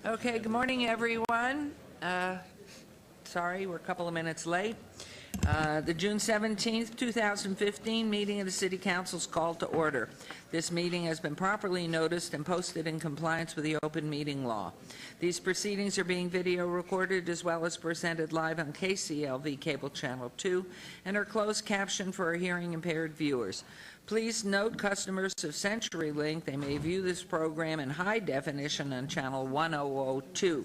Okay, good morning, everyone. Sorry, we're a couple of minutes late. The June 17th, 2015 meeting of the City Council is called to order. This meeting has been properly noticed and posted in compliance with the open meeting law. These proceedings are being video recorded as well as presented live on KCLV Cable Channel 2 and are closed captioned for our hearing impaired viewers. Please note customers of CenturyLink, they may view this program in high definition on channel 1002.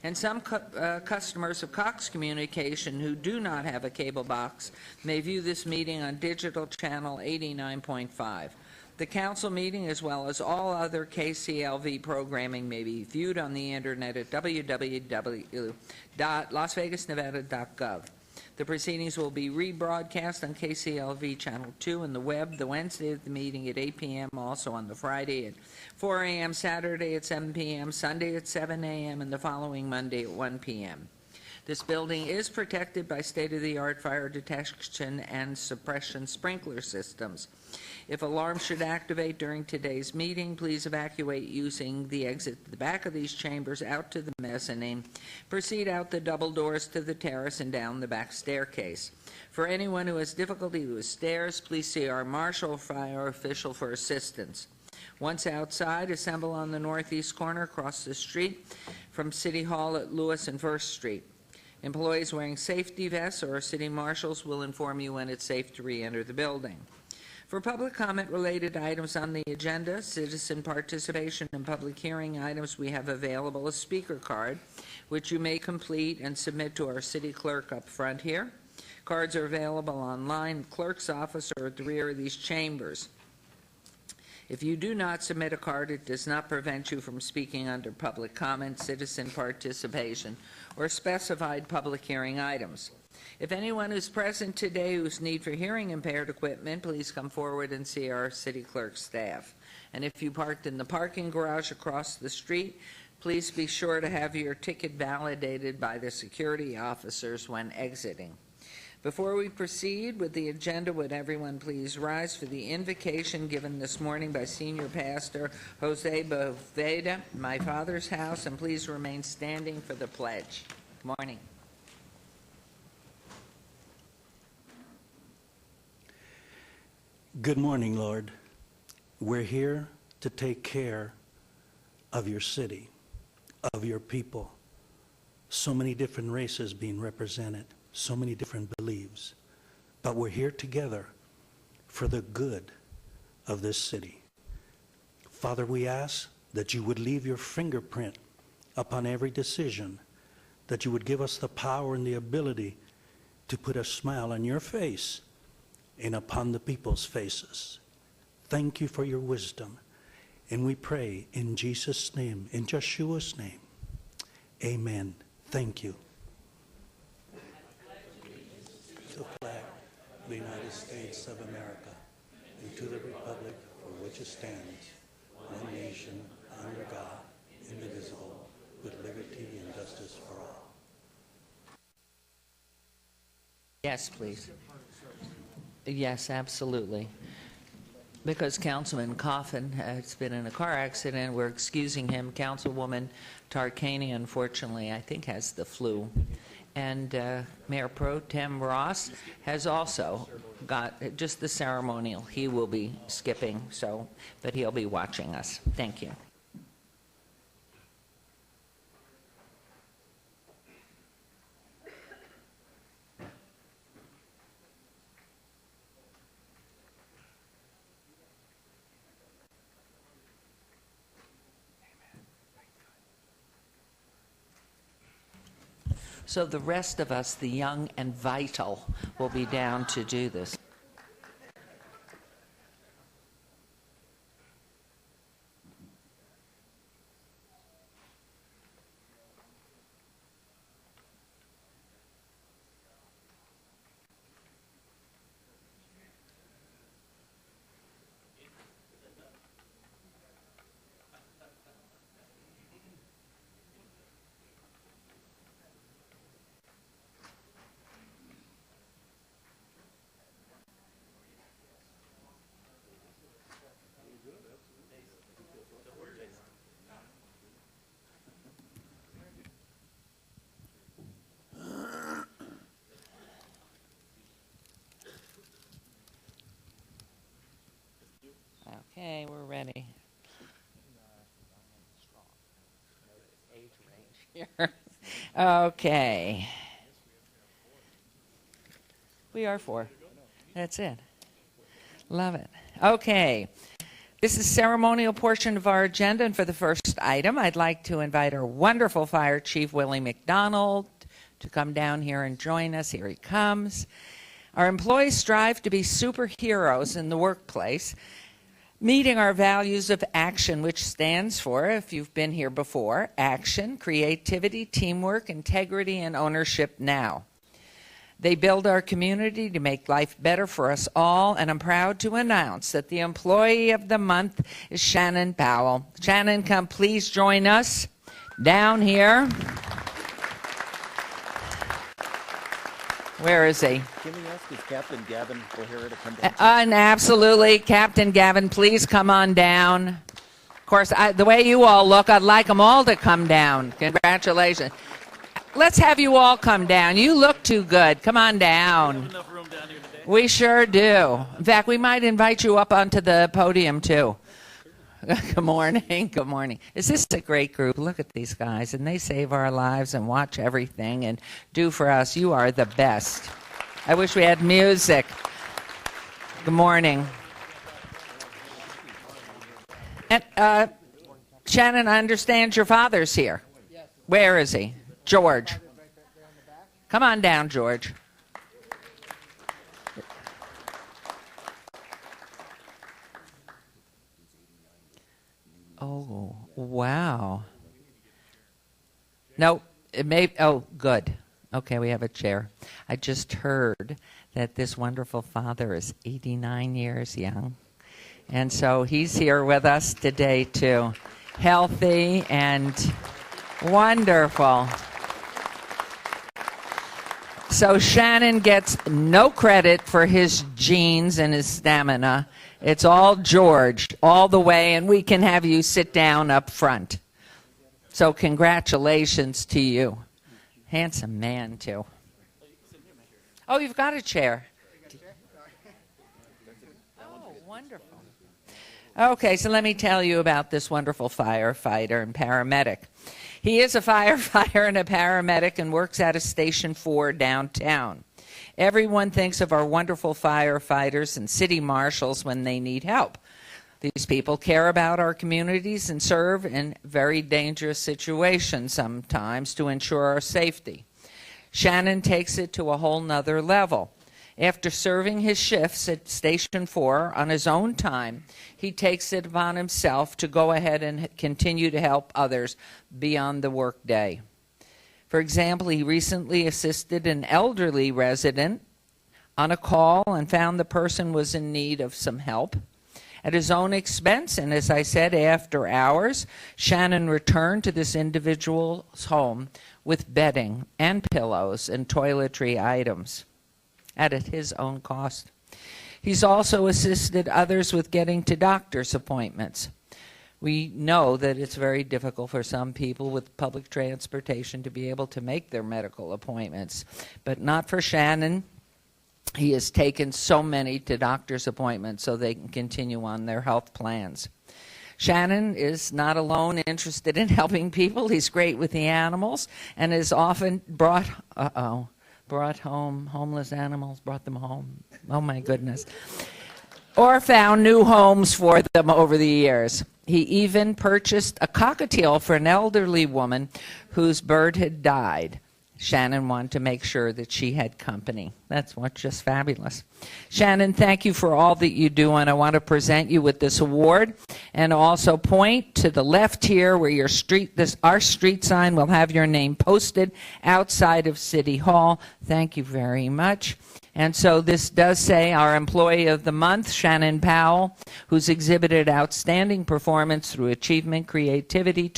And some customers of Cox Communication who do not have a cable box may view this meeting on digital channel 89.5. The council meeting, as well as all other KCLV programming, may be viewed on the internet at www.lasvegasnevada.gov. The proceedings will be rebroadcast on KCLV Channel 2 and the web the Wednesday of the meeting at 8 p.m., also on the Friday at 4 a.m., Saturday at 7 p.m., Sunday at 7 a.m., and the following Monday at 1 p.m. This building is protected by state-of-the-art fire detection and suppression sprinkler systems. If alarms should activate during today's meeting, please evacuate using the exit at the back of these chambers out to the mezzanine. Proceed out the double doors to the terrace and down the back staircase. For anyone who has difficulty with stairs, please see our marshal or fire official for assistance. Once outside, assemble on the northeast corner across the street from City Hall at Lewis and First Street. Employees wearing safety vests or city marshals will inform you when it's safe to re-enter the building. For public comment related items on the agenda, citizen participation and public hearing items, we have available a speaker card, which you may complete and submit to our city clerk up front here. Cards are available online, clerk's office, or at the rear of these chambers. If you do not submit a card, it does not prevent you from speaking under public comment, citizen participation, or specified public hearing items. If anyone is present today whose need for hearing impaired equipment, please come forward and see our city clerk staff. And if you parked in the parking garage across the street, please be sure to have your ticket validated by the security officers when exiting. Before we proceed with the agenda, would everyone please rise for the invocation given this morning by Senior Pastor Jose Boveda, My Father's House, and please remain standing for the pledge. Good morning. Good morning, Lord. We're here to take care of your city, of your people. So many different races being represented, so many different beliefs. But we're here together for the good of this city. Father, we ask that you would leave your fingerprint upon every decision, that you would give us the power and the ability to put a smile on your face and upon the people's faces. Thank you for your wisdom. And we pray in Jesus' name, in Yeshua's name. Amen. Thank you. To the flag of the United States of America, and to the republic for which it stands, one nation, under God, indivisible, with liberty and justice for all. Yes, please. Yes, absolutely. Because Councilman Coffin has been in a car accident, we're excusing him. Councilwoman Tarkani, unfortunately, I think has the flu. And Mayor Pro Tem Ross has also got just the ceremonial. He will be skipping, but he'll be watching us. Thank you. So the rest of us, the young and vital, will be down to do this. Okay, we're ready. Okay. We are 4. That's it. Love it. Okay. This is ceremonial portion of our agenda, and for the first item, I'd like to invite our wonderful Fire Chief, Willie McDonald, to come down here and join us. Here he comes. Our employees strive to be superheroes in the workplace, meeting our values of ACTION, which stands for, if you've been here before, action, creativity, teamwork, integrity, and ownership now. They build our community to make life better for us all, and I'm proud to announce that the Employee of the Month is Shannon Powell. Shannon, come please join us down here. Where is he? Can we ask if Captain Gavin O'Hara to come down? And absolutely. Captain Gavin, please come on down. Of course, the way you all look, I'd like them all to come down. Congratulations. Let's have you all come down. You look too good. Come on down. We have enough room down here today. We sure do. In fact, we might invite you up onto the podium, too. Good morning. Good morning. Is this a great group? Look at these guys, and they save our lives and watch everything and do for us. You are the best. I wish we had music. Good morning. And Shannon, I understand your father's here. Where is he? George. Come on down, George. Oh, wow. No, it may, oh, good. Okay, we have a chair. I just heard that this wonderful father is 89 years young. And so he's here with us today, too. Healthy and wonderful. So Shannon gets no credit for his genes and his stamina. It's all George, all the way, and we can have you sit down up front. So congratulations to you. Handsome man, too. Oh, you've got a chair. Oh, wonderful. Okay, so let me tell you about this wonderful firefighter and paramedic. He is a firefighter and a paramedic and works out of Station 4 downtown. Everyone thinks of our wonderful firefighters and city marshals when they need help. These people care about our communities and serve in very dangerous situations sometimes to ensure our safety. Shannon takes it to a whole nother level. After serving his shifts at Station 4 on his own time, he takes it upon himself to go ahead and continue to help others beyond the workday. For example, he recently assisted an elderly resident on a call and found the person was in need of some help. At his own expense, and as I said, after hours, Shannon returned to this individual's home with bedding and pillows and toiletry items at his own cost. He's also assisted others with getting to doctor's appointments. We know that it's very difficult for some people with public transportation to be able to make their medical appointments, but not for Shannon. He has taken so many to doctor's appointments so they can continue on their health plans. Shannon is not alone interested in helping people. He's great with the animals and has often brought home homeless animals, brought them home. Oh, my goodness. Or found new homes for them over the years. He even purchased a cockatiel for an elderly woman whose bird had died. Shannon wanted to make sure that she had company. That's what's just fabulous. Shannon, thank you for all that you do, and I want to present you with this award and also point to the left here where our street sign will have your name posted outside of City Hall. Thank you very much. And so this does say our Employee of the Month, Shannon Powell, who's exhibited outstanding performance through achievement, creativity,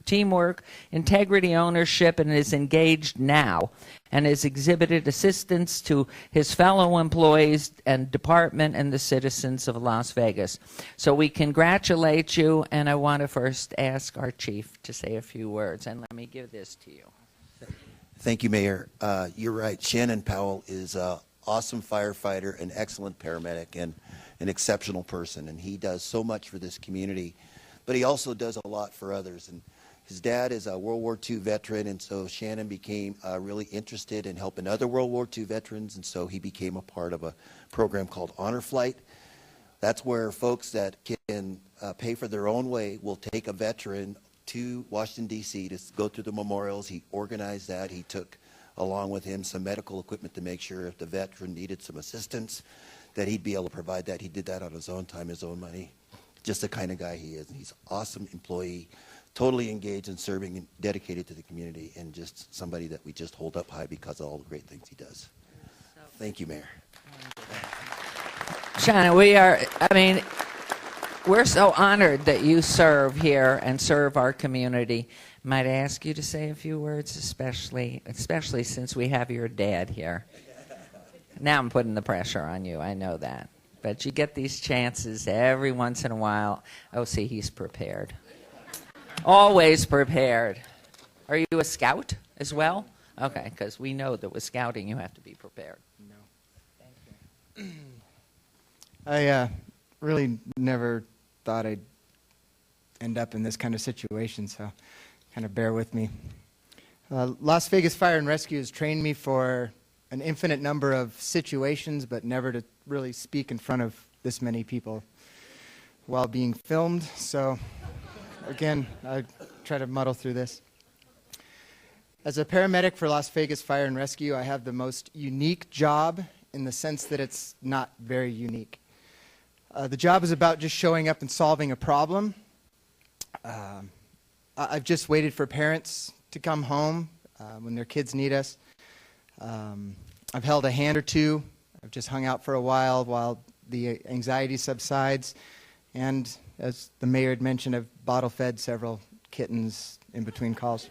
teamwork, integrity, ownership, and is engaged now and has exhibited assistance to his fellow employees and department and the citizens of Las Vegas. So we congratulate you, and I want to first ask our chief to say a few words, and let me give this to you. Thank you, Mayor. You're right. Shannon Powell is awesome firefighter, an excellent paramedic, and an exceptional person. And he does so much for this community, but he also does a lot for others. And his dad is a World War II veteran, and so Shannon became really interested in helping other World War II veterans, and so he became a part of a program called Honor Flight. That's where folks that can pay for their own way will take a veteran to Washington, D.C. to go through the memorials. He organized that. He took along with him some medical equipment to make sure if the veteran needed some assistance that he'd be able to provide that. He did that on his own time, his own money. Just the kind of guy he is. And he's an awesome employee, totally engaged in serving and dedicated to the community, and just somebody that we just hold up high because of all the great things he does. Thank you, Mayor. Shannon, we're so honored that you serve here and serve our community. Might I ask you to say a few words, especially since we have your dad here. Now I'm putting the pressure on you, I know that. But you get these chances every once in a while. Oh, see, he's prepared. Always prepared. Are you a scout as well? Okay, because we know that with scouting you have to be prepared. No. Thank you. I really never thought I'd end up in this kind of situation, so kind of bear with me. Las Vegas Fire and Rescue has trained me for an infinite number of situations, but never to really speak in front of this many people while being filmed. So, again, I try to muddle through this. As a paramedic for Las Vegas Fire and Rescue, I have the most unique job in the sense that it's not very unique. The job is about just showing up and solving a problem. I've just waited for parents to come home when their kids need us. I've held a hand or two. I've just hung out for a while the anxiety subsides. And as the mayor had mentioned, I've bottle-fed several kittens in between calls.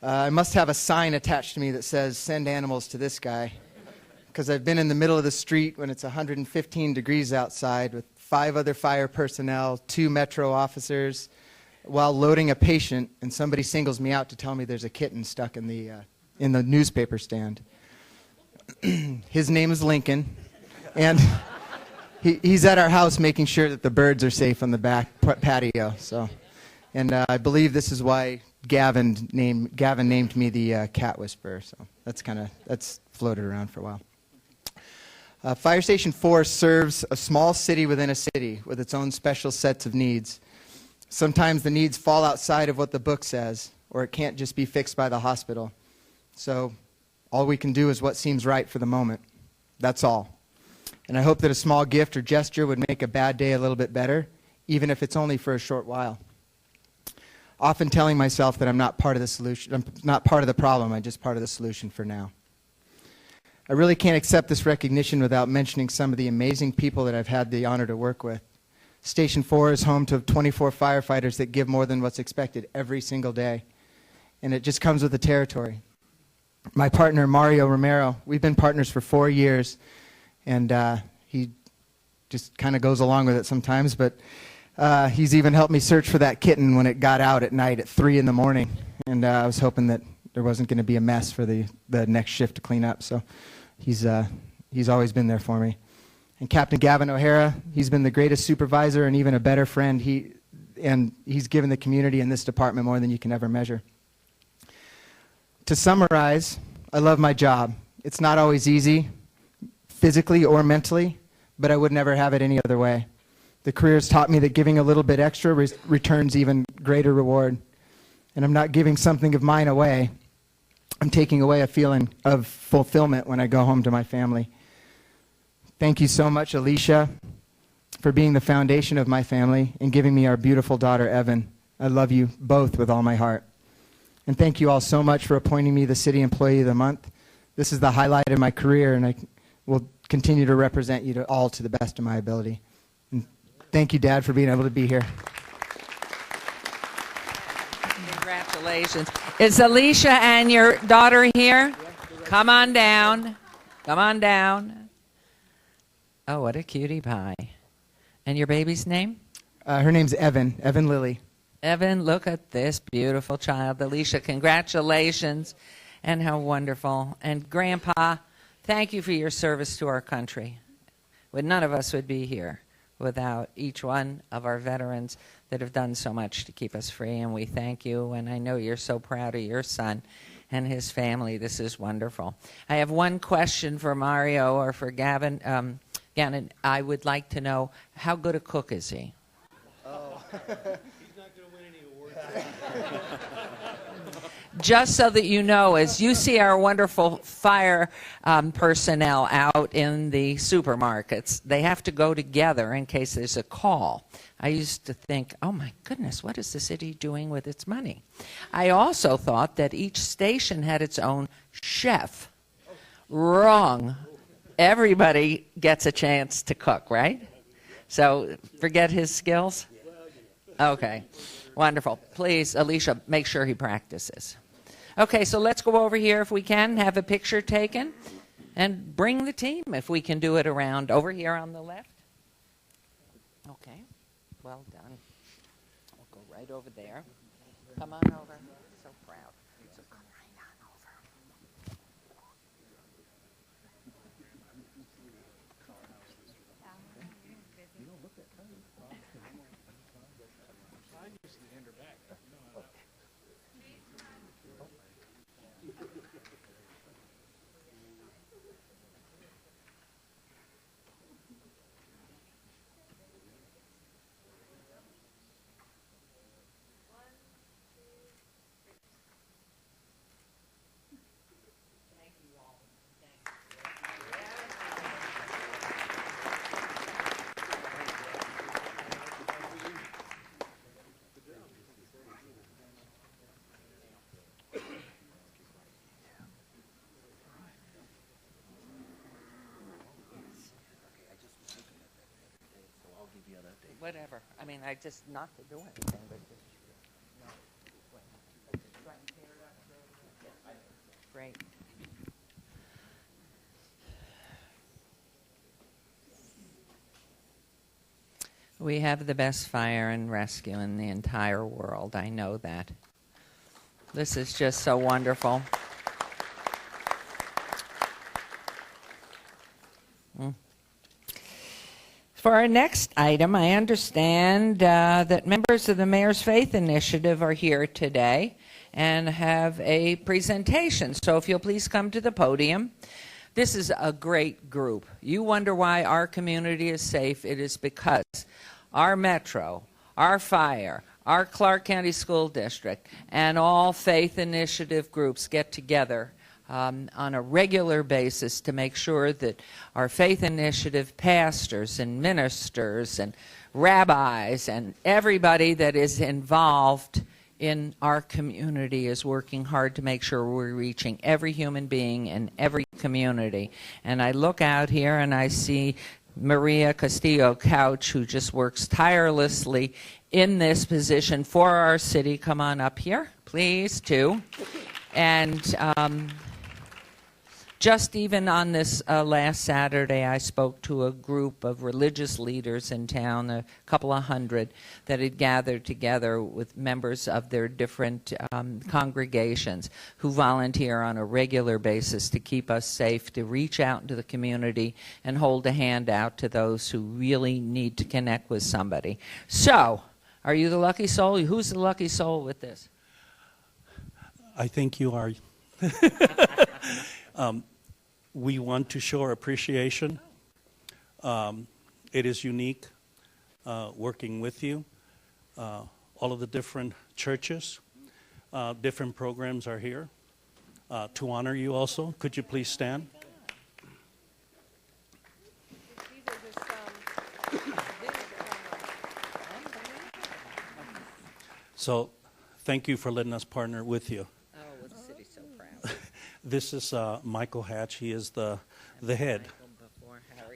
I must have a sign attached to me that says, "Send animals to this guy," because I've been in the middle of the street when it's 115 degrees outside with 5 other fire personnel, 2 Metro officers, while loading a patient, and somebody singles me out to tell me there's a kitten stuck in the newspaper stand. His name is Lincoln, and he's at our house making sure that the birds are safe on the back patio. So, and I believe this is why Gavin named me the Cat Whisperer. So that's floated around for a while. Fire Station 4 serves a small city within a city with its own special sets of needs. Sometimes the needs fall outside of what the book says, or it can't just be fixed by the hospital. So all we can do is what seems right for the moment. That's all. And I hope that a small gift or gesture would make a bad day a little bit better, even if it's only for a short while. Often telling myself that I'm not part of the solution, I'm not part of the problem, I'm just part of the solution for now. I really can't accept this recognition without mentioning some of the amazing people that I've had the honor to work with. Station 4 is home to 24 firefighters that give more than what's expected every single day. And it just comes with the territory. My partner, Mario Romero, we've been partners for 4 years. And he just kind of goes along with it sometimes. But he's even helped me search for that kitten when it got out at night at 3 in the morning. And I was hoping that there wasn't going to be a mess for the next shift to clean up. So he's always been there for me. And Captain Gavin O'Hara, he's been the greatest supervisor and even a better friend. He's given the community in this department more than you can ever measure. To summarize, I love my job. It's not always easy, physically or mentally, but I would never have it any other way. The career has taught me that giving a little bit extra returns even greater reward. And I'm not giving something of mine away. I'm taking away a feeling of fulfillment when I go home to my family. Thank you so much, Alicia, for being the foundation of my family and giving me our beautiful daughter, Evan. I love you both with all my heart. And thank you all so much for appointing me the City Employee of the Month. This is the highlight of my career, and I will continue to represent you all to the best of my ability. And thank you, Dad, for being able to be here. Congratulations. Is Alicia and your daughter here? Come on down. Come on down. Oh, what a cutie pie. And your baby's name? Her name's Evan Lilly. Evan, look at this beautiful child. Alicia, congratulations. And how wonderful. And Grandpa, Thank you for your service to our country. None of us would be here without each one of our veterans that have done so much to keep us free, and we thank you, and I know you're so proud of your son and his family. This is wonderful. I have one question for Mario or for Gavin. Gannon, I would like to know, how good a cook is he? Oh. Just so that you know, as you see our wonderful fire personnel out in the supermarkets, they have to go together in case there's a call. I used to think, oh my goodness, what is the city doing with its money? I also thought that each station had its own chef. Wrong. Everybody gets a chance to cook, right? So forget his skills? Okay. Wonderful. Please, Alicia, make sure he practices. Okay, so let's go over here if we can, have a picture taken, and bring the team if we can do it around over here on the left. Okay, well done. We'll go right over there. Come on over. So proud. So come right on over. Whatever. I mean, I just not to do anything, but just. Great. We have the best fire and rescue in the entire world. I know that. This is just so wonderful. For our next item, I understand that members of the Mayor's Faith Initiative are here today and have a presentation. So if you'll please come to the podium. This is a great group. You wonder why our community is safe. It is because our Metro, our fire, our Clark County School District, and all faith initiative groups get together on a regular basis to make sure that our faith initiative pastors and ministers and rabbis and everybody that is involved in our community is working hard to make sure we're reaching every human being in every community. And I look out here and I see Maria Castillo Couch, who just works tirelessly in this position for our city. Come on up here, please, too. And just even on this last Saturday, I spoke to a group of religious leaders in town, a couple of hundred, that had gathered together with members of their different congregations who volunteer on a regular basis to keep us safe, to reach out into the community and hold a hand out to those who really need to connect with somebody. So, are you the lucky soul? Who's the lucky soul with this? I think you are. We want to show our appreciation. It is unique working with you. All of the different churches, different programs are here to honor you also. Could you please stand? So thank you for letting us partner with you. Oh, the city's so proud. This is Michael Hatch. He is the head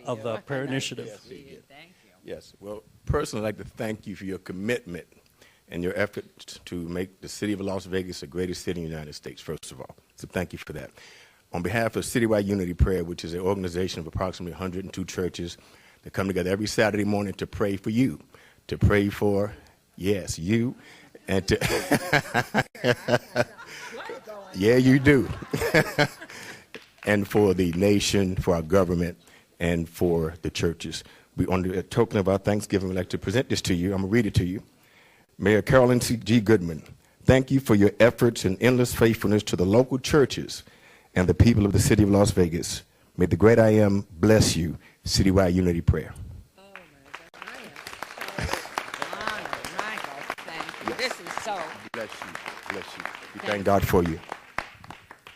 of the prayer initiative. Yes, he did. Thank you. Yes. Well, personally, I'd like to thank you for your commitment and your effort to make the city of Las Vegas the greatest city in the United States, first of all. So thank you for that. On behalf of Citywide Unity Prayer, which is an organization of approximately 102 churches that come together every Saturday morning to pray for you, to pray for, yes, you, and to... Yeah, you do. and for the nation, for our government, and for the churches. We, on the token of our Thanksgiving, we'd like to present this to you. I'm going to read it to you. Mayor Carolyn G. Goodman, thank you for your efforts and endless faithfulness to the local churches and the people of the city of Las Vegas. May the great I Am bless you. Citywide Unity Prayer. Oh, my God. I am so honored. Michael, thank you. This is so... Bless you. Bless you. We thank God for you.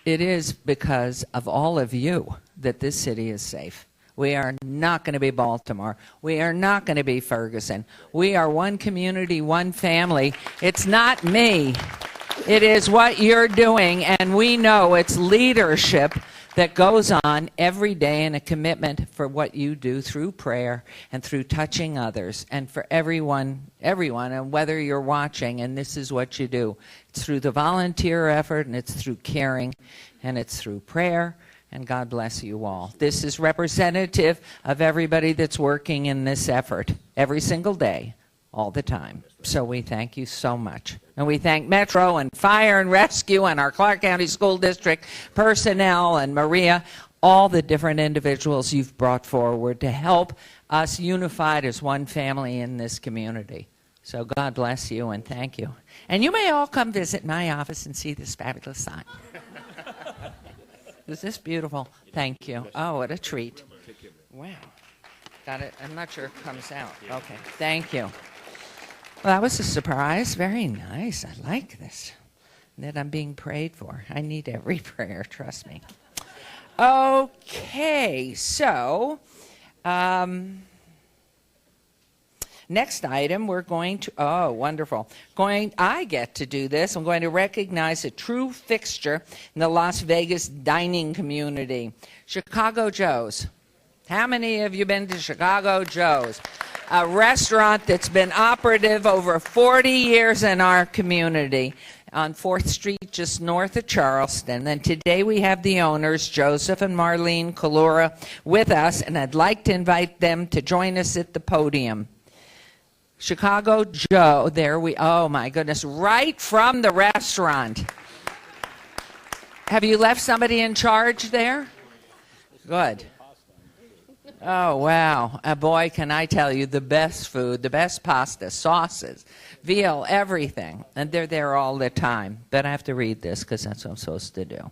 It is because of all of you that this city is safe. We are not going to be Baltimore. We are not going to be Ferguson. We are one community, one family. It's not me. It is what you're doing, and we know it's leadership that goes on every day and a commitment for what you do through prayer and through touching others, and for everyone, and whether you're watching, and this is what you do. It's through the volunteer effort, and it's through caring, and it's through prayer, and God bless you all. This is representative of everybody that's working in this effort every single day, all the time. So we thank you so much. And we thank Metro and Fire and Rescue and our Clark County School District personnel and Maria, all the different individuals you've brought forward to help us unified as one family in this community. So God bless you and thank you. And you may all come visit my office and see this fabulous sign. Is this beautiful? Thank you. Oh, what a treat. Wow. Got it. I'm not sure it comes out. Okay. Thank you. Well, that was a surprise. Very nice. I like this. That I'm being prayed for. I need every prayer, trust me. Okay, so next item, we're going to, oh, wonderful. I get to do this. I'm going to recognize a true fixture in the Las Vegas dining community, Chicago Joe's. How many of you been to Chicago Joe's? A restaurant that's been operative over 40 years in our community on 4th Street, just north of Charleston. And today we have the owners, Joseph and Marlene Kalura, with us, and I'd like to invite them to join us at the podium. Chicago Joe, there we, oh my goodness, right from the restaurant. Have you left somebody in charge there? Good. Oh, wow. Boy, can I tell you, the best food, the best pasta, sauces, veal, everything. And they're there all the time. But I have to read this because that's what I'm supposed to do.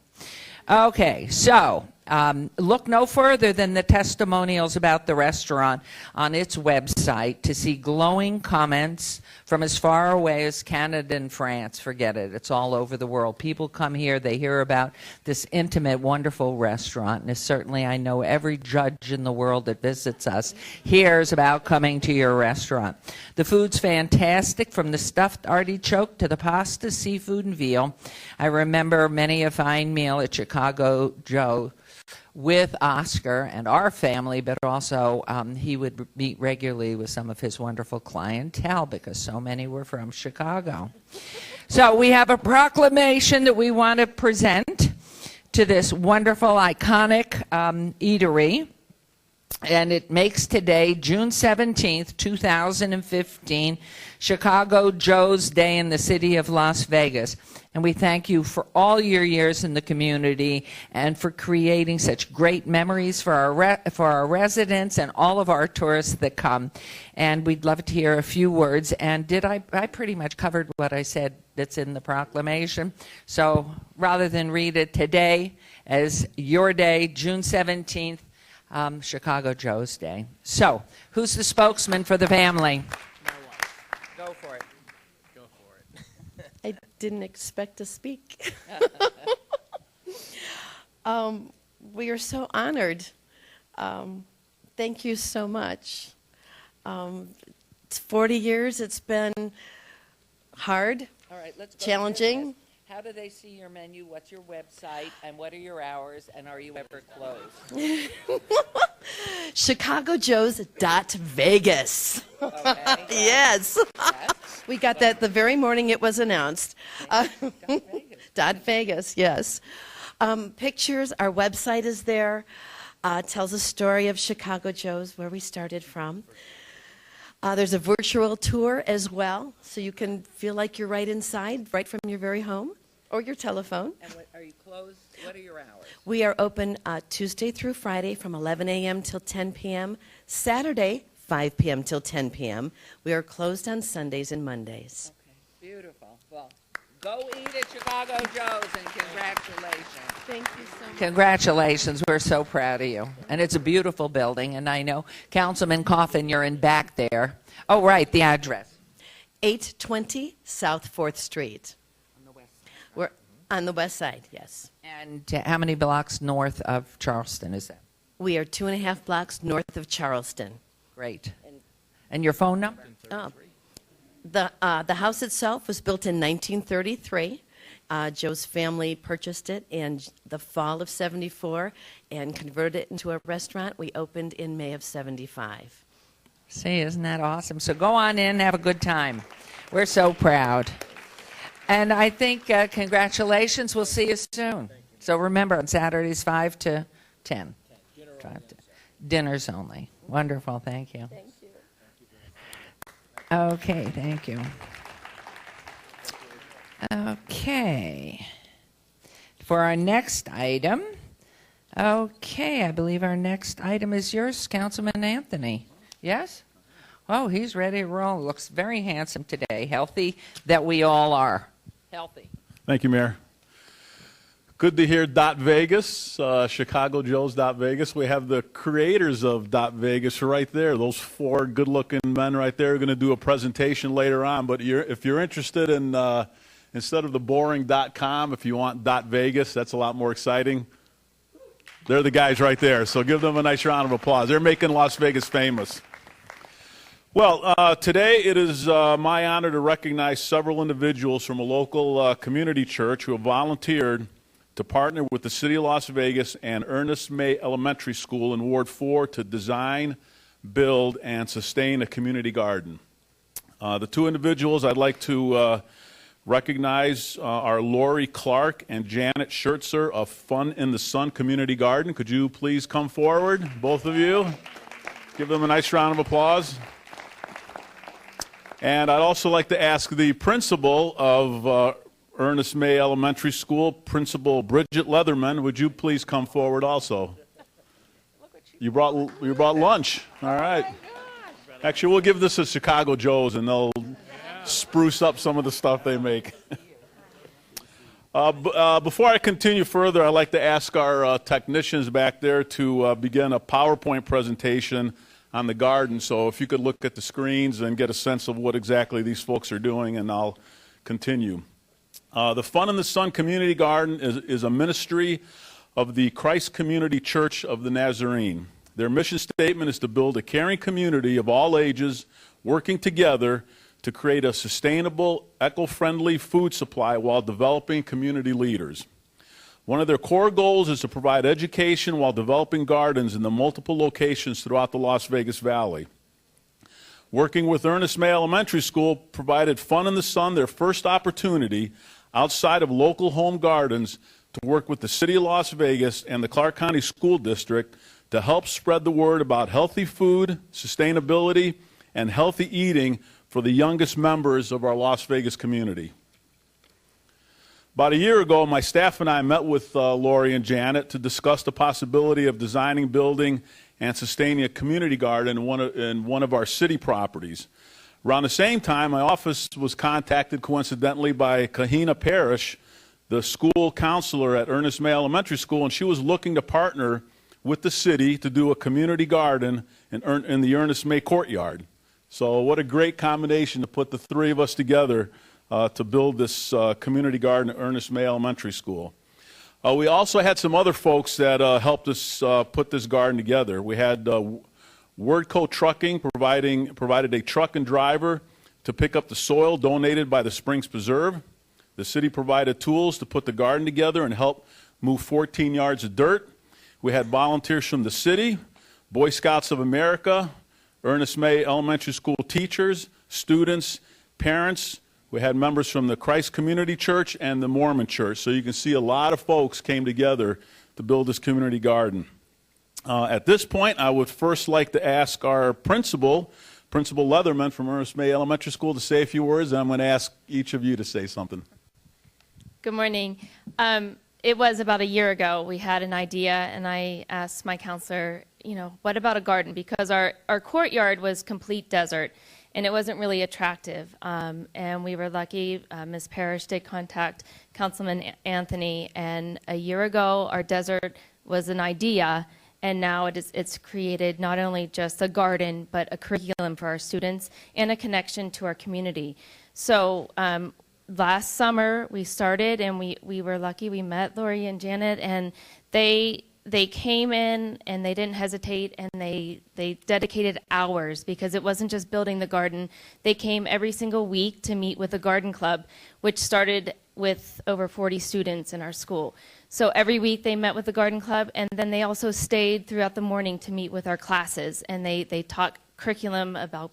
Okay, so look no further than the testimonials about the restaurant on its website to see glowing comments from as far away as Canada and France. Forget it. It's all over the world. People come here. They hear about this intimate, wonderful restaurant. And certainly I know every judge in the world that visits us hears about coming to your restaurant. The food's fantastic, from the stuffed artichoke to the pasta, seafood, and veal. I remember many a fine meal at Chicago Joe with Oscar and our family, but also he would meet regularly with some of his wonderful clientele because so many were from Chicago. So we have a proclamation that we want to present to this wonderful, iconic eatery. And it makes today, June 17th, 2015, Chicago Joe's Day in the city of Las Vegas. And we thank you for all your years in the community and for creating such great memories for our residents and all of our tourists that come. And we'd love to hear a few words. And I pretty much covered what I said that's in the proclamation. So rather than read it today as your day, June 17th, Chicago Joe's Day. So, who's the spokesman for the family? Go for it. Go for it. I didn't expect to speak. We are so honored. Thank you so much. It's 40 years. It's been hard, All right, let's go challenging. through this. How do they see your menu? What's your website? And what are your hours? And are you ever closed? ChicagoJoes.Vegas. Okay. Yes. Yes. We got that the very morning it was announced. .Vegas, yes. Pictures, our website is there. Tells a story of Chicago Joe's, where we started from. There's a virtual tour as well, so you can feel like you're right inside, right from your very home. or your telephone. And are you closed? What are your hours? We are open Tuesday through Friday from 11 a.m. till 10 p.m., Saturday 5 p.m. till 10 p.m. We are closed on Sundays and Mondays. Okay, beautiful. Well, go eat at Chicago Joe's, and congratulations. Thank you so much. Congratulations. We're so proud of you. And it's a beautiful building, and I know, Councilman Coffin, you're in back there. Oh, right, the address. 820 South 4th Street. On the west side. We're on the west side, yes. And how many blocks north of Charleston is that? We are 2.5 blocks north of Charleston. Great. And your phone number? Oh. The house itself was built in 1933. Joe's family purchased it in the fall of 74 and converted it into a restaurant. We opened in May of 75. See, isn't that awesome? So go on in, have a good time. We're so proud. And I think congratulations. We'll see you soon. So remember, on Saturdays, 5 to 10. Dinners only. Wonderful. Thank you. Thank you. Okay, thank you. Okay. For our next item, I believe our next item is yours, Councilman Anthony. Yes? Oh, he's ready to roll. Looks very handsome today. Healthy that we all are. Healthy. Thank you, Mayor. Good to hear Dot Vegas, Chicago Joe's Dot Vegas. We have the creators of Dot Vegas right there. Those four good-looking men right there are going to do a presentation later on. But if you're interested in, instead of the boring .com, if you want Dot Vegas, that's a lot more exciting. They're the guys right there. So give them a nice round of applause. They're making Las Vegas famous. Well, today it is my honor to recognize several individuals from a local community church who have volunteered to partner with the City of Las Vegas and Ernest May Elementary School in Ward 4 to design, build, and sustain a community garden. The two individuals I'd like to recognize are Lori Clark and Janet Schertzer of Fun in the Sun Community Garden. Could you please come forward, both of you? Give them a nice round of applause. And I'd also like to ask the principal of Ernest May Elementary School, Principal Bridget Leatherman, would you please come forward also? You brought lunch. All right. Actually, we'll give this to Chicago Joe's, and they'll spruce up some of the stuff they make. Before I continue further, I'd like to ask our technicians back there to begin a PowerPoint presentation on the garden. So if you could look at the screens and get a sense of what exactly these folks are doing, and I'll continue. The Fun in the Sun Community Garden is a ministry of the Christ Community Church of the Nazarene. Their mission statement is to build a caring community of all ages working together to create a sustainable, eco-friendly food supply while developing community leaders. One of their core goals is to provide education while developing gardens in the multiple locations throughout the Las Vegas Valley. Working with Ernest May Elementary School provided Fun in the Sun their first opportunity outside of local home gardens to work with the City of Las Vegas and the Clark County School District to help spread the word about healthy food, sustainability, and healthy eating for the youngest members of our Las Vegas community. About a year ago, my staff and I met with Lori and Janet to discuss the possibility of designing, building, and sustaining a community garden in one of our city properties. Around the same time, my office was contacted coincidentally by Kahina Parrish, the school counselor at Ernest May Elementary School, and she was looking to partner with the city to do a community garden in the Ernest May courtyard. So what a great combination to put the three of us together to build this community garden at Ernest May Elementary School. We also had some other folks that helped us put this garden together. We had Wordco Trucking provided a truck and driver to pick up the soil donated by the Springs Preserve. The city provided tools to put the garden together and help move 14 yards of dirt. We had volunteers from the city, Boy Scouts of America, Ernest May Elementary School teachers, students, parents. We had members from the Christ Community Church and the Mormon Church. So you can see a lot of folks came together to build this community garden. At this point, I would first like to ask our Principal Leatherman from Ernest May Elementary School to say a few words, and I'm going to ask each of you to say something. Good morning. It was about a year ago we had an idea, and I asked my counselor, what about a garden? Because our courtyard was complete desert, and it wasn't really attractive. And we were lucky. Ms. Parrish did contact Councilman Anthony, and a year ago our desert was an idea, and now it's created not only just a garden, but a curriculum for our students and a connection to our community. So last summer we started, and we were lucky. We met Lori and Janet, and they came in and they didn't hesitate, and they dedicated hours, because it wasn't just building the garden. They came every single week to meet with the garden club, which started with over 40 students in our school. So every week they met with the garden club, and then they also stayed throughout the morning to meet with our classes, and they taught curriculum about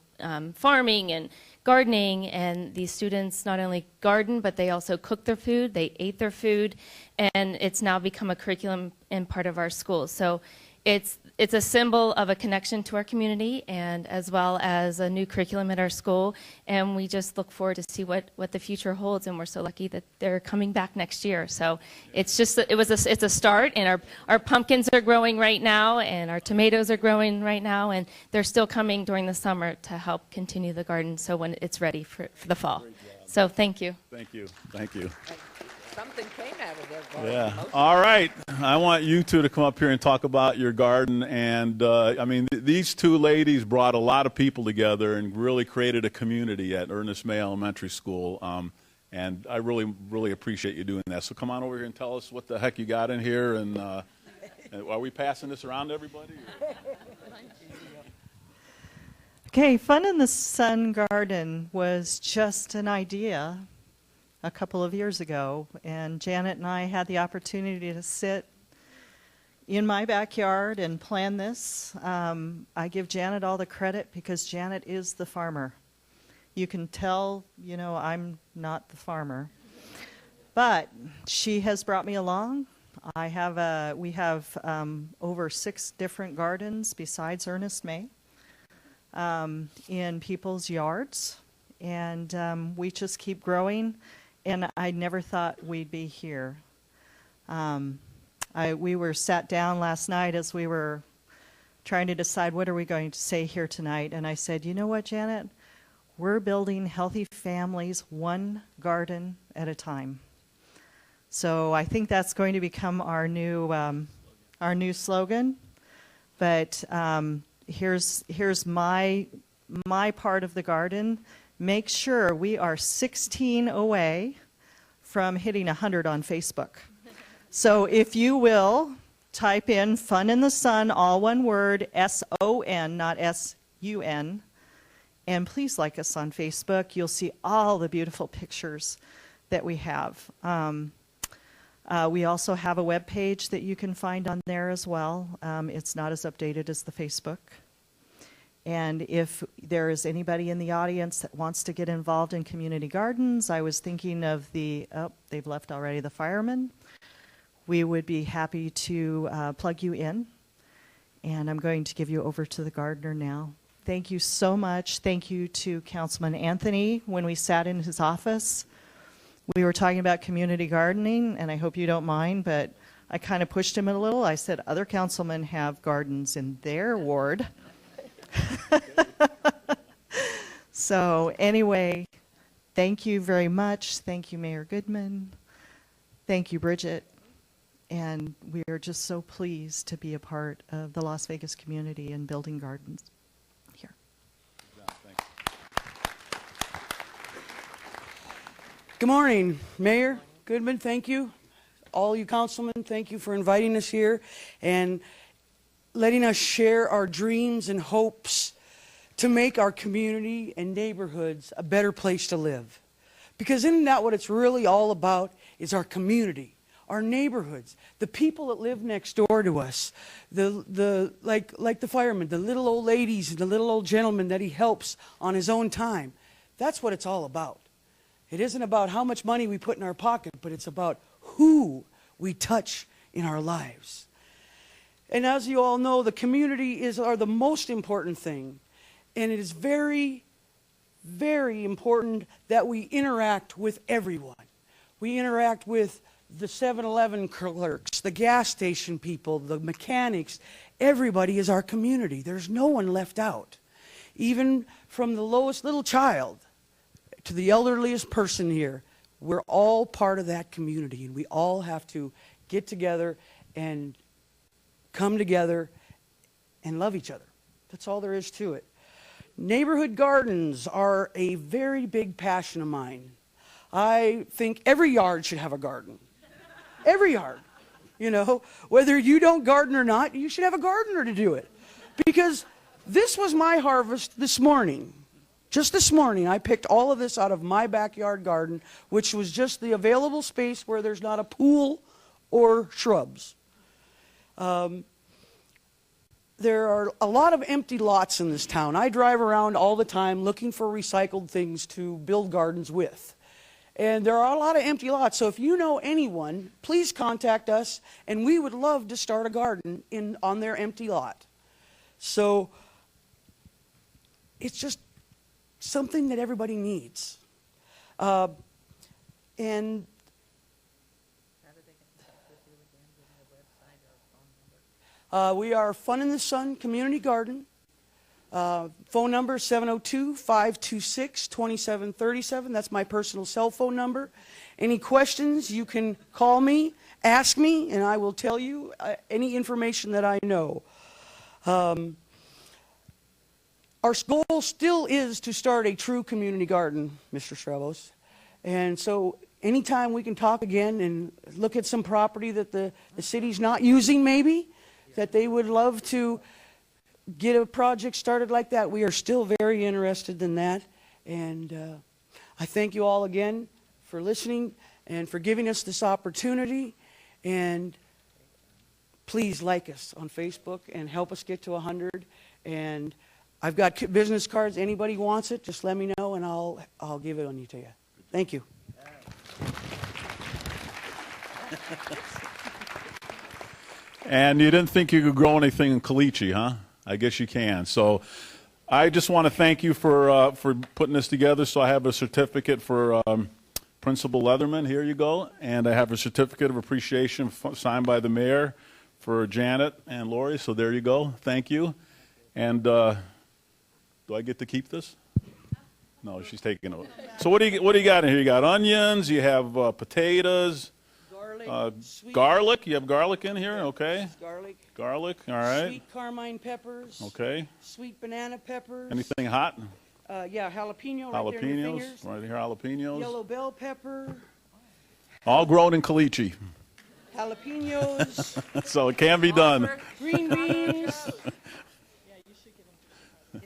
farming and gardening, and these students not only garden, but they also cook their food, they ate their food, and it's now become a curriculum and part of our school. So it's a symbol of a connection to our community, and as well as a new curriculum at our school, and we just look forward to see what the future holds, and we're so lucky that they're coming back next year. So it's a start, and our pumpkins are growing right now, and our tomatoes are growing right now, and they're still coming during the summer to help continue the garden so when it's ready for the fall. So thank you. Thank you. Thank you. Something came out of their garden. Yeah. All right. I want you two to come up here and talk about your garden. And, these two ladies brought a lot of people together and really created a community at Ernest May Elementary School. And I really, really appreciate you doing that. So come on over here and tell us what the heck you got in here. And are we passing this around to everybody? Okay, Fun in the Sun Garden was just an idea a couple of years ago, and Janet and I had the opportunity to sit in my backyard and plan this. I give Janet all the credit because Janet is the farmer. You can tell, I'm not the farmer, but she has brought me along. We have over 6 different gardens besides Ernest May in people's yards, and we just keep growing. And I never thought we'd be here. We were sat down last night as we were trying to decide what are we going to say here tonight. And I said, you know what, Janet? We're building healthy families one garden at a time. So I think that's going to become our new slogan. But here's my part of the garden. Make sure we are 16 away from hitting 100 on Facebook. So if you will, type in Fun in the Sun, all one word, S-O-N, not S-U-N, and please like us on Facebook. You'll see all the beautiful pictures that we have. We also have a web page that you can find on there as well. It's not as updated as the Facebook. And if there is anybody in the audience that wants to get involved in community gardens, I was thinking of they've left already, the firemen. We would be happy to plug you in. And I'm going to give you over to the gardener now. Thank you so much. Thank you to Councilman Anthony. When we sat in his office, we were talking about community gardening, and I hope you don't mind, but I kind of pushed him a little. I said, other councilmen have gardens in their ward. So anyway, thank you very much. Thank you, Mayor Goodman. Thank you, Bridget. And we are just so pleased to be a part of the Las Vegas community and building gardens here. Good morning, Mayor Goodman. Thank you. All you councilmen, thank you for inviting us here and letting us share our dreams and hopes to make our community and neighborhoods a better place to live. Because isn't that what it's really all about, is our community, our neighborhoods, the people that live next door to us, like the firemen, the little old ladies and the little old gentleman that he helps on his own time. That's what it's all about. It isn't about how much money we put in our pocket, but it's about who we touch in our lives. And as you all know, the community are the most important thing. And it is very, very important that we interact with everyone. We interact with the 7-Eleven clerks, the gas station people, the mechanics. Everybody is our community. There's no one left out. Even from the lowest little child to the elderliest person here, we're all part of that community, and we all have to get together and come together and love each other. That's all there is to it. Neighborhood gardens are a very big passion of mine. I think every yard should have a garden. Every yard. You know, whether you don't garden or not, you should have a gardener to do it. Because this was my harvest this morning. Just this morning, I picked all of this out of my backyard garden, which was just the available space where there's not a pool or shrubs. There are a lot of empty lots in this town. I drive around all the time looking for recycled things to build gardens with. And there are a lot of empty lots. So if you know anyone, please contact us, and we would love to start a garden on their empty lot. So it's just something that everybody needs. And we are Fun in the Sun Community Garden. Phone number 702-526-2737. That's my personal cell phone number. Any questions, you can call me, ask me, and I will tell you any information that I know. Our goal still is to start a true community garden, Mr. Stravos. And so anytime we can talk again and look at some property that the city's not using maybe, that they would love to get a project started like that, we are still very interested in that. And I thank you all again for listening and for giving us this opportunity. And please like us on Facebook and help us get to 100. And I've got business cards. Anybody wants it, just let me know, and I'll give it on you to you. Thank you. And you didn't think you could grow anything in Caliche, huh? I guess you can. So I just want to thank you for putting this together. So I have a certificate for Principal Leatherman. Here you go. And I have a certificate of appreciation signed by the mayor for Janet and Lori. So there you go. Thank you. And do I get to keep this? No, she's taking it. So what do you got in here? You got onions. You have potatoes. Garlic. You have garlic in here. Okay. Garlic. Garlic. All right. Sweet carmine peppers. Okay. Sweet banana peppers. Anything hot? Yeah, jalapeno. Right there in your fingers. Right here, jalapenos. Yellow bell pepper. All grown in Caliche. Jalapenos. So it can be done. Green beans.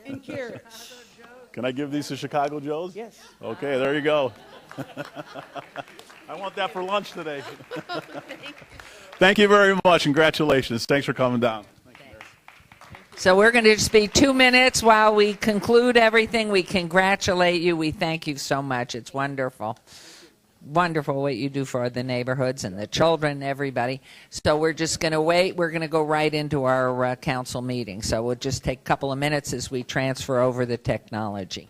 And carrots. Can I give these to Chicago Joe's? Yes. Okay, there you go. I want that for lunch today. Thank you very much. Congratulations. Thanks for coming down. So we're going to just be 2 minutes while we conclude everything. We congratulate you. We thank you so much. It's wonderful. Wonderful what you do for the neighborhoods and the children, everybody. So we're just going to wait. We're going to go right into our council meeting. So we'll just take a couple of minutes as we transfer over the technology.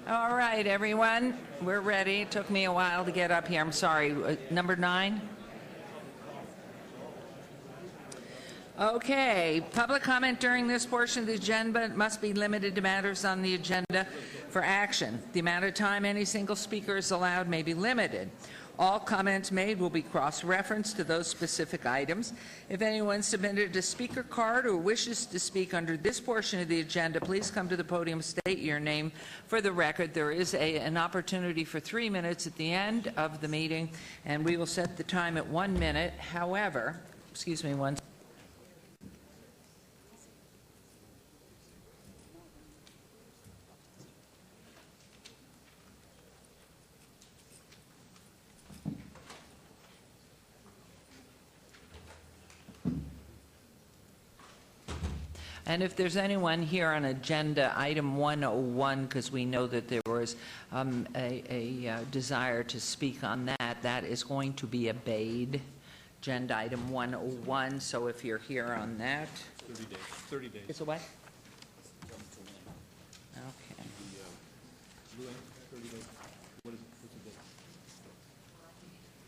All right, everyone, we're ready. It took me a while to get up here. I'm sorry. Number 9? Okay, public comment during this portion of the agenda must be limited to matters on the agenda for action. The amount of time any single speaker is allowed may be limited. All comments made will be cross-referenced to those specific items. If anyone submitted a speaker card or wishes to speak under this portion of the agenda, please come to the podium, state your name for the record. There is an opportunity for 3 minutes at the end of the meeting, and we will set the time at 1 minute. However, excuse me one. And if there's anyone here on agenda item 101, because we know that there was a desire to speak on that, that is going to be obeyed. Agenda item 101. So if you're here on that, 30 days. 30 days. it's a what? Okay.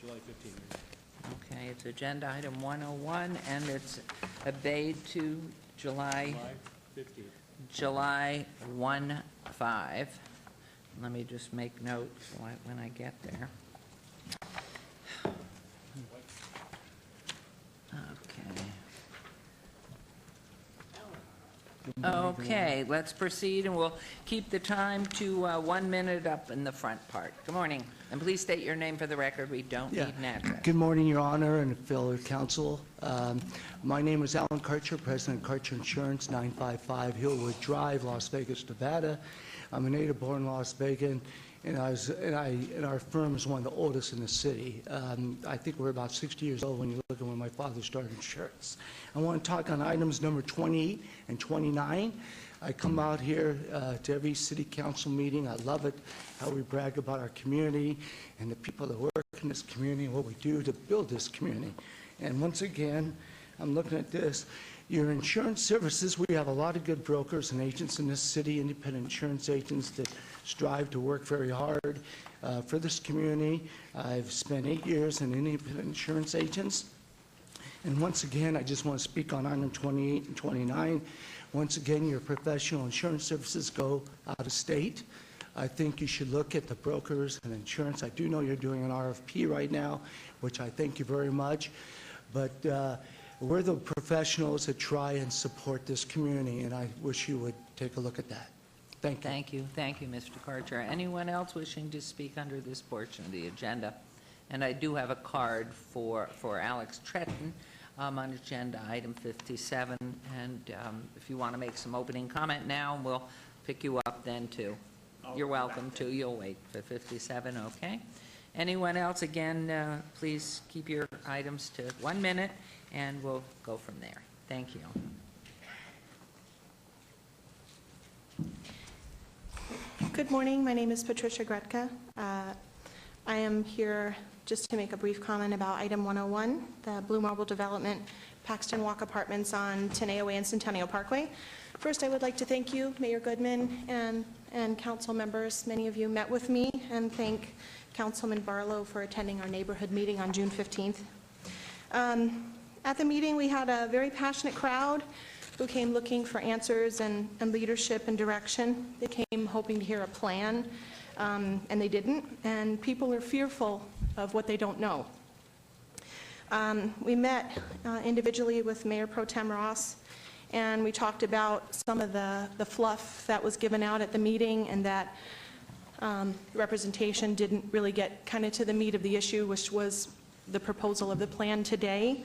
July 15th. Okay, it's agenda item 101, and it's obeyed to July 15th. July 1-5. Let me just make note when I get there. Okay, let's proceed, and we'll keep the time to 1 minute up in the front part. Good morning, and please state your name for the record. We don't need an address. Good morning, Your Honor and fellow council. My name is Alan Karcher, President of Karcher Insurance, 955 Hillwood Drive, Las Vegas, Nevada. I'm a native-born Las Vegan, and our firm is one of the oldest in the city. I think we're about 60 years old when you look at when my father started insurance. I want to talk on items number 28 and 29. I come out here to every city council meeting. I love it, how we brag about our community and the people that work in this community and what we do to build this community. And once again, I'm looking at this. Your insurance services, we have a lot of good brokers and agents in this city, independent insurance agents that strive to work very hard for this community. I've spent 8 years in independent insurance agents. And once again, I just want to speak on item 28 and 29. Once again, your professional insurance services go out of state. I think you should look at the brokers and insurance. I do know you're doing an RFP right now, which I thank you very much. But we're the professionals that try and support this community, and I wish you would take a look at that. Thank you. Thank you. Thank you, Mr. Karcher. Anyone else wishing to speak under this portion of the agenda? And I do have a card for Alex Tretton on agenda item 57. And if you want to make some opening comment now, we'll pick you up then too. You're welcome to. You'll wait for 57, okay? Anyone else? Again, please keep your items to 1 minute, and we'll go from there. Thank you. Good morning. My name is Patricia Gretka. I am here just to make a brief comment about item 101, the Blue Marble Development Paxton Walk Apartments on Teneo Way and Centennial Parkway. First, I would like to thank you, Mayor Goodman, and council members. Many of you met with me, and thank Councilman Barlow for attending our neighborhood meeting on June 15th. At the meeting, we had a very passionate crowd who came looking for answers and leadership and direction. They came hoping to hear a plan, and they didn't. And people are fearful of what they don't know. We met individually with Mayor Pro Tem Ross, and we talked about some of the fluff that was given out at the meeting, and that representation didn't really get kind of to the meat of the issue, which was the proposal of the plan today.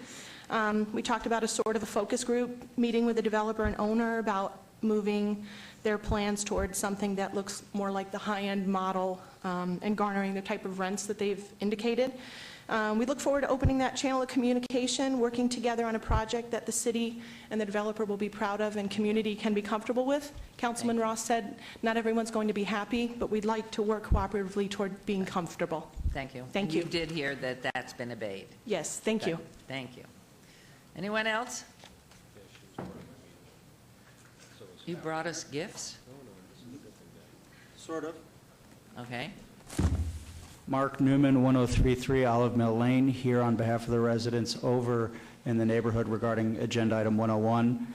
We talked about a sort of a focus group meeting with the developer and owner about moving their plans towards something that looks more like the high-end model and garnering the type of rents that they've indicated. We look forward to opening that channel of communication, working together on a project that the city and the developer will be proud of and community can be comfortable with. Councilman Ross said not everyone's going to be happy, but we'd like to work cooperatively toward being comfortable. Thank you. Thank you. You did hear that that's been obeyed. Yes, thank you. Thank you. Anyone else? You brought us gifts? Sort of. Okay. Mark Newman, 1033 Olive Mill Lane, here on behalf of the residents over in the neighborhood regarding Agenda Item 101.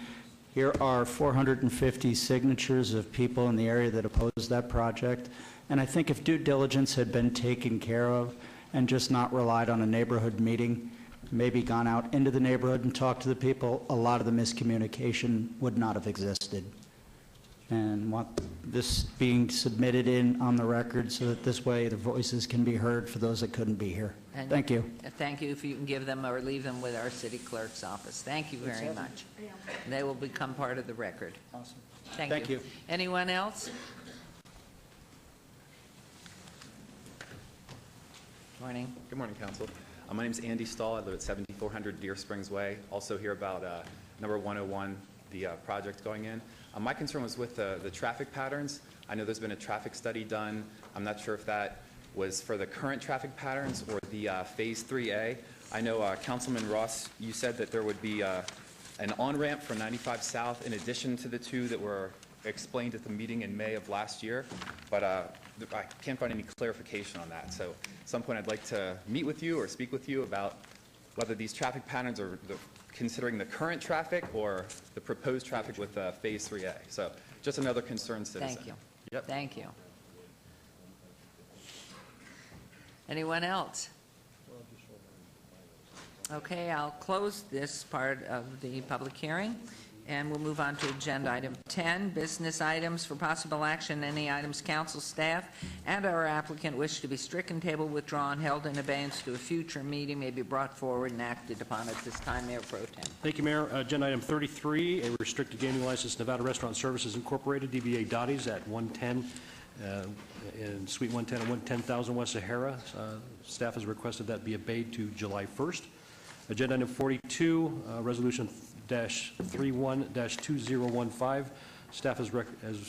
Here are 450 signatures of people in the area that oppose that project. And I think if due diligence had been taken care of and just not relied on a neighborhood meeting, maybe gone out into the neighborhood and talked to the people, a lot of the miscommunication would not have existed. And want this being submitted in on the record so that this way the voices can be heard for those that couldn't be here. And Thank you. Thank you. If you can give them or leave them with our city clerk's office. Thank you very much. They will become part of the record. Awesome. Thank you. Anyone else? Morning. Good morning, Council. My name is Andy Stahl. I live at 7400 Deer Springs Way. Also here about number 101, the project going in. My concern was with the traffic patterns. I know there's been a traffic study done. I'm not sure if that was for the current traffic patterns or the Phase 3A. I know Councilman Ross, you said that there would be an on-ramp for 95 South in addition to the two that were explained at the meeting in May of last year, but I can't find any clarification on that. So at some point I'd like to meet with you or speak with you about whether these traffic patterns are considering the current traffic or the proposed traffic with Phase 3A. So just another concerned citizen. Thank you. Yep. Thank you. Anyone else? Okay, I'll close this part of the public hearing, and we'll move on to Agenda Item 10, business items for possible action. Any items council staff and our applicant wish to be stricken, tabled, withdrawn, held in abeyance to a future meeting may be brought forward and acted upon at this time. Mayor Pro Tem. Thank you, Mayor. Agenda Item 33, a restricted gaming license, Nevada Restaurant Services Incorporated, DBA Dottie's at 110 in Suite 110 and 110,000 West Sahara. Staff has requested that be obeyed to July 1st. Agenda Item 42, Resolution -31-2015. Staff has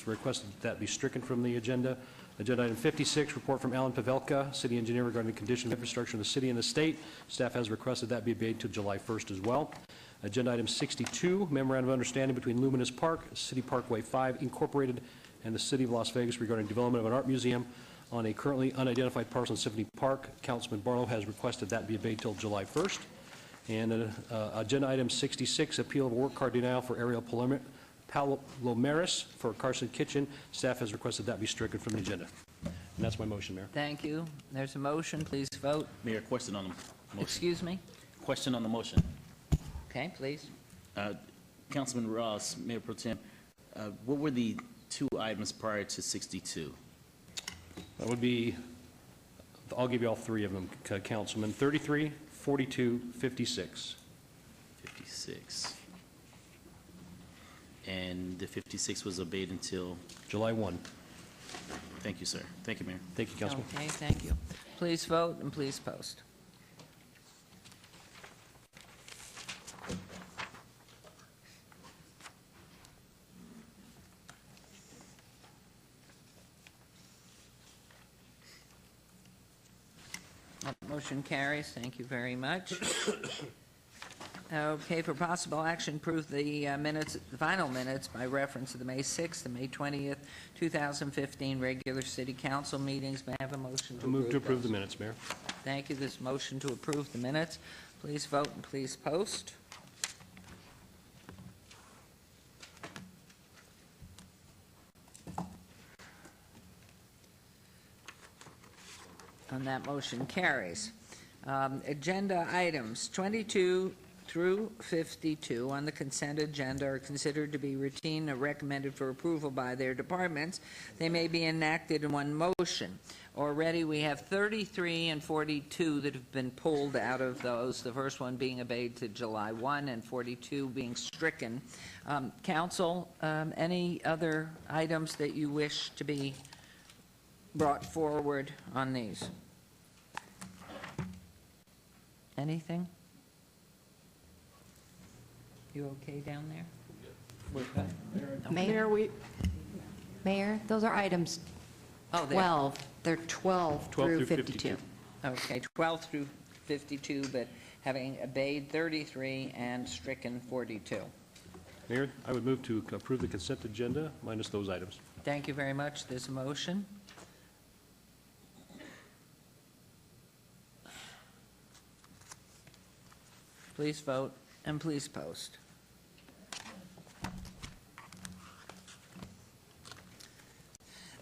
requested that be stricken from the agenda. Agenda Item 56, report from Alan Pavelka, City Engineer, regarding the condition of infrastructure in the city and the state. Staff has requested that be obeyed to July 1st as well. Agenda Item 62, Memorandum of Understanding between Luminous Park, City Parkway 5 Incorporated, and the City of Las Vegas regarding development of an art museum on a currently unidentified parcel in Symphony Park. Councilman Barlow has requested that be obeyed till July 1st. And Agenda Item 66, appeal of a work card denial for Ariel Palomares for Carson Kitchen. Staff has requested that be stricken from the agenda. And that's my motion, Mayor. Thank you. There's a motion. Please vote. Mayor, question on the motion. Excuse me? Question on the motion. Okay, please. Councilman Ross, Mayor Pro Tem, what were the two items prior to 62? That would be, I'll give you all three of them, Councilman. 33, 42, 56. 56. And the 56 was obeyed until? July 1. Thank you, sir. Thank you, Mayor. Thank you, Councilman. Okay, thank you. Please vote and please post. That motion carries. Thank you very much. Okay, for possible action, approve the minutes, the final minutes by reference to the May 6th and May 20th, 2015 regular city council meetings. May I have a motion to approve? Move to approve those? the minutes, Mayor. Thank you. This motion to approve the minutes. Please vote and please post. And that motion carries. Agenda items 22 through 52 on the consent agenda are considered to be routine or recommended for approval by their departments. They may be enacted in one motion. Already we have 33 and 42 that have been pulled out of those, the first one being obeyed to July 1 and 42 being stricken. Council, any other items that you wish to be brought forward on these? Anything? You okay down there? We're good. Mayor, Mayor, those are items Oh, they're- 12. They're 12 through 52. Okay, 12 through 52, but having obeyed 33 and stricken 42. Mayor, I would move to approve the consent agenda minus those items. Thank you very much. There's a motion. Please vote and please post.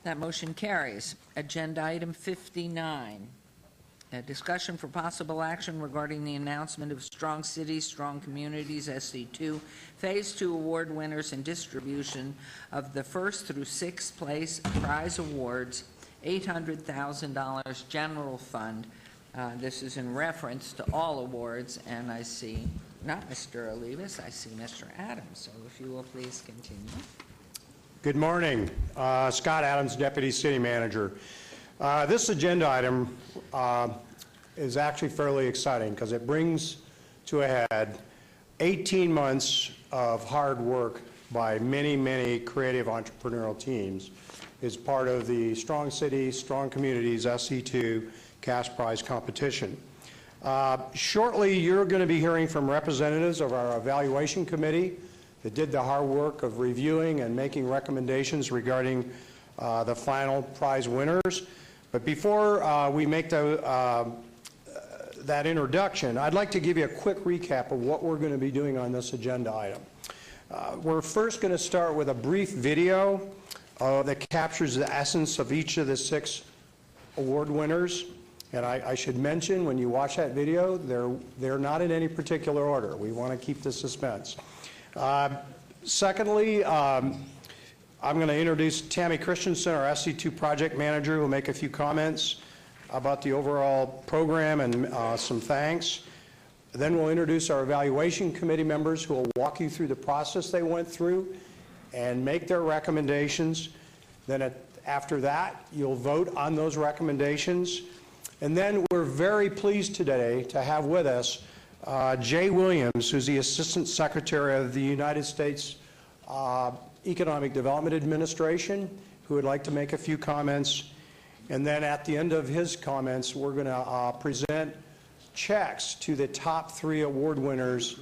That motion carries. Agenda item 59. A discussion for possible action regarding the announcement of Strong Cities, Strong Communities, SC2, Phase 2 award winners and distribution of the first through sixth place prize awards, $800,000 general fund. This is in reference to all awards, and I see not Mr. Olivas, I see Mr. Adams. So if you will please continue. Good morning. Scott Adams, Deputy City Manager. This agenda item is actually fairly exciting because it brings to a head 18 months of hard work by many, many creative entrepreneurial teams as part of the Strong Cities, Strong Communities, SC2 cash prize competition. Shortly, you're going to be hearing from representatives of our evaluation committee that did the hard work of reviewing and making recommendations regarding the final prize winners. But before we make that introduction, I'd like to give you a quick recap of what we're going to be doing on this agenda item. We're first going to start with a brief video that captures the essence of each of the 6 award winners. And I should mention, when you watch that video, they're not in any particular order. We want to keep the suspense. Secondly, I'm going to introduce Tammy Christensen, our SC2 project manager, who will make a few comments about the overall program and some thanks. Then we'll introduce our evaluation committee members who will walk you through the process they went through and make their recommendations. Then after that, you'll vote on those recommendations. And then we're very pleased today to have with us Jay Williams, who's the Assistant Secretary of the United States Economic Development Administration, who would like to make a few comments. And then at the end of his comments, we're going to present checks to the top 3 award winners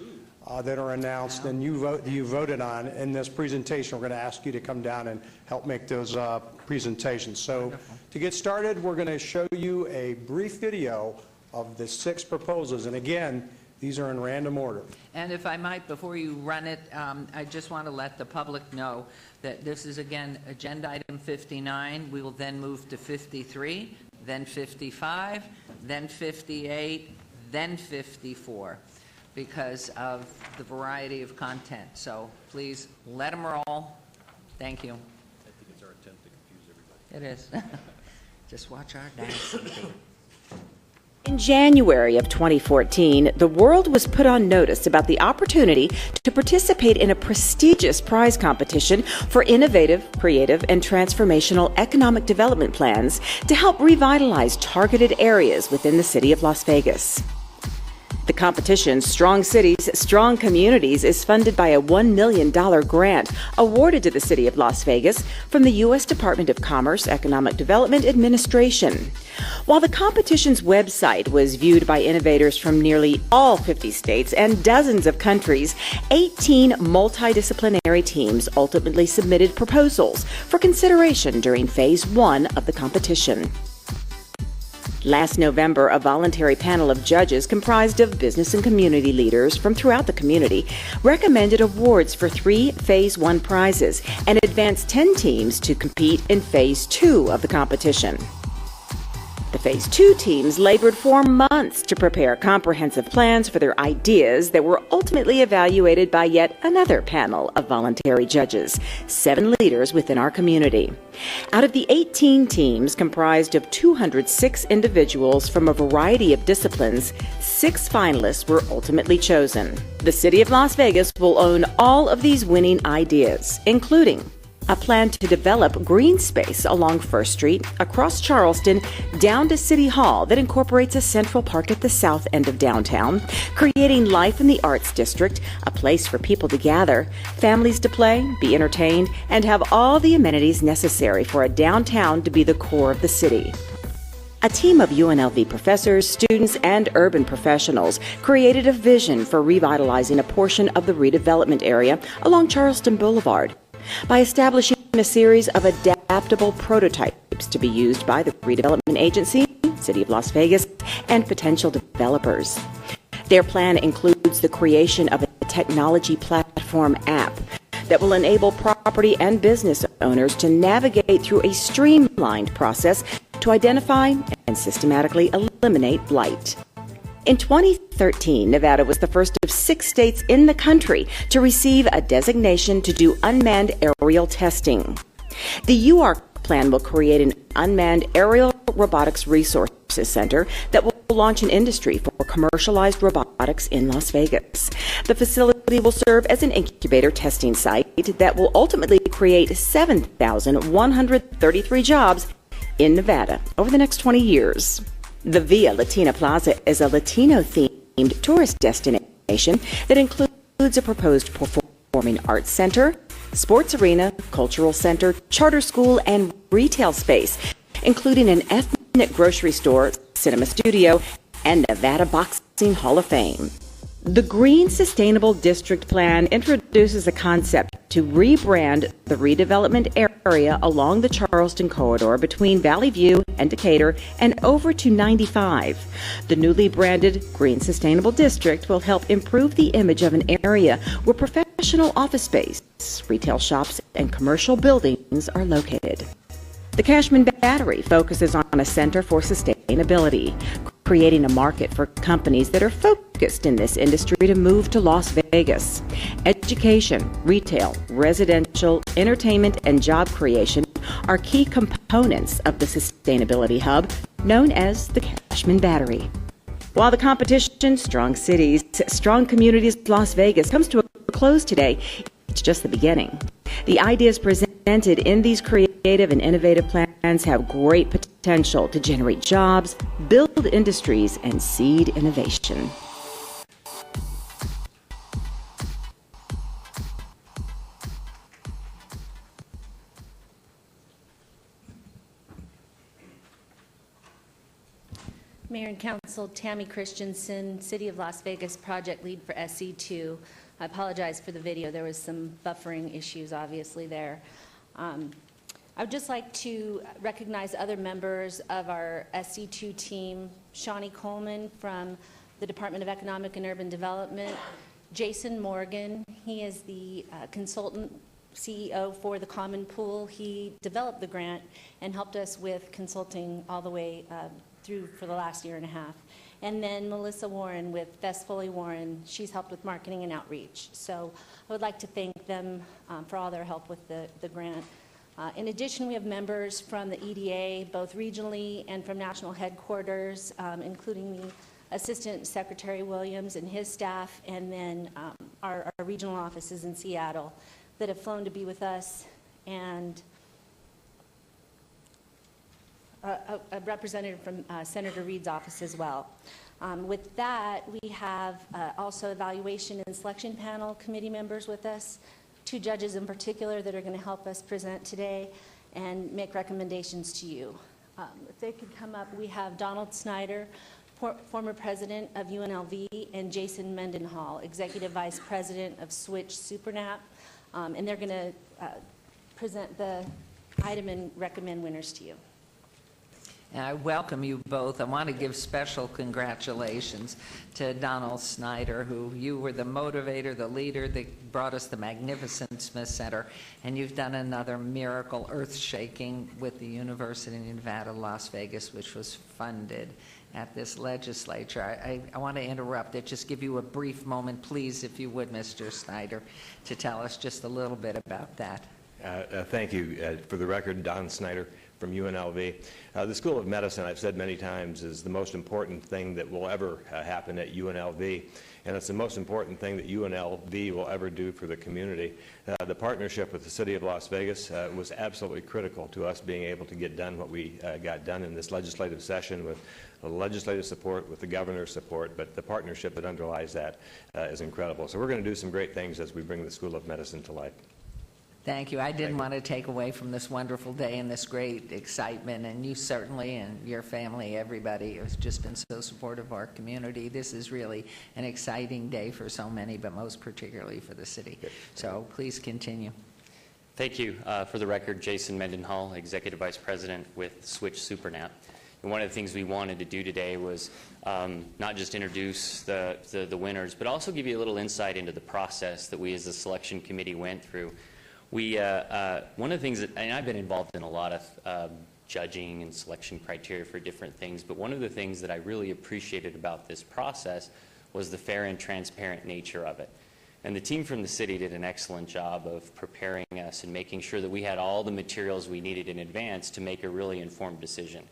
that are announced and you voted on in this presentation. We're going to ask you to come down and help make those presentations. So to get started, we're going to show you a brief video of the 6 proposals. And again, these are in random order. And if I might, before you run it, I just want to let the public know that this is, again, agenda item 59. We will then move to 53, then 55, then 58, then 54, because of the variety of content. So please let them roll. Thank you. I think it's our attempt to confuse everybody. It is. Just watch our dance. In January of 2014, the world was put on notice about the opportunity to participate in a prestigious prize competition for innovative, creative, and transformational economic development plans to help revitalize targeted areas within the city of Las Vegas. The competition, Strong Cities, Strong Communities, is funded by a $1 million grant awarded to the City of Las Vegas from the U.S. Department of Commerce Economic Development Administration. While the competition's website was viewed by innovators from nearly all 50 states and dozens of countries, 18 multidisciplinary teams ultimately submitted proposals for consideration during Phase 1 of the competition. Last November, a voluntary panel of judges comprised of business and community leaders from throughout the community recommended awards for 3 Phase 1 prizes and advanced 10 teams to compete in Phase 2 of the competition. The Phase 2 teams labored for months to prepare comprehensive plans for their ideas that were ultimately evaluated by yet another panel of voluntary judges, 7 leaders within our community. Out of the 18 teams comprised of 206 individuals from a variety of disciplines, 6 finalists were ultimately chosen. The City of Las Vegas will own all of these winning ideas, including a plan to develop green space along First Street, across Charleston, down to City Hall that incorporates a central park at the south end of downtown, creating life in the Arts District, a place for people to gather, families to play, be entertained, and have all the amenities necessary for a downtown to be the core of the city. A team of UNLV professors, students, and urban professionals created a vision for revitalizing a portion of the redevelopment area along Charleston Boulevard by establishing a series of adaptable prototypes to be used by the redevelopment agency, City of Las Vegas, and potential developers. Their plan includes the creation of a technology platform app that will enable property and business owners to navigate through a streamlined process to identify and systematically eliminate blight. In 2013, Nevada was the first of 6 states in the country to receive a designation to do unmanned aerial testing. The UARC plan will create an unmanned aerial robotics resources center that will launch an industry for commercialized robotics in Las Vegas. The facility will serve as an incubator testing site that will ultimately create 7,133 jobs in Nevada over the next 20 years. The Via Latina Plaza is a Latino-themed tourist destination that includes a proposed performing arts center, sports arena, cultural center, charter school, and retail space, including an ethnic grocery store, cinema studio, and Nevada Boxing Hall of Fame. The Green Sustainable District Plan introduces a concept to rebrand the redevelopment area along the Charleston corridor between Valley View and Decatur and over to 95. The newly branded Green Sustainable District will help improve the image of an area where professional office space, retail shops, and commercial buildings are located. The Cashman Battery focuses on a center for sustainability, creating a market for companies that are focused in this industry to move to Las Vegas. Education, retail, residential, entertainment, and job creation are key components of the sustainability hub known as the Cashman Battery. While the competition, Strong Cities, Strong Communities Las Vegas, comes to a close today, it's just the beginning. The ideas presented in these creative and innovative plans have great potential to generate jobs, build industries, and seed innovation. Mayor and Council, Tammy Christensen, City of Las Vegas Project Lead for SC2. I apologize for the video. There was some buffering issues, obviously, there. I would just like to recognize other members of our SC2 team. Shawnee Coleman from the Department of Economic and Urban Development. Jason Morgan, he is the consultant CEO for the Common Pool. He developed the grant and helped us with consulting all the way through for the last year and a half. And then Melissa Warren with Best Foley Warren, she's helped with marketing and outreach. So I would like to thank them for all their help with the grant. In addition, we have members from the EDA, both regionally and from national headquarters, including the Assistant Secretary Williams and his staff, and then our regional offices in Seattle that have flown to be with us, and a representative from Senator Reed's office as well. With that, we have also evaluation and selection panel committee members with us, 2 judges in particular that are going to help us present today and make recommendations to you. If they could come up, we have Donald Snyder, former president of UNLV, and Jason Mendenhall, executive vice president of Switch SuperNap, and they're going to present the item and recommend winners to you. And I welcome you both. I want to give special congratulations to Donald Snyder, who you were the motivator, the leader that brought us the magnificent Smith Center, and you've done another miracle, earth-shaking, with the University of Nevada, Las Vegas, which was funded at this legislature. I want to interrupt it, just give you a brief moment, please, if you would, Mr. Snyder, to tell us just a little bit about that. Thank you. For the record, Don Snyder from UNLV. The School of Medicine, I've said many times, is the most important thing that will ever happen at UNLV, and it's the most important thing that UNLV will ever do for the community. The partnership with the City of Las Vegas was absolutely critical to us being able to get done what we got done in this legislative session with legislative support, with the governor's support, but the partnership that underlies that is incredible. So we're going to do some great things as we bring the School of Medicine to life. Thank you. I didn't want to take away from this wonderful day and this great excitement, and you certainly and your family, everybody, has just been so supportive of our community. This is really an exciting day for so many, but most particularly for the city. So please continue. Thank you. For the record, Jason Mendenhall, Executive Vice President with Switch SuperNap. And one of the things we wanted to do today was not just introduce the winners, but also give you a little insight into the process that we as the selection committee went through. We, one of the things that, and I've been involved in a lot of judging and selection criteria for different things, but one of the things that I really appreciated about this process was the fair and transparent nature of it. And the team from the city did an excellent job of preparing us and making sure that we had all the materials we needed in advance to make a really informed decision.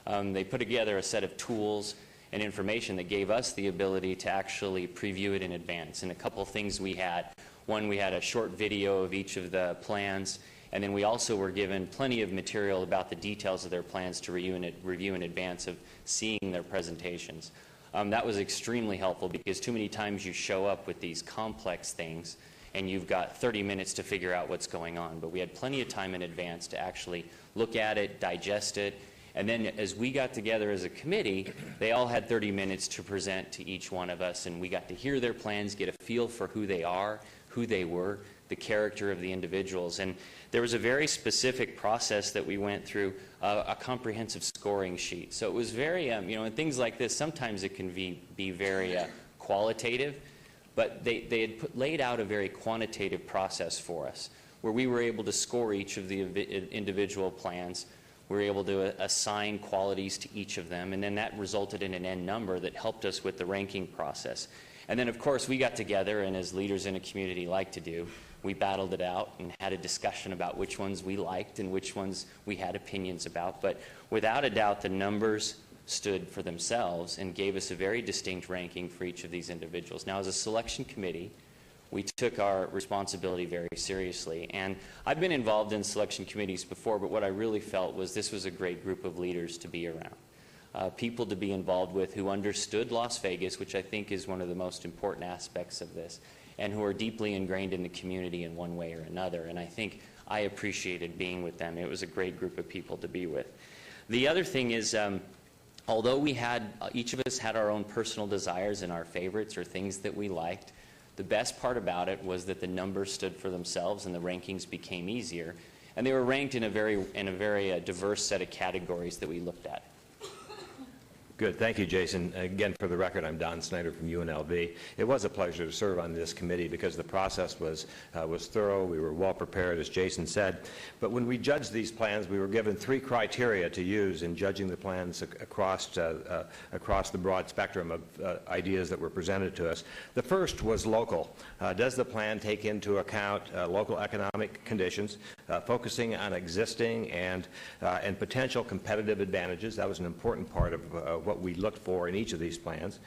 They put together a set of tools and information that gave us the ability to actually preview it in advance. And a couple of things we had. One, we had a short video of each of the plans, and then we also were given plenty of material about the details of their plans to review in advance of seeing their presentations. That was extremely helpful because too many times you show up with these complex things and you've got 30 minutes to figure out what's going on. But we had plenty of time in advance to actually look at it, digest it, and then as we got together as a committee, they all had 30 minutes to present to each one of us, and we got to hear their plans, get a feel for who they are, who they were, the character of the individuals. And there was a very specific process that we went through, a comprehensive scoring sheet. So it was very, you know, in things like this, sometimes it can be very qualitative, but they had laid out a very quantitative process for us, where we were able to score each of the individual plans. We were able to assign qualities to each of them, and then that resulted in an end number that helped us with the ranking process. And then, of course, we got together, and as leaders in a community like to do, we battled it out and had a discussion about which ones we liked and which ones we had opinions about. But without a doubt, the numbers stood for themselves and gave us a very distinct ranking for each of these individuals. Now, as a selection committee, we took our responsibility very seriously. And I've been involved in selection committees before, but what I really felt was this was a great group of leaders to be around. People to be involved with who understood Las Vegas, which I think is one of the most important aspects of this, and who are deeply ingrained in the community in one way or another. And I think I appreciated being with them. It was a great group of people to be with. The other thing is, although we had, each of us had our own personal desires and our favorites or things that we liked, the best part about it was that the numbers stood for themselves and the rankings became easier. And they were ranked in a very diverse set of categories that we looked at. Good. Thank you, Jason. Again, for the record, I'm Don Snyder from UNLV. It was a pleasure to serve on this committee because the process was thorough. We were well prepared, as Jason said. But when we judged these plans, we were given 3 criteria to use in judging the plans across the broad spectrum of ideas that were presented to us. The first was local. Does the plan take into account local economic conditions, focusing on existing and potential competitive advantages? That was an important part of what we looked for in each of these plans.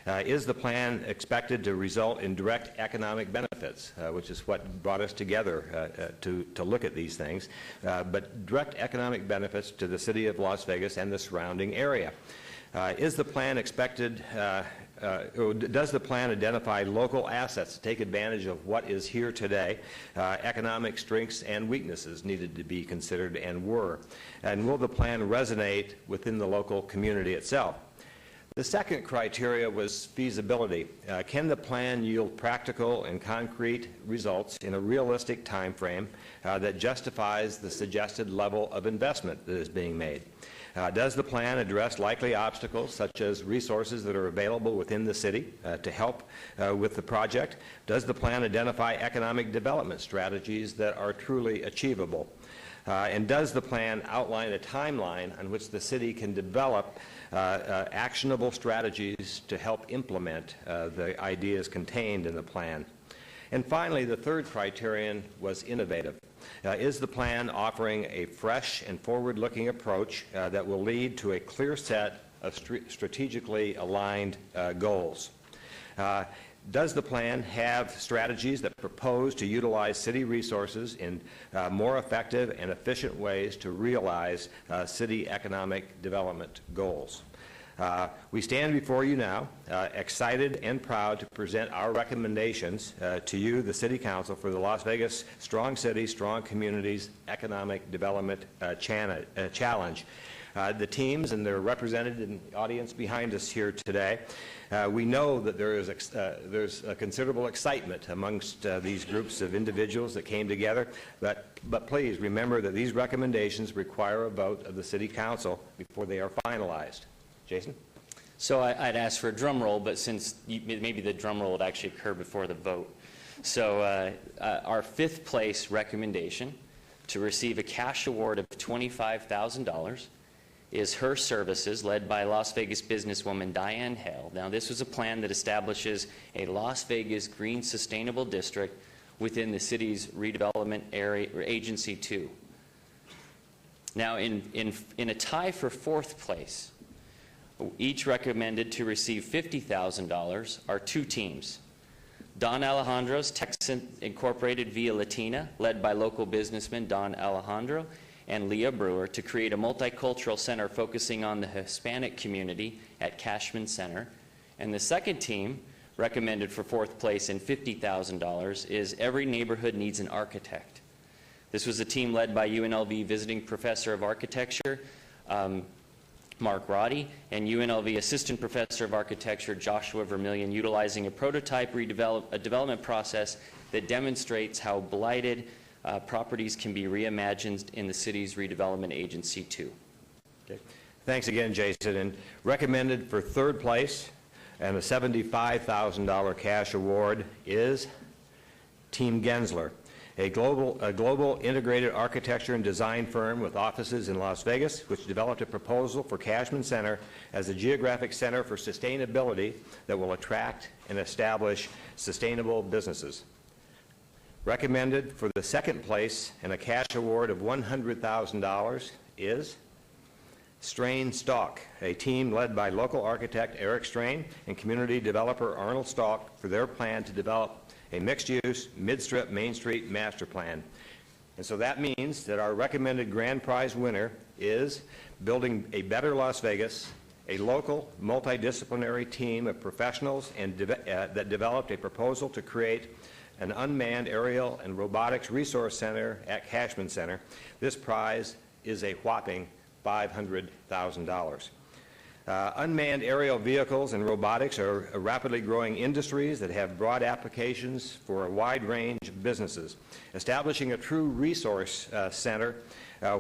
Is the plan expected to result in direct economic benefits, which is what brought us together to look at these things, but direct economic benefits to the city of Las Vegas and the surrounding area? Is the plan expected, does the plan identify local assets to take advantage of what is here today? Economic strengths and weaknesses needed to be considered and were. And will the plan resonate within the local community itself? The second criteria was feasibility. Can the plan yield practical and concrete results in a realistic time frame that justifies the suggested level of investment that is being made? Does the plan address likely obstacles such as resources that are available within the city to help with the project? Does the plan identify economic development strategies that are truly achievable? And does the plan outline a timeline on which the city can develop actionable strategies to help implement the ideas contained in the plan? And finally, the third criterion was innovative. Is the plan offering a fresh and forward-looking approach that will lead to a clear set of strategically aligned goals? Does the plan have strategies that propose to utilize city resources in more effective and efficient ways to realize city economic development goals? We stand before you now, excited and proud to present our recommendations to you, the City Council, for the Las Vegas Strong Cities, Strong Communities Economic Development Challenge. the teams, and they're represented in the audience behind us here today. We know that there's a considerable excitement amongst these groups of individuals that came together, but please remember that these recommendations require a vote of the City Council before they are finalized. Jason? So I'd ask for a drum roll, but since maybe the drum roll would actually occur before the vote. So our fifth place recommendation to receive a cash award of $25,000 is Her Services, led by Las Vegas businesswoman Diane Hale. Now, this was a plan that establishes a Las Vegas Green Sustainable District within the city's redevelopment area, or Agency 2. Now, in a tie for fourth place, each recommended to receive $50,000 are two teams. Don Alejandro's Texan Incorporated Via Latina, led by local businessman Don Alejandro and Leah Brewer, to create a multicultural center focusing on the Hispanic community at Cashman Center. And the second team, recommended for fourth place and $50,000, is Every Neighborhood Needs an Architect. This was a team led by UNLV visiting professor of architecture, Mark Roddy, and UNLV Assistant Professor of Architecture Joshua Vermillion, utilizing a prototype development process that demonstrates how blighted properties can be reimagined in the city's redevelopment Agency 2. Okay. Thanks again, Jason. And recommended for third place and a $75,000 cash award is Team Gensler, a global integrated architecture and design firm with offices in Las Vegas, which developed a proposal for Cashman Center as a geographic center for sustainability that will attract and establish sustainable businesses. Recommended for the second place and a cash award of $100,000 is Strain Stock, a team led by local architect Eric Strain and community developer Arnold Stock for their plan to develop a mixed-use, mid-strip Main Street master plan. And so that means that our recommended grand prize winner is Building a Better Las Vegas, a local multidisciplinary team of professionals that developed a proposal to create an unmanned aerial and robotics resource center at Cashman Center. This prize is a whopping $500,000. Unmanned aerial vehicles and robotics are rapidly growing industries that have broad applications for a wide range of businesses. Establishing a true resource center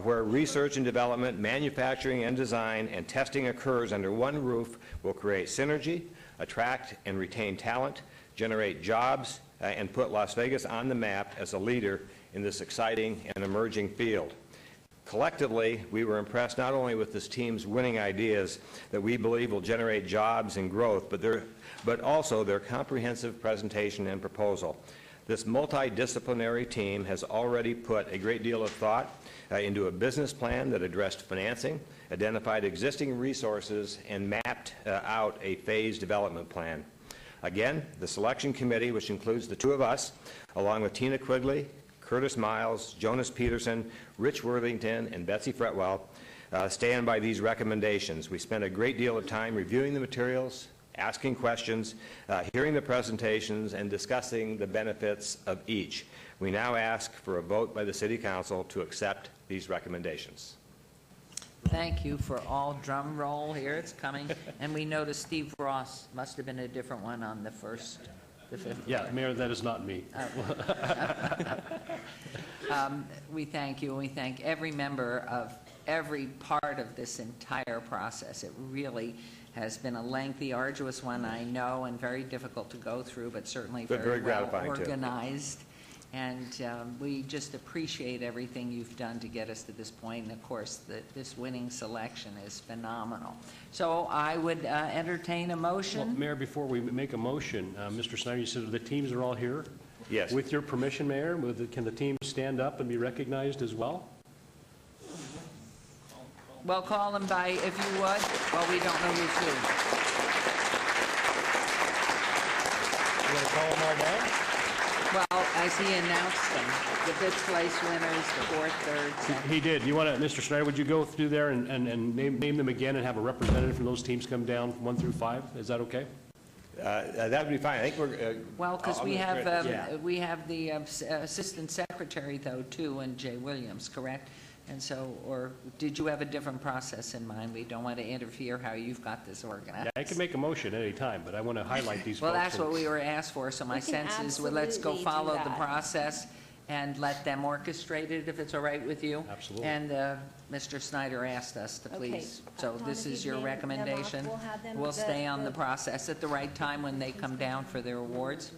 where research and development, manufacturing and design, and testing occurs under one roof will create synergy, attract and retain talent, generate jobs, and put Las Vegas on the map as a leader in this exciting and emerging field. Collectively, we were impressed not only with this team's winning ideas that we believe will generate jobs and growth, but also their comprehensive presentation and proposal. This multidisciplinary team has already put a great deal of thought into a business plan that addressed financing, identified existing resources, and mapped out a phased development plan. Again, the selection committee, which includes the two of us, along with Tina Quigley, Curtis Miles, Jonas Peterson, Rich Worthington, and Betsy Fretwell, stand by these recommendations. We spent a great deal of time reviewing the materials, asking questions, hearing the presentations, and discussing the benefits of each. We now ask for a vote by the City Council to accept these recommendations. Thank you for all drum roll here. It's coming. And we noticed Steve Ross must have been a different one on the first, the fifth. Yeah, Mayor, that is not me. We thank you, and we thank every member of every part of this entire process. It really has been a lengthy, arduous one, I know, and very difficult to go through, but certainly very well organized. And we just appreciate everything you've done to get us to this point. And of course, this winning selection is phenomenal. So I would entertain a motion. Well, Mayor, before we make a motion, Mr. Snyder, you said the teams are all here? Yes. With your permission, Mayor, can the team stand up and be recognized as well? Well, call them by, if you would. Well, we don't know who's who. You want to call them all down? Well, as he announced them, the fifth place winners, the fourth, third, second. He did. You want to, Mr. Snyder, would you go through there and name them again and have a representative from those teams come down 1 through 5? Is that okay? That would be fine. I think we're... Well, because we have the assistant secretary, though, too, and Jay Williams, correct? And so, or did you have a different process in mind? We don't want to interfere how you've got this organized. Yeah, I can make a motion any time, but I want to highlight these Well, folks. that's what we were asked for, so my We can sense is, well, let's go absolutely do follow the that. process and let them orchestrate it, if it's all right with you. Absolutely. And Mr. Snyder asked us to please. So Tom, this if is you your name them off, recommendation. we'll have them- We'll stay on the process at the right time when they come down for their awards.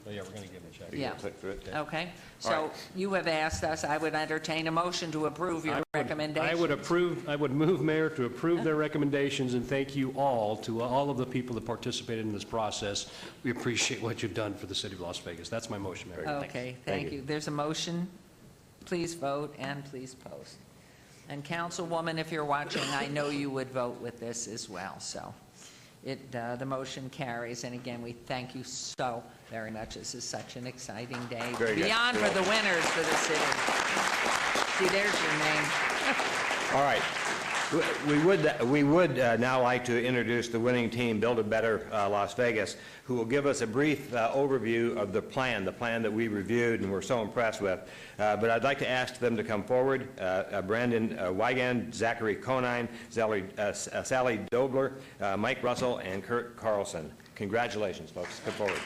Oh, yeah, we're going to give them a check. Yeah. Click through it, yeah. Okay, All so right. you have asked us, I would entertain a motion to approve your recommendation. I would move, Mayor, to approve their recommendations, and thank you all, to all of the people that participated in this process. We appreciate what you've done for the city of Las Vegas. That's my motion, Mayor. Okay, thank you. There's a motion. Please vote and please post. And Councilwoman, if you're watching, I know you would vote with this as well, so the motion carries. And again, we thank you so very much. This is such an exciting day. Very good. Beyond for the winners for the city. See, there's your name. All right. We would now like to introduce the winning team, Build a Better Las Vegas, who will give us a brief overview of the plan that we reviewed and were so impressed with. But I'd like to ask them to come forward. Brandon Wigand, Zachary Conine, Sally Dobler, Mike Russell, and Kurt Carlson. Congratulations, folks. Come forward.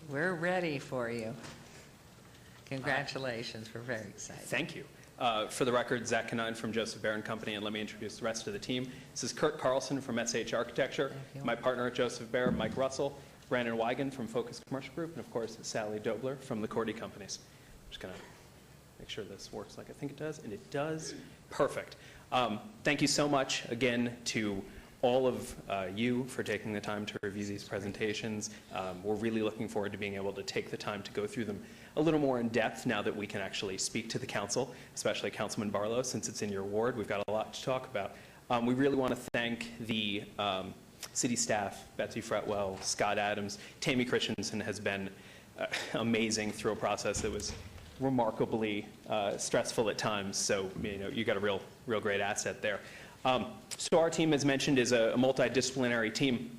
We're ready for you. Congratulations. We're very excited. Thank you. For the record, Zach Canine from Joseph Barron Company, and let me introduce the rest of the team. This is Kurt Carlson from SH Architecture, my partner at Joseph Barron, Mike Russell, Brandon Wigand from Focus Commercial Group, and of course, Sally Dobler from the Cordy Companies. I'm just going to make sure this works like I think it does, and it does. Perfect. Thank you so much again to all of you for taking the time to review these presentations. We're really looking forward to being able to take the time to go through them a little more in depth now that we can actually speak to the council, especially Councilman Barlow, since it's in your ward. We've got a lot to talk about. We really want to thank the city staff, Betsy Fretwell, Scott Adams. Tammy Christensen has been amazing through a process that was remarkably stressful at times, so you got a real great asset there. So our team, as mentioned, is a multidisciplinary team,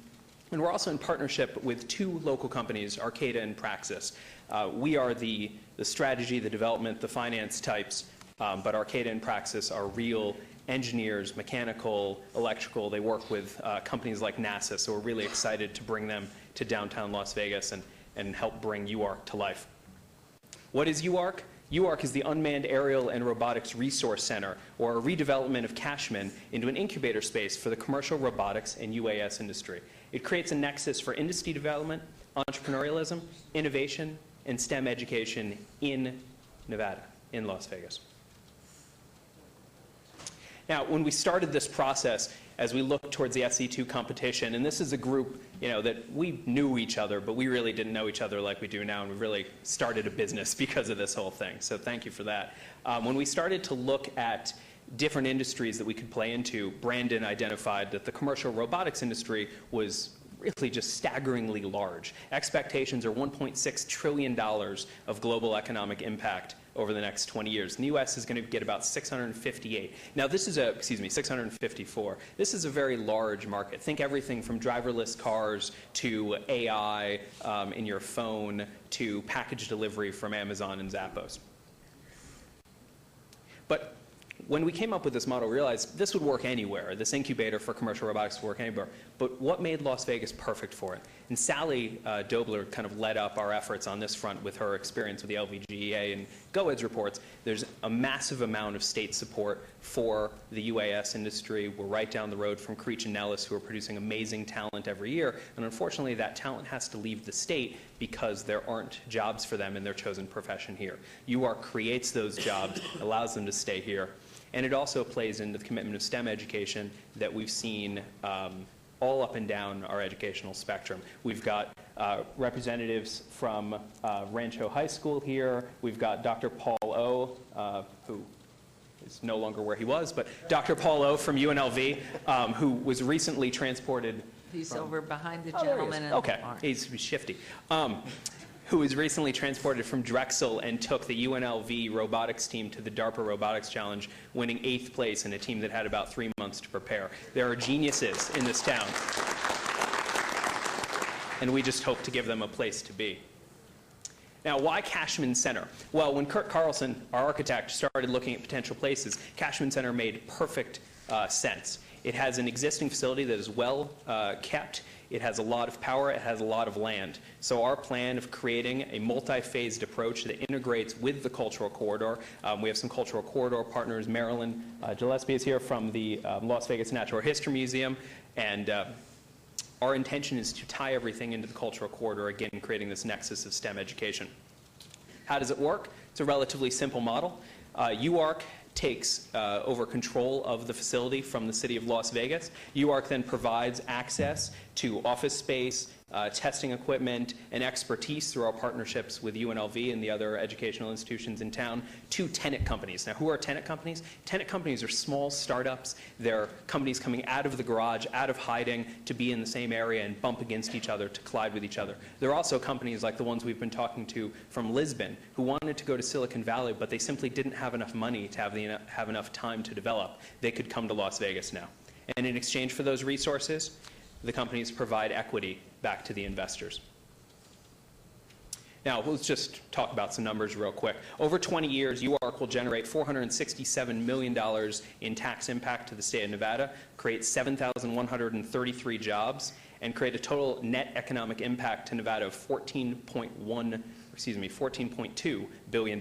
and we're also in partnership with two local companies, Arcata and Praxis. We are the strategy, the development, the finance types, but Arcata and Praxis are real engineers, mechanical, electrical. They work with companies like NASA, so we're really excited to bring them to downtown Las Vegas and help bring UARC to life. What is UARC? UARC is the Unmanned Aerial and Robotics Resource Center, or a redevelopment of Cashman into an incubator space for the commercial robotics and UAS industry. It creates a nexus for industry development, entrepreneurialism, innovation, and STEM education in Nevada, in Las Vegas. Now, when we started this process, as we looked towards the SE2 competition, and this is a group, that we knew each other, but we really didn't know each other like we do now, and we really started a business because of this whole thing. So thank you for that. When we started to look at different industries that we could play into, Brandon identified that the commercial robotics industry was really just staggeringly large. Expectations are $1.6 trillion of global economic impact over the next 20 years. And the U.S. is going to get about 658. Now, this is 654. This is a very large market. Think everything from driverless cars to AI in your phone to package delivery from Amazon and Zappos. But when we came up with this model, we realized this would work anywhere. This incubator for commercial robotics would work anywhere. But what made Las Vegas perfect for it? And Sally Dobler kind of led up our efforts on this front with her experience with the LVGEA and GOEDS reports. There's a massive amount of state support for the UAS industry. We're right down the road from Creech and Nellis, who are producing amazing talent every year. And unfortunately, that talent has to leave the state because there aren't jobs for them in their chosen profession here. UARC creates those jobs, allows them to stay here. And it also plays into the commitment of STEM education that we've seen all up and down our educational spectrum. We've got representatives from Rancho High School here. We've got Dr. Paul O, who is no longer where he was, but Dr. Paul O from UNLV, who was recently transported. He's over behind the gentleman in the Okay, orange. he's shifty. who was recently transported from Drexel and took the UNLV robotics team to the DARPA Robotics Challenge, winning 8th place in a team that had about 3 months to prepare. There are geniuses in this town, and we just hope to give them a place to be. Now, why Cashman Center? Well, when Kurt Carlson, our architect, started looking at potential places, Cashman Center made perfect sense. It has an existing facility that is well kept. It has a lot of power. It has a lot of land. So our plan of creating a multi-phased approach that integrates with the cultural corridor. We have some cultural corridor partners. Marilyn Gillespie is here from the Las Vegas Natural History Museum. And our intention is to tie everything into the cultural corridor, again, creating this nexus of STEM education. How does it work? It's a relatively simple model. UARC takes over control of the facility from the city of Las Vegas. UARC then provides access to office space, testing equipment, and expertise through our partnerships with UNLV and the other educational institutions in town to tenant companies. Now, who are tenant companies? Tenant companies are small startups. They're companies coming out of the garage, out of hiding, to be in the same area and bump against each other, to collide with each other. There are also companies like the ones we've been talking to from Lisbon who wanted to go to Silicon Valley, but they simply didn't have enough money to have enough time to develop. They could come to Las Vegas now. And in exchange for those resources, the companies provide equity back to the investors. Now, let's just talk about some numbers real quick. Over 20 years, UARC will generate $467 million in tax impact to the state of Nevada, create 7,133 jobs, and create a total net economic impact to Nevada of $14.2 billion.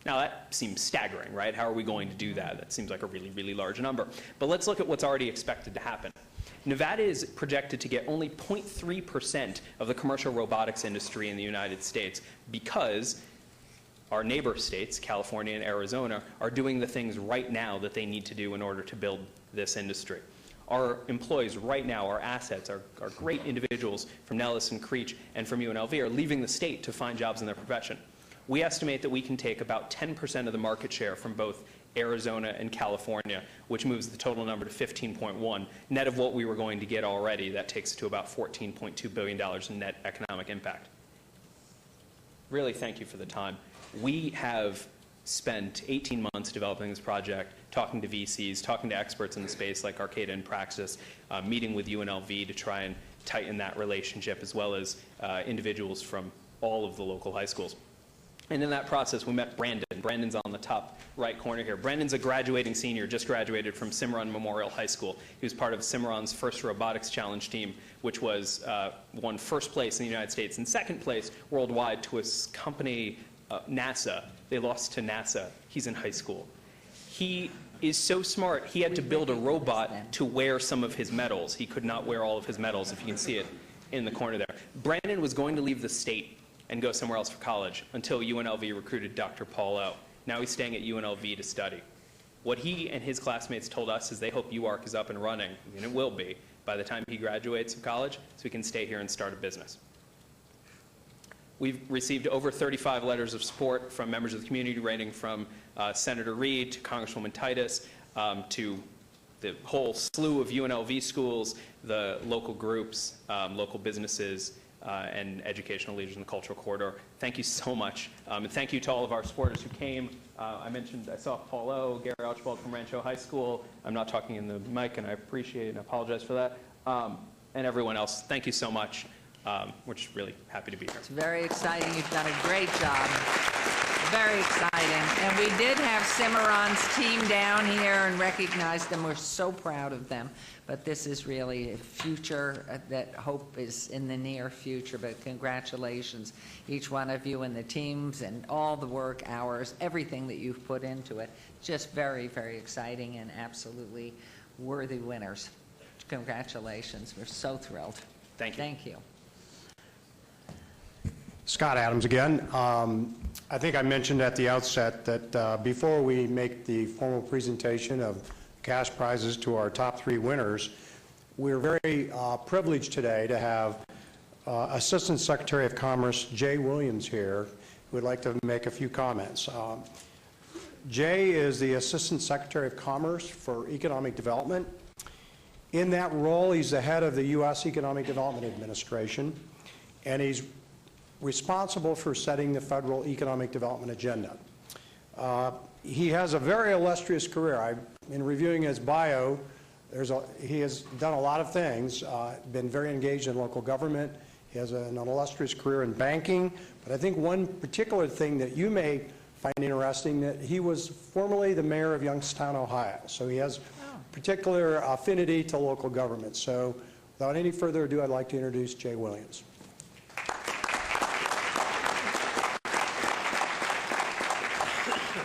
Now, that seems staggering, right? How are we going to do that? That seems like a really, really large number. But let's look at what's already expected to happen. Nevada is projected to get only 0.3% of the commercial robotics industry in the United States because our neighbor states, California and Arizona, are doing the things right now that they need to do in order to build this industry. Our employees right now, our assets, our great individuals from Nellis and Creech and from UNLV are leaving the state to find jobs in their profession. We estimate that we can take about 10% of the market share from both Arizona and California, which moves the total number to 15.1. Net of what we were going to get already, that takes it to about $14.2 billion in net economic impact. Really, thank you for the time. We have spent 18 months developing this project, talking to VCs, talking to experts in the space like Arcata and Praxis, meeting with UNLV to try and tighten that relationship, as well as individuals from all of the local high schools. And in that process, we met Brandon. Brandon's on the top right corner here. Brandon's a graduating senior, just graduated from Cimarron Memorial High School. He was part of Cimarron's first robotics challenge team, which was won first place in the United States and second place worldwide to a company, NASA. They lost to NASA. He's in high school. He is so smart, he had to build a robot to wear some of his medals. He could not wear all of his medals, if you can see it in the corner there. Brandon was going to leave the state and go somewhere else for college until UNLV recruited Dr. Paul O. Now he's staying at UNLV to study. What he and his classmates told us is they hope UARC is up and running, and it will be, by the time he graduates from college, so he can stay here and start a business. We've received over 35 letters of support from members of the community, ranging from Senator Reed to Congresswoman Titus to the whole slew of UNLV schools, the local groups, local businesses, and educational leaders in the cultural corridor. Thank you so much. And thank you to all of our supporters who came. I saw Paul O., Gary Archibald from Rancho High School. I'm not talking in the mic, and I appreciate it and apologize for that. And everyone else, thank you so much. We're just really happy to be here. It's very exciting. You've done a great job. Very exciting. And we did have Cimarron's team down here and recognized them. We're so proud of them. But this is really a future that hope is in the near future. But congratulations, each one of you and the teams and all the work hours, everything that you've put into it. Just very, very exciting and absolutely worthy winners. Congratulations. We're so thrilled. Thank you. Thank you. Scott Adams again. I think I mentioned at the outset that before we make the formal presentation of cash prizes to our top 3 winners, we're very privileged today to have Assistant Secretary of Commerce Jay Williams here, who would like to make a few comments. Jay is the Assistant Secretary of Commerce for Economic Development. In that role, he's the head of the U.S. Economic Development Administration, and he's responsible for setting the federal economic development agenda. He has a very illustrious career. In reviewing his bio, he has done a lot of things, been very engaged in local government. He has an illustrious career in banking, but I think one particular thing that you may find interesting, that he was formerly the mayor of Youngstown, Ohio. So he has particular affinity to local government. So without any further ado, I'd like to introduce Jay Williams.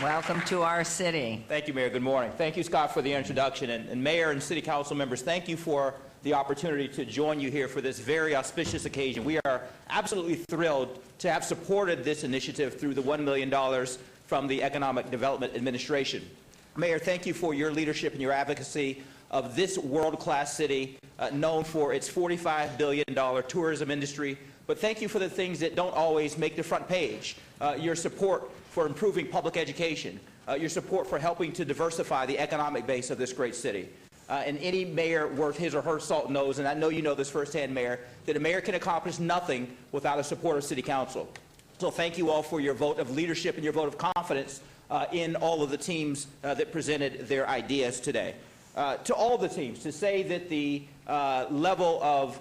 Welcome to our city. Thank you, Mayor. Good morning. Thank you, Scott, for the introduction. And Mayor and City Council members, thank you for the opportunity to join you here for this very auspicious occasion. We are absolutely thrilled to have supported this initiative through the $1 million from the Economic Development Administration. Mayor, thank you for your leadership and your advocacy of this world-class city known for its $45 billion tourism industry. But thank you for the things that don't always make the front page. Your support for improving public education, your support for helping to diversify the economic base of this great city. And any mayor worth his or her salt knows, and I know you know this firsthand, Mayor, that a mayor can accomplish nothing without the support of City Council. So thank you all for your vote of leadership and your vote of confidence in all of the teams that presented their ideas today. To all the teams, to say that the level of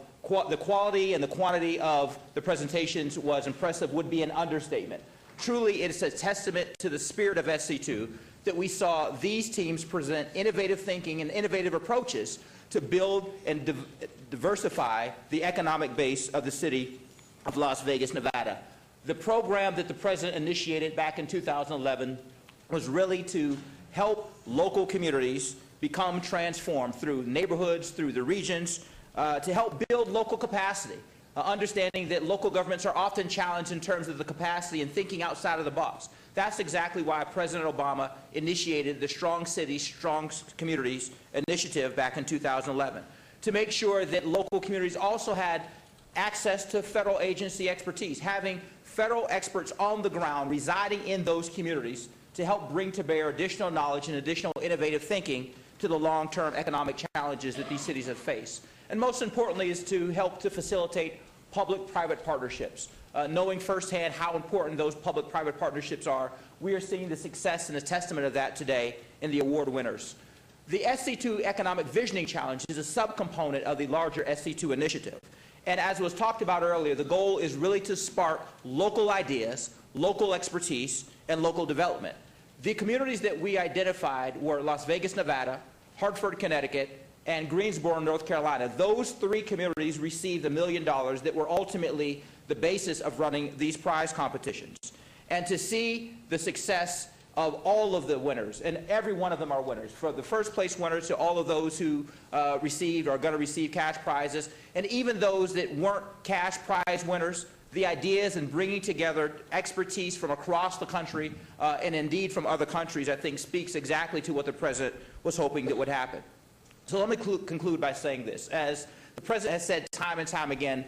the quality and the quantity of the presentations was impressive would be an understatement. Truly, it's a testament to the spirit of SC2 that we saw these teams present innovative thinking and innovative approaches to build and diversify the economic base of the city of Las Vegas, Nevada. The program that the President initiated back in 2011 was really to help local communities become transformed through neighborhoods, through the regions, to help build local capacity. Understanding that local governments are often challenged in terms of the capacity and thinking outside of the box. That's exactly why President Obama initiated the Strong Cities, Strong Communities initiative back in 2011, to make sure that local communities also had access to federal agency expertise, having federal experts on the ground residing in those communities to help bring to bear additional knowledge and additional innovative thinking to the long-term economic challenges that these cities have faced. And most importantly is to help to facilitate public-private partnerships. Knowing firsthand how important those public-private partnerships are, we are seeing the success and a testament of that today in the award winners. The SC2 Economic Visioning Challenge is a subcomponent of the larger SC2 initiative. And as was talked about earlier, the goal is really to spark local ideas, local expertise, and local development. The communities that we identified were Las Vegas, Nevada, Hartford, Connecticut, and Greensboro, North Carolina. Those three communities received $1 million that were ultimately the basis of running these prize competitions. And to see the success of all of the winners, and every one of them are winners, from the first place winners to all of those who received or are going to receive cash prizes, and even those that weren't cash prize winners, the ideas and bringing together expertise from across the country and indeed from other countries, I think speaks exactly to what the President was hoping that would happen. So let me conclude by saying this. As the President has said time and time again,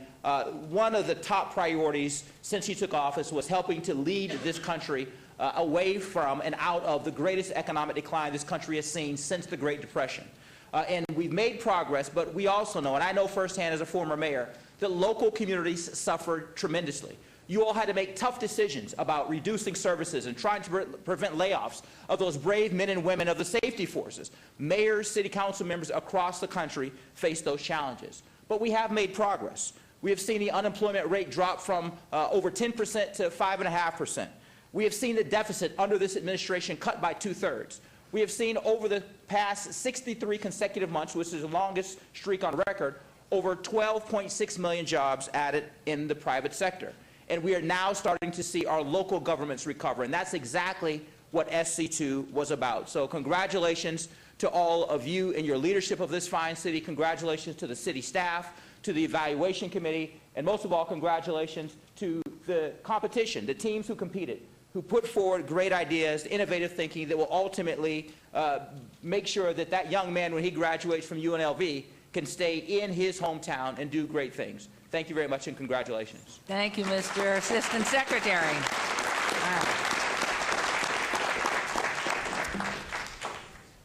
one of the top priorities since he took office was helping to lead this country away from and out of the greatest economic decline this country has seen since the Great Depression. And we've made progress, but we also know, and I know firsthand as a former mayor, that local communities suffered tremendously. You all had to make tough decisions about reducing services and trying to prevent layoffs of those brave men and women of the safety forces. Mayors, city council members across the country face those challenges. But we have made progress. We have seen the unemployment rate drop from over 10% to 5.5%. We have seen the deficit under this administration cut by 2/3. We have seen over the past 63 consecutive months, which is the longest streak on record, over 12.6 million jobs added in the private sector. And we are now starting to see our local governments recover. And that's exactly what SC2 was about. So congratulations to all of you and your leadership of this fine city. Congratulations to the city staff, to the evaluation committee, and most of all, congratulations to the competition, the teams who competed, who put forward great ideas, innovative thinking that will ultimately make sure that that young man, when he graduates from UNLV, can stay in his hometown and do great things. Thank you very much, and congratulations. Thank you, Mr. Assistant Secretary.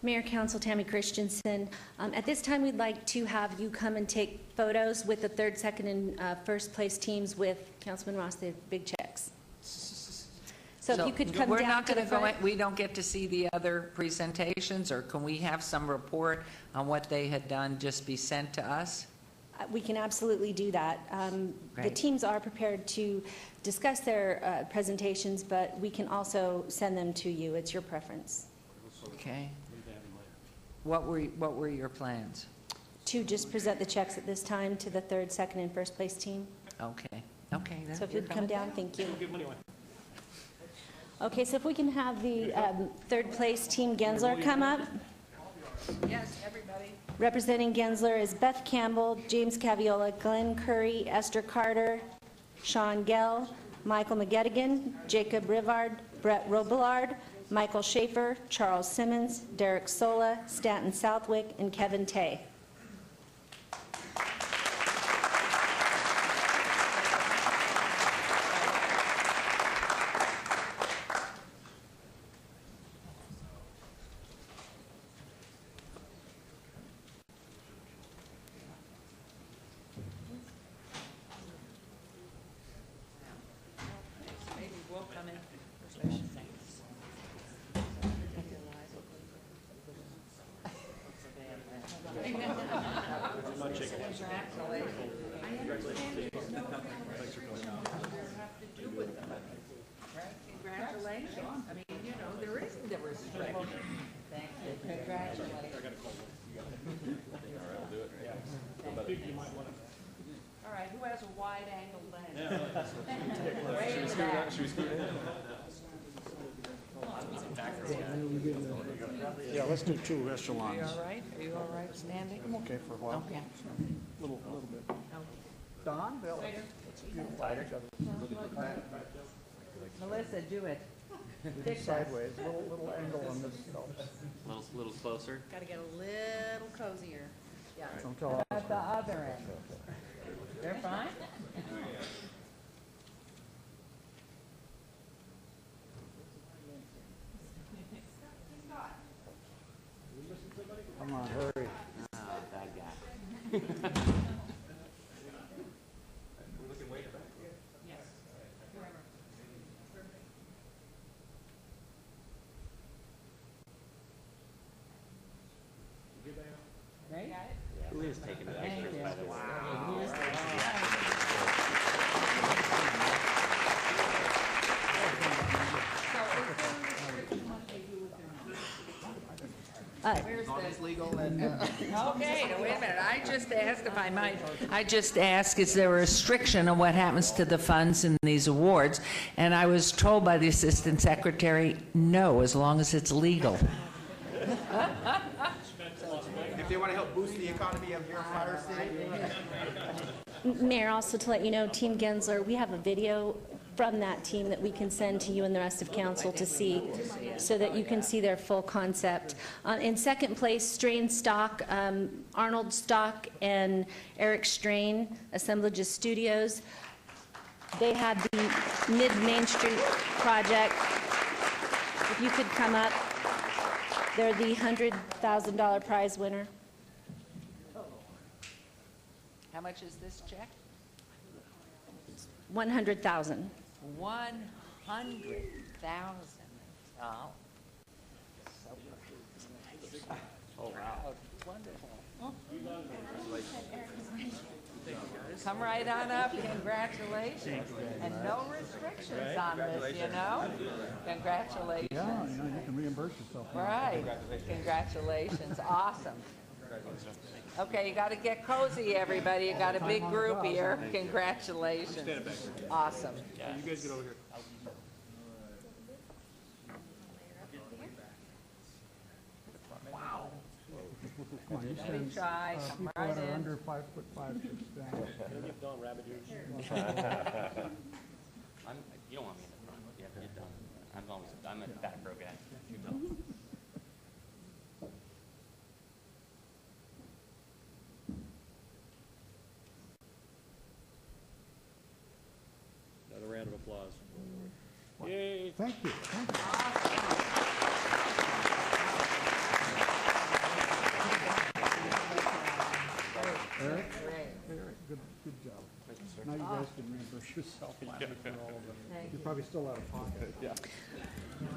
Mayor, Council, Tammy Christensen. At this time, we'd like to have you come and take photos with the third, second, and first place teams with Councilman Ross, the big checks. So if you could come we're down not to the going to go, front. we don't get to see the other presentations, or can we have some report on what they had done just be sent to us? We can absolutely do that. The Great. teams are prepared to discuss their presentations, but we can also send them to you. It's your preference. Okay. What were your plans? To just present the checks at this time to the third, second, and first place team. Okay. Okay. then So if you're you'd come coming down, thank you. Okay, so if we can have the third place team Gensler come up. Yes, everybody. Representing Gensler is Beth Campbell, James Caviola, Glenn Curry, Esther Carter, Sean Gell, Michael McGettigan, Jacob Rivard, Brett Robillard, Michael Schaefer, Charles Simmons, Derek Sola, Stanton Southwick, and Kevin Tay. Maybe we'll come in. Congratulations. I mean, you know, there isn't a restriction. Thank you. Congratulations. All right, who has a wide angle lens? Way in the back. Yeah, let's do 2 Are you echelons. all right? Are you all right standing? I'm okay for a while. Okay. Little bit. Don, Bill. Melissa, do it. Fix us. Sideways, little angle on this helps. Little closer. Got to get a little cozier. Yeah. Don't tell us. At the other end. They're fine? Come on, hurry. Oh, bad guy. Right? Who is taking the pictures, by the way? Okay, now wait a minute, I just asked if I might, I just asked, is there a restriction on what happens to the funds in these awards? And I was told by the Assistant Secretary, no, as long as it's legal. If they want to help boost the economy of your fire city. Mayor, also to let you know, Team Gensler, we have a video from that team that we can send to you and the rest of council to see, so that you can see their full concept. In second place, Strain Stock, Arnold Stock and Eric Strain, Assemblages Studios. They have the Mid-Main Street project. If you could come up, they're the $100,000 prize winner. How much is this check? 100,000. 100,000. Oh. Oh, wow. Wonderful. Come right on up, congratulations. And no restrictions on this, you know? Congratulations. Yeah, you can reimburse yourself. now. Right, congratulations, awesome. Okay, you got to get cozy, everybody. You got a big group here. Congratulations. Awesome. You guys get over here. Wow. Come on, you Let me send, try. Come people right that are in. under 5'5" should stand. You don't want me in the front. Yeah, you're done. I'm a back row guy. Another round of applause. Yay. Thank you. Thank you. Good job. Now you guys can reimburse yourself finally for all of it. You're probably still out of pocket. Yeah.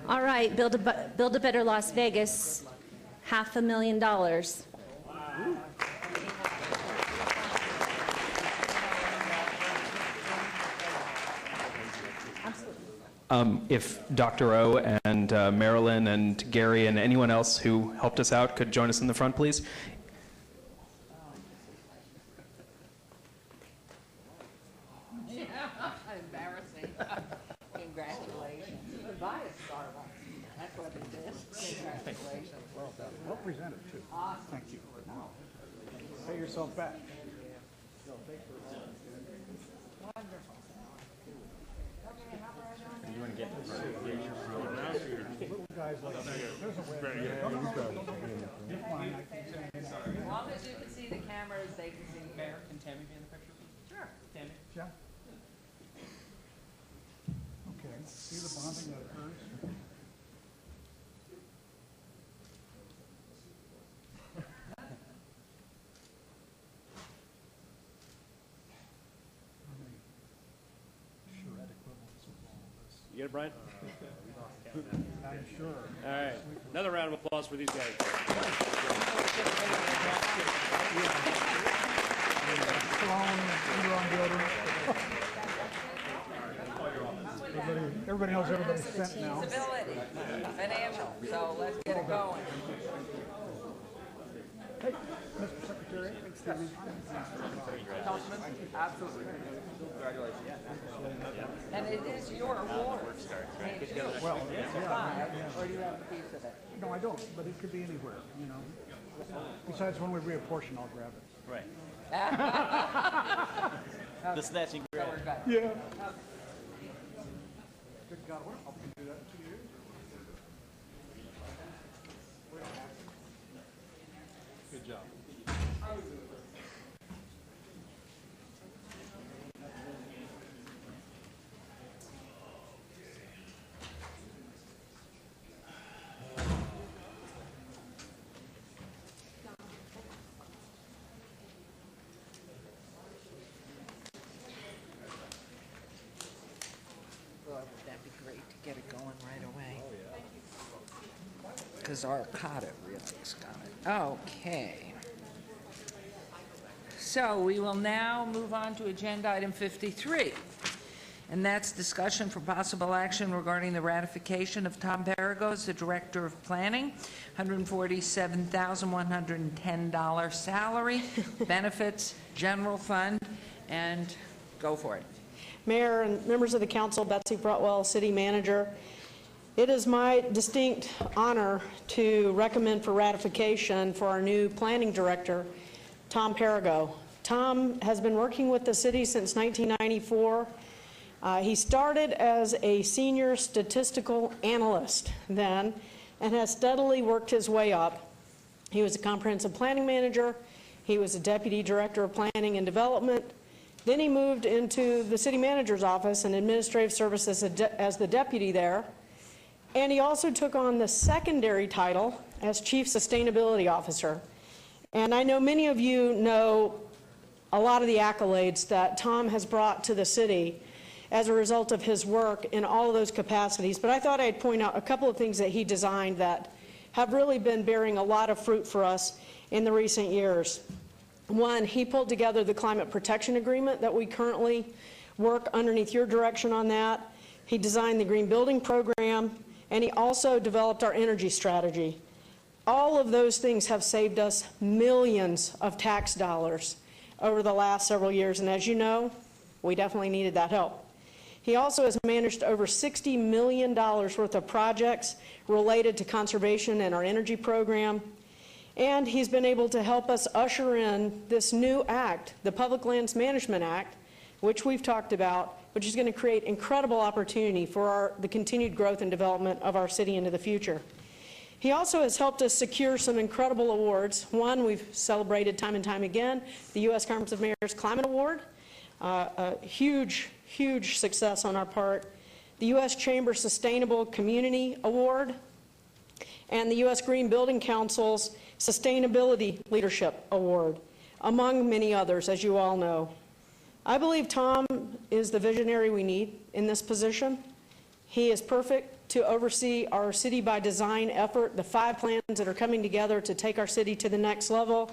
All right, Build a Better Las Vegas, $500,000. If Dr. O and Marilyn and Gary and anyone else who helped us out could join us in the front, please. Embarrassing. Congratulations. You can buy a Starbucks. That's what it is. Congratulations. Well done. Well presented, too. Awesome. Thank you. Pay yourself back. Wonderful. You want to get Little guys like there's a way. You're fine. As long as you can see the cameras, they can see you. Mayor, can Tammy be in the picture, please? Sure. Tammy? Yeah. Okay, see the bonding that occurs? You get it, Brian? I'm sure. All right. Another round of applause for these guys. Everybody knows everybody's sent now. Feasibility, financial, so let's get it going. Hey, Mr. Secretary. Councilman? Absolutely. Congratulations. And it is your award. Well, yeah. Or do you have a piece of it? No, I don't, but it could be anywhere, you know. Besides, when we reapportion, I'll grab it. Right. The snatching grab. Yeah. Good God, what else can do that in 2 years? Good job. That'd be great to get it going right away. Because Arcata really has got it. Okay. So we will now move on to agenda item 53. And that's discussion for possible action regarding the ratification of Tom Perigo as the Director of Planning, $147,110 salary, benefits, general fund, and go for it. Mayor and members of the council, Betsy Brutwell, City Manager. It is my distinct honor to recommend for ratification for our new Planning Director, Tom Perigo. Tom has been working with the city since 1994. He started as a senior statistical analyst then and has steadily worked his way up. He was a comprehensive planning manager. He was a deputy director of planning and development. Then he moved into the city manager's office and administrative services as the deputy there. And he also took on the secondary title as chief sustainability officer. And I know many of you know a lot of the accolades that Tom has brought to the city as a result of his work in all of those capacities. But I thought I'd point out a couple of things that he designed that have really been bearing a lot of fruit for us in the recent years. One, he pulled together the climate protection agreement that we currently work underneath your direction on that. He designed the green building program, and he also developed our energy strategy. All of those things have saved us millions of tax dollars over the last several years, and as you know, we definitely needed that help. He also has managed over $60 million worth of projects related to conservation and our energy program. And he's been able to help us usher in this new act, the Public Lands Management Act, which we've talked about, which is going to create incredible opportunity for the continued growth and development of our city into the future. He also has helped us secure some incredible awards. One, we've celebrated time and time again, the U.S. Conference of Mayors Climate Award, a huge, huge success on our part. The U.S. Chamber Sustainable Community Award, and the U.S. Green Building Council's Sustainability Leadership Award, among many others, as you all know. I believe Tom is the visionary we need in this position. He is perfect to oversee our City by Design effort, the 5 plans that are coming together to take our city to the next level.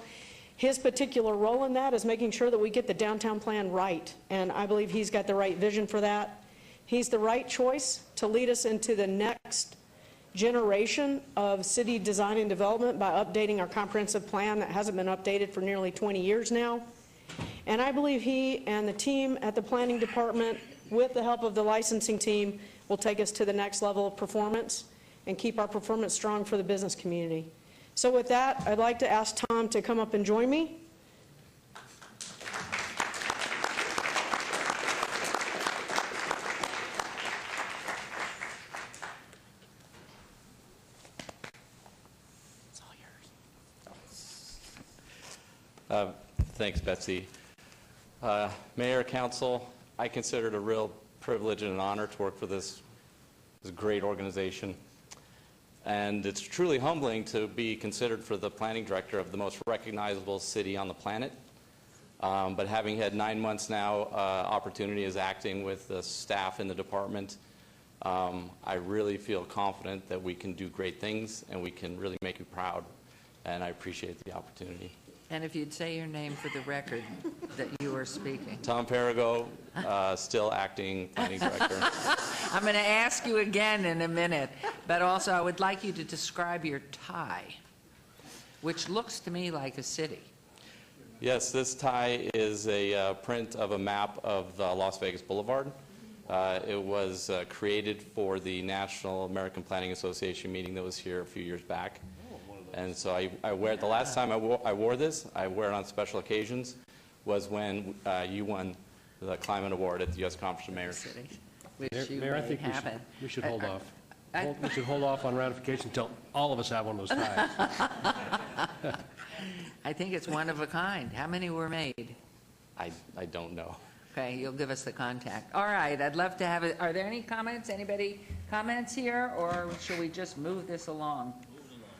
His particular role in that is making sure that we get the downtown plan right, and I believe he's got the right vision for that. He's the right choice to lead us into the next generation of city design and development by updating our comprehensive plan that hasn't been updated for nearly 20 years now. And I believe he and the team at the planning department, with the help of the licensing team, will take us to the next level of performance and keep our performance strong for the business community. So with that, I'd like to ask Tom to come up and join me. Thanks, Betsy. Mayor, Council, I consider it a real privilege and an honor to work for this great organization. And it's truly humbling to be considered for the planning director of the most recognizable city on the planet. But having had 9 months now, opportunity as acting with the staff in the department, I really feel confident that we can do great things and we can really make you proud. And I appreciate the opportunity. And if you'd say your name for the record that you are speaking. Tom Perigo, still acting planning director. I'm going to ask you again in a minute, but also I would like you to describe your tie, which looks to me like a city. Yes, this tie is a print of a map of the Las Vegas Boulevard. It was created for the National American Planning Association meeting that was here a few years back. And so I wear it. The last time I wore this, I wear it on special occasions, was when you won the Climate Award at the U.S. Conference of Mayors. Mayor, I think we should hold off. We should hold off on ratification until all of us have one of those ties. I think it's one of a kind. How many were made? I don't know. Okay, you'll give us the contact. All right, I'd love to have it. Are there any comments? Anybody comments here, or should we just move this along?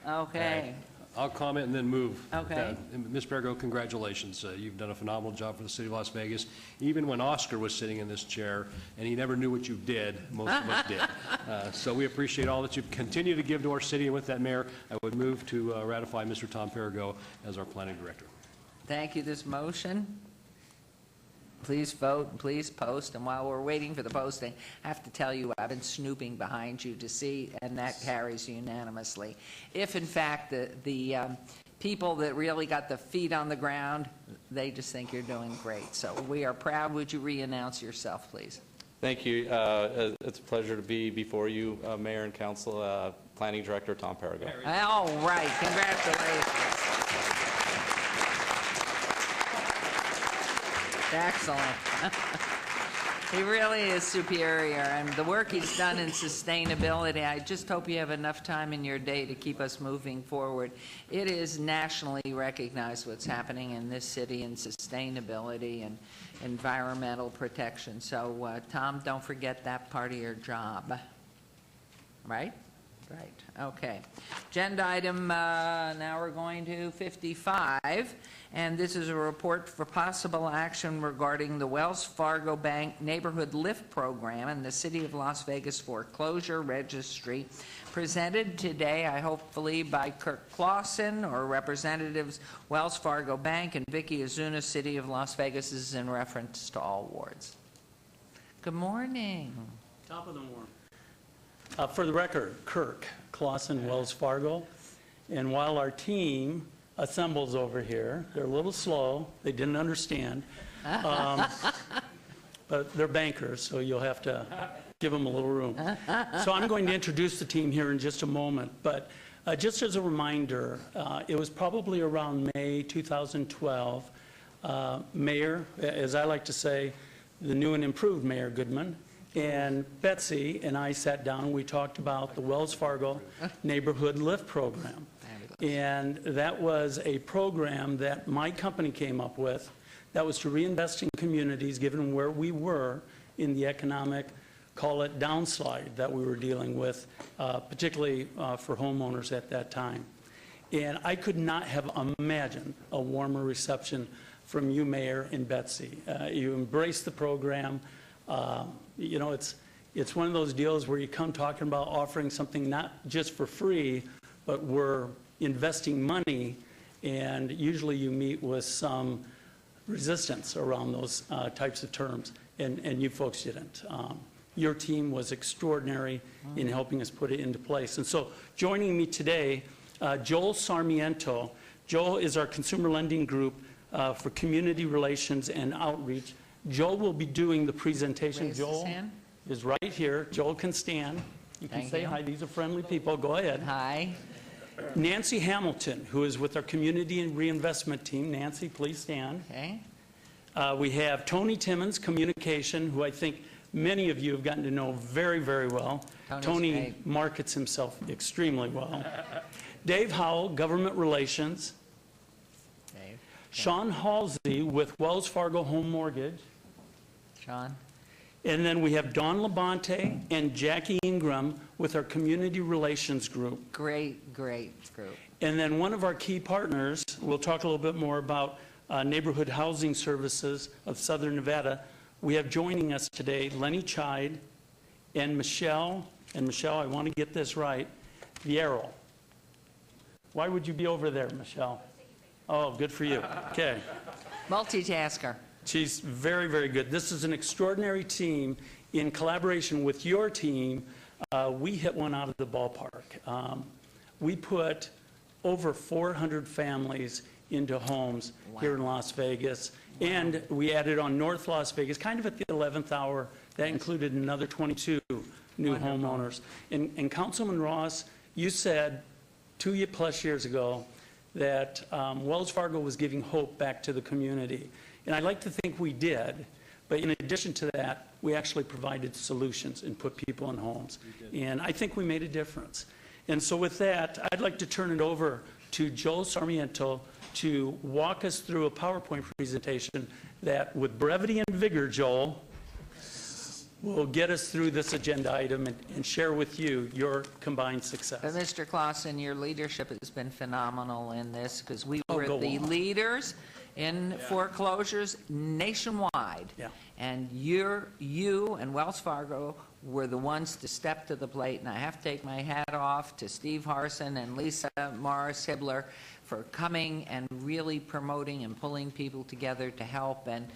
Okay. I'll comment and then move. Okay. Ms. Perigo, congratulations. You've done a phenomenal job for the city of Las Vegas. Even when Oscar was sitting in this chair and he never knew what you did, most of us did. So we appreciate all that you continue to give to our city. And with that, Mayor, I would move to ratify Mr. Tom Perigo as our planning director. Thank you. This motion. Please vote and please post. And while we're waiting for the posting, I have to tell you I've been snooping behind you to see, and that carries unanimously. If, in fact, the people that really got the feet on the ground, they just think you're doing great. So we are proud. Would you re-announce yourself, please? Thank you. It's a pleasure to be before you, Mayor and Council. Planning Director Tom Perigo. All right. Congratulations. Excellent. He really is superior, and the work he's done in sustainability, I just hope you have enough time in your day to keep us moving forward. It is nationally recognized what's happening in this city in sustainability and environmental protection. So, Tom, don't forget that part of your job. Right? Right. Okay. Agenda item, now we're going to 55. And this is a report for possible action regarding the Wells Fargo Bank Neighborhood Lift Program and the City of Las Vegas Foreclosure Registry, presented today, hopefully, by Kirk Clausen or representatives Wells Fargo Bank and Vicky Azuna, City of Las Vegas. This is in reference to all wards. Good morning. Top of the morning. For the record, Kirk Clausen, Wells Fargo. And while our team assembles over here, they're a little slow. They didn't understand. But they're bankers, so you'll have to give them a little room. So I'm going to introduce the team here in just a moment. But just as a reminder, it was probably around May 2012, Mayor, as I like to say, the new and improved Mayor Goodman, and Betsy and I sat down and we talked about the Wells Fargo Neighborhood Lift Program. And that was a program that my company came up with that was to reinvest in communities given where we were in the economic, call it downslide, that we were dealing with, particularly for homeowners at that time. And I could not have imagined a warmer reception from you, Mayor and Betsy. You embrace the program. You know, it's one of those deals where you come talking about offering something not just for free, but we're investing money, and usually you meet with some resistance around those types of terms, and you folks didn't. Your team was extraordinary in helping us put it into place. And so joining me today, Joel Sarmiento. Joel is our consumer lending group for community relations and outreach. Joel will be doing the presentation. Raise his Joel hand. is right here. Joel can stand. You can Thank say you. hi. These are friendly people. Go ahead. Hi. Nancy Hamilton, who is with our community and reinvestment team. Nancy, please stand. Okay. We have Tony Timmons, communication, who I think many of you have gotten to know very, very well. Tony's Tony great. markets himself extremely well. Dave Howell, government relations. Dave. Sean Halsey with Wells Fargo Home Mortgage. Sean. And then we have Dawn Labonte and Jackie Ingram with our community relations group. Great group. And then one of our key partners, we'll talk a little bit more about Neighborhood Housing Services of Southern Nevada. We have joining us today Lenny Chide and Michelle, I want to get this right, Vierro. Why would you be over there, Michelle? Oh, good for you. Okay. Multitasker. She's very, very good. This is an extraordinary team. In collaboration with your team, we hit one out of the ballpark. We put over 400 families into homes here in Las Vegas. And we added on North Las Vegas, kind of at the 11th hour. That included another 22 new homeowners. And Councilman Ross, you said 2+ years ago that Wells Fargo was giving hope back to the community. And I like to think we did. But in addition to that, we actually provided solutions and put people in homes. And I think we made a difference. And so with that, I'd like to turn it over to Joel Sarmiento to walk us through a PowerPoint presentation that, with brevity and vigor, Joel, will get us through this agenda item and share with you your combined success. But Mr. Clausen, your leadership has been phenomenal in this because we were go the on. leaders in foreclosures nationwide. Yeah. And you and Wells Fargo were the ones to step to the plate. And I have to take my hat off to Steve Harson and Lisa Morris Hibbler for coming and really promoting and pulling people together to help and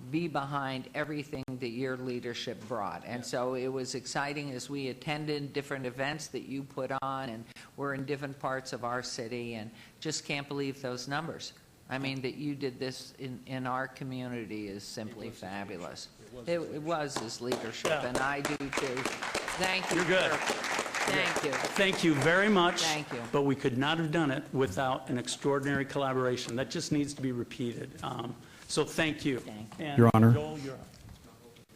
be behind everything that your leadership brought. And so it was exciting as we attended different events that you put on, and we're in different parts of our city, and just can't believe those numbers. I mean, that you did this in our community is simply fabulous. It was his leadership, Yeah. and I do too. Thank you. You're good. Thank you. Thank you very much. Thank you. But we could not have done it without an extraordinary collaboration. That just needs to be repeated. So thank you. And Your Honor. Joel, you're up.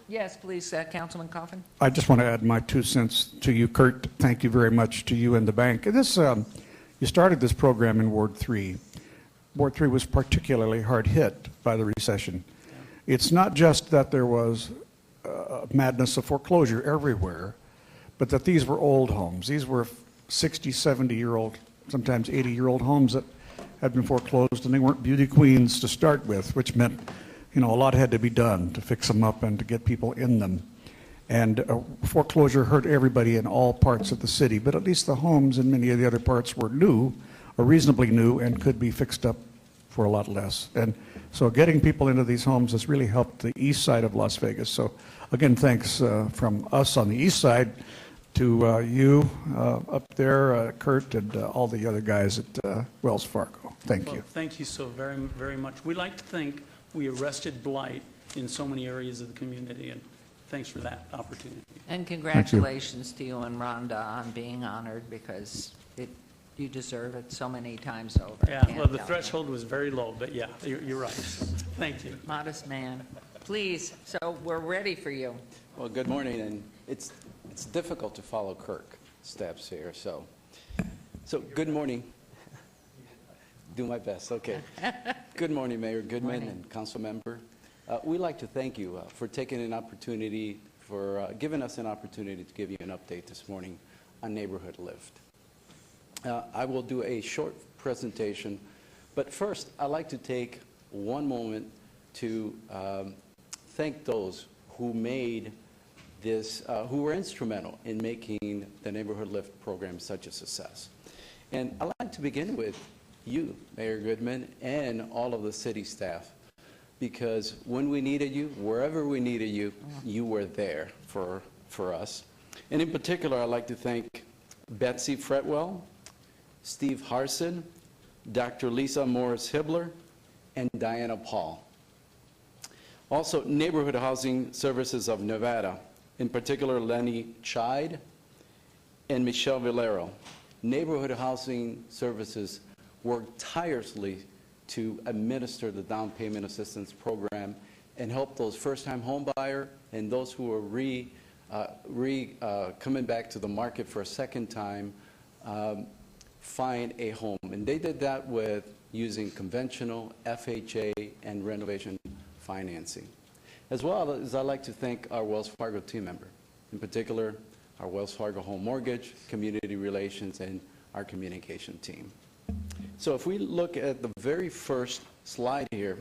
Yes, please, Councilman Coffin. I just want to add my 2 cents to you, Kurt. Thank you very much to you and the bank. This, you started this program in Ward 3. Ward 3 was particularly hard hit by the recession. It's not just that there was madness of foreclosure everywhere, but that these were old homes. These were 60, 70-year-old, sometimes 80-year-old homes that had been foreclosed, and they weren't beauty queens to start with, which meant, you know, a lot had to be done to fix them up and to get people in them. And foreclosure hurt everybody in all parts of the city, but at least the homes in many of the other parts were new, or reasonably new, and could be fixed up for a lot less. And so getting people into these homes has really helped the east side of Las Vegas. So again, thanks from us on the east side to you up there, Kurt, and all the other guys at Wells Fargo. Thank you. Well, thank you so very, very much. We like to think we arrested blight in so many areas of the community, and thanks for that opportunity. And congratulations to you and Rhonda on being honored, because you deserve it so many times over. Yeah, Can't well, the tell. threshold was very low, but yeah, you're right. Thank you. Modest man. Please, so we're ready for you. Well, good morning, and it's difficult to follow Kirk steps here, so good morning. Do my best, okay. Good morning, Mayor Goodman and council member. We'd like to thank you for taking an opportunity, for giving us an opportunity to give you an update this morning on Neighborhood Lift. I will do a short presentation, but first I'd like to take one moment to thank those who made this, who were instrumental in making the Neighborhood Lift program such a success. And I'd like to begin with you, Mayor Goodman, and all of the city staff, because when we needed you, wherever we needed you, you were there for us. And in particular, I'd like to thank Betsy Fretwell, Steve Harson, Dr. Lisa Morris-Hibbler, and Diana Paul. Also, Neighborhood Housing Services of Nevada, in particular Lenny Chide and Michelle Villero. Neighborhood Housing Services worked tirelessly to administer the down payment assistance program and help those first-time home buyer and those who are coming back to the market for a second time find a home. And they did that with using conventional FHA and renovation financing. As well as I'd like to thank our Wells Fargo team member, in particular our Wells Fargo Home Mortgage, Community Relations, and our communication team. So if we look at the very first slide here,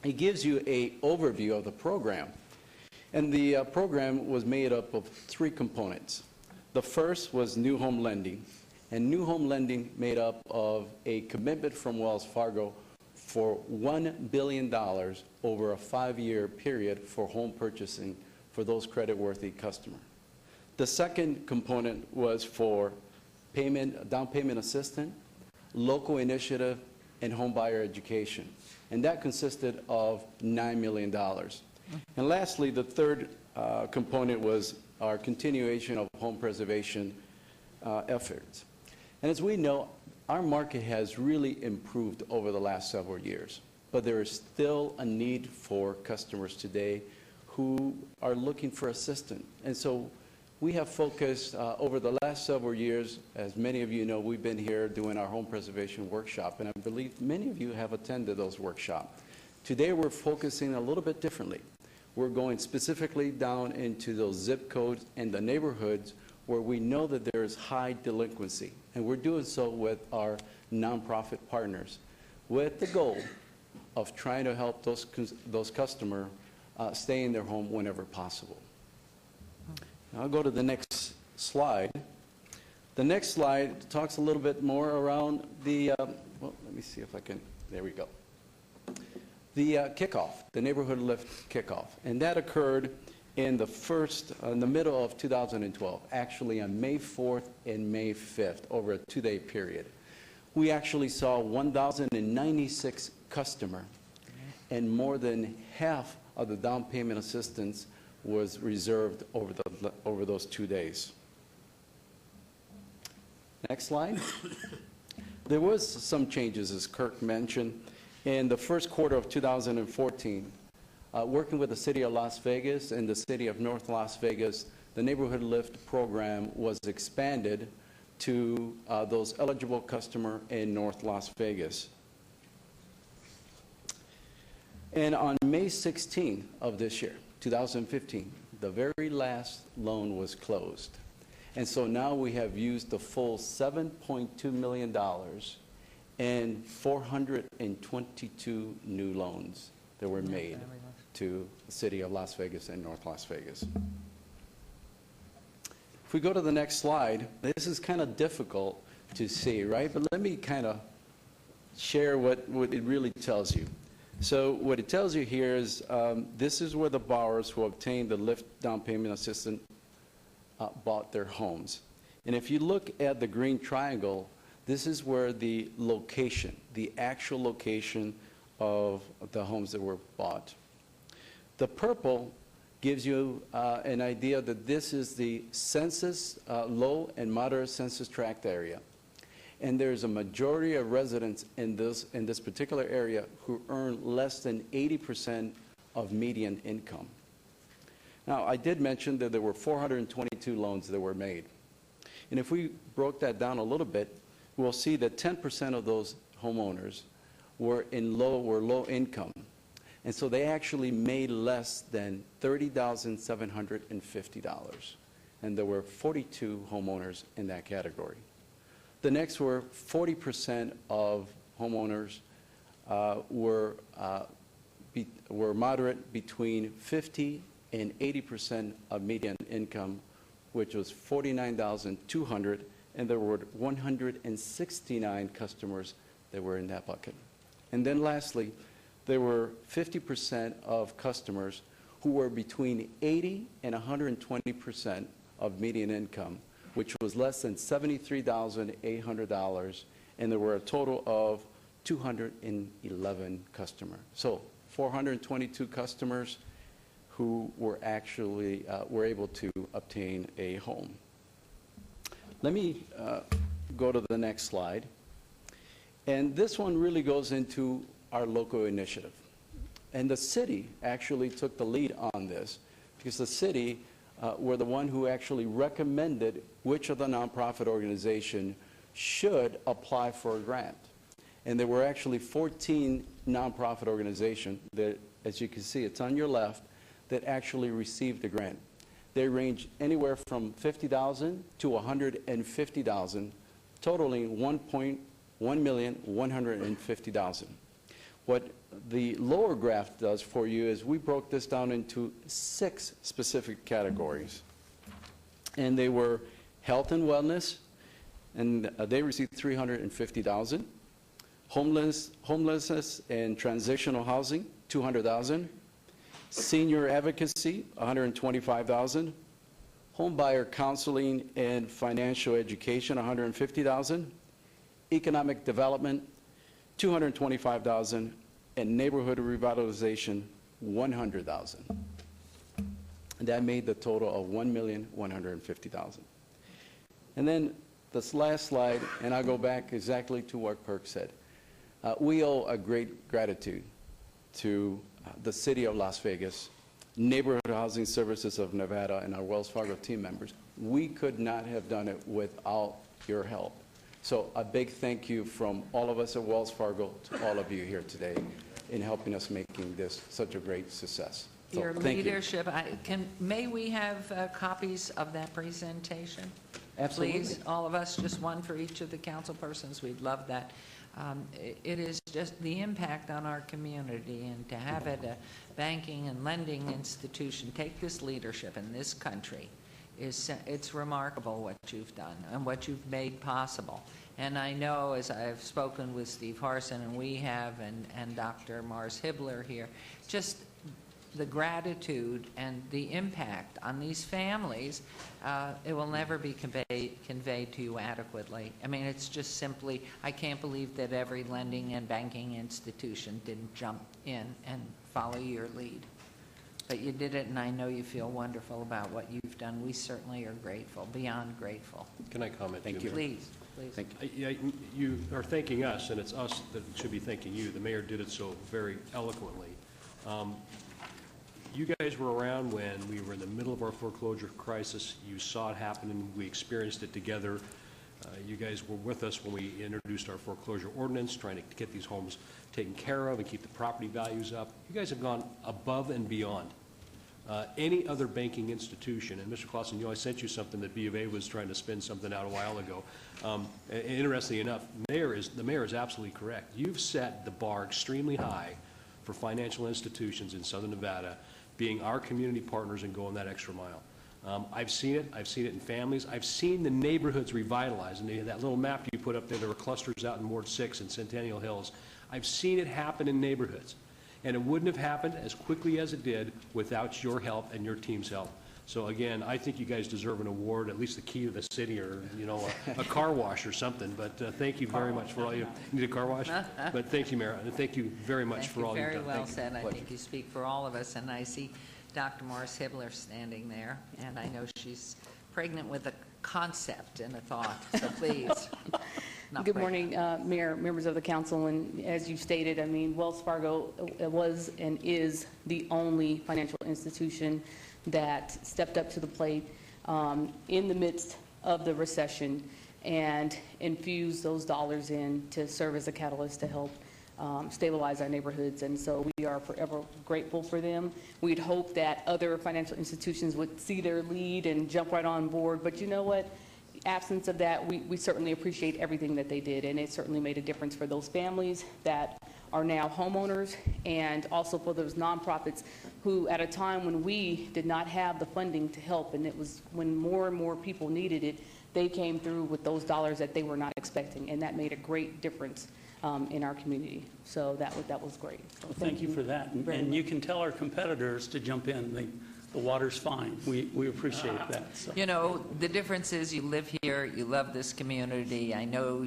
it gives you an overview of the program. And the program was made up of three components. The first was new home lending, and new home lending made up of a commitment from Wells Fargo for $1 billion over a 5-year period for home purchasing for those credit-worthy customers. The second component was for down payment assistance, local initiative, and home buyer education. And that consisted of $9 million. And lastly, the third component was our continuation of home preservation efforts. And as we know, our market has really improved over the last several years, but there is still a need for customers today who are looking for assistance. And so we have focused over the last several years, as many of you know, we've been here doing our home preservation workshop, and I believe many of you have attended those workshops. Today we're focusing a little bit differently. We're going specifically down into those zip codes and the neighborhoods where we know that there is high delinquency. And we're doing so with our nonprofit partners with the goal of trying to help those customers stay in their home whenever possible. Now I'll go to the next slide. The next slide talks a little bit more around the, well, let me see if I can, there we go. The kickoff, the Neighborhood Lift kickoff. And that occurred in the middle of 2012, actually on May 4th and May 5th, over a 2-day period. We actually saw 1,096 customers, and more than half of the down payment assistance was reserved over those 2 days. Next slide. There was some changes, as Kirk mentioned. In the first quarter of 2014, working with the City of Las Vegas and the City of North Las Vegas, the Neighborhood Lift program was expanded to those eligible customers in North Las Vegas. And on May 16 of this year, 2015, the very last loan was closed. And so now we have used the full $7.2 million and 422 new loans that were made to the City of Las Vegas and North Las Vegas. If we go to the next slide, this is kind of difficult to see, right? But let me kind of share what it really tells you. So what it tells you here is this is where the borrowers who obtained the Lift down payment assistance bought their homes. And if you look at the green triangle, this is where the location, the actual location of the homes that were bought. The purple gives you an idea that this is the census, low and moderate census tract area. And there's a majority of residents in this particular area who earn less than 80% of median income. Now, I did mention that there were 422 loans that were made. And if we broke that down a little bit, we'll see that 10% of those homeowners were low income. And so they actually made less than $30,750. And there were 42 homeowners in that category. The next were 40% of homeowners were moderate between 50 and 80% of median income, which was 49,200, and there were 169 customers that were in that bucket. And then lastly, there were 50% of customers who were between 80 and 120% of median income, which was less than $73,800, and there were a total of 211 customers. So 422 customers who were actually were able to obtain a home. Let me go to the next slide. And this one really goes into our local initiative. And the city actually took the lead on this because the city were the one who actually recommended which of the nonprofit organization should apply for a grant. And there were actually 14 nonprofit organizations that, as you can see, it's on your left, that actually received the grant. They range anywhere from $50,000 to $150,000, totaling $1,150,000. What the lower graph does for you is we broke this down into 6 specific categories. And they were health and wellness, and they received $350,000. Homelessness and transitional housing, $200,000. Senior advocacy, $125,000. Homebuyer counseling and financial education, $150,000. Economic development, $225,000, and neighborhood revitalization, $100,000. And that made the total of $1,150,000. And then this last slide, and I'll go back exactly to what Kirk said. We owe a great gratitude to the City of Las Vegas, Neighborhood Housing Services of Nevada, and our Wells Fargo team members. We could not have done it without your help. So a big thank you from all of us at Wells Fargo to all of you here today in helping us making this such a great success. So, Your thank you. leadership, may we have copies of that presentation? Absolutely. Please, all of us, just one for each of the council persons. We'd love that. It is just the impact on our community, and to have it a banking and lending institution take this leadership in this country it's remarkable what you've done and what you've made possible. And I know, as I've spoken with Steve Harson, and we have, and Dr. Mars Hibbler here, just the gratitude and the impact on these families, it will never be conveyed to you adequately. I mean, it's just simply, I can't believe that every lending and banking institution didn't jump in and follow your lead. But you did it, and I know you feel wonderful about what you've done. We certainly are grateful, beyond grateful. Can I comment? Thank you. Please, please. Thank you. You are thanking us, and it's us that should be thanking you. The mayor did it so very eloquently. You guys were around when we were in the middle of our foreclosure crisis. You saw it happen, and we experienced it together. You guys were with us when we introduced our foreclosure ordinance, trying to get these homes taken care of and keep the property values up. You guys have gone above and beyond any other banking institution. And Mr. Clausen, I sent you something that B of A was trying to spin something out a while ago. Interestingly enough, the mayor is absolutely correct. You've set the bar extremely high for financial institutions in Southern Nevada, being our community partners and going that extra mile. I've seen it. I've seen it in families. I've seen the neighborhoods revitalized. And that little map you put up there were clusters out in Ward 6 and Centennial Hills. I've seen it happen in neighborhoods. And it wouldn't have happened as quickly as it did without your help and your team's help. So again, I think you guys deserve an award, at least the key to the city, or a car wash or something. But thank you very much for all you need a car wash. But thank you, Mayor, and thank you very much for all you've done. Very well said. I think you speak for all of us, and I see Dr. Morris Hibbler standing there, and I know she's pregnant with a concept and a thought. So please. Good morning, Mayor, members of the council, and as you stated, I mean, Wells Fargo was and is the only financial institution that stepped up to the plate in the midst of the recession and infused those dollars in to serve as a catalyst to help stabilize our neighborhoods. And so we are forever grateful for them. We'd hope that other financial institutions would see their lead and jump right on board, but you know what? Absence of that, we certainly appreciate everything that they did, and it certainly made a difference for those families that are now homeowners, and also for those nonprofits who, at a time when we did not have the funding to help, and it was when more and more people needed it, they came through with those dollars that they were not expecting, and that made a great difference in our community. So that was great. So Well, thank you for that. very And much. you can tell our competitors to jump in. The water's fine. We appreciate that. So. You know, the difference is you live here, you love this community. I know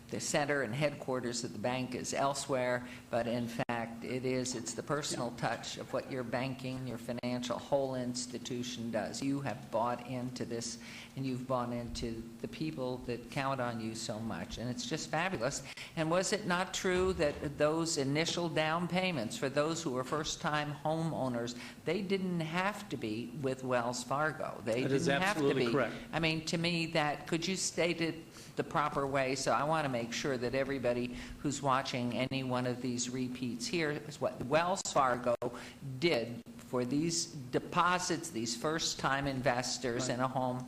the center and headquarters of the bank is elsewhere, but in fact, it's the personal touch of what your banking, your financial whole institution does. You have bought into this, and you've bought into the people that count on you so much, and it's just fabulous. And was it not true that those initial down payments for those who were first-time homeowners, they didn't have to be with Wells Fargo? They That is didn't have to absolutely be. correct. I mean, to me, could you state it the proper way? So I want to make sure that everybody who's watching any one of these repeats here is what Wells Fargo did for these deposits, these first-time investors in a home.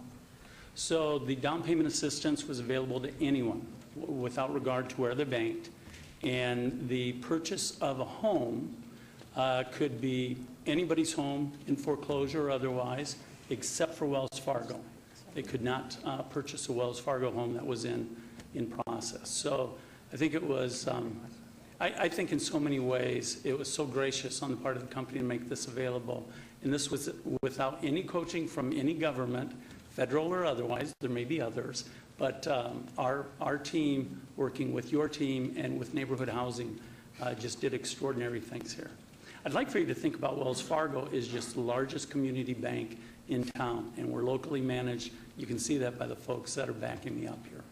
So the down payment assistance was available to anyone without regard to where they're banked. And the purchase of a home could be anybody's home in foreclosure or otherwise, except for Wells Fargo. They could not purchase a Wells Fargo home that was in process. So I think it was, I think in so many ways, it was so gracious on the part of the company to make this available. And this was without any coaching from any government, federal or otherwise. There may be others. But our team, working with your team and with neighborhood housing, just did extraordinary things here. I'd like for you to think about Wells Fargo is just the largest community bank in town, and we're locally managed. You can see that by the folks that are backing me up here.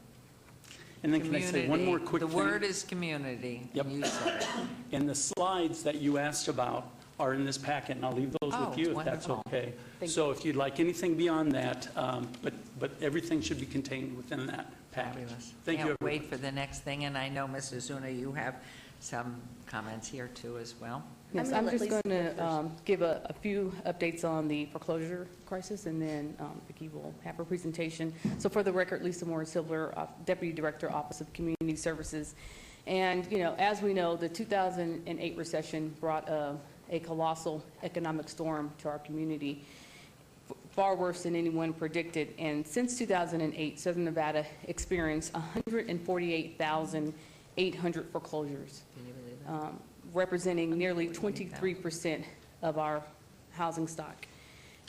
And then can I say one more quick The thing? word is community. Yep. You said it. And the slides that you asked about are in this packet, and I'll leave those Oh, with you if that's wonderful. okay. Thank So if you'd like anything beyond that, but everything should be contained within that package. Fabulous. Thank you, Can't everyone. wait for the next thing, and I know, Mrs. Zuna, you have some comments here too as well. Yes, I'm just going to give a few updates on the foreclosure crisis, and then Vicki will have her presentation. So for the record, Lisa Morris-Silver, Deputy Director, Office of Community Services. And, you know, as we know, the 2008 recession brought a colossal economic storm to our community, far worse than anyone predicted. And since 2008, Southern Nevada experienced 148,800 foreclosures. Representing nearly 23% of our housing stock.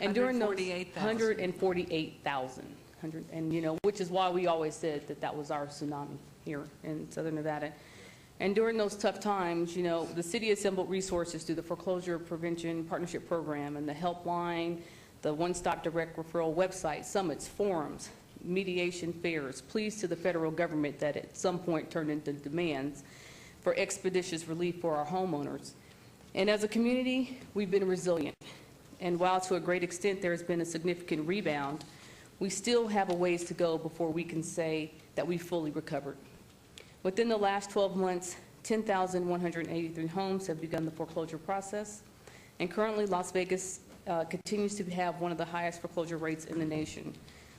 And during those 148,000, and you know, which is why we always said that was our tsunami here in Southern Nevada. And during those tough times, you know, the city assembled resources through the Foreclosure Prevention Partnership Program and the helpline, the One Stop Direct Referral website, summits, forums, mediation fairs, pleas to the federal government that at some point turned into demands for expeditious relief for our homeowners. And as a community, we've been resilient. And while to a great extent there has been a significant rebound, we still have a ways to go before we can say that we fully recovered. Within the last 12 months, 10,183 homes have begun the foreclosure process. And currently, Las Vegas continues to have one of the highest foreclosure rates in the nation,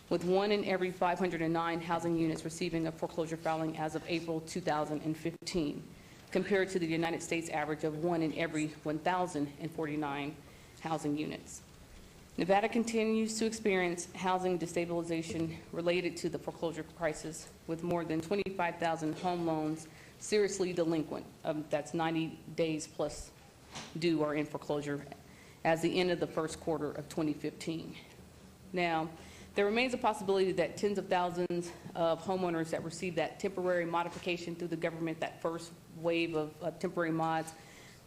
with 1 in every 509 housing units receiving a foreclosure filing as of April 2015, compared to the United States average of 1 in every 1,049 housing units. Nevada continues to experience housing destabilization related to the foreclosure crisis, with more than 25,000 home loans seriously delinquent, that's 90 days plus due or in foreclosure, as the end of the first quarter of 2015. Now, there remains a possibility that tens of thousands of homeowners that received that temporary modification through the government, that first wave of temporary mods,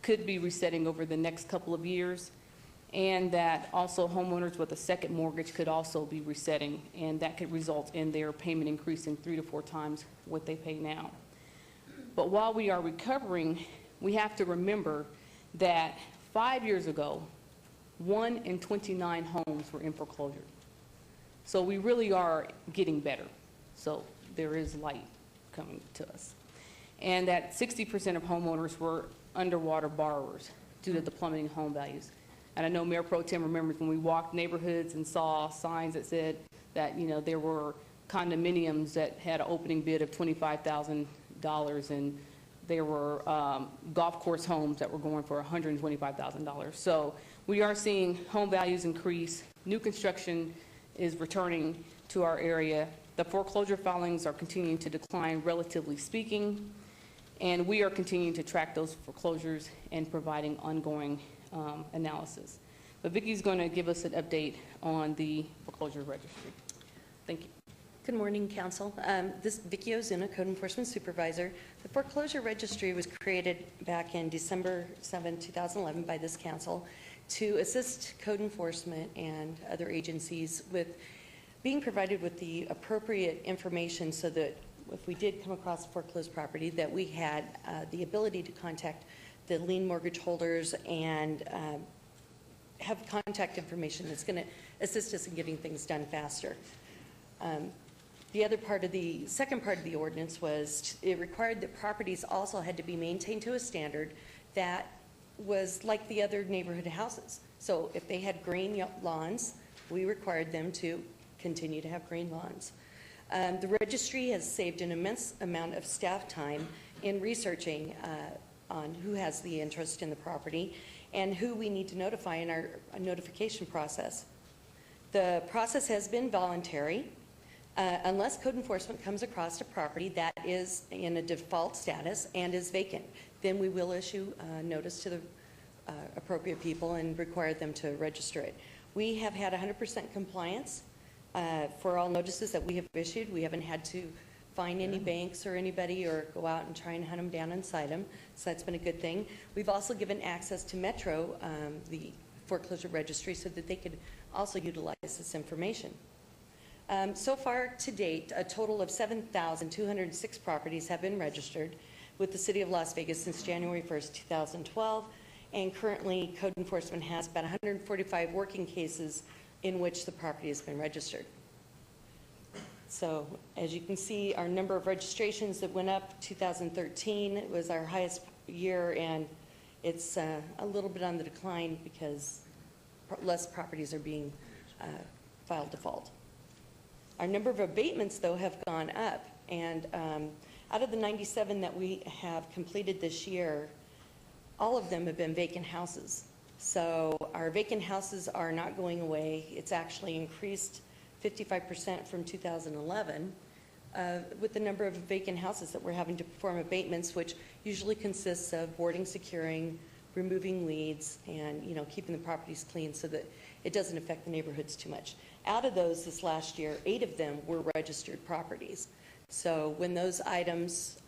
could be resetting over the next couple of years, and that also homeowners with a second mortgage could also be resetting, and that could result in their payment increasing 3 to 4 times what they pay now. But while we are recovering, we have to remember that 5 years ago, 1 in 29 homes were in foreclosure. So we really are getting better. So there is light coming to us. And that 60% of homeowners were underwater borrowers due to the plummeting home values. And I know Mayor Pro Tem remembers when we walked neighborhoods and saw signs that said that, you know, there were condominiums that had an opening bid of $25,000 and there were golf course homes that were going for $125,000. So we are seeing home values increase. New construction is returning to our area. The foreclosure filings are continuing to decline, relatively speaking, and we are continuing to track those foreclosures and providing ongoing analysis. But Vicki's going to give us an update on the foreclosure registry. Thank you. Good morning, Council. This is Vicki Ozuna, Code Enforcement Supervisor. The foreclosure registry was created back in December 7, 2011 by this Council to assist code enforcement and other agencies with being provided with the appropriate information so that if we did come across a foreclosed property, that we had the ability to contact the lien mortgage holders and have contact information that's going to assist us in getting things done faster. The other part of the second part of the ordinance was it required that properties also had to be maintained to a standard that was like the other neighborhood houses. So if they had green lawns, we required them to continue to have green lawns. The registry has saved an immense amount of staff time in researching on who has the interest in the property and who we need to notify in our notification process. The process has been voluntary. Unless code enforcement comes across a property that is in a default status and is vacant, then we will issue notice to the appropriate people and require them to register it. We have had 100% compliance for all notices that we have issued. We haven't had to fine any banks or anybody or go out and try and hunt them down and cite them, so that's been a good thing. We've also given access to Metro, the foreclosure registry, so that they could also utilize this information. So far to date, a total of 7,206 properties have been registered with the City of Las Vegas since January 1st, 2012, and currently code enforcement has about 145 working cases in which the property has been registered. So as you can see, our number of registrations that went up 2013, it was our highest year, and it's a little bit on the decline because less properties are being filed default. Our number of abatements, though, have gone up, and out of the 97 that we have completed this year, all of them have been vacant houses. So our vacant houses are not going away. It's actually increased 55% from 2011 with the number of vacant houses that we're having to perform abatements, which usually consists of boarding, securing, removing weeds, and keeping the properties clean so that it doesn't affect the neighborhoods too much. Out of those this last year, 8 of them were registered properties. So when those items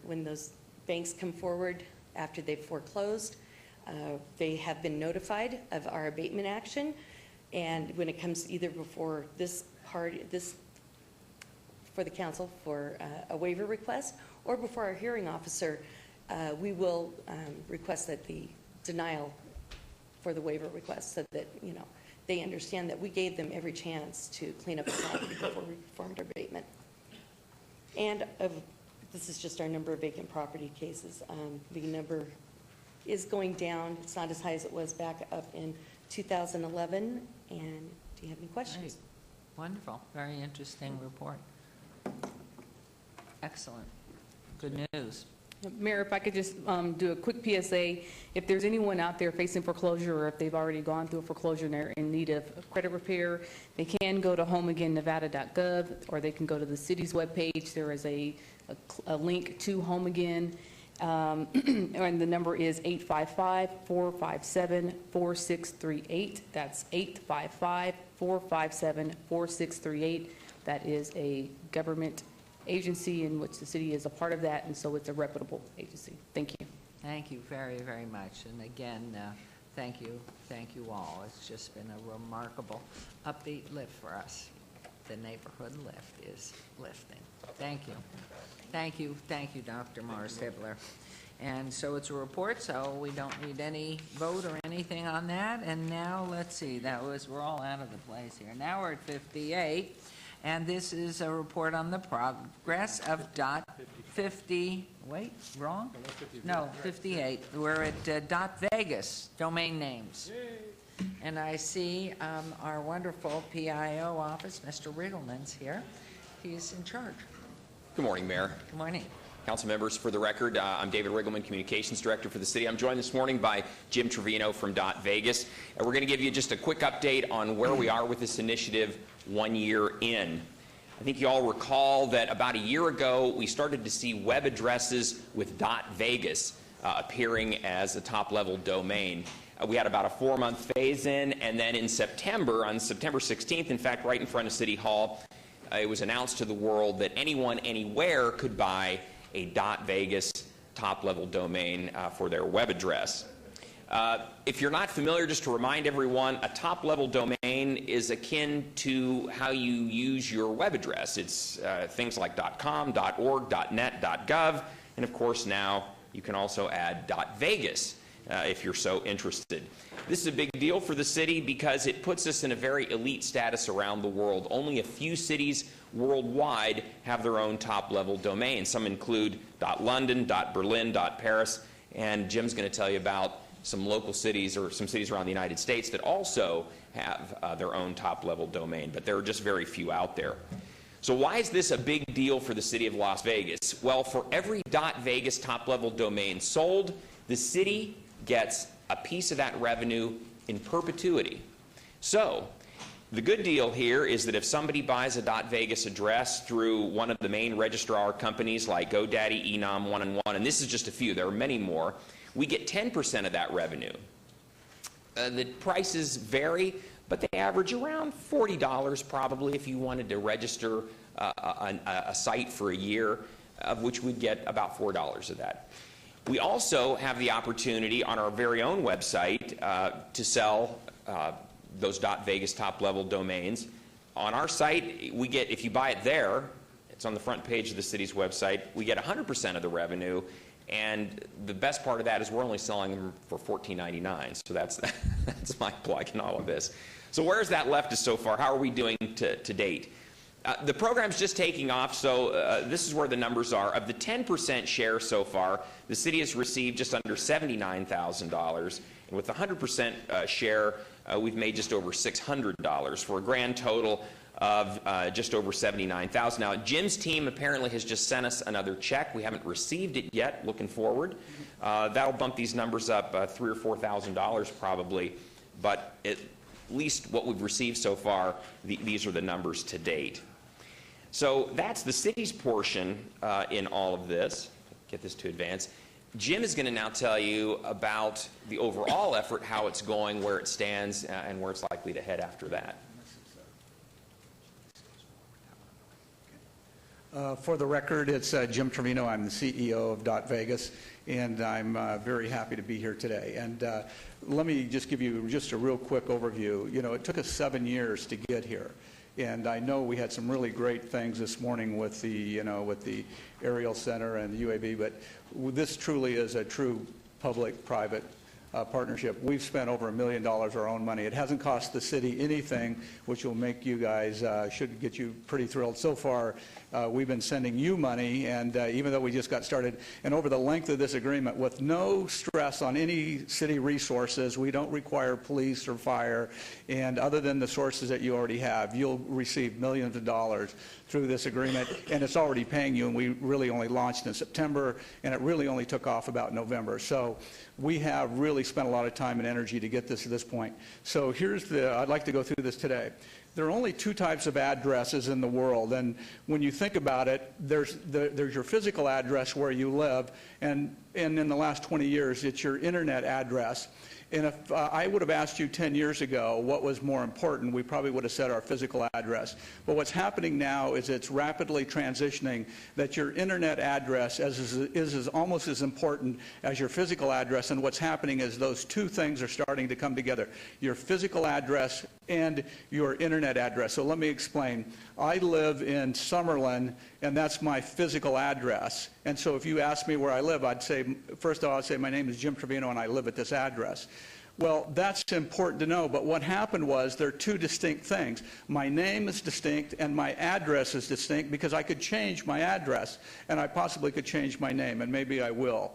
when those banks come forward after they've foreclosed, they have been notified of our abatement action, and when it comes either before for the council for a waiver request or before our hearing officer, we will request that the denial for the waiver request so that they understand that we gave them every chance to clean up the property before we performed our abatement. And this is just our number of vacant property cases. The number is going down. It's not as high as it was back up in 2011. And do you have any questions? Great. Wonderful. Very interesting report. Excellent. Good news. Mayor, if I could just do a quick PSA. If there's anyone out there facing foreclosure, or if they've already gone through a foreclosure and they're in need of credit repair, they can go to homeagain.nevada.gov, or they can go to the city's webpage. There is a link to Home Again, and the number is 855-457-4638. That's 855-457-4638. That is a government agency in which the city is a part of that, and so it's a reputable agency. Thank you. Thank you very, very much. And again, thank you all. It's just been a remarkable upbeat lift for us. The neighborhood lift is lifting. Thank you. Thank you, Dr. Morris-Hibler. And so it's a report, so we don't need any vote or anything on that. And now, let's see, we're all out of the place here. Now we're at 58. And this is a report on the progress of DOT 50, wait, wrong? No, 58. We're at DOT Vegas, domain names. And I see our wonderful PIO office, Mr. Riggleman's here. He's in charge. Good morning, Mayor. Good morning. Council members, for the record, I'm David Riggleman, Communications Director for the city. I'm joined this morning by Jim Trevino from .Vegas. And we're going to give you just a quick update on where we are with this initiative 1 year in. I think you all recall that about a year ago, we started to see web addresses with .Vegas appearing as a top-level domain. We had about a 4-month phase-in, and then in September, on September 16th, in fact, right in front of City Hall, it was announced to the world that anyone, anywhere could buy a .Vegas top-level domain for their web address. If you're not familiar, just to remind everyone, a top-level domain is akin to how you use your web address. It's things like .com, .org, .net, .gov, and of course now you can also add .Vegas if you're so interested. This is a big deal for the city because it puts us in a very elite status around the world. Only a few cities worldwide have their own top-level domains. Some include .London, .Berlin, .Paris, and Jim's going to tell you about some local cities or some cities around the United States that also have their own top-level domain, but there are just very few out there. So why is this a big deal for the city of Las Vegas? Well, for every .Vegas top-level domain sold, the city gets a piece of that revenue in perpetuity. So the good deal here is that if somebody buys a .Vegas address through one of the main registrar companies like GoDaddy, Enom, 1&1, and this is just a few, there are many more, we get 10% of that revenue. The prices vary, but they average around $40 probably if you wanted to register a site for a year, of which we'd get about $4 of that. We also have the opportunity on our very own website to sell those .Vegas top-level domains. On our site, we get, if you buy it there, it's on the front page of the city's website, we get 100% of the revenue, and the best part of that is we're only selling them for $14.99, so that's my plug in all of this. So where's that left us so far? How are we doing to date? The program's just taking off, so this is where the numbers are. Of the 10% share so far, the city has received just under $79,000, and with the 100% share, we've made just over $600 for a grand total of just over $79,000. Now, Jim's team apparently has just sent us another check. We haven't received it yet, looking forward. That'll bump these numbers up $3,000 or $4,000 probably, but at least what we've received so far, these are the numbers to date. So that's the city's portion in all of this. Get this to advance. Jim is going to now tell you about the overall effort, how it's going, where it stands, and where it's likely to head after that. For the record, it's Jim Trevino. I'm the CEO of .Vegas, and I'm very happy to be here today. And let me just give you just a real quick overview. You know, it took us 7 years to get here. And I know we had some really great things this morning with the, with the Aerial Center and the UAB, but this truly is a true public-private partnership. We've spent over $1 million of our own money. It hasn't cost the city anything, which will make you guys, should get you pretty thrilled. So far, we've been sending you money, and even though we just got started, and over the length of this agreement, with no stress on any city resources, we don't require police or fire, and other than the sources that you already have, you'll receive millions of dollars through this agreement, and it's already paying you, and we really only launched in September, and it really only took off about November. So we have really spent a lot of time and energy to get this to this point. So I'd like to go through this today. There are only two types of addresses in the world, and when you think about it, there's your physical address where you live, and in the last 20 years, it's your internet address. And if I would have asked you 10 years ago what was more important, we probably would have said our physical address. But what's happening now is it's rapidly transitioning that your internet address is almost as important as your physical address. And what's happening is those two things are starting to come together, your physical address and your internet address. So let me explain. I live in Summerlin, and that's my physical address. And so if you ask me where I live, I'd say, first of all, I'd say my name is Jim Trevino and I live at this address. Well, that's important to know, but what happened was there are two distinct things. My name is distinct and my address is distinct because I could change my address and I possibly could change my name, and maybe I will.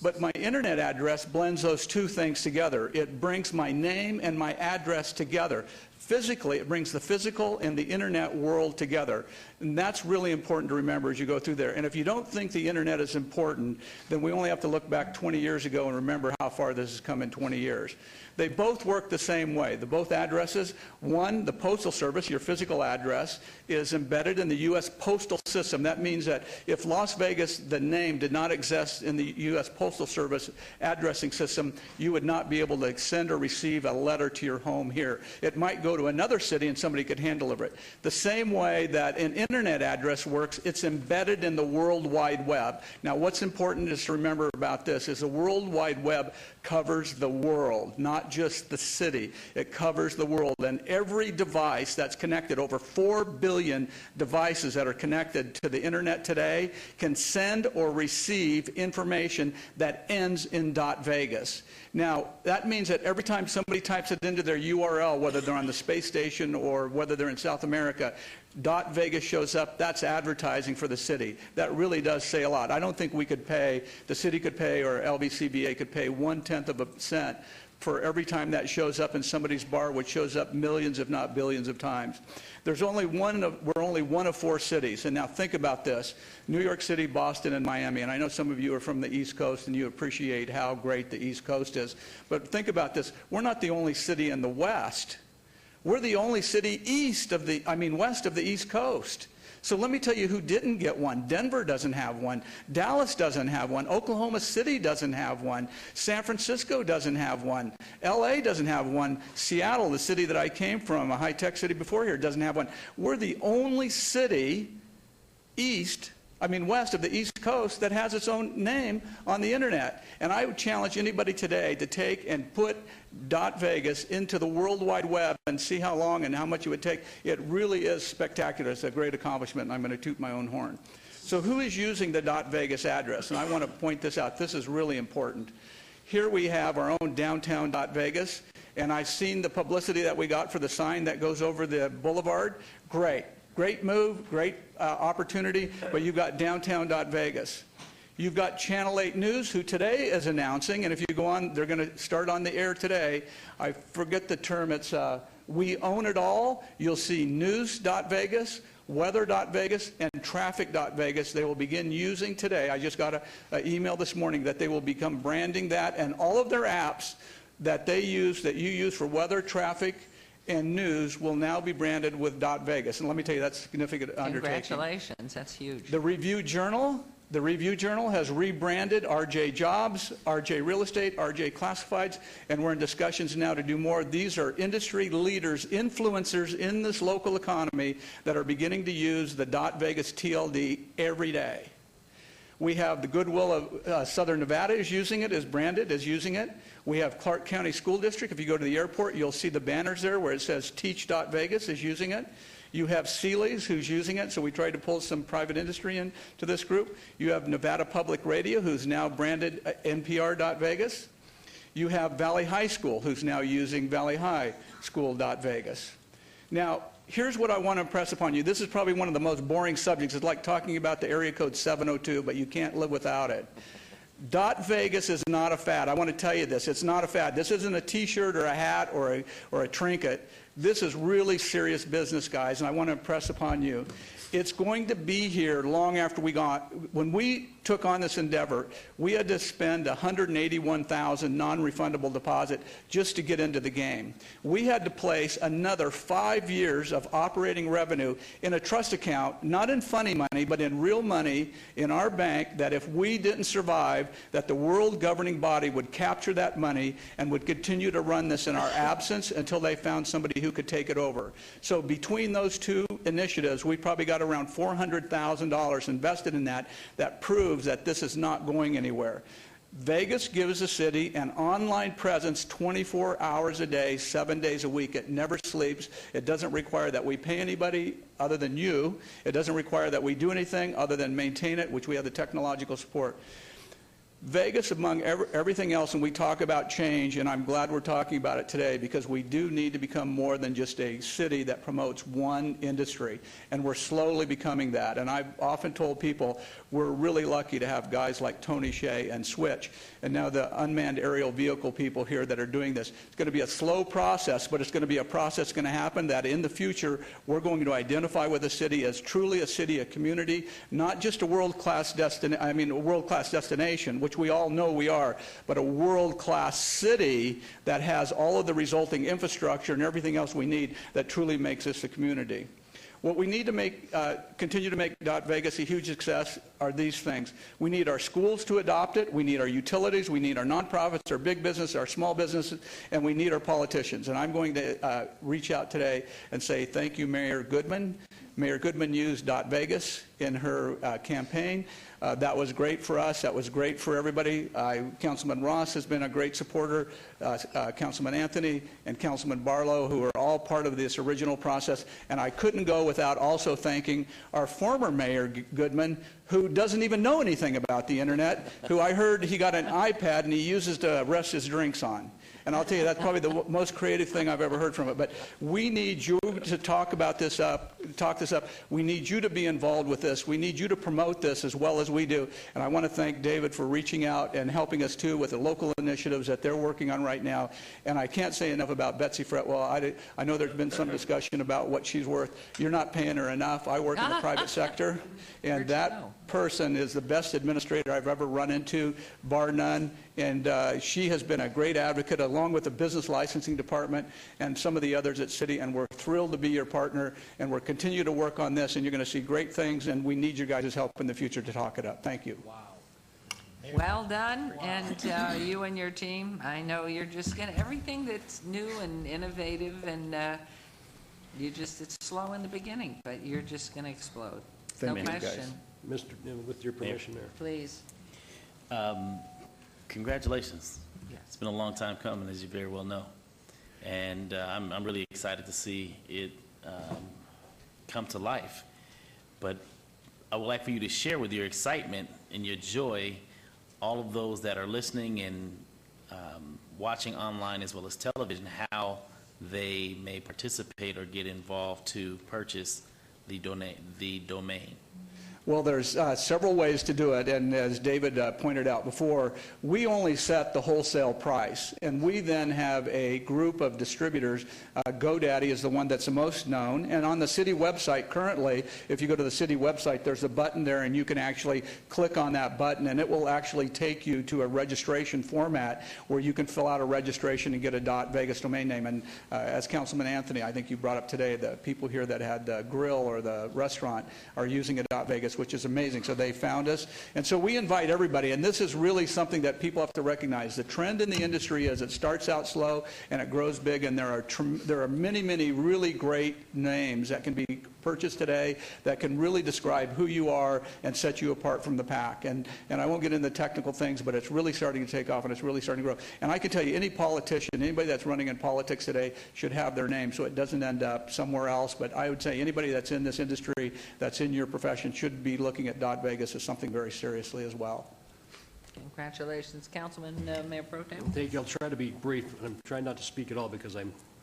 But my internet address blends those two things together. It brings my name and my address together. physically, it brings the physical and the internet world together. And that's really important to remember as you go through there. And if you don't think the internet is important, then we only have to look back 20 years ago and remember how far this has come in 20 years. They both work the same way. The both addresses, one, the Postal Service, your physical address, is embedded in the U.S. postal system. That means that if Las Vegas, the name, did not exist in the U.S. Postal Service addressing system, you would not be able to send or receive a letter to your home here. It might go to another city and somebody could hand deliver it. The same way that an internet address works, it's embedded in the World Wide Web. Now, what's important is to remember about this is the World Wide Web covers the world, not just the city. It covers the world. And every device that's connected, over 4 billion devices that are connected to the internet today, can send or receive information that ends in .vegas. Now, that means that every time somebody types it into their URL, whether they're on the space station or whether they're in South America, .vegas shows up. That's advertising for the city. That really does say a lot. I don't think we could pay, the city could pay, or LVCVA could pay 1/10 of a cent for every time that shows up in somebody's bar, which shows up millions, if not billions of times. We're only one of 4 cities. And now think about this: New York City, Boston, and Miami. And I know some of you are from the East Coast and you appreciate how great the East Coast is. But think about this: we're not the only city in the West. We're the only city west of the East Coast. So let me tell you who didn't get one. Denver doesn't have one. Dallas doesn't have one. Oklahoma City doesn't have one. San Francisco doesn't have one. LA doesn't have one. Seattle, the city that I came from, a high-tech city before here, doesn't have one. We're the only city west of the East Coast that has its own name on the internet. And I would challenge anybody today to take and put .vegas into the World Wide Web and see how long and how much it would take. It really is spectacular. It's a great accomplishment, and I'm going to toot my own horn. So who is using the .vegas address? And I want to point this out. This is really important. Here we have our own downtown .vegas, and I've seen the publicity that we got for the sign that goes over the boulevard. Great. Great move, great opportunity, but you've got downtown .vegas. You've got Channel 8 News, who today is announcing, and if you go on, they're going to start on the air today. I forget the term. It's We Own It All. You'll see news.vegas, weather.vegas, and traffic.vegas. They will begin using today. I just got an email this morning that they will become branding that, and all of their apps that they use, that you use for weather, traffic, and news, will now be branded with .vegas. And let me tell you, that's a significant undertaking. Congratulations, that's huge. The Review Journal has rebranded RJ Jobs, RJ Real Estate, RJ Classifieds, and we're in discussions now to do more. These are industry leaders, influencers in this local economy that are beginning to use the .vegas TLD every day. We have the Goodwill of Southern Nevada is using it, is branded, is using it. We have Clark County School District. If you go to the airport, you'll see the banners there where it says Teach.Vegas is using it. You have Sealy's who's using it, so we tried to pull some private industry into this group. You have Nevada Public Radio, who's now branded NPR.Vegas. You have Valley High School, who's now using Valley High School.Vegas. Now, here's what I want to impress upon you. This is probably one of the most boring subjects. It's like talking about the area code 702, but you can't live without it. .Vegas is not a fad. I want to tell you this. It's not a fad. This isn't a T-shirt or a hat or a trinket. This is really serious business, guys, and I want to impress upon you. It's going to be here long after we got. When we took on this endeavor, we had to spend $181,000 non-refundable deposit just to get into the game. We had to place another 5 years of operating revenue in a trust account, not in funny money, but in real money in our bank, that if we didn't survive, that the world governing body would capture that money and would continue to run this in our absence until they found somebody who could take it over. So between those two initiatives, we probably got around $400,000 invested in that. That proves that this is not going anywhere. Vegas gives the city an online presence 24 hours a day, 7 days a week. It never sleeps. It doesn't require that we pay anybody other than you. It doesn't require that we do anything other than maintain it, which we have the technological support. Vegas, among everything else, and we talk about change, and I'm glad we're talking about it today because we do need to become more than just a city that promotes one industry, and we're slowly becoming that. And I've often told people we're really lucky to have guys like Tony Shea and Switch, and now the unmanned aerial vehicle people here that are doing this. It's going to be a slow process, but it's going to be a process that's going to happen that in the future we're going to identify with a city as truly a city, a community, not just a world-class destination, which we all know we are, but a world-class city that has all of the resulting infrastructure and everything else we need that truly makes us a community. What we need to continue to make .Vegas a huge success are these things. We need our schools to adopt it. We need our utilities. We need our nonprofits, our big business, our small businesses, and we need our politicians. And I'm going to reach out today and say thank you, Mayor Goodman. Mayor Goodman used .Vegas in her campaign. That was great for us. That was great for everybody. Councilman Ross has been a great supporter, Councilman Anthony and Councilman Barlow, who are all part of this original process. And I couldn't go without also thanking our former Mayor Goodman, who doesn't even know anything about the internet, who I heard he got an iPad and he uses to rest his drinks on. And I'll tell you, that's probably the most creative thing I've ever heard from it. But we need you to talk this up. We need you to be involved with this. We need you to promote this as well as we do. And I want to thank David for reaching out and helping us, too, with the local initiatives that they're working on right now. And I can't say enough about Betsy Fretwell. I know there's been some discussion about what she's worth. You're not paying her enough. I work in the private sector, and that person is the best administrator I've ever run into, bar none. And she has been a great advocate, along with the business licensing department and some of the others at City, and we're thrilled to be your partner, and we'll continue to work on this, and you're going to see great things, and we need your guys' help in the future to talk it up. Thank you. Wow. Well done, and you and your team, I know you're just going to, everything that's new and innovative, and it's slow in the beginning, but you're just going to explode. Thank you, question. guys. Mr. With your permission, Mayor. Please. Congratulations. It's been a long time coming, as you very well know. And I'm really excited to see it come to life. But I would like for you to share with your excitement and your joy all of those that are listening and watching online as well as television, how they may participate or get involved to purchase the domain. Well, there's several ways to do it, and as David pointed out before, we only set the wholesale price, and we then have a group of distributors. GoDaddy is the one that's the most known, and on the city website currently, if you go to the city website, there's a button there, and you can actually click on that button, and it will actually take you to a registration format where you can fill out a registration and get a .Vegas domain name. And as Councilman Anthony, I think you brought up today, the people here that had the grill or the restaurant are using a .Vegas, which is amazing. So they found us. And so we invite everybody, and this is really something that people have to recognize. The trend in the industry is it starts out slow and it grows big, and there are many, many really great names that can be purchased today that can really describe who you are and set you apart from the pack. And I won't get into technical things, but it's really starting to take off, and it's really starting to grow. And I can tell you, any politician, anybody that's running in politics today should have their name so it doesn't end up somewhere else. But I would say anybody that's in this industry, that's in your profession, should be looking at .Vegas as something very seriously as well. Congratulations, Councilman, Mayor Pro Tem. Thank you. I'll try to be brief. I'm trying not to speak at all because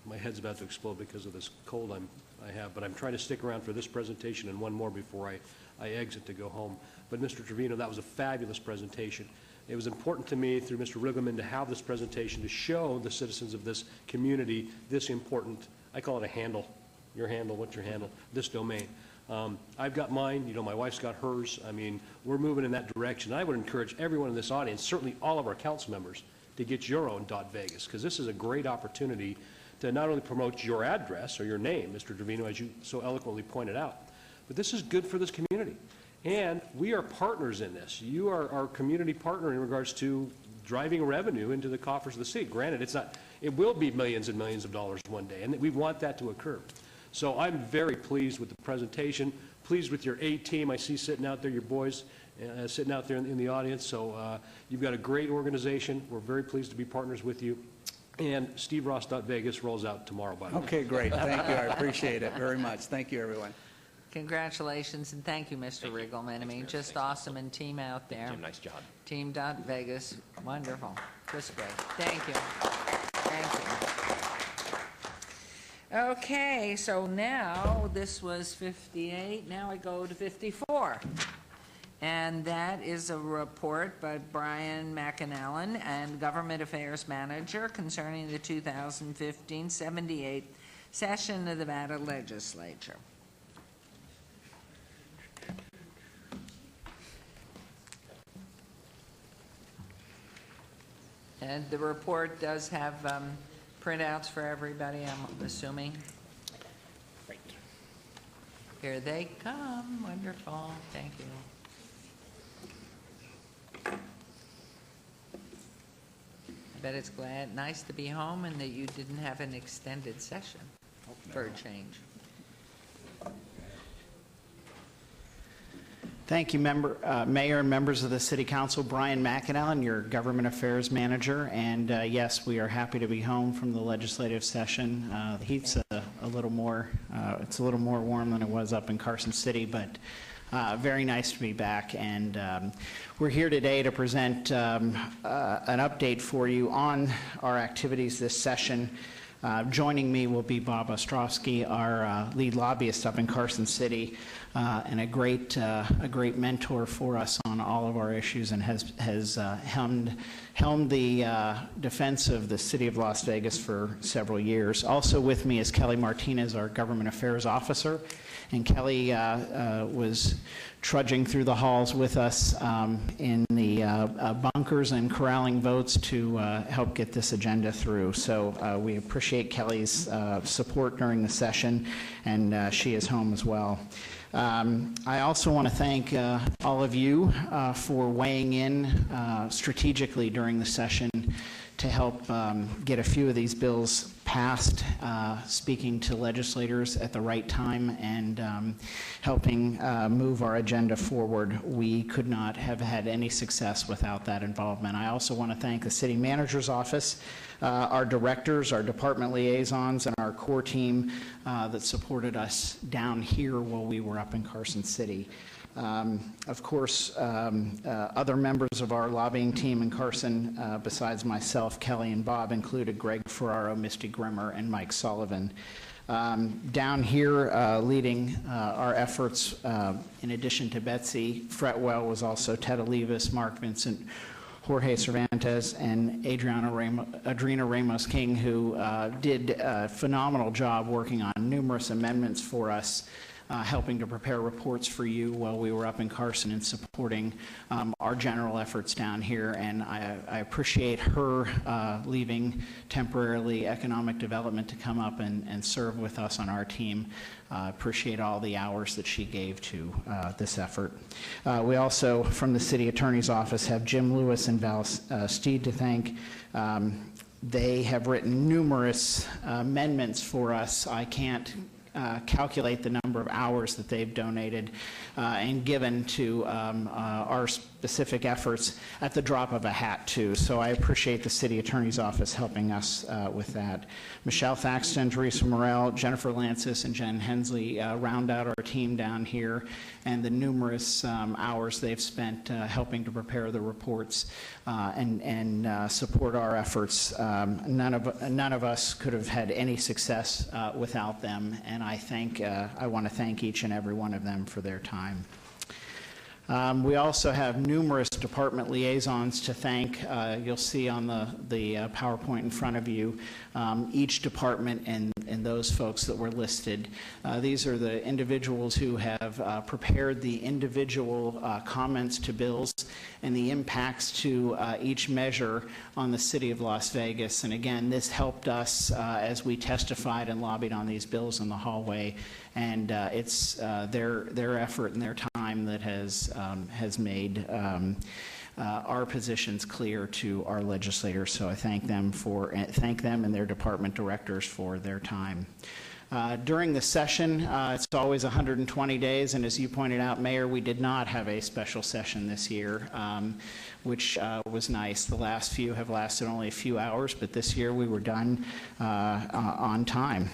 my head's about to explode because of this cold I have, but I'm trying to stick around for this presentation and one more before I exit to go home. But Mr. Trevino, that was a fabulous presentation. It was important to me through Mr. Riggleman to have this presentation to show the citizens of this community this important, I call it a handle. Your handle, what's your handle? This domain. I've got mine, my wife's got hers. I mean, we're moving in that direction. I would encourage everyone in this audience, certainly all of our council members, to get your own .Vegas, because this is a great opportunity to not only promote your address or your name, Mr. Trevino, as you so eloquently pointed out, but this is good for this community. And we are partners in this. You are our community partner in regards to driving revenue into the coffers of the city. Granted, it will be millions and millions of dollars one day, and we want that to occur. So I'm very pleased with the presentation, pleased with your A team. I see sitting out there, your boys sitting out there in the audience. So you've got a great organization. We're very pleased to be partners with you. And Steve Ross.Vegas rolls out tomorrow, by the way. Okay, great. Thank you. I appreciate it very much. Thank you, everyone. Congratulations, and thank you, Mr. Riggleman. I mean, just awesome, and team out there. Jim, nice job. Team Dot Vegas, wonderful. Just great. Thank you. Thank you. Okay, so now, this was 58, now I go to 54. And that is a report by Brian McAnallen and Government Affairs Manager concerning the 2015 78th session of the Nevada Legislature. And the report does have printouts for everybody, I'm assuming. Great. Here they come. Wonderful. Thank you. I bet it's nice to be home and that you didn't have an extended session for a change. Thank you, Mayor and members of the City Council. Brian McAnallen, your Government Affairs Manager. And yes, we are happy to be home from the legislative session. The heat's a little more, it's a little more warm than it was up in Carson City, but very nice to be back. And we're here today to present an update for you on our activities this session. Joining me will be Bob Ostrowski, our lead lobbyist up in Carson City, and a great mentor for us on all of our issues, and has helmed the defense of the City of Las Vegas for several years. Also with me is Kelly Martinez, our Government Affairs Officer, and Kelly was trudging through the halls with us in the bunkers and corralling votes to help get this agenda through. So we appreciate Kelly's support during the session, and she is home as well. I also want to thank all of you for weighing in strategically during the session to help get a few of these bills passed, speaking to legislators at the right time, and helping move our agenda forward. We could not have had any success without that involvement. I also want to thank the City Manager's Office, our directors, our department liaisons, and our core team that supported us down here while we were up in Carson City. Of course, other members of our lobbying team in Carson, besides myself, Kelly, and Bob, included Greg Ferraro, Misty Grimmer, and Mike Sullivan. Down here, leading our efforts, in addition to Betsy Fretwell, was also Ted Olivas, Mark Vincent, Jorge Cervantes, and Adriana Ramos-King, who did a phenomenal job working on numerous amendments for us, helping to prepare reports for you while we were up in Carson, and supporting our general efforts down here. And I appreciate her leaving temporarily economic development to come up and serve with us on our team. Appreciate all the hours that she gave to this effort. We also, from the City Attorney's Office, have Jim Lewis and Val Steed to thank. They have written numerous amendments for us. I can't calculate the number of hours that they've donated and given to our specific efforts at the drop of a hat, too. So I appreciate the City Attorney's Office helping us with that. Michelle Thaxton, Teresa Morel, Jennifer Lancis, and Jen Hensley round out our team down here, and the numerous hours they've spent helping to prepare the reports and support our efforts. None of us could have had any success without them, and I want to thank each and every one of them for their time. We also have numerous department liaisons to thank. You'll see on the PowerPoint in front of you each department and those folks that were listed. These are the individuals who have prepared the individual comments to bills and the impacts to each measure on the City of Las Vegas. And again, this helped us as we testified and lobbied on these bills in the hallway. And it's their effort and their time that has made our positions clear to our legislators. So I thank them and their department directors for their time. During the session, it's always 120 days, and as you pointed out, Mayor, we did not have a special session this year, which was nice. The last few have lasted only a few hours, but this year we were done on time.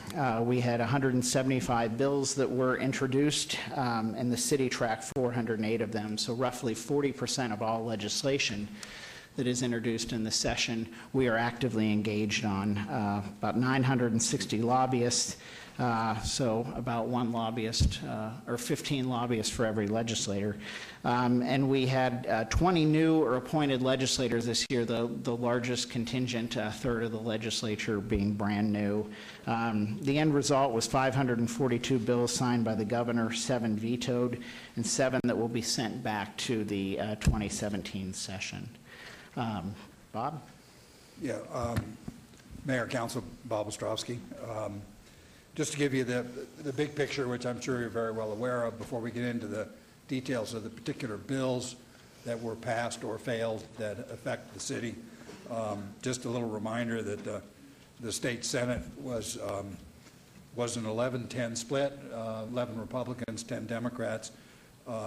We had 175 bills that were introduced, and the city tracked 408 of them, so roughly 40% of all legislation that is introduced in the session we are actively engaged on. About 960 lobbyists, so about one lobbyist or 15 lobbyists for every legislator. And we had 20 new or appointed legislators this year, the largest contingent, a third of the legislature being brand new. The end result was 542 bills signed by the governor, 7 vetoed, and 7 that will be sent back to the 2017 session. Bob? Yeah, Mayor, Council, Bob Ostrowski. Just to give you the big picture, which I'm sure you're very well aware of, before we get into the details of the particular bills that were passed or failed that affect the city. Just a little reminder that the state Senate was an 11-10 split, 11 Republicans, 10 Democrats.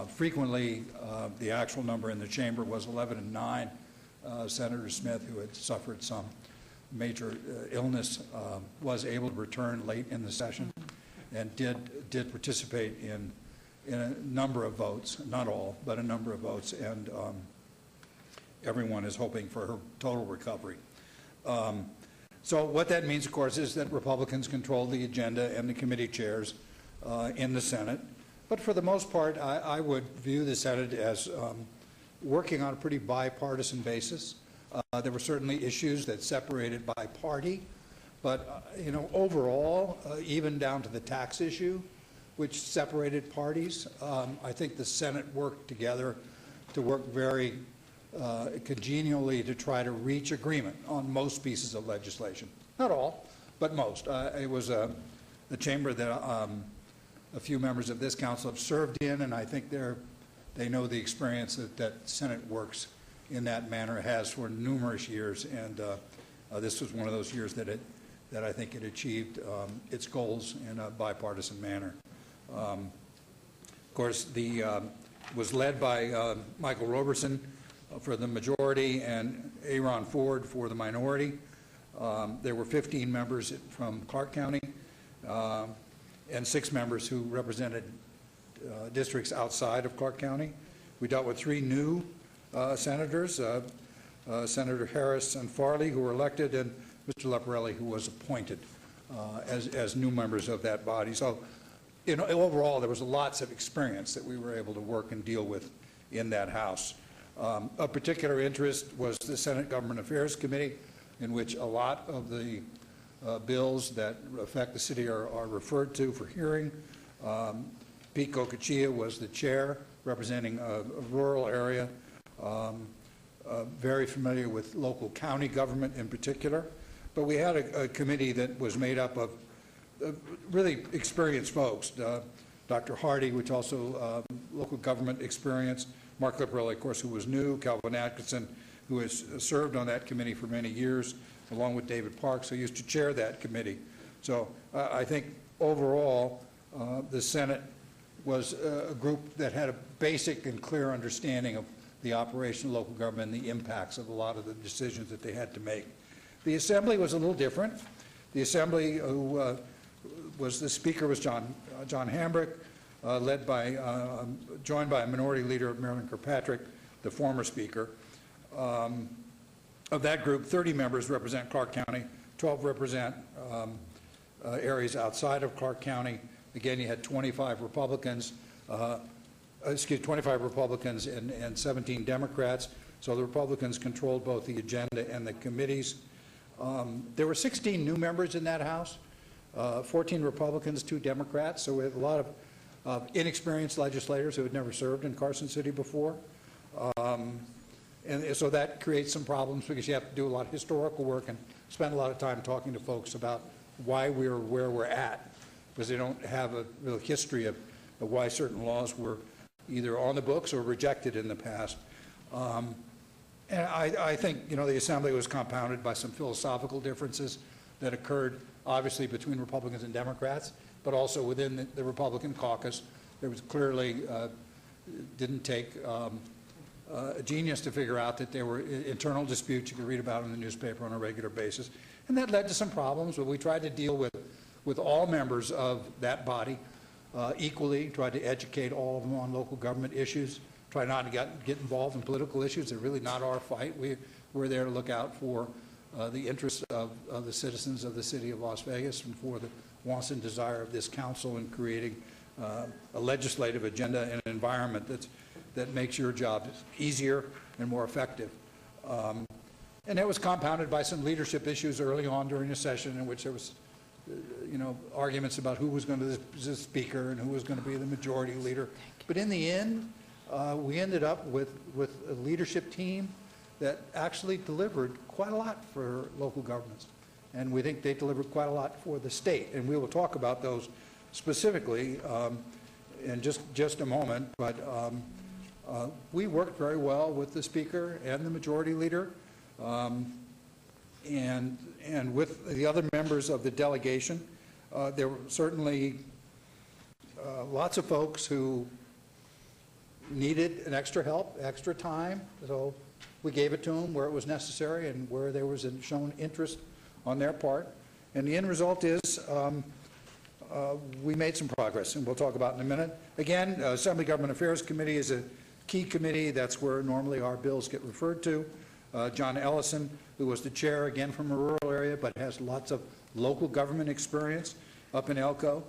Frequently, the actual number in the chamber was 11-9. Senator Smith, who had suffered some major illness, was able to return late in the session and did participate in a number of votes, not all, but a number of votes, and everyone is hoping for her total recovery. So what that means, of course, is that Republicans control the agenda and the committee chairs in the Senate. But for the most part, I would view the Senate as working on a pretty bipartisan basis. There were certainly issues that separated by party, but overall, even down to the tax issue, which separated parties, I think the Senate worked together to work very congenially to try to reach agreement on most pieces of legislation. Not all, but most. It was a chamber that a few members of this council have served in, and I think they know the experience that Senate works in that manner, has for numerous years, and this was one of those years that I think it achieved its goals in a bipartisan manner. Of course, was led by Michael Roberson for the majority and Aaron Ford for the minority. There were 15 members from Clark County and 6 members who represented districts outside of Clark County. We dealt with 3 new senators, Senator Harris and Farley, who were elected, and Mr. Leporelli, who was appointed as new members of that body. So, overall, there was lots of experience that we were able to work and deal with in that House. Of particular interest was the Senate Government Affairs Committee, in which a lot of the bills that affect the city are referred to for hearing. Pete Kokachia was the chair, representing a rural area, very familiar with local county government in particular. But we had a committee that was made up of really experienced folks. Dr. Hardy, which also local government experience. Mark Leporelli, of course, who was new. Calvin Atkinson, who has served on that committee for many years, along with David Parks, who used to chair that committee. So I think overall, the Senate was a group that had a basic and clear understanding of the operation of local government and the impacts of a lot of the decisions that they had to make. The Assembly was a little different. The Assembly, who was the Speaker, was John Hambrick, joined by a Minority Leader, Marilyn Kirkpatrick, the former Speaker. Of that group, 30 members represent Clark County, 12 represent areas outside of Clark County. Again, you had 25 Republicans, 25 Republicans and 17 Democrats. So the Republicans controlled both the agenda and the committees. There were 16 new members in that House, 14 Republicans, 2 Democrats. So we had a lot of inexperienced legislators who had never served in Carson City before. And so that creates some problems because you have to do a lot of historical work and spend a lot of time talking to folks about why we're where we're at, because they don't have a real history of why certain laws were either on the books or rejected in the past. And I think, the Assembly was compounded by some philosophical differences that occurred obviously between Republicans and Democrats, but also within the Republican caucus. There was clearly, didn't take a genius to figure out that there were internal disputes you could read about in the newspaper on a regular basis. And that led to some problems, but we tried to deal with all members of that body equally, tried to educate all of them on local government issues, try not to get involved in political issues. They're really not our fight. We're there to look out for the interests of the citizens of the city of Las Vegas and for the wants and desire of this council in creating a legislative agenda and an environment that makes your job easier and more effective. And that was compounded by some leadership issues early on during the session in which there was, arguments about who was going to be the speaker and who was going to be the majority leader. But in the end, we ended up with a leadership team that actually delivered quite a lot for local governments. And we think they delivered quite a lot for the state. And we will talk about those specifically in just a moment. But we worked very well with the speaker and the majority leader. And with the other members of the delegation, there were certainly lots of folks who needed an extra help, extra time, so we gave it to them where it was necessary and where there was shown interest on their part. And the end result is we made some progress, and we'll talk about in a minute. Again, Assembly Government Affairs Committee is a key committee. That's where normally our bills get referred to. John Ellison, who was the chair, again from a rural area, but has lots of local government experience up in Elko,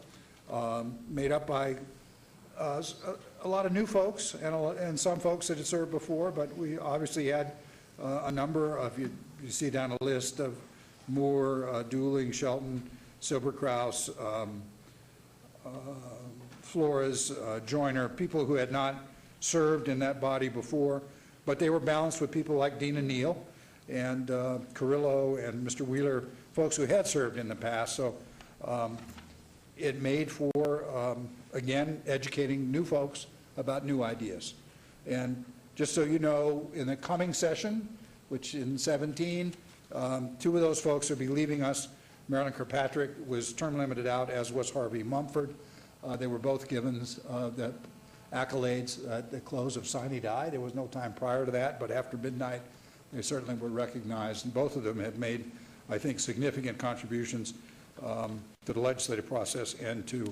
made up by a lot of new folks and some folks that had served before, but we obviously had a number of, you see down a list of Moore, Dooling, Shelton, Silberkraus, Flores, Joyner, people who had not served in that body before, but they were balanced with people like Dina Neal and Carrillo and Mr. Wheeler, folks who had served in the past. So it made for, again, educating new folks about new ideas. And just so you know, in the coming session, which in 17, two of those folks will be leaving us. Marilyn Kirkpatrick was term limited out, as was Harvey Mumford. They were both given the accolades at the close of sine die. There was no time prior to that, but after midnight, they certainly were recognized. And both of them had made, I think, significant contributions to the legislative process and to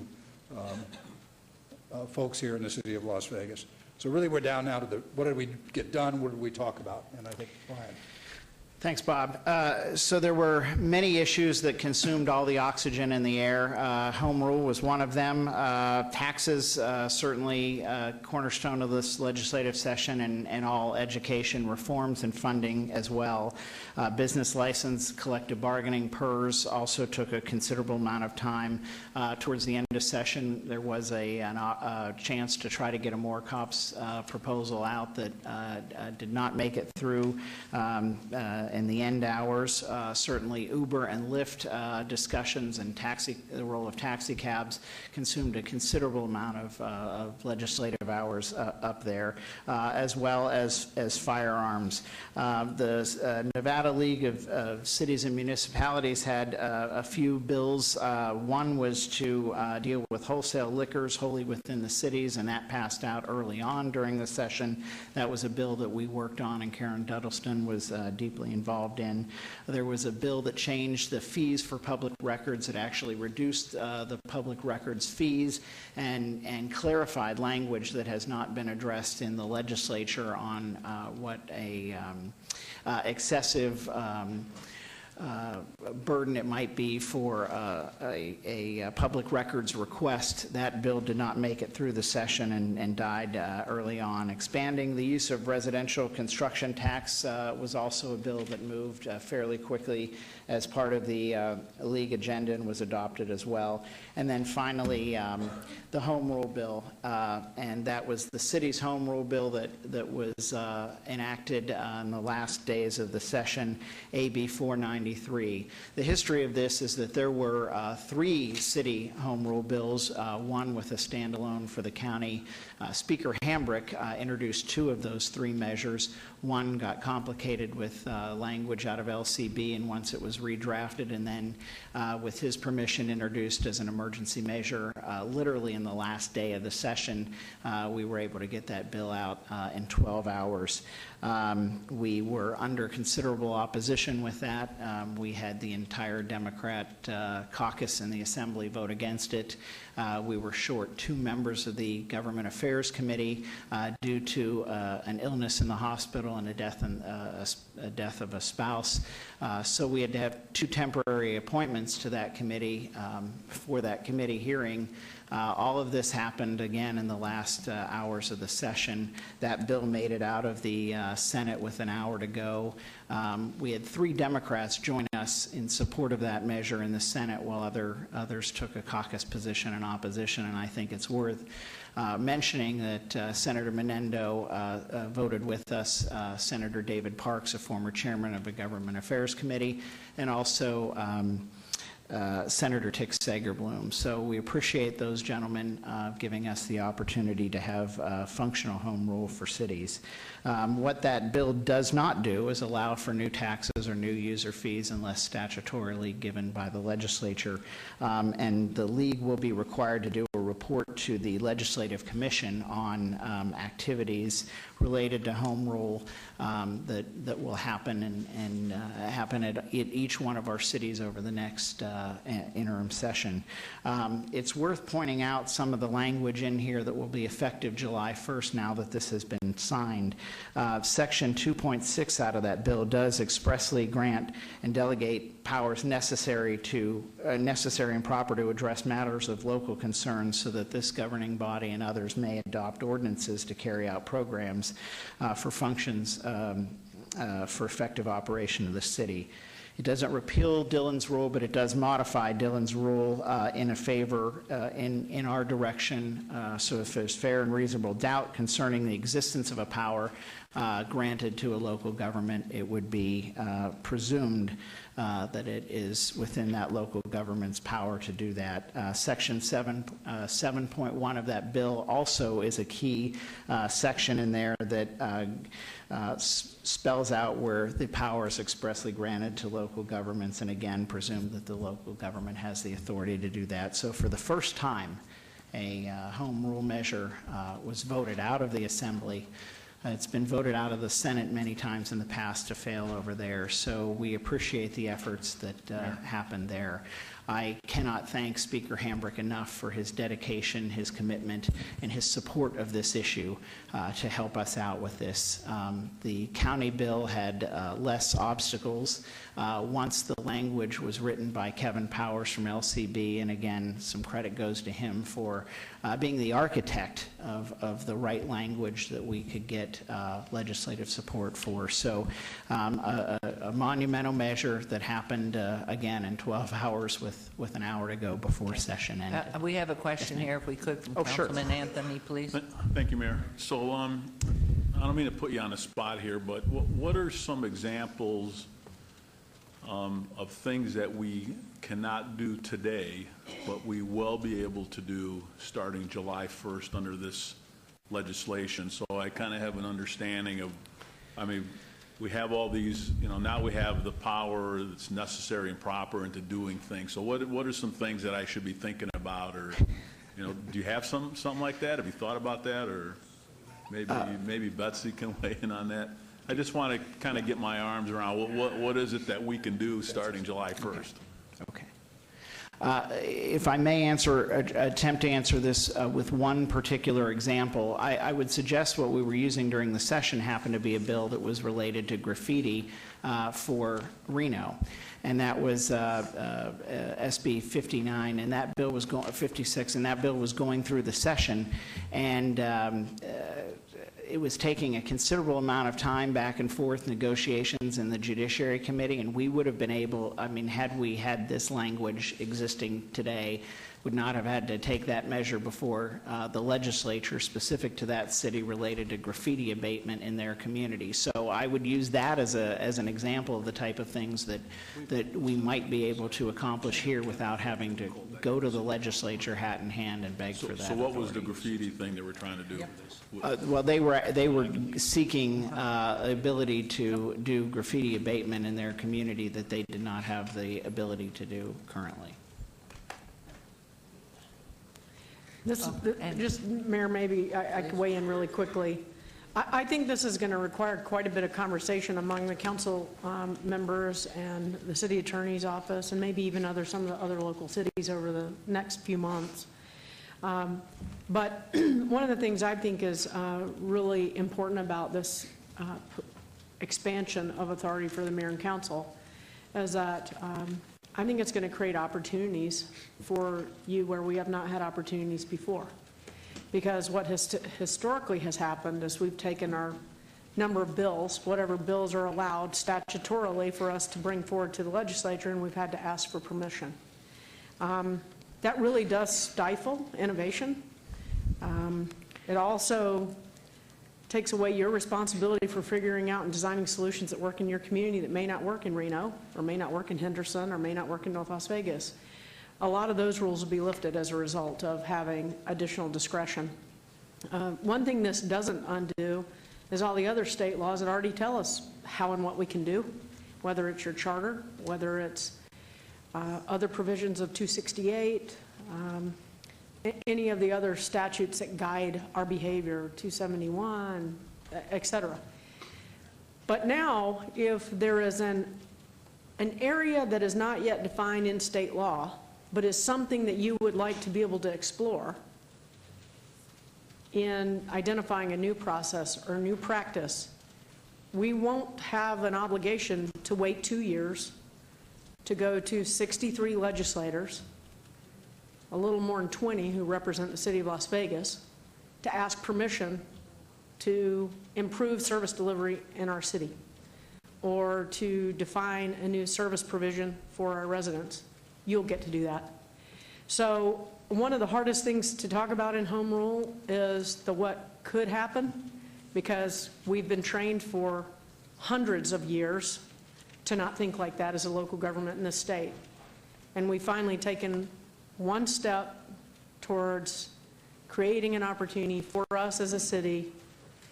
folks here in the city of Las Vegas. So really we're down now to what did we get done, what did we talk about? And I think, Brian. Thanks, Bob. So there were many issues that consumed all the oxygen in the air. Home rule was one of them. Taxes, certainly a cornerstone of this legislative session, and all education reforms and funding as well. Business license, collective bargaining, PERS also took a considerable amount of time. Towards the end of session, there was a chance to try to get a Moore Cops proposal out that did not make it through in the end hours. Certainly Uber and Lyft discussions and the role of taxi cabs consumed a considerable amount of legislative hours up there, as well as firearms. The Nevada League of Cities and Municipalities had a few bills. One was to deal with wholesale liquors wholly within the cities, and that passed out early on during the session. That was a bill that we worked on and Karen Duddleston was deeply involved in. There was a bill that changed the fees for public records. It actually reduced the public records fees and clarified language that has not been addressed in the legislature on what a excessive burden it might be for a public records request. That bill did not make it through the session and died early on. Expanding the use of residential construction tax was also a bill that moved fairly quickly as part of the league agenda and was adopted as well. And then finally, the home rule bill, and that was the city's home rule bill that was enacted in the last days of the session, AB 490. 1993. The history of this is that there were 3 city home rule bills, one with a standalone for the county. Speaker Hambrick introduced 2 of those 3 measures. One got complicated with language out of LCB, and once it was redrafted and then, with his permission, introduced as an emergency measure. Literally in the last day of the session, we were able to get that bill out in 12 hours. We were under considerable opposition with that. We had the entire Democrat caucus in the Assembly vote against it. We were short 2 members of the Government Affairs Committee due to an illness in the hospital and a death of a spouse. So we had to have 2 temporary appointments to that committee for that committee hearing. All of this happened again in the last hours of the session. That bill made it out of the Senate with an hour to go. We had 3 Democrats join us in support of that measure in the Senate, while others took a caucus position in opposition. And I think it's worth mentioning that Senator Menendo voted with us, Senator David Parks, a former chairman of the Government Affairs Committee, and also Senator Tick Sager-Bloom. So we appreciate those gentlemen giving us the opportunity to have a functional home rule for cities. What that bill does not do is allow for new taxes or new user fees unless statutorily given by the legislature. And the League will be required to do a report to the Legislative Commission on activities related to home rule that will happen and happen at each one of our cities over the next interim session. It's worth pointing out some of the language in here that will be effective July 1st now that this has been signed. Section 2.6 out of that bill does expressly grant and delegate powers necessary and proper to address matters of local concern, so that this governing body and others may adopt ordinances to carry out programs for functions for effective operation of the city. It doesn't repeal Dillon's rule, but it does modify Dillon's rule in a favor in our direction. So if there's fair and reasonable doubt concerning the existence of a power granted to a local government, it would be presumed that it is within that local government's power to do that. Section 7.1 of that bill also is a key section in there that spells out where the power is expressly granted to local governments, and again presume that the local government has the authority to do that. So for the first time, a home rule measure was voted out of the Assembly. It's been voted out of the Senate many times in the past to fail over there, so we appreciate the efforts that happened there. I cannot thank Speaker Hambrick enough for his dedication, his commitment, and his support of this issue to help us out with this. The county bill had less obstacles once the language was written by Kevin Powers from LCB, and again, some credit goes to him for being the architect of the right language that we could get legislative support for. So a monumental measure that happened again in 12 hours with an hour to go before session ended. We have a question here, if we could, from Councilman Anthony, please. Thank you, Mayor. So I don't mean to put you on the spot here, but what are some examples of things that we cannot do today, but we will be able to do starting July 1st under this legislation? So I kind of have an understanding of, I mean, we have all these, now we have the power that's necessary and proper into doing things. So what are some things that I should be thinking about, or, do you have something like that? Have you thought about that, or maybe Betsy can weigh in on that? I just want to kind of get my arms around what is it that we can do starting July 1st. Okay. If I may attempt to answer this with one particular example, I would suggest what we were using during the session happened to be a bill that was related to graffiti for Reno, and that was SB 59, and that bill was 56, and that bill was going through the session, and it was taking a considerable amount of time back and forth negotiations in the Judiciary Committee, and we would have been able, I mean, had we had this language existing today, would not have had to take that measure before the legislature specific to that city related to graffiti abatement in their community. So I would use that as an example of the type of things that we might be able to accomplish here without having to go to the legislature hat in hand and beg for that. So what was the graffiti thing they were trying to do? Well, they were seeking ability to do graffiti abatement in their community that they did not have the ability to do currently. Just, Mayor, maybe I could weigh in really quickly. I think this is going to require quite a bit of conversation among the council members and the city attorney's office, and maybe even some of the other local cities over the next few months. But one of the things I think is really important about this expansion of authority for the mayor and council is that I think it's going to create opportunities for you where we have not had opportunities before. Because what historically has happened is we've taken our number of bills, whatever bills are allowed statutorily for us to bring forward to the legislature, and we've had to ask for permission. That really does stifle innovation. It also takes away your responsibility for figuring out and designing solutions that work in your community that may not work in Reno, or may not work in Henderson, or may not work in North Las Vegas. A lot of those rules will be lifted as a result of having additional discretion. One thing this doesn't undo is all the other state laws that already tell us how and what we can do, whether it's your charter, whether it's other provisions of 268, any of the other statutes that guide our behavior, 271, et cetera. But now, if there is an area that is not yet defined in state law, but is something that you would like to be able to explore in identifying a new process or new practice, we won't have an obligation to wait 2 years to go to 63 legislators, a little more than 20 who represent the city of Las Vegas, to ask permission to improve service delivery in our city or to define a new service provision for our residents. You'll get to do that. So one of the hardest things to talk about in home rule is the what could happen, because we've been trained for hundreds of years to not think like that as a local government in this state. And we've finally taken one step towards creating an opportunity for us as a city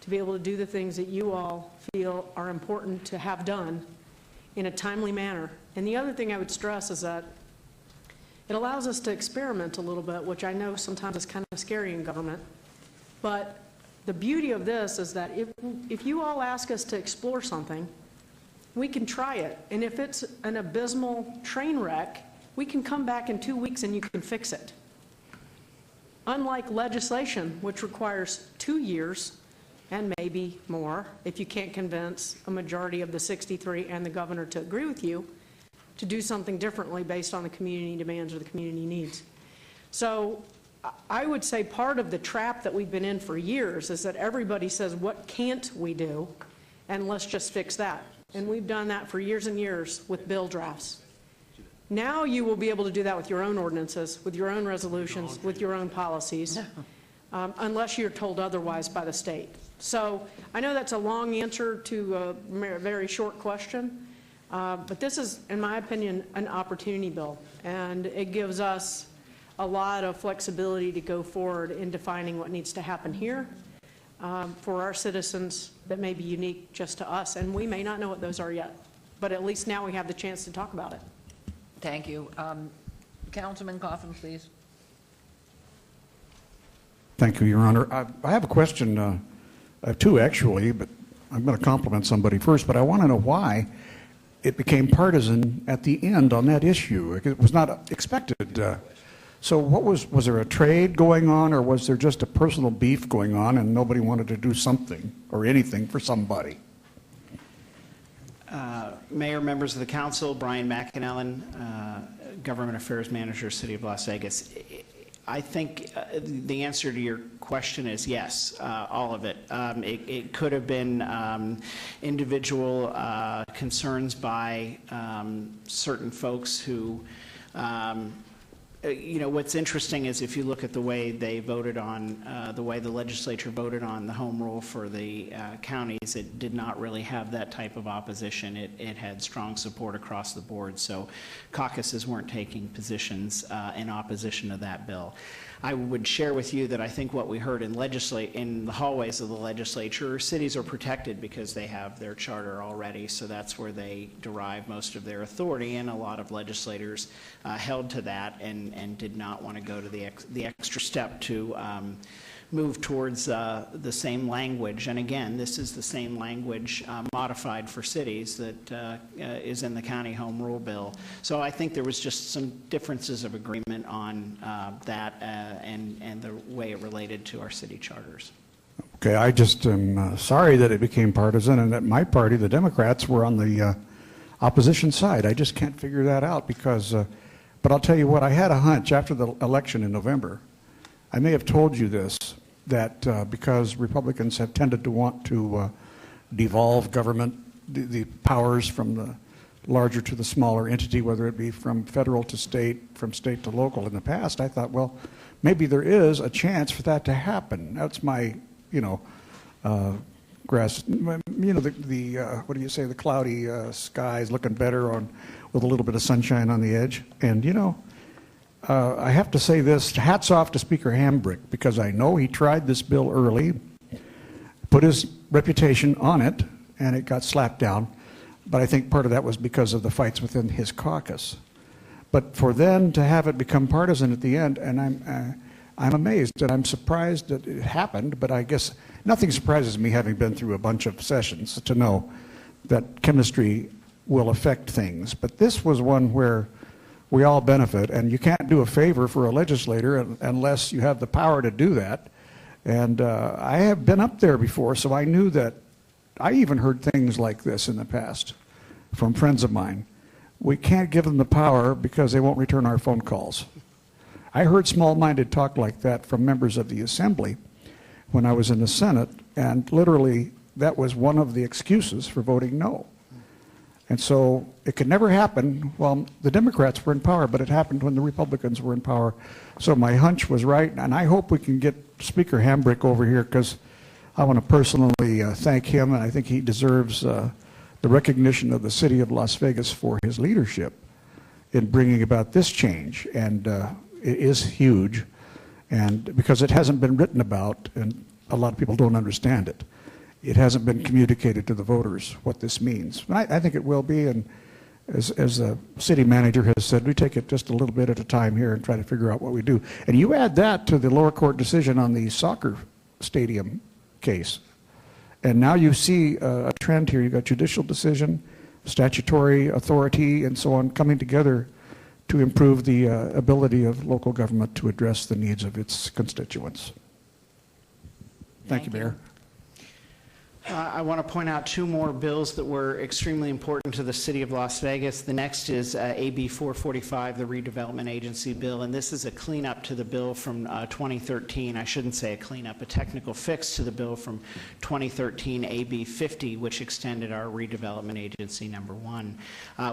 to be able to do the things that you all feel are important to have done in a timely manner. And the other thing I would stress is that it allows us to experiment a little bit, which I know sometimes is kind of scary in government. But the beauty of this is that if you all ask us to explore something, we can try it. And if it's an abysmal train wreck, we can come back in 2 weeks and you can fix it. Unlike legislation, which requires 2 years and maybe more, if you can't convince a majority of the 63 and the governor to agree with you, to do something differently based on the community demands or the community needs. So I would say part of the trap that we've been in for years is that everybody says, what can't we do? And let's just fix that. And we've done that for years and years with bill drafts. Now you will be able to do that with your own ordinances, with your own resolutions, with your own policies, unless you're told otherwise by the state. So I know that's a long answer to a very short question, but this is, in my opinion, an opportunity bill, and it gives us a lot of flexibility to go forward in defining what needs to happen here for our citizens that may be unique just to us, and we may not know what those are yet, but at least now we have the chance to talk about it. Thank you. Councilman Coffin, please. Thank you, Your Honor. I have a question, I have two actually, but I'm going to compliment somebody first, but I want to know why it became partisan at the end on that issue. It was not expected. So what was there a trade going on, or was there just a personal beef going on and nobody wanted to do something or anything for somebody? Mayor, members of the council, Brian McAnallen, Government Affairs Manager, City of Las Vegas. I think the answer to your question is yes, all of it. It could have been individual concerns by certain folks who, what's interesting is if you look at the way they voted on, the way the legislature voted on the home rule for the counties, it did not really have that type of opposition. It had strong support across the board, so caucuses weren't taking positions in opposition to that bill. I would share with you that I think what we heard in the hallways of the legislature, cities are protected because they have their charter already, so that's where they derive most of their authority, and a lot of legislators held to that and did not want to go to the extra step to move towards the same language. And again, this is the same language modified for cities that is in the county home rule bill. So I think there was just some differences of agreement on that and the way it related to our city charters. Okay, I just am sorry that it became partisan and that my party, the Democrats, were on the opposition side. I just can't figure that out because, but I'll tell you what, I had a hunch after the election in November. I may have told you this, that because Republicans have tended to want to devolve government, the powers from the larger to the smaller entity, whether it be from federal to state, from state to local in the past, I thought, well, maybe there is a chance for that to happen. That's my, grass, what do you say, the cloudy skies looking better with a little bit of sunshine on the edge. And, I have to say this, hats off to Speaker Hambrick, because I know he tried this bill early, put his reputation on it, and it got slapped down. But I think part of that was because of the fights within his caucus. But for then to have it become partisan at the end, and I'm amazed and I'm surprised that it happened, but I guess nothing surprises me, having been through a bunch of sessions, to know that chemistry will affect things. But this was one where we all benefit, and you can't do a favor for a legislator unless you have the power to do that. And I have been up there before, so I knew that. I even heard things like this in the past from friends of mine. We can't give them the power because they won't return our phone calls. I heard small-minded talk like that from members of the Assembly when I was in the Senate, and literally that was one of the excuses for voting no. And so it could never happen while the Democrats were in power, but it happened when the Republicans were in power. So my hunch was right, and I hope we can get Speaker Hambrick over here, because I want to personally thank him, and I think he deserves the recognition of the city of Las Vegas for his leadership in bringing about this change. And it is huge, and because it hasn't been written about, and a lot of people don't understand it. It hasn't been communicated to the voters what this means. I think it will be, and as the city manager has said, we take it just a little bit at a time here and try to figure out what we do. And you add that to the lower court decision on the soccer stadium case, and now you see a trend here. You've got judicial decision, statutory authority, and so on coming together to improve the ability of local government to address the needs of its constituents. Thank you, Mayor. I want to point out two more bills that were extremely important to the city of Las Vegas. The next is AB 445, the redevelopment agency bill, and this is a cleanup to the bill from 2013. I shouldn't say a cleanup, a technical fix to the bill from 2013, AB 50, which extended our redevelopment agency number 1.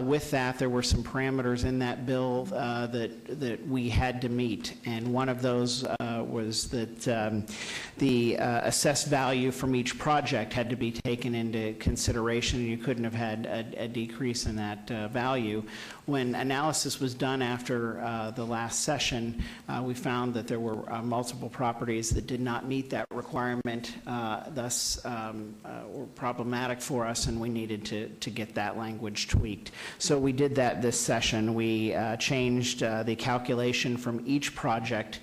With that, there were some parameters in that bill that we had to meet, and one of those was that the assessed value from each project had to be taken into consideration. You couldn't have had a decrease in that value. When analysis was done after the last session, we found that there were multiple properties that did not meet that requirement, thus were problematic for us, and we needed to get that language tweaked. So we did that this session. We changed the calculation from each project,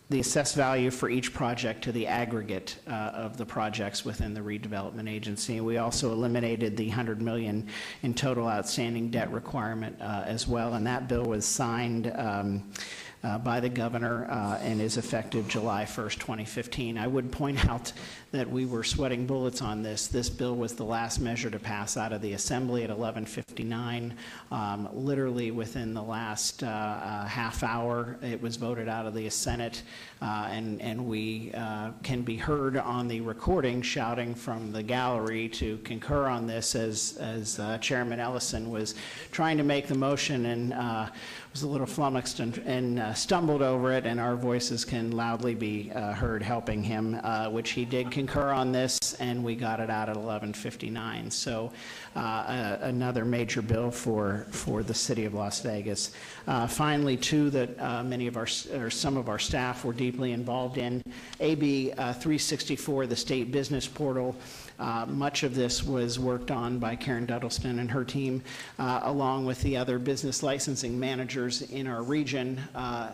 the assessed value for each project to the aggregate of the projects within the redevelopment agency. We also eliminated the $100 million in total outstanding debt requirement as well, and that bill was signed by the governor and is effective July 1st, 2015. I would point out that we were sweating bullets on this. This bill was the last measure to pass out of the Assembly at 11:59. Literally within the last half hour, it was voted out of the Senate, and we can be heard on the recording shouting from the gallery to concur on this as Chairman Ellison was trying to make the motion and was a little flummoxed and stumbled over it, and our voices can loudly be heard helping him, which he did concur on this, and we got it out at 11:59. So another major bill for the city of Las Vegas. Finally, two that many of our, or some of our staff were deeply involved in, AB 364, the state business portal. Much of this was worked on by Karen Duddleston and her team, along with the other business licensing managers in our region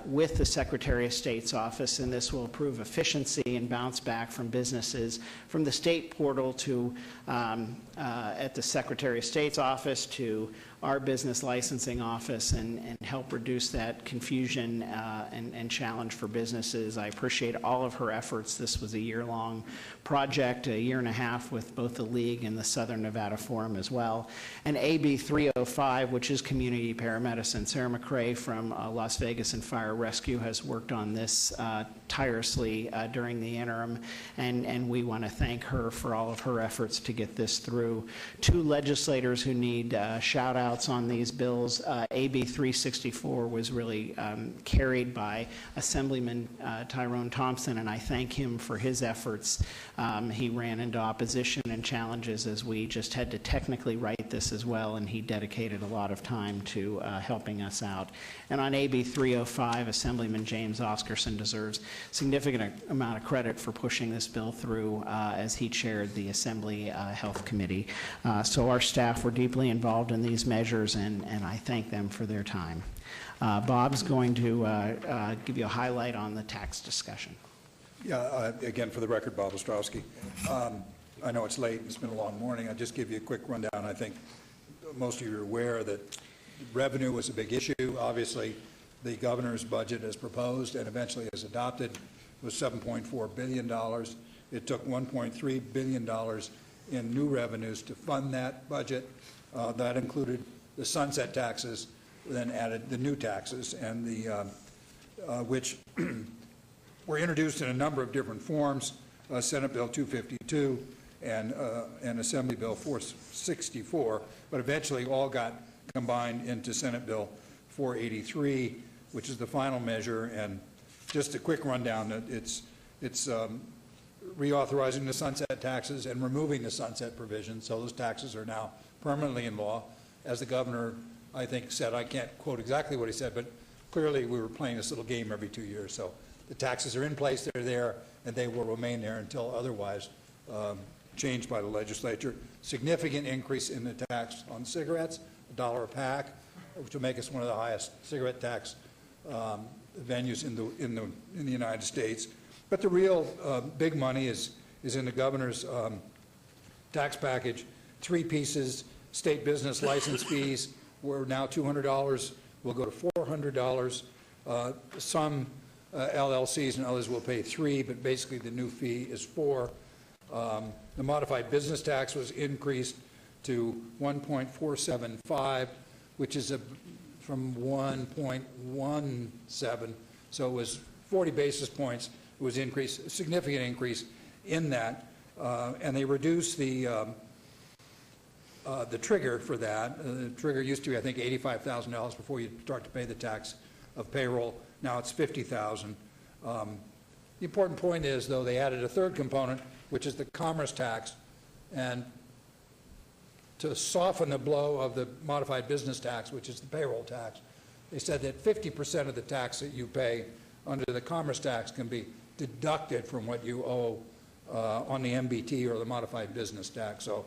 with the Secretary of State's office, and this will improve efficiency and bounce back from businesses from the state portal to at the Secretary of State's office to our business licensing office, and help reduce that confusion and challenge for businesses. I appreciate all of her efforts. This was a year-long project, a year and a half with both the League and the Southern Nevada Forum as well. And AB 305, which is community paramedicine. Sarah McCrae from Las Vegas and Fire Rescue has worked on this tirelessly during the interim, and we want to thank her for all of her efforts to get this through. Two legislators who need shout-outs on these bills. AB 364 was really carried by Assemblyman Tyrone Thompson, and I thank him for his efforts. He ran into opposition and challenges as we just had to technically write this as well, and he dedicated a lot of time to helping us out. And on AB 305, Assemblyman James Oscarson deserves significant amount of credit for pushing this bill through as he chaired the Assembly Health Committee. So our staff were deeply involved in these measures, and I thank them for their time. Bob's going to give you a highlight on the tax discussion. Yeah, again, for the record, Bob Ostrowski. I know it's late, it's been a long morning. I'll just give you a quick rundown. I think most of you are aware that revenue was a big issue. Obviously, the governor's budget as proposed and eventually as adopted was $7.4 billion. It took $1.3 billion in new revenues to fund that budget. That included the sunset taxes, then added the new taxes, and the which were introduced in a number of different forms, Senate Bill 252 and Assembly Bill 464, but eventually all got combined into Senate Bill 483, which is the final measure. And just a quick rundown, it's reauthorizing the sunset taxes and removing the sunset provisions, so those taxes are now permanently in law. As the governor, I think, said, I can't quote exactly what he said, but clearly we were playing this little game every 2 years. So the taxes are in place, they're there, and they will remain there until otherwise changed by the legislature. Significant increase in the tax on cigarettes, $1 a pack, which will make us one of the highest cigarette tax venues in the United States. But the real big money is in the governor's tax package. Three pieces: state business license fees were now $200, will go to $400. Some LLCs and others will pay $3, but basically the new fee is $4. The modified business tax was increased to 1.475, which is from 1.17, so it was 40 basis points. It was increased, a significant increase in that, and they reduced the trigger for that. The trigger used to be, I think, $85,000 before you start to pay the tax of payroll. Now it's $50,000. The important point is, though, they added a third component, which is the commerce tax, and to soften the blow of the modified business tax, which is the payroll tax, they said that 50% of the tax that you pay under the commerce tax can be deducted from what you owe on the MBT or the modified business tax. So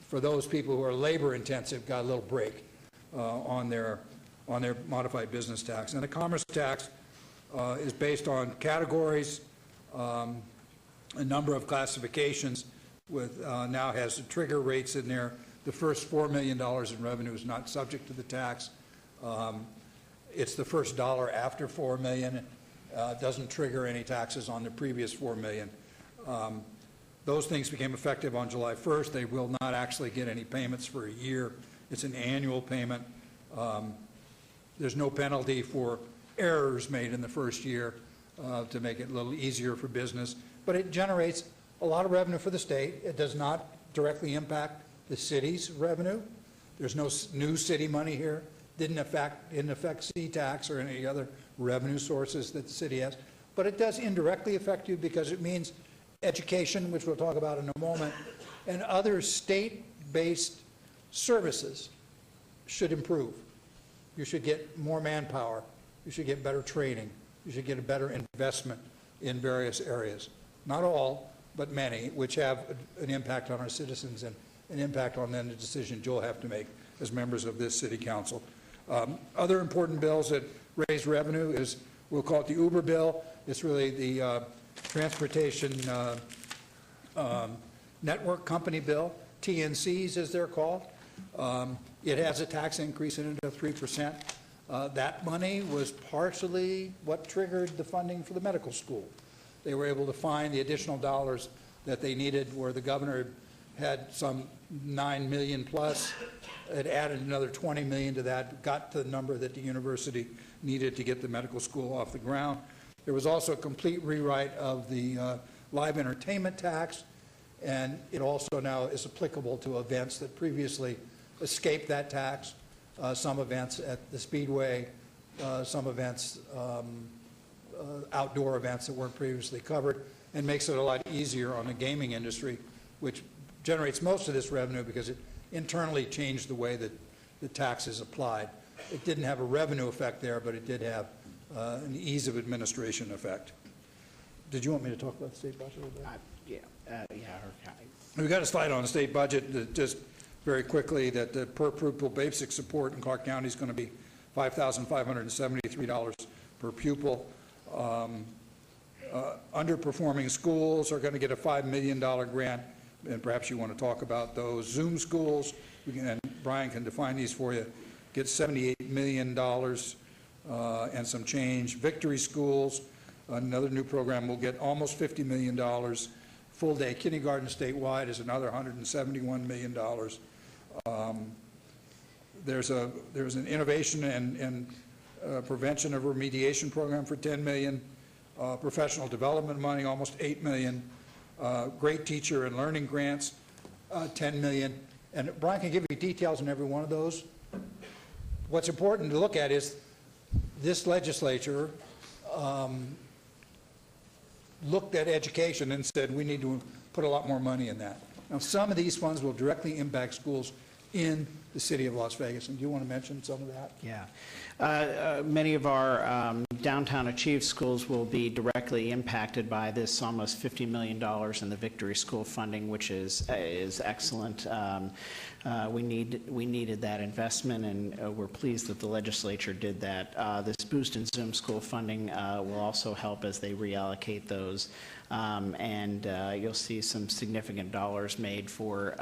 for those people who are labor intensive, got a little break on their modified business tax. And the commerce tax is based on categories, a number of classifications, with now has the trigger rates in there. The first $4 million in revenue is not subject to the tax. It's the first dollar after $4 million. Doesn't trigger any taxes on the previous $4 million. Those things became effective on July 1st. They will not actually get any payments for a year. It's an annual payment. There's no penalty for errors made in the first year to make it a little easier for business. But it generates a lot of revenue for the state. It does not directly impact the city's revenue. There's no new city money here. Didn't affect C-tax or any other revenue sources that the city has. But it does indirectly affect you because it means education, which we'll talk about in a moment, and other state-based services should improve. You should get more manpower. You should get better training. You should get a better investment in various areas. Not all, but many, which have an impact on our citizens and an impact on then the decisions you'll have to make as members of this city council. Other important bills that raise revenue is, we'll call it the Uber bill. It's really the transportation network company bill, TNCs as they're called. It has a tax increase in it of 3%. That money was partially what triggered the funding for the medical school. They were able to find the additional dollars that they needed, where the governor had some $9 million plus. It added another $20 million to that, got to the number that the university needed to get the medical school off the ground. There was also a complete rewrite of the live entertainment tax, and it also now is applicable to events that previously escaped that tax. Some events at the Speedway, some events, outdoor events that weren't previously covered, and makes it a lot easier on the gaming industry, which generates most of this revenue because it internally changed the way that the tax is applied. It didn't have a revenue effect there, but it did have an ease of administration effect. Did you want me to talk about the state budget a little bit? We've got a slide on the state budget that just very quickly that the per pupil basic support in Clark County is going to be $5,573 per pupil. Underperforming schools are going to get a $5 million grant, and perhaps you want to talk about those. Zoom schools, and Brian can define these for you, get $78 million and some change. Victory schools, another new program, will get almost $50 million. Full-day kindergarten statewide is another $171 million. There's an innovation and prevention of remediation program for $10 million. Professional development money, almost $8 million. Great teacher and learning grants, $10 million. And Brian can give you details on every one of those. What's important to look at is this legislature looked at education and said we need to put a lot more money in that. Now, some of these funds will directly impact schools in the city of Las Vegas. And do you want to mention some of that? Yeah. Many of our downtown Achieve schools will be directly impacted by this almost $50 million in the Victory School funding, which is excellent. We needed that investment, and we're pleased that the legislature did that. This boost in Zoom school funding will also help as they reallocate those. And you'll see some significant dollars made for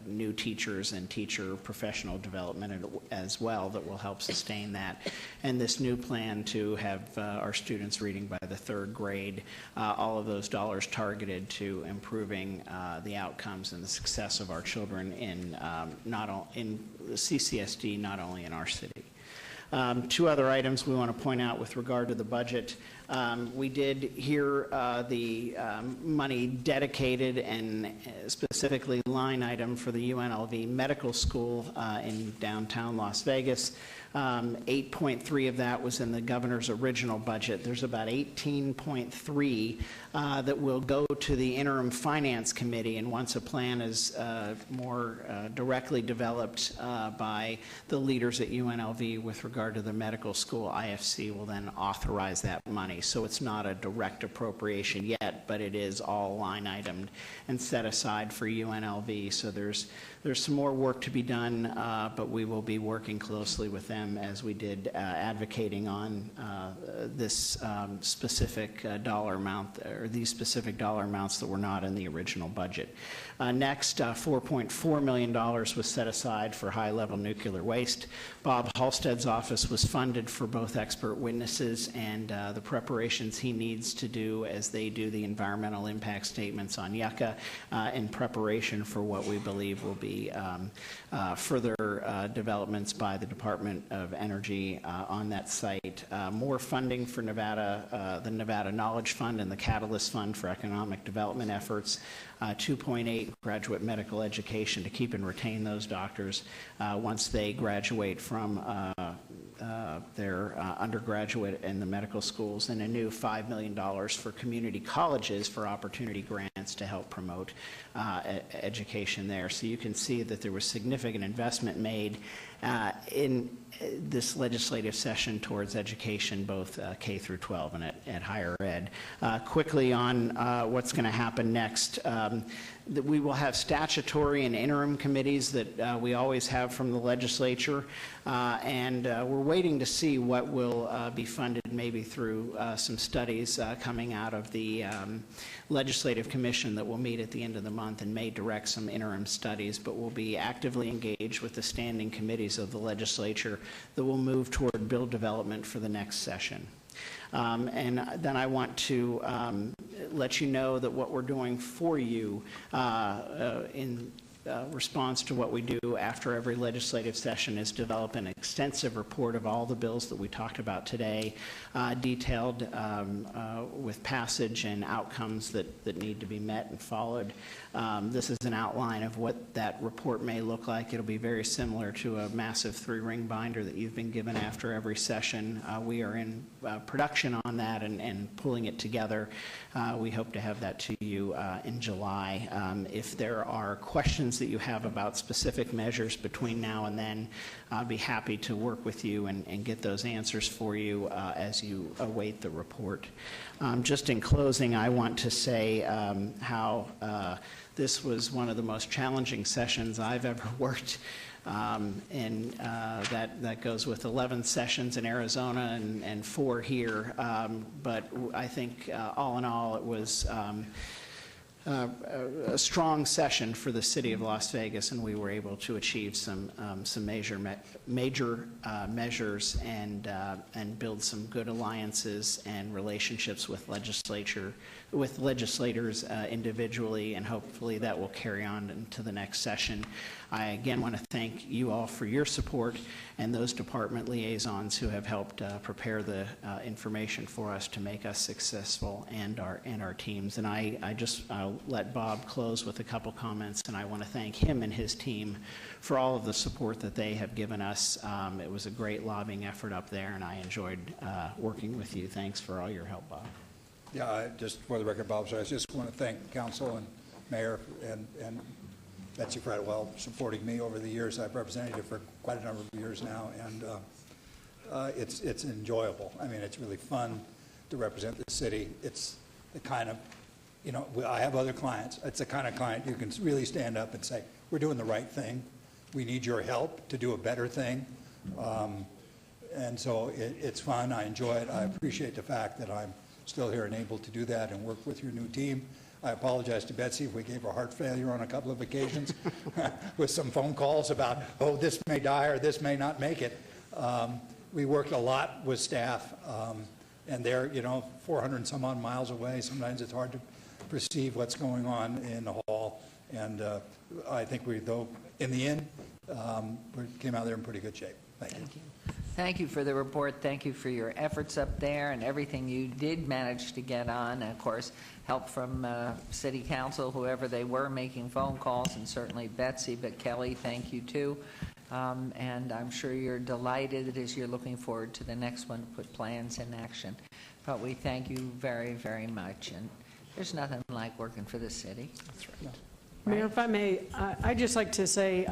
new teachers and teacher professional development as well that will help sustain that. And this new plan to have our students reading by the 3rd grade, all of those dollars targeted to improving the outcomes and the success of our children in CCSD, not only in our city. Two other items we want to point out with regard to the budget. We did hear the money dedicated and specifically line item for the UNLV Medical School in downtown Las Vegas. 8.3 of that was in the governor's original budget. There's about 18.3 that will go to the interim finance committee, and once a plan is more directly developed by the leaders at UNLV with regard to the medical school, IFC will then authorize that money. So it's not a direct appropriation yet, but it is all line itemed and set aside for UNLV. So there's some more work to be done, but we will be working closely with them them as we did advocating on this specific dollar amount, or these specific dollar amounts that were not in the original budget. Next, $4.4 million was set aside for high-level nuclear waste. Bob Halstead's office was funded for both expert witnesses and the preparations he needs to do as they do the environmental impact statements on Yucca in preparation for what we believe will be further developments by the Department of Energy on that site. More funding for Nevada, the Nevada Knowledge Fund and the Catalyst Fund for economic development efforts. 2.8 graduate medical education to keep and retain those doctors once they graduate from their undergraduate in the medical schools, and a new $5 million for community colleges for opportunity grants to help promote education there. So you can see that there was significant investment made in this legislative session towards education, both K through 12 and at higher ed. Quickly on what's going to happen next. That we will have statutory and interim committees that we always have from the legislature, and we're waiting to see what will be funded maybe through some studies coming out of the Legislative Commission that will meet at the end of the month and may direct some interim studies, but we'll be actively engaged with the standing committees of the legislature that will move toward bill development for the next session. And then I want to let you know that what we're doing for you in response to what we do after every legislative session is develop an extensive report of all the bills that we talked about today, detailed with passage and outcomes that need to be met and followed. This is an outline of what that report may look like. It'll be very similar to a massive 3-ring binder that you've been given after every session. We are in production on that and pulling it together. We hope to have that to you in July. If there are questions that you have about specific measures between now and then, I'll be happy to work with you and get those answers for you as you await the report. Just in closing, I want to say how this was one of the most challenging sessions I've ever worked, and that goes with 11 sessions in Arizona and 4 here. But I think all in all, it was a strong session for the city of Las Vegas, and we were able to achieve some major measures and build some good alliances and relationships with legislators individually, and hopefully that will carry on into the next session. I again want to thank you all for your support and those department liaisons who have helped prepare the information for us to make us successful, and our teams. And I'll let Bob close with a couple comments, and I want to thank him and his team for all of the support that they have given us. It was a great lobbying effort up there, and I enjoyed working with you. Thanks for all your help, Bob. Yeah, just for the record, Bob, so I just want to thank council and mayor and Betsy Fretwell supporting me over the years. I've represented you for quite a number of years now, and it's enjoyable. I mean, it's really fun to represent the city. It's the kind of, I have other clients. It's the kind of client you can really stand up and say, we're doing the right thing. We need your help to do a better thing. And so it's fun. I enjoy it. I appreciate the fact that I'm still here and able to do that and work with your new team. I apologize to Betsy if we gave her heart failure on a couple of occasions with some phone calls about, oh, this may die or this may not make it. We worked a lot with staff, and they're, 400 and some odd miles away. Sometimes it's hard to perceive what's going on in the hall. And I think in the end, we came out there in pretty good shape. Thank you. Thank you for the report. Thank you for your efforts up there and everything you did manage to get on. And of course, help from City Council, whoever they were, making phone calls, and certainly Betsy. But Kelly, thank you too. And I'm sure you're delighted as you're looking forward to the next one to put plans in action. But we thank you very, very much. And there's nothing like working for the city. That's right. Mayor, if I may, I'd just like to say,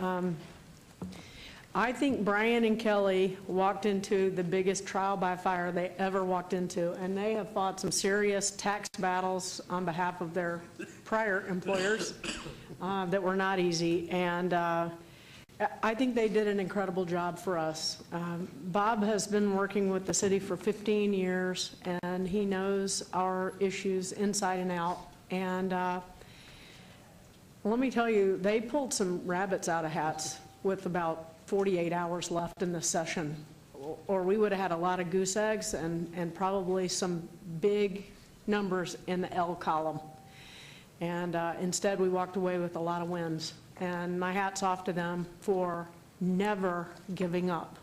I think Brian and Kelly walked into the biggest trial by fire they ever walked into, and they have fought some serious tax battles on behalf of their prior employers that were not easy. And I think they did an incredible job for us. Bob has been working with the city for 15 years, and he knows our issues inside and out. And let me tell you, they pulled some rabbits out of hats with about 48 hours left in the session, or we would have had a lot of goose eggs and probably some big numbers in the L column. And instead, we walked away with a lot of wins. And my hat's off to them for never giving up.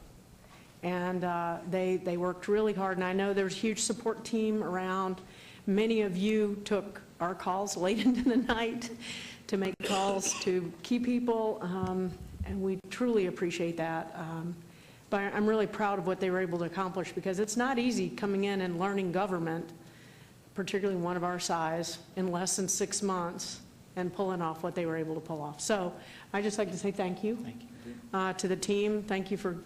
And they worked really hard. And I know there's a huge support team around. Many of you took our calls late into the night to make calls to key people. And we truly appreciate that. But I'm really proud of what they were able to accomplish, because it's not easy coming in and learning government, particularly one of our size, in less than 6 months, and pulling off what they were able to pull off. So I'd just like to say thank you, to the team. Thank you for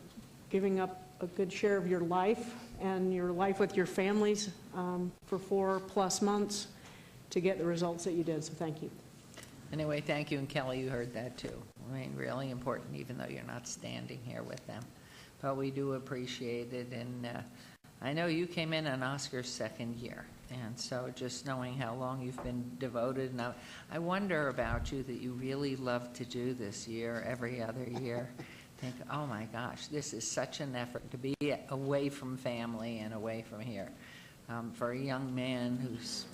giving up a good share of your life and your life with your families for 4+ months to get the results that you did. So thank you. Anyway, thank you, and Kelly, you heard that too. I mean, really important, even though you're not standing here with them. But we do appreciate it, and I know you came in on Oscar's second year. And so just knowing how long you've been devoted, and I wonder about you that you really love to do this year, every other year. Think, oh my gosh, this is such an effort to be away from family and away from here. For a young man who's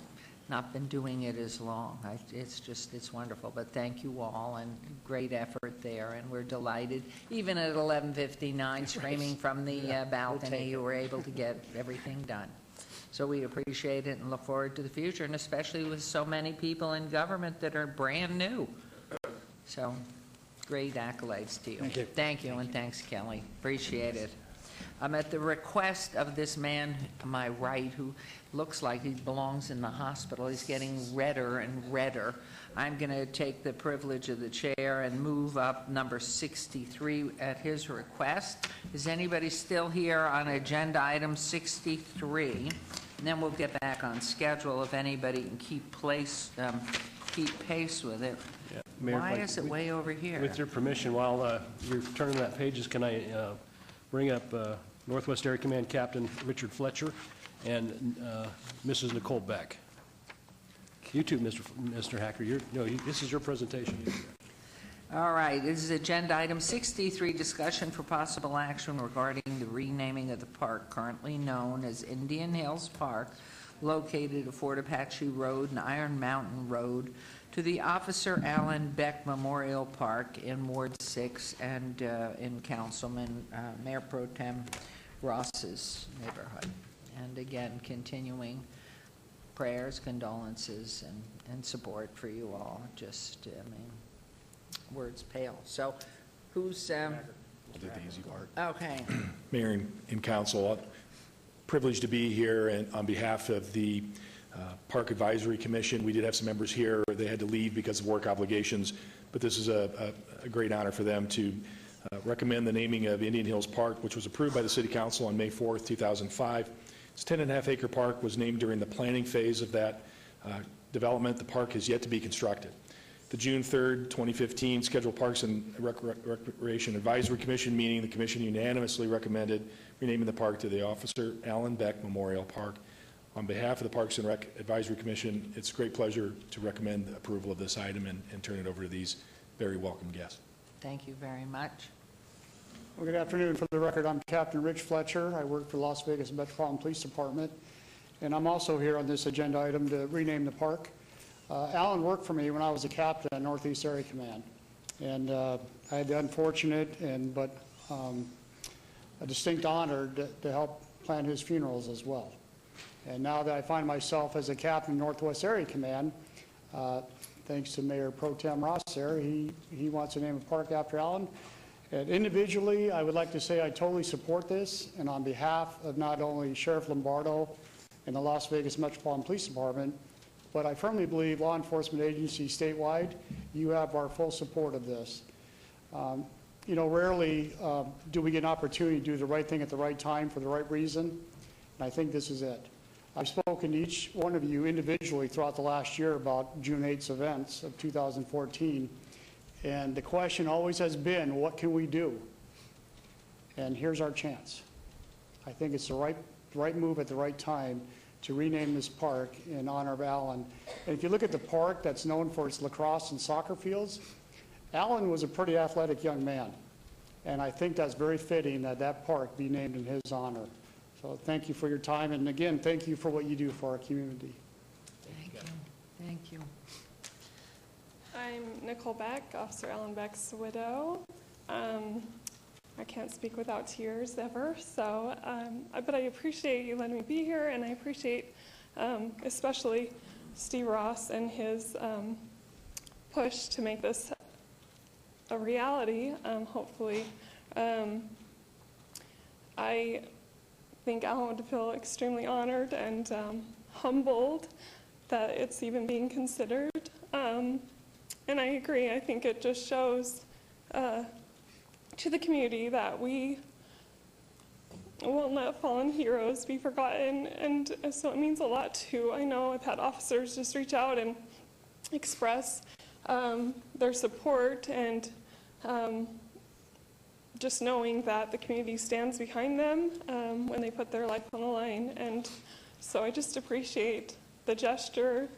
not been doing it as long, it's wonderful. But thank you all, and great effort there, and we're delighted. Even at 11:59, screaming from the balcony, you were able to get everything done. So we appreciate it and look forward to the future, and especially with so many people in government that are brand new. So great accolades to you. Thank you. Thank you, and thanks, Kelly. Appreciate it. At the request of this man to my right, who looks like he belongs in the hospital, he's getting redder and redder, I'm going to take the privilege of the chair and move up number 63 at his request. Is anybody still here on agenda item 63? And then we'll get back on schedule if anybody can keep pace with it. Yeah, Mayor, Why is it way over here? With your permission, while you're turning that pages, can I bring up Northwest Area Command Captain Richard Fletcher and Mrs. Nicole Beck? You too, Mr. Hacker. This is your presentation. All right, this is agenda item 63, discussion for possible action regarding the renaming of the park currently known as Indian Hills Park, located at Fort Apache Road and Iron Mountain Road, to the Officer Alan Beck Memorial Park in Ward 6 and in Councilman Mayor Pro Tem Ross's neighborhood. And again, continuing prayers, condolences, and support for you all. Just, I mean, words pale. So who's... I'll do the easy part. Okay. Mayor and Council, privileged to be here, and on behalf of the Park Advisory Commission, we did have some members here. They had to leave because of work obligations, but this is a great honor for them to recommend the naming of Indian Hills Park, which was approved by the City Council on May 4th, 2005. This 10.5-acre park was named during the planning phase of that development. The park has yet to be constructed. The June 3rd, 2015 Scheduled Parks and Recreation Advisory Commission meeting, the commission unanimously recommended renaming the park to the Officer Alan Beck Memorial Park. On behalf of the Parks and Rec Advisory Commission, it's a great pleasure to recommend approval of this item and turn it over to these very welcome guests. Thank you very much. Well, good afternoon. For the record, I'm Captain Rich Fletcher. I work for Las Vegas Metropolitan Police Department, and I'm also here on this agenda item to rename the park. Alan worked for me when I was a captain at Northeast Area Command, and I had the unfortunate but a distinct honor to help plan his funerals as well. And now that I find myself as a captain in Northwest Area Command, thanks to Mayor Pro Tem Ross there, he wants to name a park after Alan. And individually, I would like to say I totally support this, and on behalf of not only Sheriff Lombardo and the Las Vegas Metropolitan Police Department, but I firmly believe law enforcement agencies statewide, you have our full support of this. You know, rarely do we get an opportunity to do the right thing at the right time for the right reason, and I think this is it. I've spoken to each one of you individually throughout the last year about June 8th's events of 2014, And the question always has been, what can we do? And here's our chance. I think it's the right move at the right time to rename this park in honor of Alan. And if you look at the park that's known for its lacrosse and soccer fields, Alan was a pretty athletic young man. And I think that's very fitting that that park be named in his honor. So thank you for your time. And again, thank you for what you do for our community. Thank you. Thank you. I'm Nicole Beck, Officer Alan Beck's widow. I can't speak without tears ever, so, but I appreciate you letting me be here, and I appreciate especially Steve Ross and his push to make this a reality, hopefully. I think Alan would feel extremely honored and humbled that it's even being considered. And I agree, I think it just shows to the community that we won't let fallen heroes be forgotten, and so it means a lot too. I know I've had officers just reach out and express their support, and just knowing that the community stands behind them when they put their life on the line. And so I just appreciate the gesture.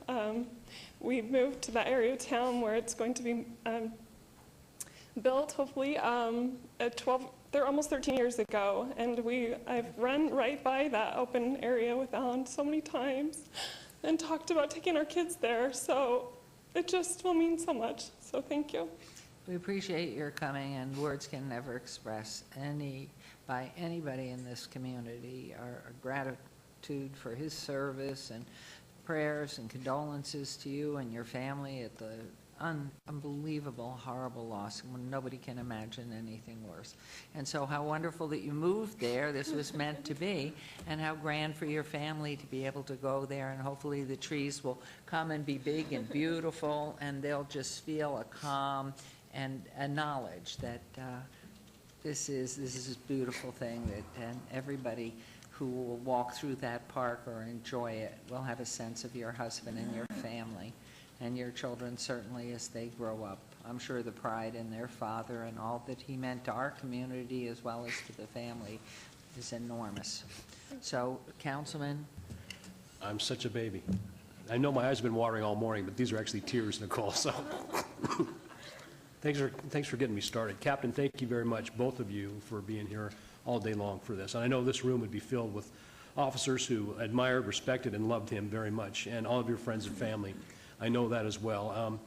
We've moved to that area of town where it's going to be built, hopefully, they're almost 13 years ago, and I've run right by that open area with Alan so many times and talked about taking our kids there, so it just will mean so much, so thank you. We appreciate your coming, and words can never express by anybody in this community our gratitude for his service, and prayers and condolences to you and your family at the unbelievable, horrible loss. Nobody can imagine anything worse. And so how wonderful that you moved there. This was meant to be. And how grand for your family to be able to go there. And hopefully the trees will come and be big and beautiful, and they'll just feel a calm and a knowledge that this is a beautiful thing, and everybody who will walk through that park or enjoy it will have a sense of your husband and your family. And your children, certainly, as they grow up. I'm sure the pride in their father and all that he meant to our community as well as to the family is enormous. So, Councilman? I'm such a baby. I know my eyes have been watering all morning, but these are actually tears, Nicole, so. Thanks for getting me started. Captain, thank you very much, both of you, for being here all day long for this. And I know this room would be filled with officers who admired, respected, and loved him very much, and all of your friends and family. I know that as well.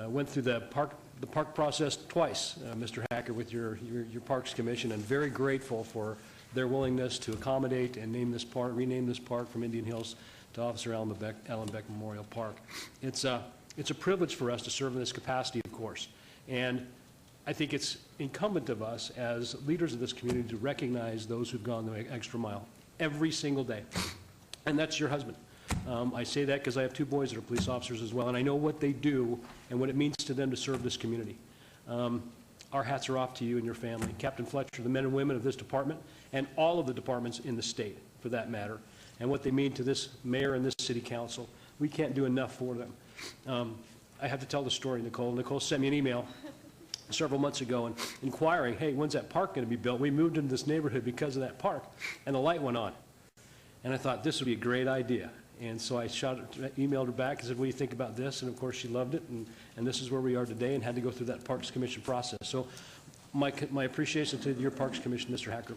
Went through the park process twice, Mr. Hacker, with your Parks Commission, and very grateful for their willingness to accommodate and rename this park from Indian Hills to Officer Alan Beck Memorial Park. It's a privilege for us to serve in this capacity, of course, and I think it's incumbent of us as leaders of this community to recognize those who've gone the extra mile every single day, and that's your husband. I say that because I have two boys that are police officers as well, and I know what they do and what it means to them to serve this community. Our hats are off to you and your family. Captain Fletcher, the men and women of this department, and all of the departments in the state, for that matter, and what they mean to this mayor and this city council. We can't do enough for them. I have to tell the story, Nicole. Nicole sent me an email several months ago and inquiring, hey, when's that park going to be built? We moved into this neighborhood because of that park, and the light went on. And I thought this would be a great idea. And so I emailed her back and said, what do you think about this? And of course she loved it, and this is where we are today, and had to go through that Parks Commission process. So my appreciation to your Parks Commission, Mr. Hacker.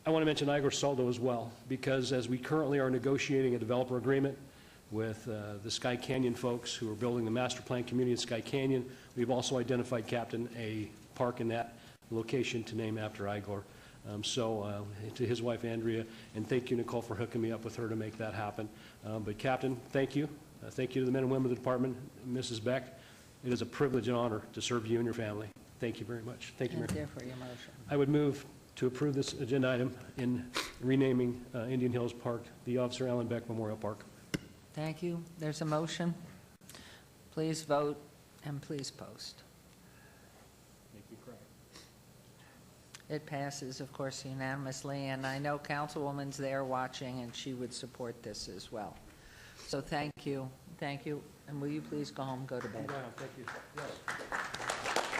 I want to mention Igor Saldo as well, because as we currently are negotiating a developer agreement with the Sky Canyon folks who are building the master plan community at Sky Canyon, we've also identified, Captain, a park in that location to name after Igor. To his wife, Andrea, and thank you, Nicole, for hooking me up with her to make that happen. But Captain, thank you. Thank you to the men and women of the department. Mrs. Beck, it is a privilege and honor to serve you and your family. Thank you very much. Thank you, Mayor. Thank you for your motion. I would move to approve this agenda item in renaming Indian Hills Park the Officer Alan Beck Memorial Park. Thank you. There's a motion. Please vote and please post. It passes, of course, unanimously, and I know Councilwoman's there watching, and she would support this as well. So thank you. Thank you. And will you please go home, go to bed? Thank you. Yes.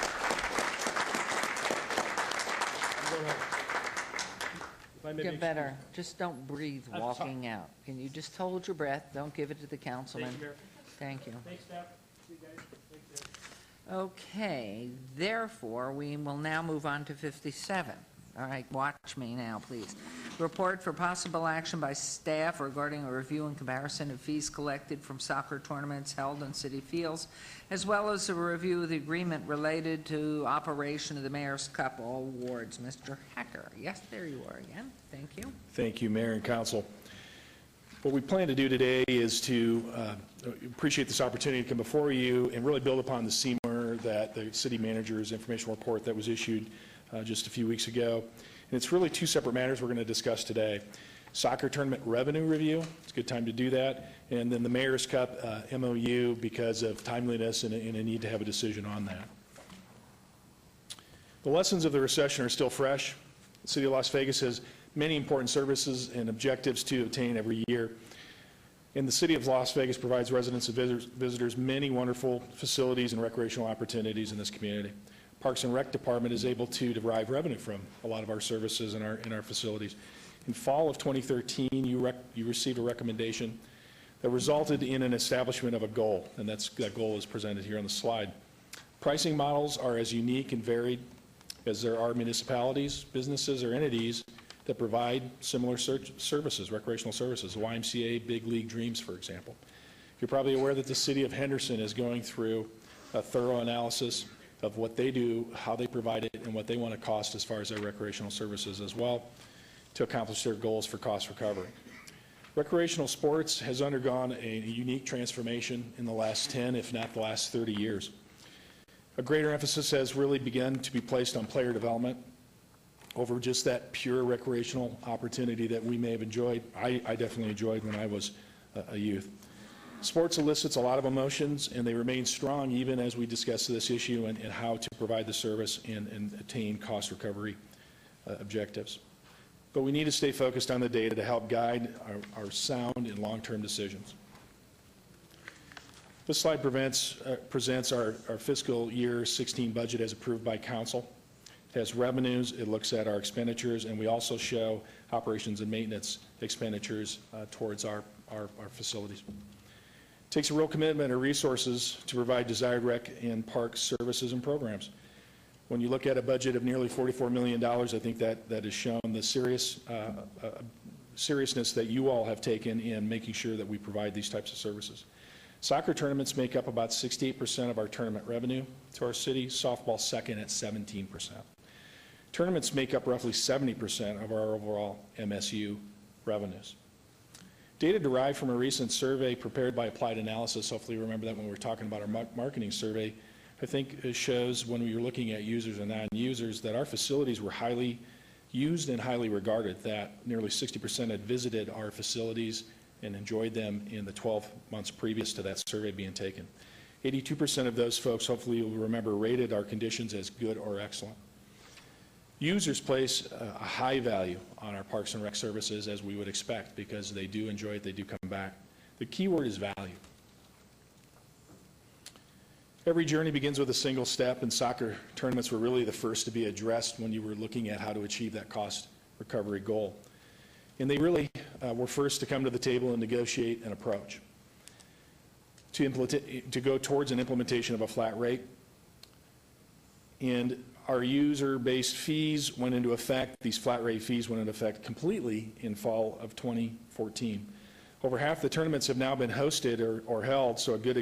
If I may Get make- better. Just don't breathe walking out. Can you just hold your breath? Don't give it to the councilman. Thank you, Mayor. Thank you. Thanks, staff. See you guys. Thanks, Ed. Okay, therefore, we will now move on to 57. All right, watch me now, please. Report for possible action by staff regarding a review and comparison of fees collected from soccer tournaments held on city fields, as well as a review of the agreement related to operation of the Mayor's Cup All Awards. Mr. Hacker, yes, there you are again. Thank you. Thank you, Mayor and Council. What we plan to do today is to appreciate this opportunity to come before you and really build upon the CMER, that the city manager's informational report that was issued just a few weeks ago. And it's really two separate matters we're going to discuss today. Soccer tournament revenue review, it's a good time to do that, and then the Mayor's Cup MOU because of timeliness and a need to have a decision on that. The lessons of the recession are still fresh. The City of Las Vegas has many important services and objectives to obtain every year. And the City of Las Vegas provides residents and visitors many wonderful facilities and recreational opportunities in this community. Parks and Rec Department is able to derive revenue from a lot of our services and our facilities. In fall of 2013, you received a recommendation that resulted in an establishment of a goal, and that goal is presented here on the slide. Pricing models are as unique and varied as there are municipalities, businesses, or entities that provide similar services, recreational services, YMCA, Big League Dreams, for example. You're probably aware that the City of Henderson is going through a thorough analysis of what they do, how they provide it, and what they want to cost as far as their recreational services as well to accomplish their goals for cost recovery. Recreational sports has undergone a unique transformation in the last 10, if not the last 30 years. A greater emphasis has really begun to be placed on player development over just that pure recreational opportunity that we may have enjoyed. I definitely enjoyed when I was a youth. Sports elicits a lot of emotions, and they remain strong even as we discuss this issue and how to provide the service and attain cost recovery objectives. But we need to stay focused on the data to help guide our sound and long-term decisions. This slide presents our fiscal year 16 budget as approved by council. It has revenues, it looks at our expenditures, and we also show operations and maintenance expenditures towards our facilities. It takes a real commitment of resources to provide desired rec and park services and programs. When you look at a budget of nearly $44 million, I think that has shown the seriousness that you all have taken in making sure that we provide these types of services. Soccer tournaments make up about 68% of our tournament revenue to our city, softball second at 17%. Tournaments make up roughly 70% of our overall MSU revenues. Data derived from a recent survey prepared by Applied Analysis, hopefully you remember that when we were talking about our marketing survey, I think it shows when we were looking at users and non-users that our facilities were highly used and highly regarded, that nearly 60% had visited our facilities and enjoyed them in the 12 months previous to that survey being taken. 82% of those folks, hopefully you'll remember, rated our conditions as good or excellent. Users place a high value on our Parks and Rec services, as we would expect, because they do enjoy it, they do come back. The key word is value. Every journey begins with a single step, and soccer tournaments were really the first to be addressed when you were looking at how to achieve that cost recovery goal. And they really were first to come to the table and negotiate an approach to go towards an implementation of a flat rate. And our user-based fees went into effect. These flat rate fees went into effect completely in fall of 2014. Over half the tournaments have now been hosted or held, so a good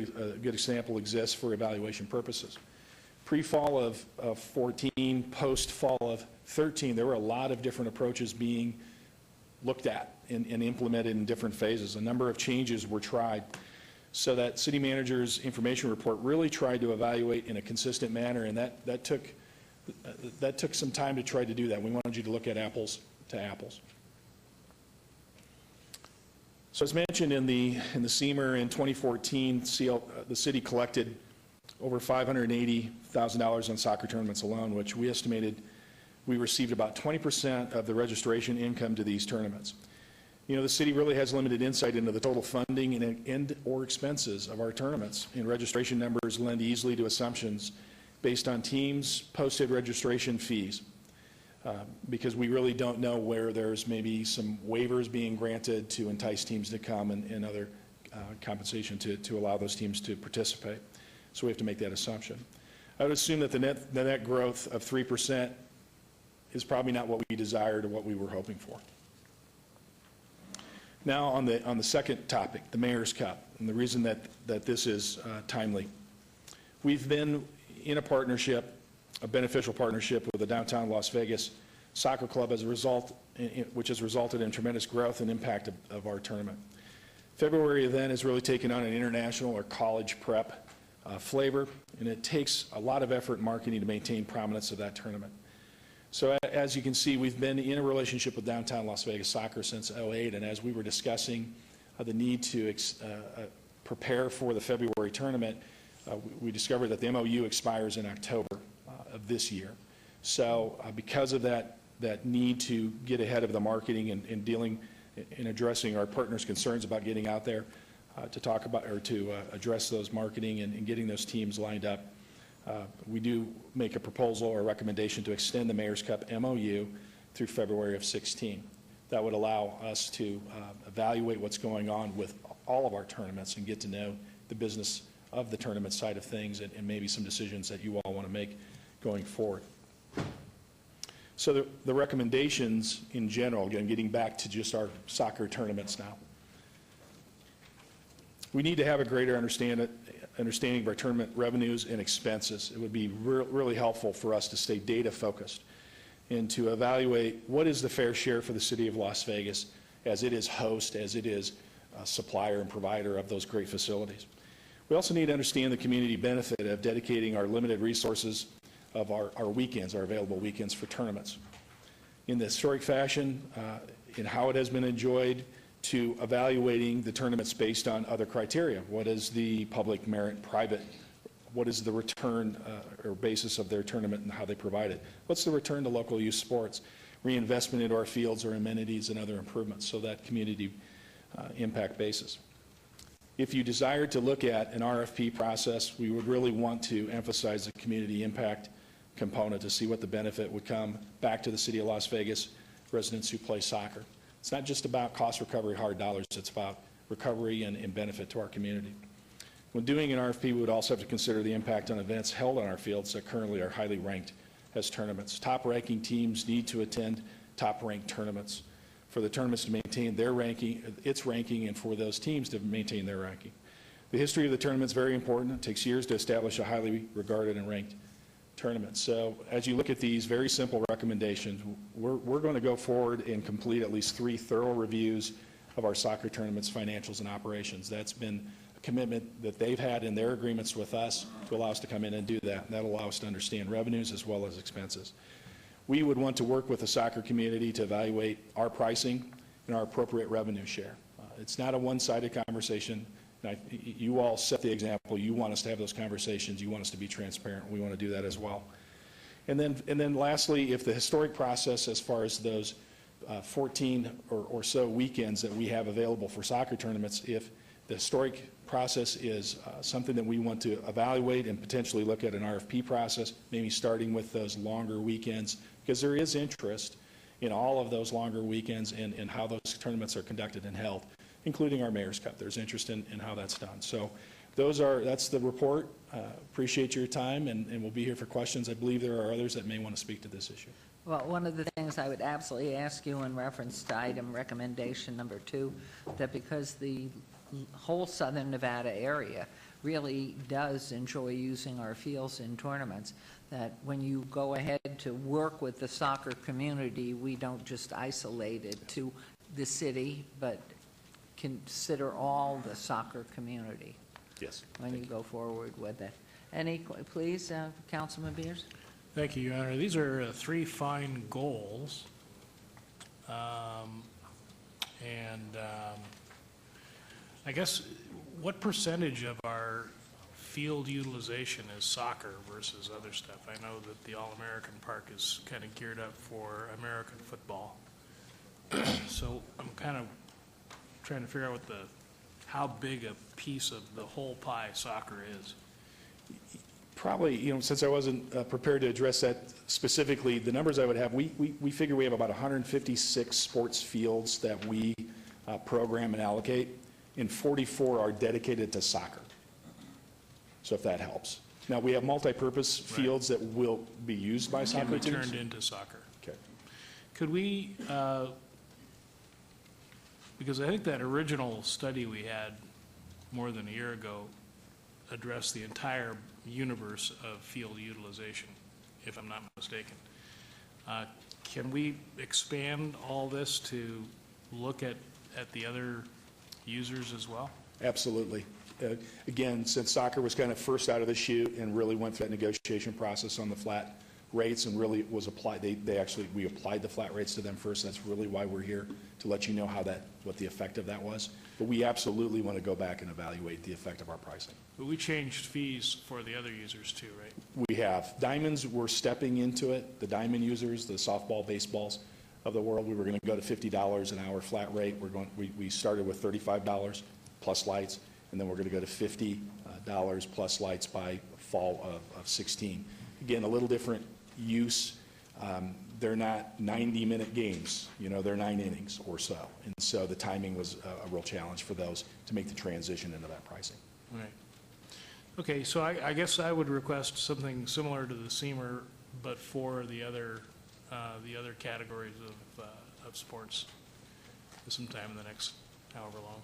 example exists for evaluation purposes. Pre-fall of 14, post-fall of 13, there were a lot of different approaches being looked at and implemented in different phases. A number of changes were tried, so that city manager's information report really tried to evaluate in a consistent manner, and that took some time to try to do that. We wanted you to look at apples to apples. So as mentioned in the CMER in 2014, the city collected over $580,000 on soccer tournaments alone, which we estimated we received about 20% of the registration income to these tournaments. You know, the city really has limited insight into the total funding and or expenses of our tournaments, and registration numbers lend easily to assumptions based on teams' posted registration fees. because we really don't know where there's maybe some waivers being granted to entice teams to come and other compensation to allow those teams to participate. So we have to make that assumption. I would assume that the net growth of 3% is probably not what we desired or what we were hoping for. Now on the second topic, the Mayor's Cup, and the reason that this is timely. We've been in a partnership, a beneficial partnership with the Downtown Las Vegas Soccer Club as a result, which has resulted in tremendous growth and impact of our tournament. February event has really taken on an international or college prep flavor, and it takes a lot of effort and marketing to maintain prominence of that tournament. So as you can see, we've been in a relationship with Downtown Las Vegas Soccer since '08, and as we were discussing the need to prepare for the February tournament, we discovered that the MOU expires in October of this year. So because of that need to get ahead of the marketing and dealing and addressing our partners' concerns about getting out there to talk about or to address those marketing and getting those teams lined up, we do make a proposal or recommendation to extend the Mayor's Cup MOU through February of 16. That would allow us to evaluate what's going on with all of our tournaments and get to know the business of the tournament side of things and maybe some decisions that you all want to make going forward. So the recommendations in general, again, getting back to just our soccer tournaments now. We need to have a greater understanding of our tournament revenues and expenses. It would be really helpful for us to stay data focused and to evaluate what is the fair share for the city of Las Vegas as it is host, as it is a supplier and provider of those great facilities. We also need to understand the community benefit of dedicating our limited resources of our weekends, our available weekends for tournaments. In the historic fashion, in how it has been enjoyed, to evaluating the tournaments based on other criteria. What is the public, merit, private? What is the return or basis of their tournament and how they provide it? What's the return to local youth sports? Reinvestment into our fields or amenities and other improvements, so that community impact basis. If you desire to look at an RFP process, we would really want to emphasize the community impact component to see what the benefit would come back to the city of Las Vegas residents who play soccer. It's not just about cost recovery, hard dollars, it's about recovery and benefit to our community. When doing an RFP, we would also have to consider the impact on events held on our fields that currently are highly ranked as tournaments. Top-ranking teams need to attend top-ranked tournaments for the tournaments to maintain their ranking, its ranking, and for those teams to maintain their ranking. The history of the tournament is very important. It takes years to establish a highly regarded and ranked tournament. So as you look at these very simple recommendations, we're going to go forward and complete at least 3 thorough reviews of our soccer tournaments, financials, and operations. That's been a commitment that they've had in their agreements with us to allow us to come in and do that. And that'll allow us to understand revenues as well as expenses. We would want to work with the soccer community to evaluate our pricing and our appropriate revenue share. It's not a one-sided conversation. You all set the example. You want us to have those conversations. You want us to be transparent. We want to do that as well. And then lastly, if the historic process, as far as those 14 or so weekends that we have available for soccer tournaments, if the historic process is something that we want to evaluate and potentially look at an RFP process, maybe starting with those longer weekends, because there is interest in all of those longer weekends and how those tournaments are conducted and held, including our Mayor's Cup. There's interest in how that's done. So that's the report. Appreciate your time, and we'll be here for questions. I believe there are others that may want to speak to this issue. Well, one of the things I would absolutely ask you in reference to item recommendation number 2, that because the whole southern Nevada area really does enjoy using our fields in tournaments, that when you go ahead to work with the soccer community, we don't just isolate it to the city, but consider all the soccer community. Yes. When you go forward with it. Please, Councilman Beers. Thank you, Your Honor. These are 3 fine goals. I guess, what percentage of our field utilization is soccer versus other stuff? I know that the All-American Park is kind of geared up for American football. So I'm kind of trying to figure out how big a piece of the whole pie soccer is. Probably, since I wasn't prepared to address that specifically, the numbers I would have, we figure we have about 156 sports fields that we program and allocate, and 44 are dedicated to soccer. So if that helps. Now, we have multi-purpose fields that will be used by soccer Can be teams. turned into soccer. Okay. Could we, because I think that original study we had more than a year ago addressed the entire universe of field utilization, if I'm not mistaken. Can we expand all this to look at the other users as well? Absolutely. Again, since soccer was kind of first out of the chute and really went through that negotiation process on the flat rates and really was applied, we applied the flat rates to them first. That's really why we're here, to let you know what the effect of that was. But we absolutely want to go back and evaluate the effect of our pricing. But we changed fees for the other users too, right? We have. Diamonds, we're stepping into it. The diamond users, the softball, baseballs of the world, we were going to go to $50 an hour flat rate. We started with $35 plus lights, and then we're going to go to $50 plus lights by fall of 16. Again, a little different use. They're not 90-minute games. They're 9 innings or so. And so the timing was a real challenge for those to make the transition into that pricing. Right. Okay, so I guess I would request something similar to the SEMR, but for the other categories of sports sometime in the next however long.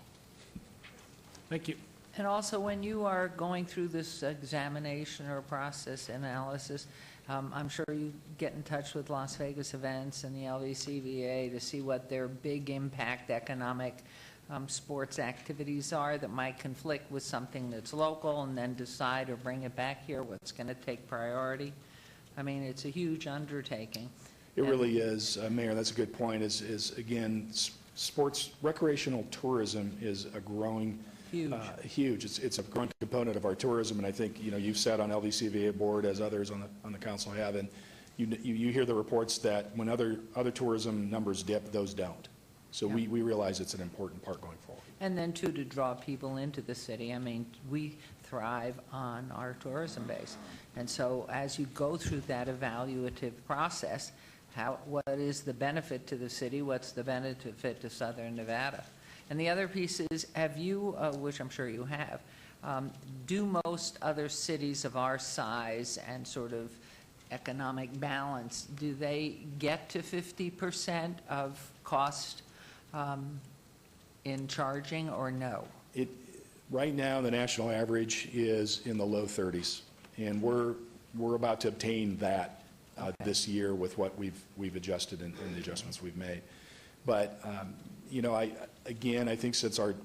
Thank you. And also, when you are going through this examination or process analysis, I'm sure you get in touch with Las Vegas Events and the LVCVA to see what their big impact economic sports activities are that might conflict with something that's local, and then decide or bring it back here, what's going to take priority. I mean, it's a huge undertaking. It really is, Mayor. That's a good point. Again, sports recreational tourism is a growing. Huge. It's a growing component of our tourism, and I think you've sat on LVCVA board as others on the council have, and you hear the reports that when other tourism numbers dip, those don't. So we realize it's an important part going forward. And then too, to draw people into the city. I mean, we thrive on our tourism base, and so as you go through that evaluative process, what is the benefit to the city? What's the benefit to Southern Nevada? And the other piece is, have you, which I'm sure you have, do most other cities of our size and sort of economic balance, do they get to 50% of cost in charging, or no? Right now, the national average is in the low 30s, and we're about to obtain that this year with what we've adjusted and the adjustments we've made. But I think since our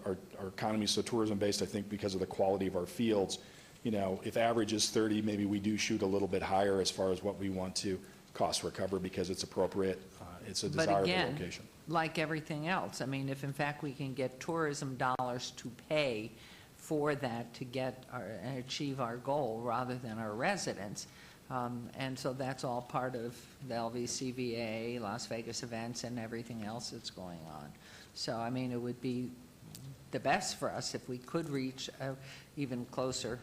economy is so tourism-based, I think because of the quality of our fields, if average is 30, maybe we do shoot a little bit higher as far as what we want to cost recover because it's appropriate. It's a desirable location. But again, like everything else, I mean, if in fact we can get tourism dollars to pay for that to get and achieve our goal rather than our residents, and so that's all part of the LVCVA, Las Vegas Events, and everything else that's going on. So, I mean, it would be the best for us if we could reach even closer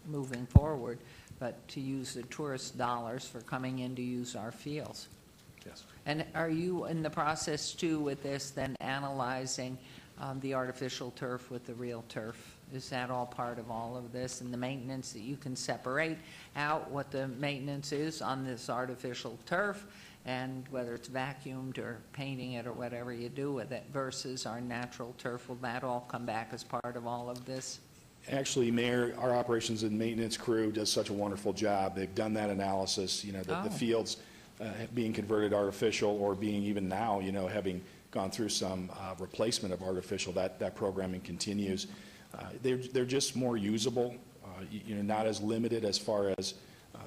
moving forward, but to use the tourist dollars for coming in to use our fields. Yes. And are you in the process, too, with this, then analyzing the artificial turf with the real turf? Is that all part of all of this, and the maintenance that you can separate out what the maintenance is on this artificial turf, and whether it's vacuumed or painting it or whatever you do with it versus our natural turf? Will that all come back as part of all of this? Actually, Mayor, our operations and maintenance crew does such a wonderful job. They've done that analysis, the fields being converted artificial, or being even now, having gone through some replacement of artificial, that programming continues. They're just more usable, not as limited as far as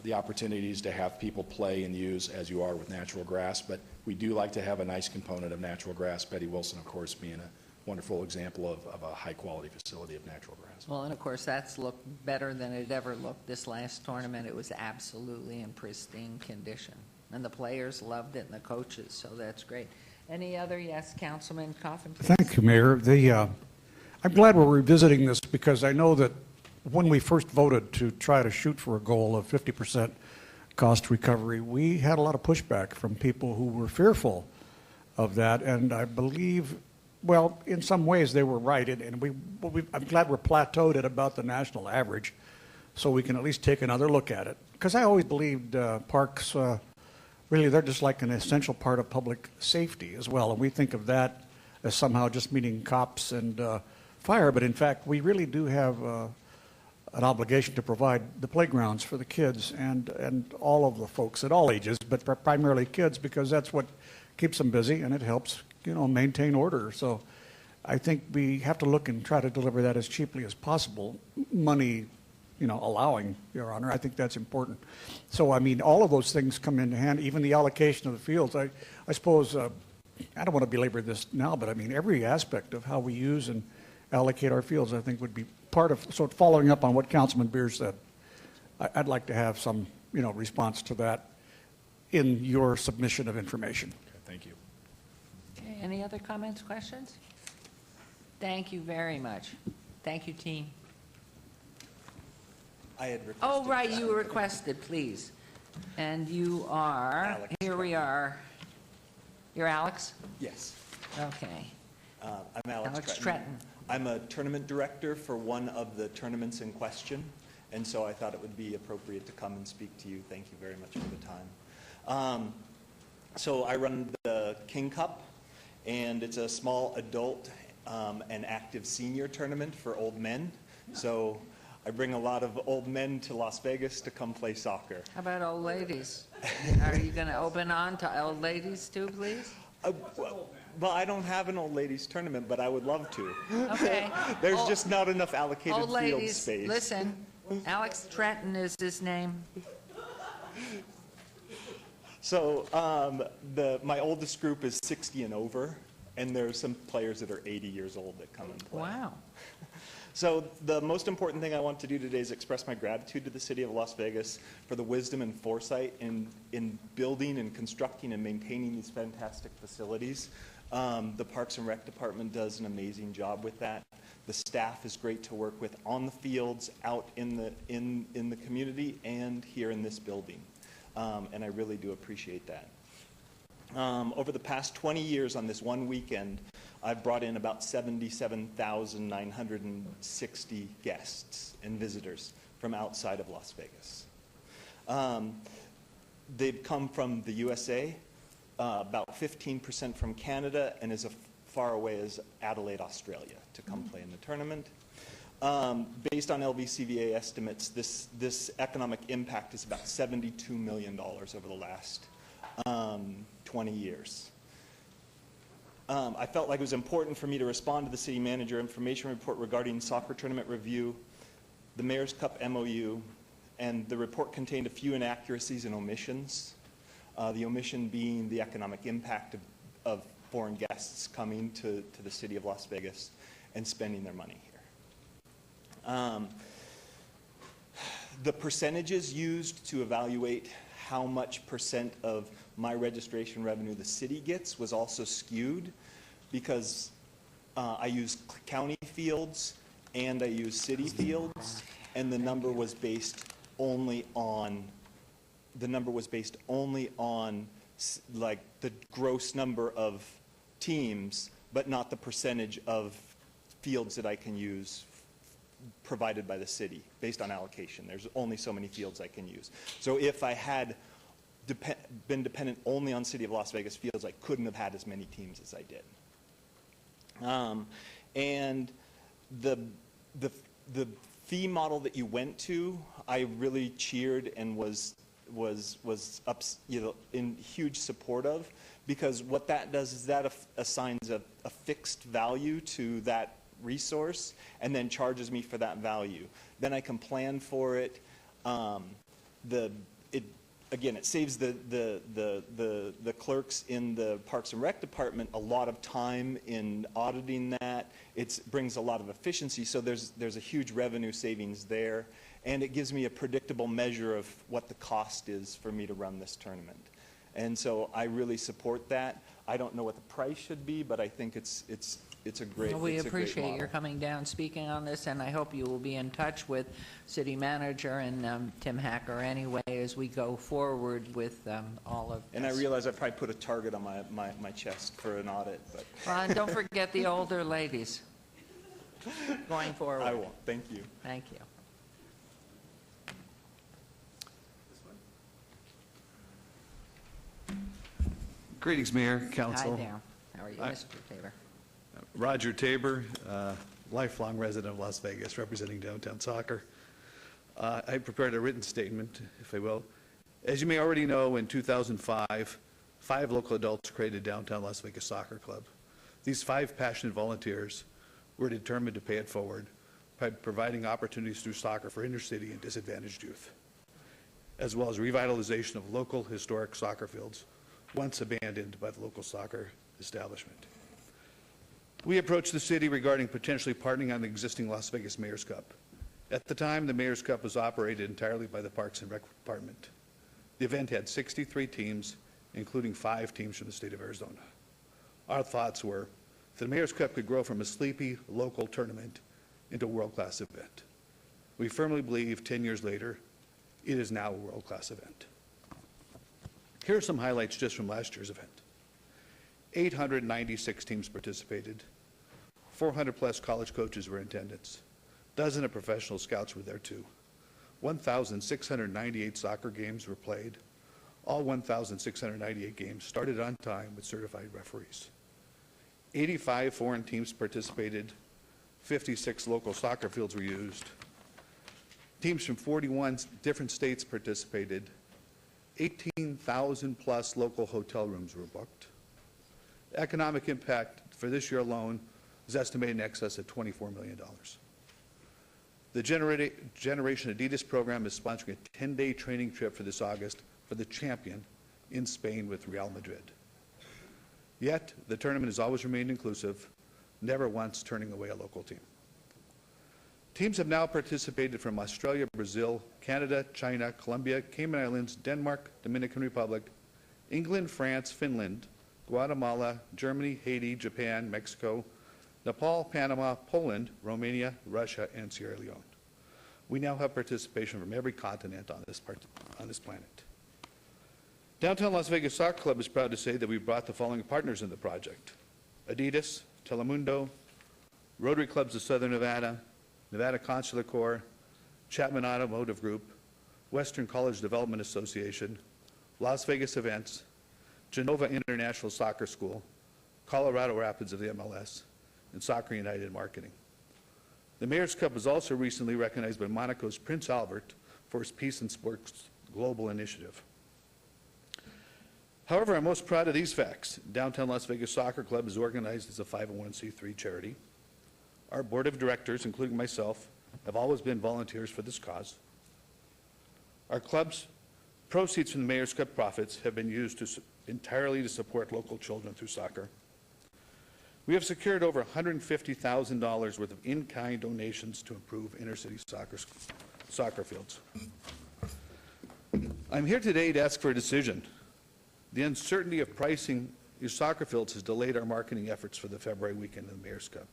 the opportunities to have people play and use as you are with natural grass, but we do like to have a nice component of natural grass, Betty Wilson, of course, being a wonderful example of a high-quality facility of natural grass. Well, and of course, that's looked better than it ever looked this last tournament. It was absolutely in pristine condition, and the players loved it and the coaches, so that's great. Any other? Yes, Councilman Coffin, please. Thank you, Mayor. I'm glad we're revisiting this because I know that when we first voted to try to shoot for a goal of 50% cost recovery, we had a lot of pushback from people who were fearful of that, and I believe, well, in some ways they were right, and I'm glad we're plateaued at about the national average, so we can at least take another look at it. Because I always believed parks, really, they're just like an essential part of public safety as well, and we think of that as somehow just meaning cops and fire, but in fact, we really do have an obligation to provide the playgrounds for the kids and all of the folks at all ages, but primarily kids, because that's what keeps them busy and it helps, maintain order. So I think we have to look and try to deliver that as cheaply as possible, money, allowing, Your Honor. I think that's important. So, I mean, all of those things come into hand, even the allocation of the fields. I suppose, I don't want to belabor this now, but I mean, every aspect of how we use and allocate our fields, I think, would be part of, so following up on what Councilman Beer said, I'd like to have some, response to that in your submission of information. Okay, thank you. Okay, any other comments, questions? Thank you very much. Thank you, team. I had requested. Oh, right, you requested, please. And you are, Alex here we are. You're Alex? Yes. Okay. I'm Alex Tretton. I'm a tournament director for one of the tournaments in question, and so I thought it would be appropriate to come and speak to you. Thank you very much for the time. So I run the King Cup, and it's a small adult and active senior tournament for old men. So I bring a lot of old men to Las Vegas to come play soccer. How about old ladies? Are you going to open on to old ladies too, please? Well, I don't have an old ladies tournament, but I would love to. Okay. There's just not enough allocated Old field ladies, space. listen, Alex Trenton is his name. So my oldest group is 60 and over, and there's some players that are 80 years old that come and play. Wow. So the most important thing I want to do today is express my gratitude to the City of Las Vegas for the wisdom and foresight in building and constructing and maintaining these fantastic facilities. The Parks and Rec Department does an amazing job with that. The staff is great to work with on the fields, out in the community, and here in this building. And I really do appreciate that. Over the past 20 years on this one weekend, I've brought in about 77,960 guests and visitors from outside of Las Vegas. They've come from the USA, about 15% from Canada, and as far away as Adelaide, Australia, to come play in the tournament. Based on LVCVA estimates, this economic impact is about $72 million over the last 20 years. I felt like it was important for me to respond to the city manager information report regarding soccer tournament review, the Mayor's Cup MOU, and the report contained a few inaccuracies and omissions. The omission being the economic impact of foreign guests coming to the city of Las Vegas and spending their money here. The percentages used to evaluate how much percent of my registration revenue the city gets was also skewed because I use county fields and I use city fields, and the number was based only on like the gross number of teams, but not the percentage of fields that I can use provided by the city based on allocation. There's only so many fields I can use. So if I had been dependent only on City of Las Vegas fields, I couldn't have had as many teams as I did. And the fee model that you went to, I really cheered and was in huge support of, because what that does is that assigns a fixed value to that resource and then charges me for that value. Then I can plan for it. Again, it saves the clerks in the Parks and Rec Department a lot of time in auditing that. It brings a lot of efficiency, so there's a huge revenue savings there, and it gives me a predictable measure of what the cost is for me to run this tournament. And so I really support that. I don't know what the price should be, but I think it's it's a great, Well, we it's a great appreciate your model. coming down, speaking on this, and I hope you will be in touch with city manager and Tim Hacker anyway as we go forward with all of this. And I realize I probably put a target on my chest for an audit, but. Well, and don't forget the older ladies going forward. I won't. Thank you. Thank you. Greetings, Mayor, Council. Hi there. How are you, Hi. Mr. Tabor? Roger Tabor, lifelong resident of Las Vegas, representing downtown soccer. I prepared a written statement, if I will. As you may already know, in 2005, 5 local adults created Downtown Las Vegas Soccer Club. These 5 passionate volunteers were determined to pay it forward by providing opportunities through soccer for inner city and disadvantaged youth, as well as revitalization of local historic soccer fields once abandoned by the local soccer establishment. We approached the city regarding potentially partnering on the existing Las Vegas Mayor's Cup. At the time, the Mayor's Cup was operated entirely by the Parks and Rec Department. The event had 63 teams, including 5 teams from the state of Arizona. Our thoughts were that the Mayor's Cup could grow from a sleepy local tournament into a world-class event. We firmly believe 10 years later, it is now a world-class event. Here are some highlights just from last year's event. 896 teams participated. 400-plus college coaches were in attendance. Dozens of professional scouts were there too. 1,698 soccer games were played. All 1,698 games started on time with certified referees. 85 foreign teams participated. 56 local soccer fields were used. Teams from 41 different states participated. 18,000 plus local hotel rooms were booked. Economic impact for this year alone is estimated in excess of $24 million. The Generation Adidas program is sponsoring a 10-day training trip for this August for the champion in Spain with Real Madrid. Yet, the tournament has always remained inclusive, never once turning away a local team. Teams have now participated from Australia, Brazil, Canada, China, Colombia, Cayman Islands, Denmark, Dominican Republic, England, France, Finland, Guatemala, Germany, Haiti, Japan, Mexico, Nepal, Panama, Poland, Romania, Russia, and Sierra Leone. We now have participation from every continent on this planet. Downtown Las Vegas Soccer Club is proud to say that we've brought the following partners in the project: Adidas, Telemundo, Rotary Clubs of Southern Nevada, Nevada Consular Corps, Chapman Automotive Group, Western College Development Association, Las Vegas Events, Genova International Soccer School, Colorado Rapids of the MLS, and Soccer United Marketing. The Mayor's Cup was also recently recognized by Monaco's Prince Albert for his Peace and Sports Global Initiative. However, I'm most proud of these facts. Downtown Las Vegas Soccer Club is organized as a 501c3 charity. Our board of directors, including myself, have always been volunteers for this cause. Our club's proceeds from the Mayor's Cup profits have been used entirely to support local children through soccer. We have secured over $150,000 worth of in-kind donations to improve inner-city soccer fields. I'm here today to ask for a decision. The uncertainty of pricing your soccer fields has delayed our marketing efforts for the February weekend of the Mayor's Cup.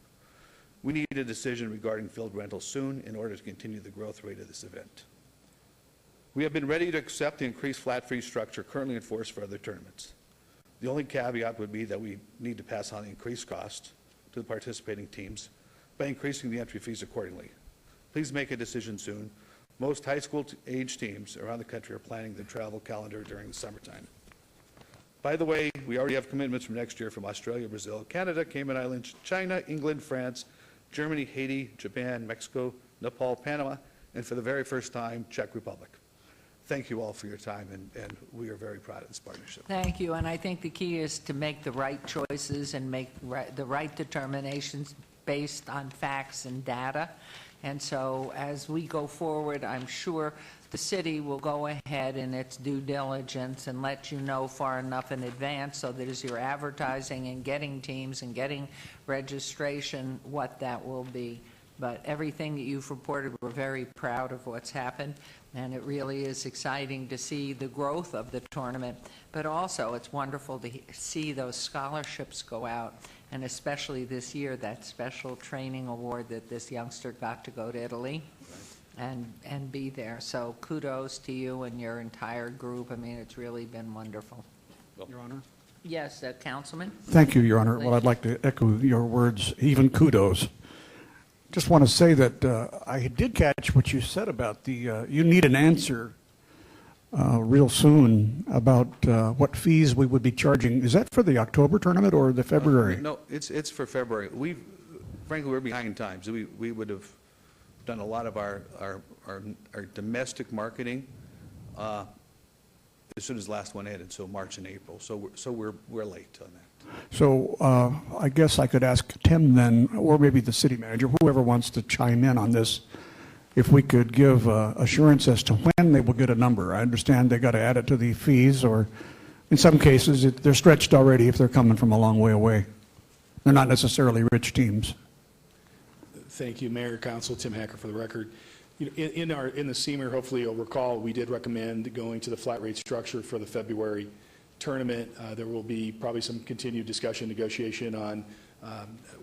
We need a decision regarding field rentals soon in order to continue the growth rate of this event. We have been ready to accept the increased flat fee structure currently in force for other tournaments. The only caveat would be that we need to pass on the increased cost to the participating teams by increasing the entry fees accordingly. Please make a decision soon. Most high school age teams around the country are planning their travel calendar during the summertime. By the way, we already have commitments from next year from Australia, Brazil, Canada, Cayman Islands, China, England, France, Germany, Haiti, Japan, Mexico, Nepal, Panama, and for the very first time, Czech Republic. Thank you all for your time, and we are very proud of this partnership. Thank you, and I think the key is to make the right choices and make the right determinations based on facts and data. And so as we go forward, I'm sure the city will go ahead in its due diligence and let you know far enough in advance so that as you're advertising and getting teams and getting registration, what that will be. But everything that you've reported, we're very proud of what's happened, and it really is exciting to see the growth of the tournament. But also, it's wonderful to see those scholarships go out and especially this year, that special training award that this youngster got to go to Italy and be there. So kudos to you and your entire group. I mean, it's really been wonderful. Your Honor? Yes, Councilman? Thank you, Your Honor. Well, I'd like to echo your words, even kudos. Just want to say that I did catch what you said about the, you need an answer real soon about what fees we would be charging. Is that for the October tournament or the February? No, it's for February. Frankly, we're behind times. We would have done a lot of our domestic marketing as soon as the last one ended, so March and April. So we're late on that. So I guess I could ask Tim then, or maybe the city manager, whoever wants to chime in on this, if we could give assurance as to when they will get a number. I understand they got to add it to the fees, or in some cases they're stretched already if they're coming from a long way away. They're not necessarily rich teams. Thank you, Mayor, Council. Tim Hacker for the record. You know, in the CMER, hopefully you'll recall, we did recommend going to the flat rate structure for the February tournament. There will be probably some continued discussion, negotiation on,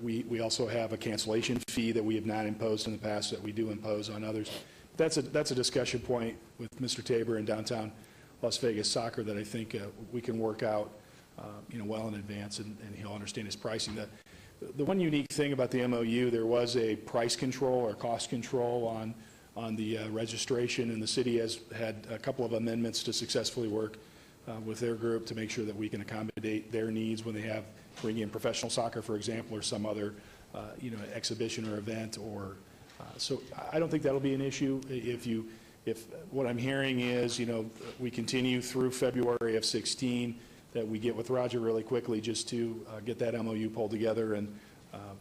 we also have a cancellation fee that we have not imposed in the past that we do impose on others. That's a discussion point with Mr. Tabor and downtown Las Vegas Soccer that I think we can work out well in advance, and he'll understand his pricing. The one unique thing about the MOU, there was a price control or cost control on the registration, and the city has had a couple of amendments to successfully work with their group to make sure that we can accommodate their needs when they have bring in professional soccer, for example, or some other exhibition or event. Or so I don't think that'll be an issue. If what I'm hearing is we continue through February of 16, that we get with Roger really quickly just to get that MOU pulled together and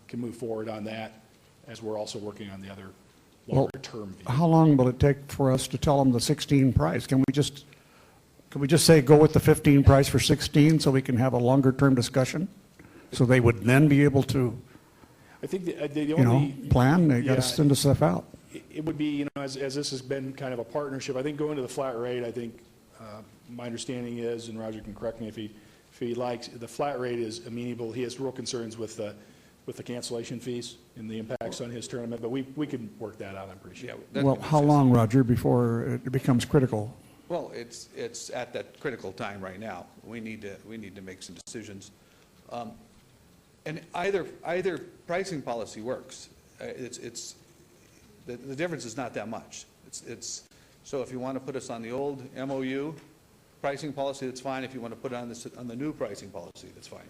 can move forward on that as we're also working on the other longer term. How long will it take for us to tell them the 16 price? Can we just say go with the 15 price for 16 so we can have a longer term discussion? So they would then be able to, I think the only plan. They got to send the stuff out. It would be, as this has been kind of a partnership, I think going to the flat rate, I think my understanding is, and Roger can correct me if he likes, the flat rate is amenable. He has real concerns with the cancellation fees and the impacts on his tournament, but we can work that out, I'm pretty sure. Yeah, Well, how long, Roger, before it becomes critical? Well, it's at that critical time right now. We need to make some decisions. And either pricing policy works. The difference is not that much. So if you want to put us on the old MOU pricing policy, that's fine. If you want to put it on the new pricing policy, that's fine.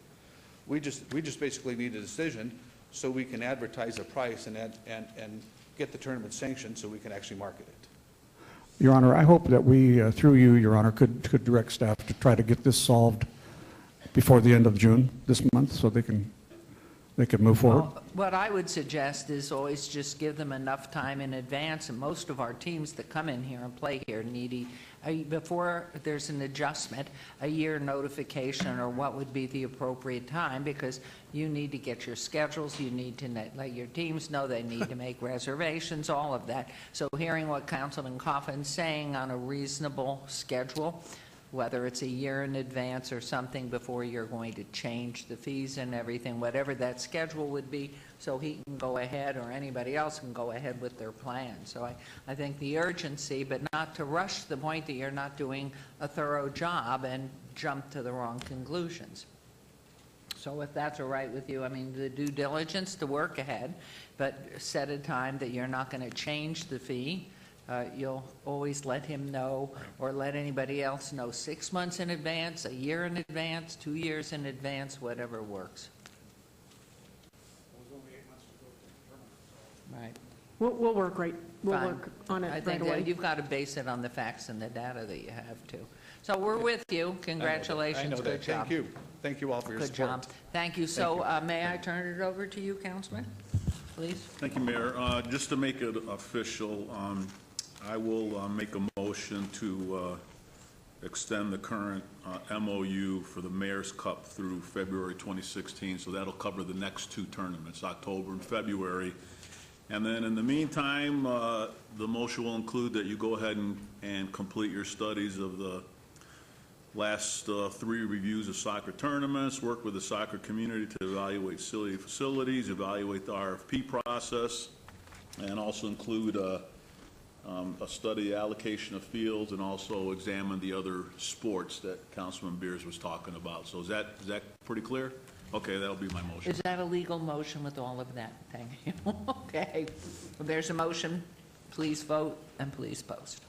We just basically need a decision so we can advertise a price and get the tournament sanctioned so we can actually market it. Your Honor, I hope that we, through you, Your Honor, could direct staff to try to get this solved before the end of June this month so they can move forward. Well, what I would suggest is always just give them enough time in advance, and most of our teams that come in here and play here need, before there's an adjustment, a year notification or what would be the appropriate time, because you need to get your schedules, you need to let your teams know, they need to make reservations, all of that. So hearing what Councilman Coffin's saying on a reasonable schedule, whether it's a year in advance or something before you're going to change the fees and everything, whatever that schedule would be, so he can go ahead or anybody else can go ahead with their plan. So I think the urgency, but not to rush to the point that you're not doing a thorough job and jump to the wrong conclusions. So if that's all right with you, I mean, the due diligence to work ahead, but set a time that you're not going to change the fee. You'll always let him know or let anybody else know 6 months in advance, a year in advance, 2 years in advance, whatever works. Right. We'll work We'll Fine. work on it I right think away. that you've got to base it on the facts and the data that you have too. So we're with you. Congratulations. I know Good that. job. Thank you. Thank you all for your Good support. job. Thank you. So may I turn it over to you, Councilman, please? Thank you, Mayor. Just to make it official, I will make a motion to extend the current MOU for the Mayor's Cup through February 2016, so that'll cover the next two tournaments, October and February. And then in the meantime, the motion will include that you go ahead and complete your studies of the last 3 reviews of soccer tournaments, work with the soccer community to evaluate city facilities, evaluate the RFP process, and also include a study allocation of fields, and also examine the other sports that Councilman Beers was talking about. So is that pretty clear? Okay, that'll be my motion. Is that a legal motion with all of that? Thank you. Okay. Well, there's a motion. Please vote and please post.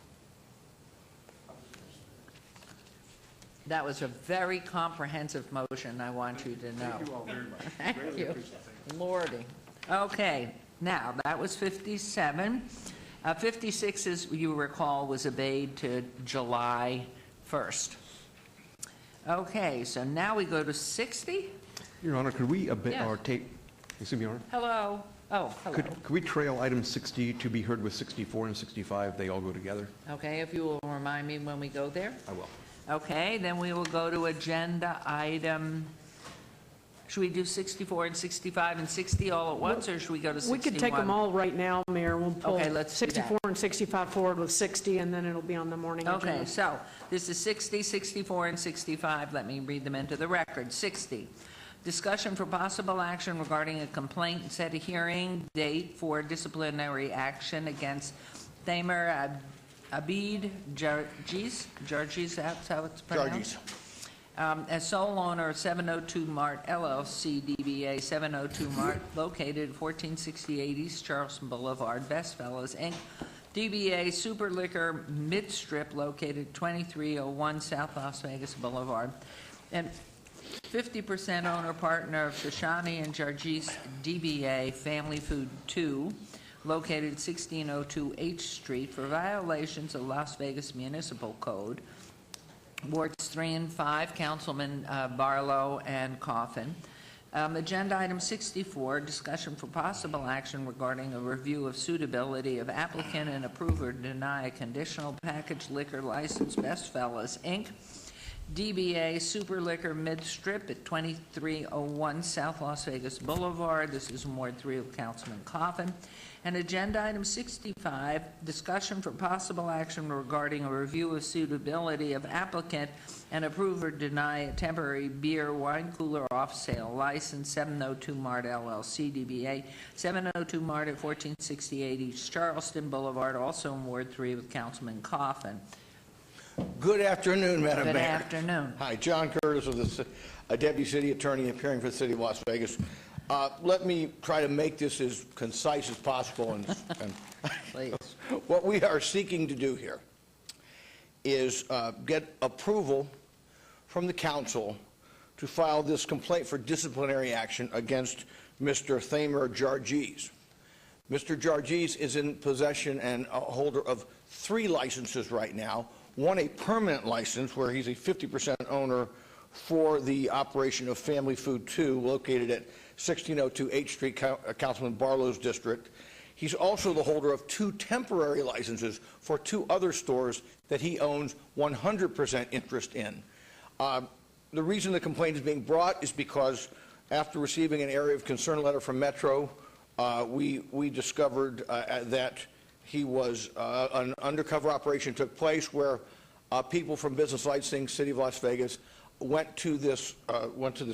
That was a very comprehensive motion, I want you to know. Thank you all very much. Thank Greatly you. appreciate it. Lordy. Okay, now, that was 57. 56, as you recall, was obeyed to July 1st. Okay, so now we go to 60. Your Honor, could we Yes. or take, excuse me, Your Honor? Hello. Oh, hello. Could we trail item 60 to be heard with 64 and 65? They all go together? Okay, if you will remind me when we go there. I will. Okay, then we will go to agenda item, should we do 64 and 65 and 60 all at once, or should we go to 61? We could take them all right now, Mayor. We'll pull Okay, let's do that. 64 and 65 forward with 60, and then it'll be on the morning agenda. Okay, so this is 60, 64, and 65. Let me read them into the record. 60, discussion for possible action regarding a complaint and set a hearing date for disciplinary action against Thamer Abid Jargis, that's how it's pronounced? As sole owner of 702 Mart LLC DBA 702 Mart, located at 1468 East Charleston Boulevard, Best Fellows, Inc., DBA Super Liquor Mid-Strip, located 2301 South Las Vegas Boulevard, and 50% owner partner of Shoshani and Jargis DBA Family Food 2, located 1602 H Street, for violations of Las Vegas Municipal Code, Wards 3 and 5, Councilman Barlow and Coffin. Agenda item 64, discussion for possible action regarding a review of suitability of applicant and approve or deny a conditional package liquor license, Best Fellas, Inc., DBA Super Liquor Mid-Strip at 2301 South Las Vegas Boulevard. This is in Ward 3 of Councilman Coffin. And agenda item 65, discussion for possible action regarding a review of suitability of applicant and approve or deny a temporary beer wine cooler off-sale license, 702 Mart LLC DBA 702 Mart at 1468 East Charleston Boulevard, also in Ward 3 with Councilman Coffin. Good afternoon, Madam Mayor. Good afternoon. Hi, John Curtis, Deputy City Attorney appearing for the City of Las Vegas. Let me try to make this as concise as possible. And Please. What we are seeking to do here is get approval from the council to file this complaint for disciplinary action against Mr. Thamer Jargis. Mr. Jargis is in possession and a holder of 3 licenses right now. One, a permanent license where he's a 50% owner for the operation of Family Food 2, located at 1602 H Street, Councilman Barlow's district. He's also the holder of 2 temporary licenses for 2 other stores that he owns 100% interest in. The reason the complaint is being brought is because after receiving an area of concern letter from Metro, we discovered that he was an undercover operation took place where people from Business Licensing, City of Las Vegas, went to the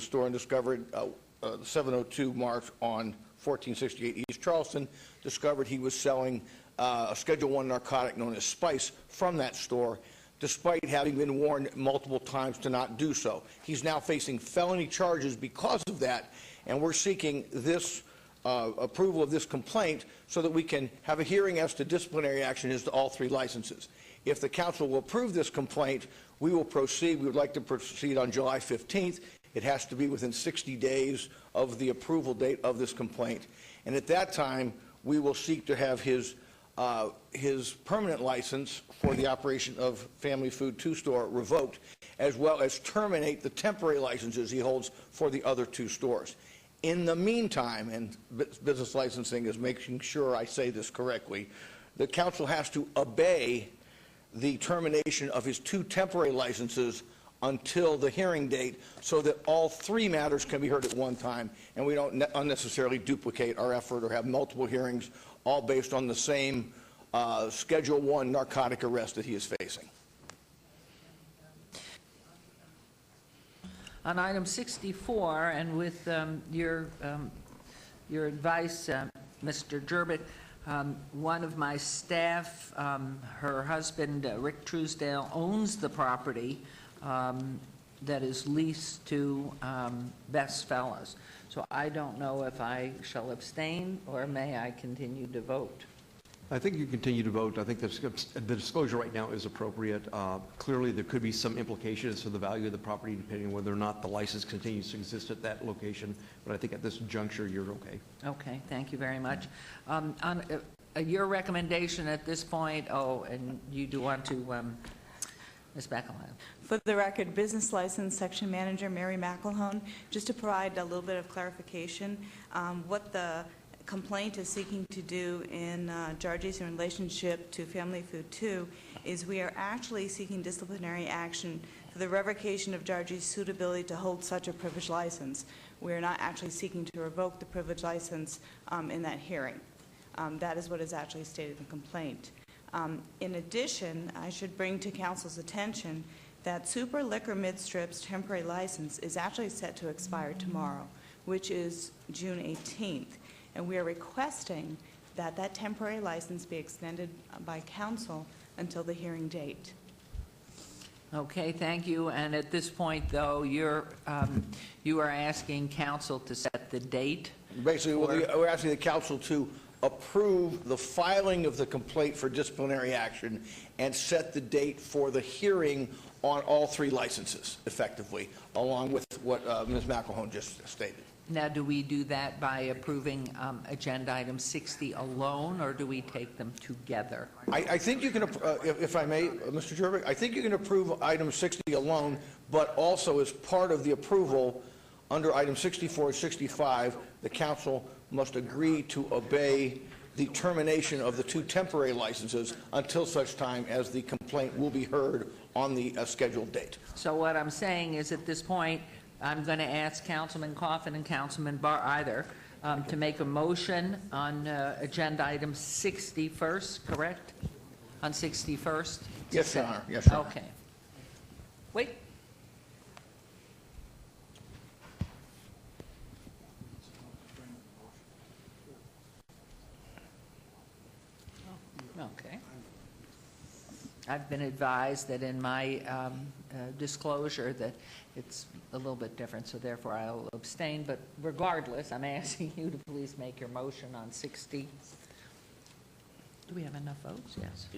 store and discovered 702 Mart on 1468 East Charleston, discovered he was selling a Schedule I narcotic known as Spice from that store, despite having been warned multiple times to not do so. He's now facing felony charges because of that, and we're seeking this approval of this complaint so that we can have a hearing as to disciplinary action as to all 3 licenses. If the council will approve this complaint, we will proceed. We would like to proceed on July 15th. It has to be within 60 days of the approval date of this complaint. And at that time, we will seek to have his permanent license for the operation of Family Food 2 store revoked, as well as terminate the temporary licenses he holds for the other 2 stores. In the meantime, and Business Licensing is making sure I say this correctly, the council has to obey the termination of his 2 temporary licenses until the hearing date so that all 3 matters can be heard at one time and we don't unnecessarily duplicate our effort or have multiple hearings all based on the same Schedule I narcotic arrest that he is facing. On item 64, and with your advice, Mr. Jerbick, one of my staff, her husband, Rick Truesdale, owns the property that is leased to Best Fellows. So I don't know if I shall abstain or may I continue to vote. I think you continue to vote. I think the disclosure right now is appropriate. Clearly, there could be some implications for the value of the property depending on whether or not the license continues to exist at that location, but I think at this juncture, you're okay. Okay, thank you very much. On your recommendation at this point, and you do want to, Ms. McElhone. For the record, business license section manager Mary McElhone, just to provide a little bit of clarification, what the complaint is seeking to do in Jargis in relationship to Family Food 2 is we are actually seeking disciplinary action for the revocation of Jargis' suitability to hold such a privileged license. We are not actually seeking to revoke the privileged license in that hearing. That is what is actually stated in the complaint. In addition, I should bring to council's attention that Super Liquor Midstrip's temporary license is actually set to expire tomorrow, which is June 18th. And we are requesting that that temporary license be extended by council until the hearing date. Okay, thank you. And at this point, though, you are asking council to set the date? Basically, we're asking the council to approve the filing of the complaint for disciplinary action and set the date for the hearing on all 3 licenses, effectively, along with what Ms. McElhone just stated. Now, do we do that by approving agenda item 60 alone, or do we take them together? I think you can, if I may, Mr. Jervik, I think you can approve item 60 alone, but also as part of the approval under item 64 and 65, the council must agree to obey the termination of the 2 temporary licenses until such time as the complaint will be heard on the scheduled date. So what I'm saying is, at this point, I'm going to ask Councilman Coffin and Councilman Barr either to make a motion on agenda item 60 first, correct? On 60 first? Yes, Your Honor. Yes, Your Honor. Okay. Wait. Okay. I've been advised that in my disclosure that it's a little bit different, so therefore I'll abstain. But regardless, I'm asking you to please make your motion on 60. Do we have enough votes? Yes.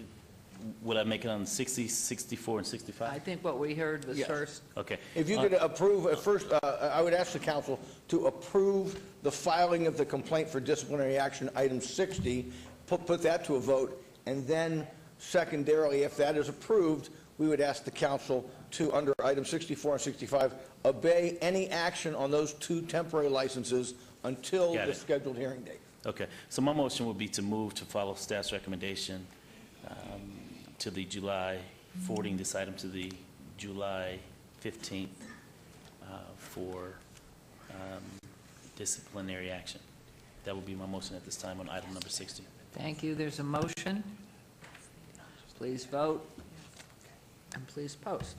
Would I make it on 60, 64, and 65? I think what we heard was Yes. first. Okay. If you could approve, first, I would ask the council to approve the filing of the complaint for disciplinary action, item 60, put that to a vote, and then secondarily, if that is approved, we would ask the council to, under item 64 and 65, obey any action on those 2 temporary licenses until Got the it. scheduled hearing date. Okay, so my motion would be to move to follow staff's recommendation to the July, forwarding this item to the July 15th for disciplinary action. That would be my motion at this time on item number 60. Thank you. There's a motion. Please vote, and please post.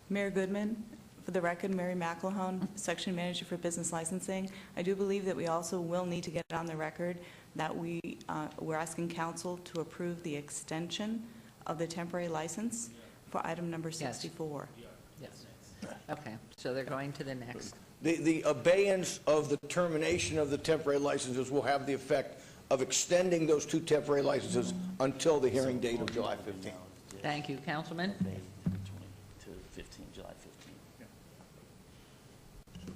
Mayor Goodman, for the record, Mary McElhone, Section Manager for Business Licensing. I do believe that we also will need to get on the record that we're asking council to approve the extension of the temporary license for item number 64. Yes. Okay, so they're going to the next. The abeyance of the termination of the temporary licenses will have the effect of extending those 2 temporary licenses until the hearing date of July 15th. Thank you, Councilman. To 15, July 15.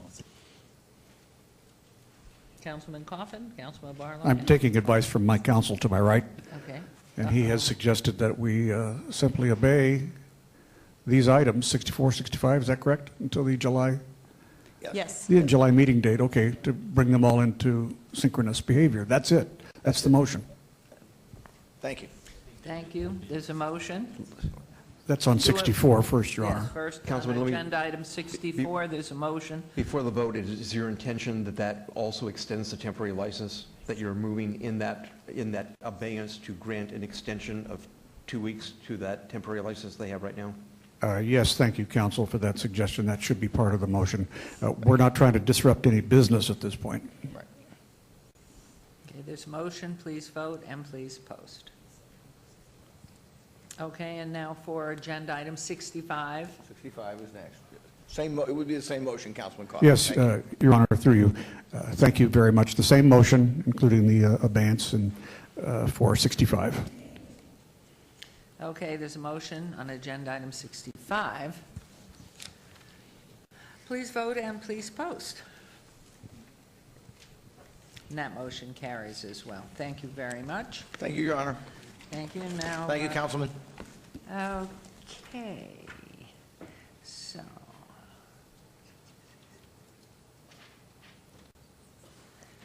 Councilman Coffin, Councilman Barlow. I'm taking advice from my counsel to my right. Okay. And he has suggested that we simply obey these items, 64, 65, is that correct? Until the July? Yes. The July meeting date, okay, to bring them all into synchronous behavior. That's it. That's the motion. Thank you. Thank you. There's a motion. That's on 64 first, Your Yes, Honor. first Councilman, on let me- agenda item 64, there's a motion. Before the vote, is your intention that that also extends the temporary license, that you're moving in that abeyance to grant an extension of 2 weeks to that temporary license they have right now? Yes, thank you, counsel, for that suggestion. That should be part of the motion. We're not trying to disrupt any business at this point. Okay, there's a motion, please vote, and please post. Okay, and now for agenda item 65. 65 is next. It would be the same motion, Councilman Coffey. Yes, Your Honor, through you. Thank you very much. The same motion, including the abeyance and for 65. Okay, there's a motion on agenda item 65. Please vote and please post. And that motion carries as well. Thank you very much. Thank you, Your Honor. Thank you. Now. Thank you, Councilman. Okay. So.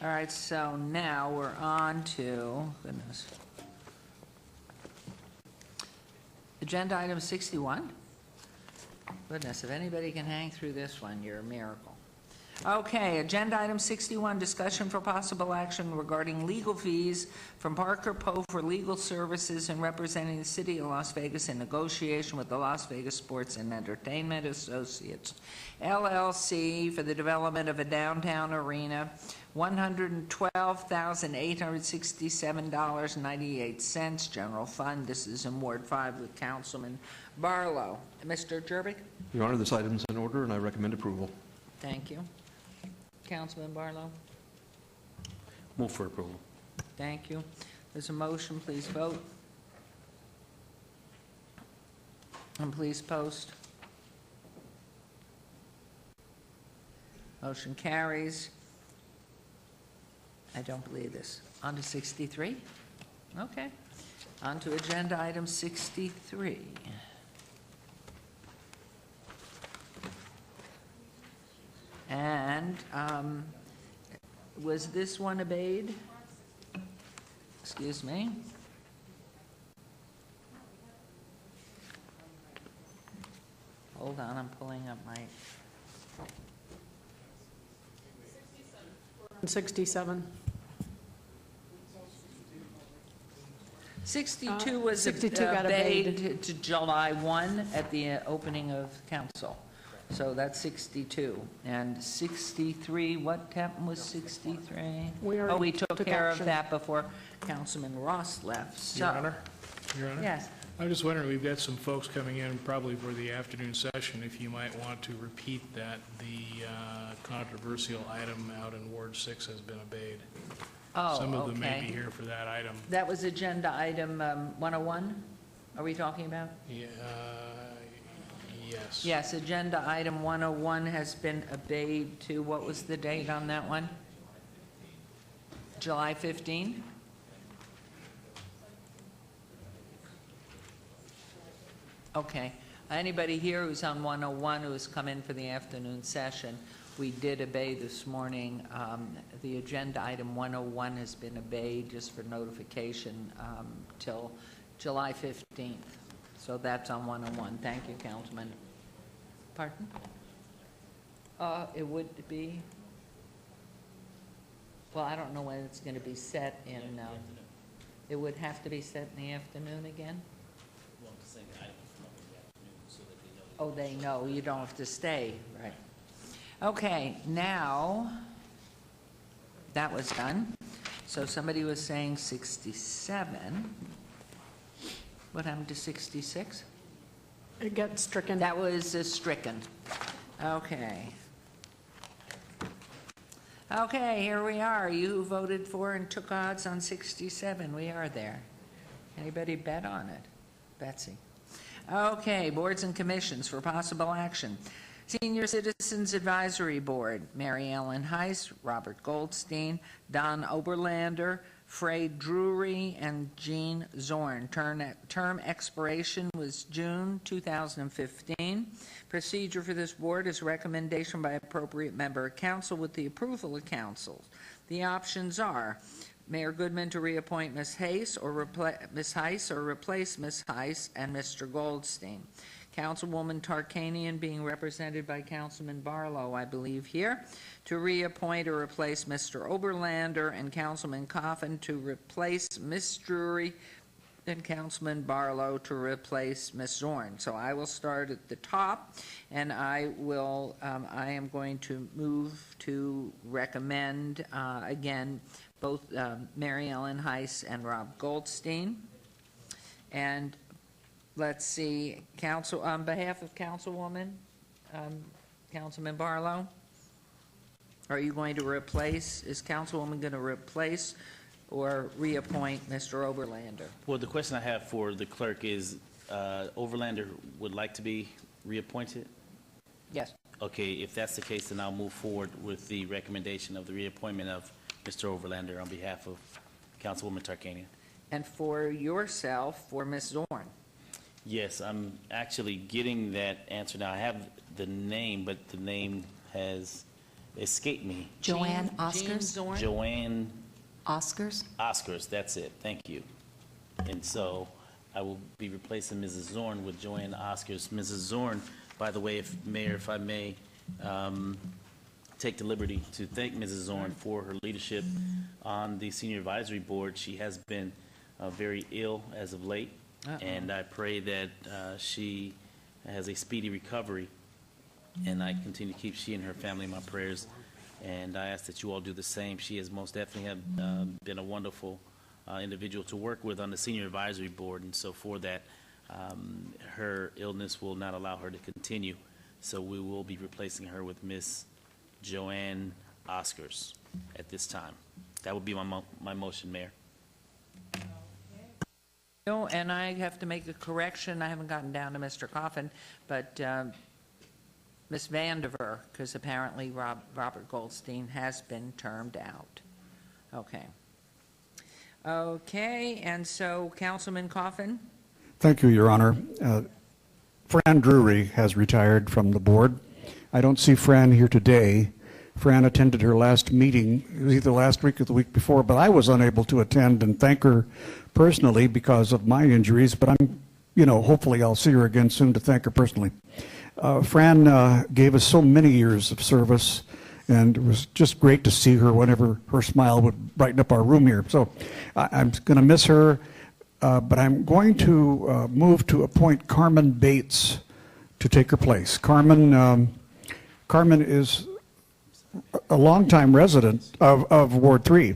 All right, so now we're on to, goodness. Agenda item 61. Goodness, if anybody can hang through this one, you're a miracle. Okay, agenda item 61, discussion for possible action regarding legal fees from Parker Poe for legal services and representing the city of Las Vegas in negotiation with the Las Vegas Sports and Entertainment Associates, LLC, for the development of a downtown arena, $112,867.98, general fund. This is in Ward 5 with Councilman Barlow. Mr. Jervik? Your Honor, this item is in order, and I recommend approval. Thank you. Councilman Barlow? Move for approval. Thank you. There's a motion, please vote. And please post. Motion carries. I don't believe this. On to 63? Okay. On to agenda item 63. And was this one obeyed? Excuse me. Hold on, I'm pulling up my... 67. 62 was 62 got obeyed to July 1 at the opening of council. So that's 62. And 63, what happened with 63? Oh, we took care of that before Councilman Ross left. So, Your Honor? Your Honor? Yes. I'm just wondering, we've got some folks coming in probably for the afternoon session, if you might want to repeat that the controversial item out in Ward 6 has been obeyed. Oh, Some of them may okay. be here for that item. That was agenda item 101? Are we talking about? Yeah, yes. Yes, agenda item 101 has been obeyed to, what was the date on that one? July 15? Okay. Anybody here who's on 101 who has come in for the afternoon session, we did obey this morning. The agenda item 101 has been obeyed just for notification till July 15th. So that's on 101. Thank you, Councilman. Pardon? It would be, well, I don't know when it's going to be set in, it would have to be set in the afternoon again? Oh, they know, you don't have to stay, right. Okay, now, that was done. So somebody was saying 67. What happened to 66? It got stricken. That was stricken. Okay. Okay, here we are. You voted for and took odds on 67. We are there. Anybody bet on it? Betsy. Okay, boards and commissions for possible action. Senior Citizens Advisory Board, Mary Ellen Heiss, Robert Goldstein, Don Oberlander, Frey Drury, and Jean Zorn. Term expiration was June 2015. Procedure for this board is recommendation by appropriate member of council with the approval of council. The options are Mayor Goodman to reappoint Ms. Heiss or replace Ms. Heiss and Mr. Goldstein. Councilwoman Tarkanian being represented by Councilman Barlow, I believe here, to reappoint or replace Mr. Oberlander, and Councilman Coffin to replace Ms. Drury and Councilman Barlow to replace Ms. Zorn. So I will start at the top, and I am going to move to recommend, again, both Mary Ellen Heiss and Rob Goldstein. And let's see, Council, on behalf of Councilwoman, Councilman Barlow, are you going to replace, is Councilwoman going to replace or reappoint Mr. Oberlander? Well, the question I have for the clerk is, Overlander would like to be reappointed? Yes. Okay, if that's the case, then I'll move forward with the recommendation of the reappointment of Mr. Overlander on behalf of Councilwoman Tarkanian. And for yourself, for Ms. Zorn? Yes, I'm actually getting that answer now. I have the name, but the name has escaped me. Joanne Jean Oscars? Zorn? Joanne Oscars? Oscars, that's it. Thank you. And so I will be replacing Mrs. Zorn with Joanne Oscars. Mrs. Zorn, by the way, Mayor, if I may, take the liberty to thank Mrs. Zorn for her leadership on the Senior Advisory Board. She has been very ill as of late, and I pray that she has a speedy recovery, and I continue to keep she and her family in my prayers, and I ask that you all do the same. She has most definitely have been a wonderful individual to work with on the Senior Advisory Board, and so for that, her illness will not allow her to continue, so we will be replacing her with Miss Joanne Oscars at this time. That would be my motion, Mayor. No, and I have to make a correction. I haven't gotten down to Mr. Coffin, but Ms. Vandiver, because apparently Robert Goldstein has been termed out. Okay. Okay, and so Councilman Coffin? Thank you, Your Honor. Fran Drury has retired from the board. I don't see Fran here today. Fran attended her last meeting, it was either last week or the week before, but I was unable to attend and thank her personally because of my injuries, but I'm, hopefully I'll see her again soon to thank her personally. Fran gave us so many years of service, and it was just great to see her whenever her smile would brighten up our room here. So I'm going to miss her, but I'm going to move to appoint Carmen Bates to take her place. Carmen is a longtime resident of Ward 3.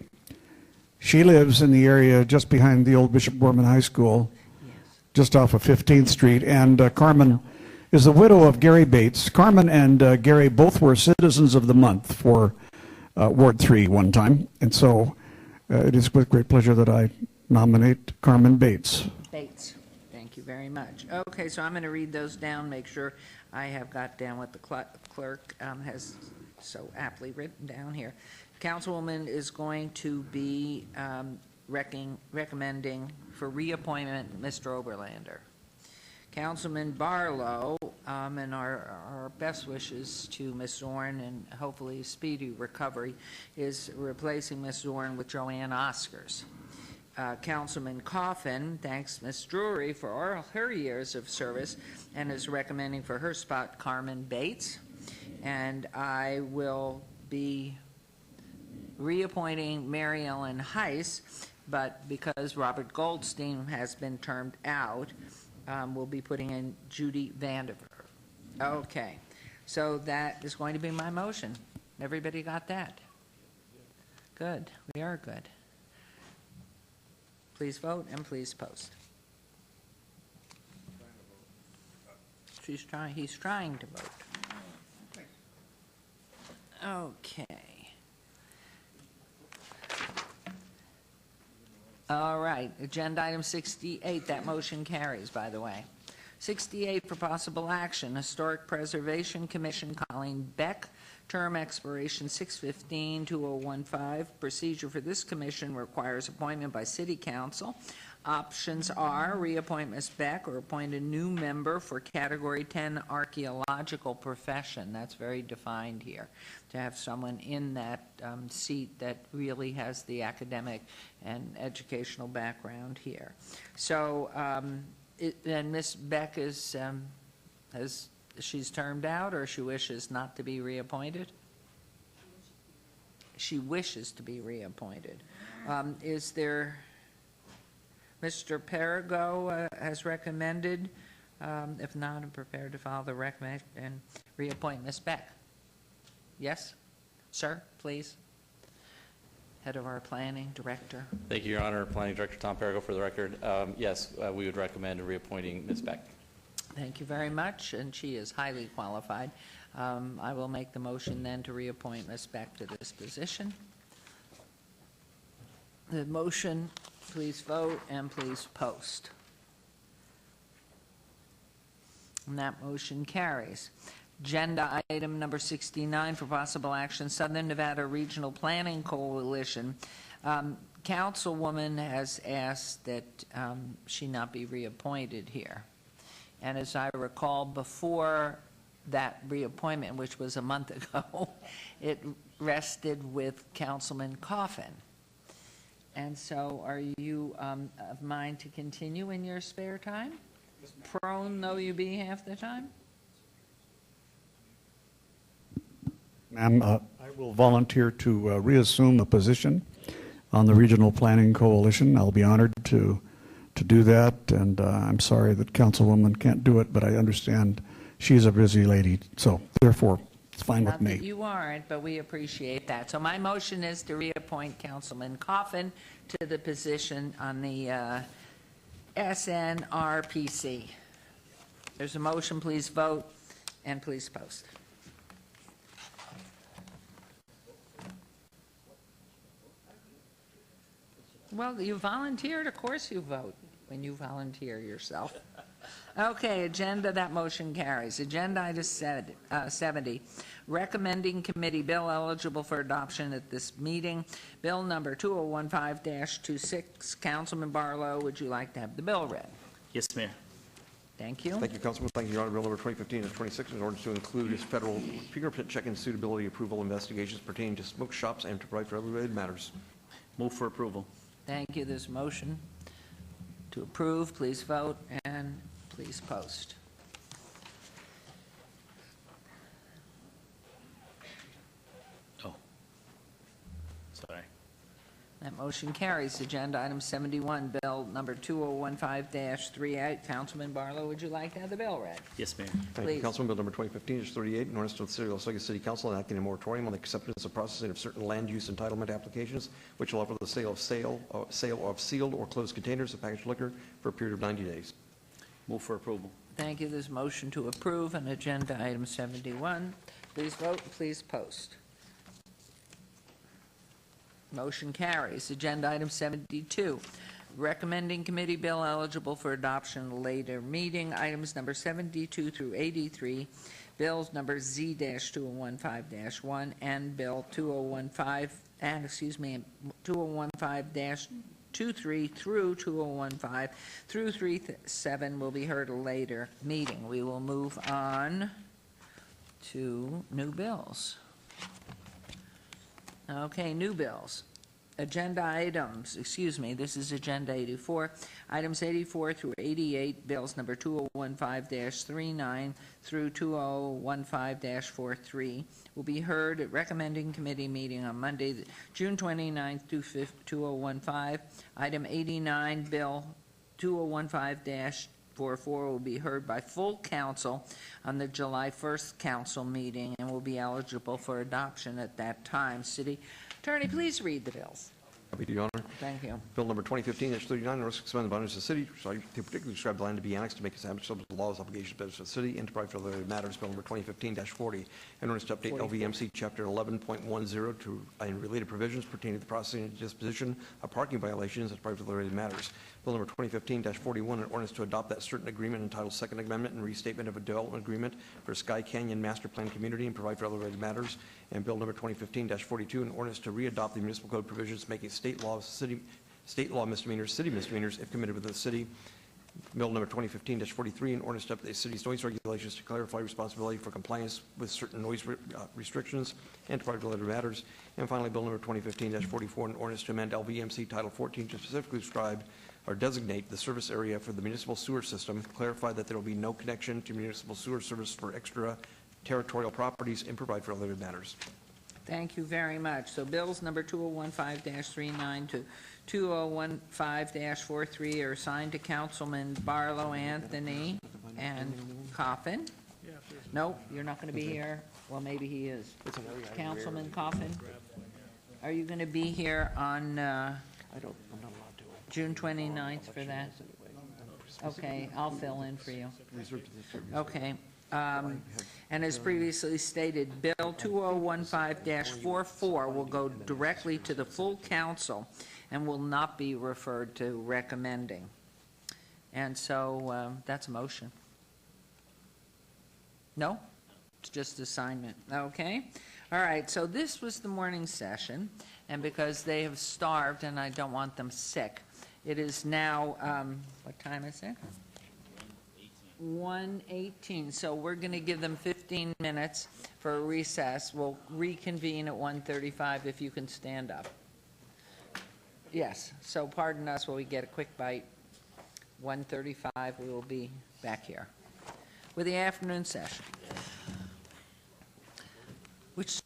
She lives in the area just behind the old Bishop Borman High School, just off of 15th Street, and Carmen is the widow of Gary Bates. Carmen and Gary both were Citizens of the Month for Ward 3 one time, and so it is with great pleasure that I nominate Carmen Bates. Bates. Thank you very much. Okay, so I'm going to read those down, make sure I have got down what the clerk has so aptly written down here. Councilwoman is going to be recommending for reappointment Mr. Oberlander. Councilman Barlow, and our best wishes to Ms. Zorn and hopefully speedy recovery, is replacing Ms. Zorn with Joanne Oscars. Councilman Coffin thanks Ms. Drury for all her years of service and is recommending for her spot Carmen Bates. And I will be reappointing Mary Ellen Heiss, but because Robert Goldstein has been termed out, we'll be putting in Judy Vandiver. Okay, so that is going to be my motion. Everybody got that? Good, we are good. Please vote and please post. He's trying to vote. Okay. All right, agenda item 68, that motion carries, by the way. 68 for possible action, Historic Preservation Commission, Colleen Beck, term expiration 6/15/2015. Procedure for this commission requires appointment by City Council. Options are reappoint Ms. Beck or appoint a new member for Category 10 archaeological profession. That's very defined here, to have someone in that seat that really has the academic and educational background here. So, and Ms. Beck is, she's termed out, or she wishes not to be reappointed? She wishes to be reappointed. Is there... Mr. Perigo has recommended. If not, I'm prepared to follow the recommendation and reappoint Ms. Beck. Yes? Sir, please. Head of our planning director. Thank you, Your Honor. Planning Director Tom Perigo for the record. Yes, we would recommend reappointing Ms. Beck. Thank you very much, and she is highly qualified. I will make the motion then to reappoint Ms. Beck to this position. The motion, please vote and please post. And that motion carries. Agenda item number 69 for possible action, Southern Nevada Regional Planning Coalition. Councilwoman has asked that she not be reappointed here. And as I recall, before that reappointment, which was a month ago, it rested with Councilman Coffin. And so are you of mind to continue in your spare time? Prone though you be half the time? Ma'am, I will volunteer to reassume a position on the Regional Planning Coalition. I'll be honored to do that, and I'm sorry that Councilwoman can't do it, but I understand she's a busy lady, so therefore, it's fine with Not me. that you aren't, but we appreciate that. So my motion is to reappoint Councilman Coffin to the position on the SNRPC. There's a motion, please vote, and please post. Well, you volunteered, of course you vote when you volunteer yourself. Okay, agenda, that motion carries. Agenda item 70, recommending committee bill eligible for adoption at this meeting. Bill number 2015-26. Councilman Barlow, would you like to have the bill read? Yes, Mayor. Thank you. Thank you, Councilman. Thank you, Your Honor. Bill number 2015-26 in order to include as federal fingerprint check and suitability approval investigations pertaining to smoke shops and to provide for other related matters. Move for approval. Thank you. This motion to approve, please vote and please post. Oh, sorry. That motion carries. Agenda item 71, bill number 2015-38. Councilman Barlow, would you like to have the bill read? Yes, Mayor. Thank Please. you, Councilman. Bill number 2015-38, in order to the City of Las Vegas City Council enacting a moratorium on the acceptance of processing of certain land use entitlement applications, which allow for the sale of sealed or closed containers of packaged liquor for a period of 90 days. Move for approval. Thank you. This motion to approve on agenda item 71. Please vote, please post. Motion carries. Agenda item 72, recommending committee bill eligible for adoption at a later meeting. Items number 72 through 83, bills number Z-2015-1 and bill 2015-23 through 2015 through 37 will be heard at a later meeting. We will move on to new bills. Okay, new bills. Agenda items, this is Agenda 84. Items 84 through 88, bills number 2015-39 through 2015-43 will be heard at recommending committee meeting on Monday, June 29th through 2015. Item 89, bill 2015-44 will be heard by full council on the July 1st council meeting and will be eligible for adoption at that time. City Attorney, please read the bills. Happy to, Your Honor. Thank you. Bill number 2015-39, in order to expand the boundaries of the city, to particularly describe the land to be annexed to make establish subject to laws, obligations, benefits of the city, and to provide for other matters. Bill number 2015-40, in order to update LVMC Chapter 11.10 to and related provisions pertaining to the processing and disposition of parking violations and to provide for related matters. Bill number 2015-41, an ordinance to adopt that certain agreement entitled Second Amendment and Restatement of a Development Agreement for Sky Canyon Master Plan Community and provide for other related matters. And Bill number 2015-42, an ordinance to re-adopt the municipal code provisions making state law misdemeanors city misdemeanors if committed within the city. Bill number 2015-43, an ordinance to update the city's noise regulations to clarify responsibility for compliance with certain noise restrictions and to provide related matters. And finally, Bill number 2015-44, an ordinance to amend LVMC Title 14 to specifically describe or designate the service area for the municipal sewer system, clarify that there will be no connection to municipal sewer service for extraterritorial properties, and provide for related matters. Thank you very much. So bills number 2015-39 to 2015-43 are assigned to Councilman Barlow, Anthony, and Coffin. Nope, you're not going to be here. Well, maybe he is. Councilman Coffin, are you going to be here on June 29th for that? Okay, I'll fill in for you. Okay. And as previously stated, Bill 2015-44 will go directly to the full council and will not be referred to recommending. And so that's a motion. No? It's just assignment. Okay? All right, so this was the morning session, and because they have starved and I don't want them sick, it is now, what time is it? 1:18, so we're going to give them 15 minutes for a recess. We'll reconvene at 1:35 if you can stand up. Yes, so pardon us while we get a quick bite. 1:35, we will be back here with the afternoon session, which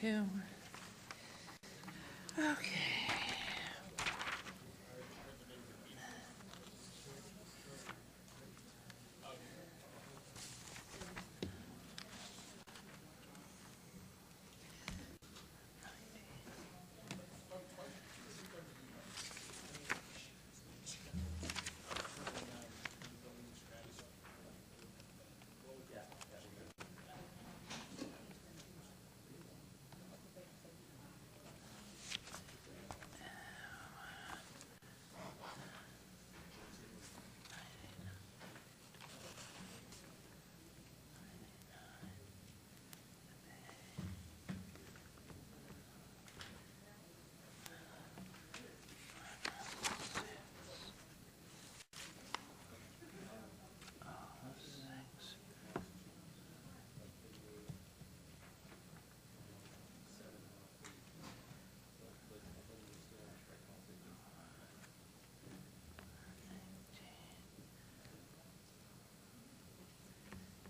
too. Okay.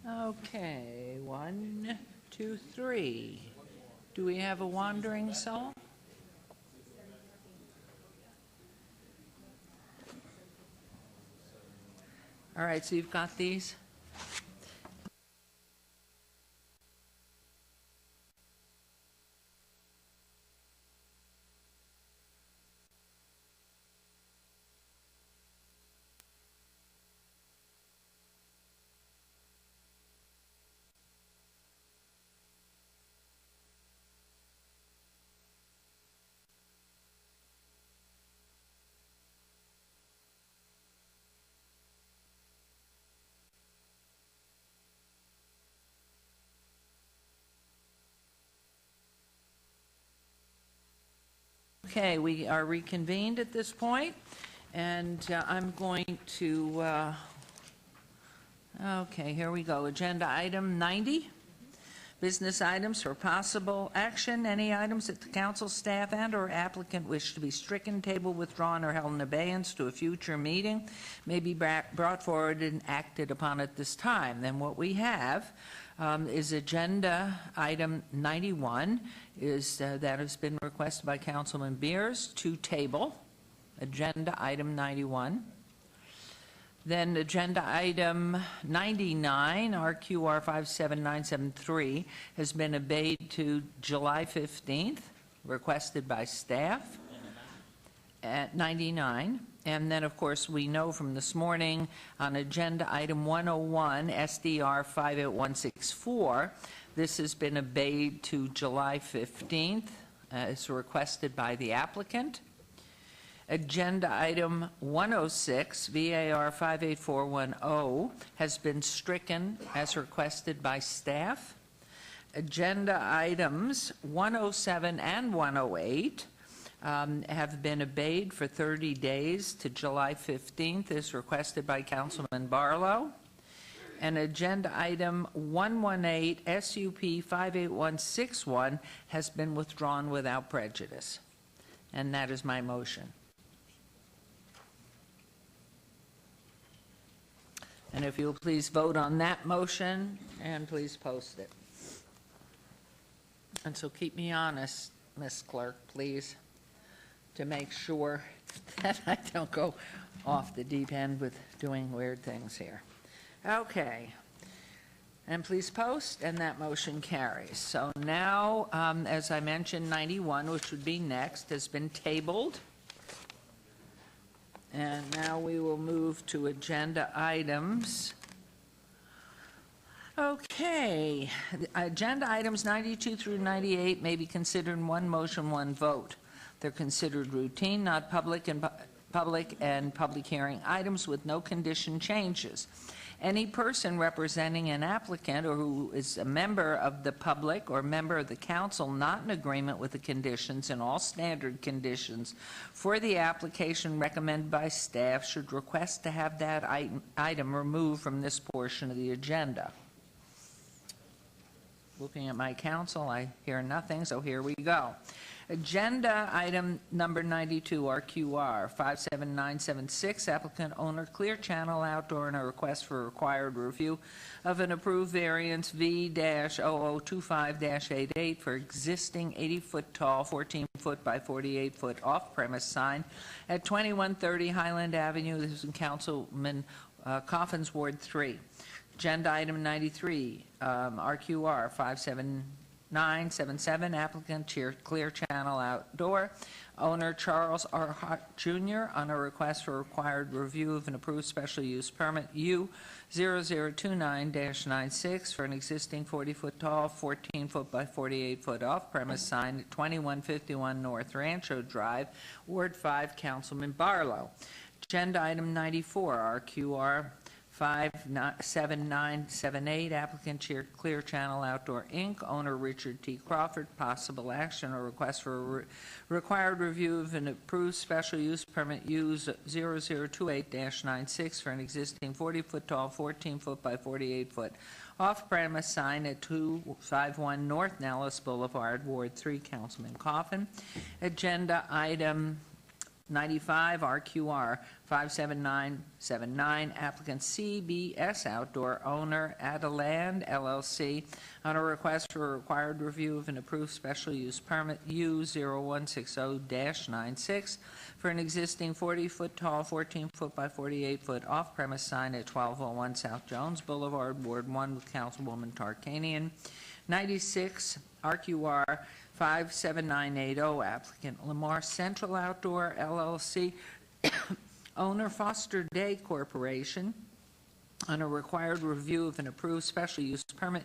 Okay, 1, 2, 3. Do we have a wandering soul? All right, so you've got these? Okay, we are reconvened at this point, and I'm going to, okay, here we go. Agenda item 90, business items for possible action. Any items that the council, staff, and/or applicant wish to be stricken, tabled, withdrawn, or held in abeyance to a future meeting may be brought forward and acted upon at this time. Then what we have is agenda item 91, that has been requested by Councilman Beers to table, agenda item 91. Then agenda item 99, RQR 57973, has been obeyed to July 15th, requested by staff at 99. And then, of course, we know from this morning on agenda item 101, SDR 58164, this has been obeyed to July 15th, as requested by the applicant. Agenda item 106, VAR 58410, has been stricken as requested by staff. Agenda items 107 and 108 have been obeyed for 30 days to July 15th, as requested by Councilman Barlow. And agenda item 118, SUP 58161, has been withdrawn without prejudice. And that is my motion. And if you'll please vote on that motion, and please post it. And so keep me honest, Ms. Clerk, please, to make sure that I don't go off the deep end with doing weird things here. Okay. And please post, and that motion carries. So now, as I mentioned, 91, which would be next, has been tabled. And now we will move to agenda items. Okay. Agenda items 92 through 98 may be considered in one motion, one vote. They're considered routine, not public and public hearing items with no condition changes. Any person representing an applicant or who is a member of the public or member of the council not in agreement with the conditions and all standard conditions for the application recommended by staff should request to have that item removed from this portion of the agenda. Looking at my counsel, I hear nothing, so here we go. Agenda item number 92, RQR 57976, applicant owner Clear Channel Outdoor, and a request for required review of an approved variance V-0025-88 for existing 80-foot tall, 14-foot by 48-foot off-premise sign at 2130 Highland Avenue. This is in Councilman Coffin's Ward 3. Agenda item 93, RQR 57977, applicant Clear Channel Outdoor, owner Charles R. Hart Jr. on a request for required review of an approved special use permit U0029-96 for an existing 40-foot tall, 14-foot by 48-foot off-premise sign at 2151 North Rancho Drive, Ward 5, Councilman Barlow. Agenda item 94, RQR 57978, applicant Clear Channel Outdoor, Inc., owner Richard T. Crawford, possible action or request for required review of an approved special use permit U0028-96 for an existing 40-foot tall, 14-foot by 48-foot off-premise sign at 251 North Nellis Boulevard, Ward 3, Councilman Coffin. Agenda item 95, RQR 57979, applicant CBS Outdoor, owner Adaland LLC, on a request for a required review of an approved special use permit U0160-96 for an existing 40-foot tall, 14-foot by 48-foot off-premise sign at 1201 South Jones Boulevard, Ward 1, with Councilwoman Tarkanian. 96, RQR 57980, applicant Lamar Central Outdoor LLC, owner Foster Day Corporation, on a required review of an approved special use permit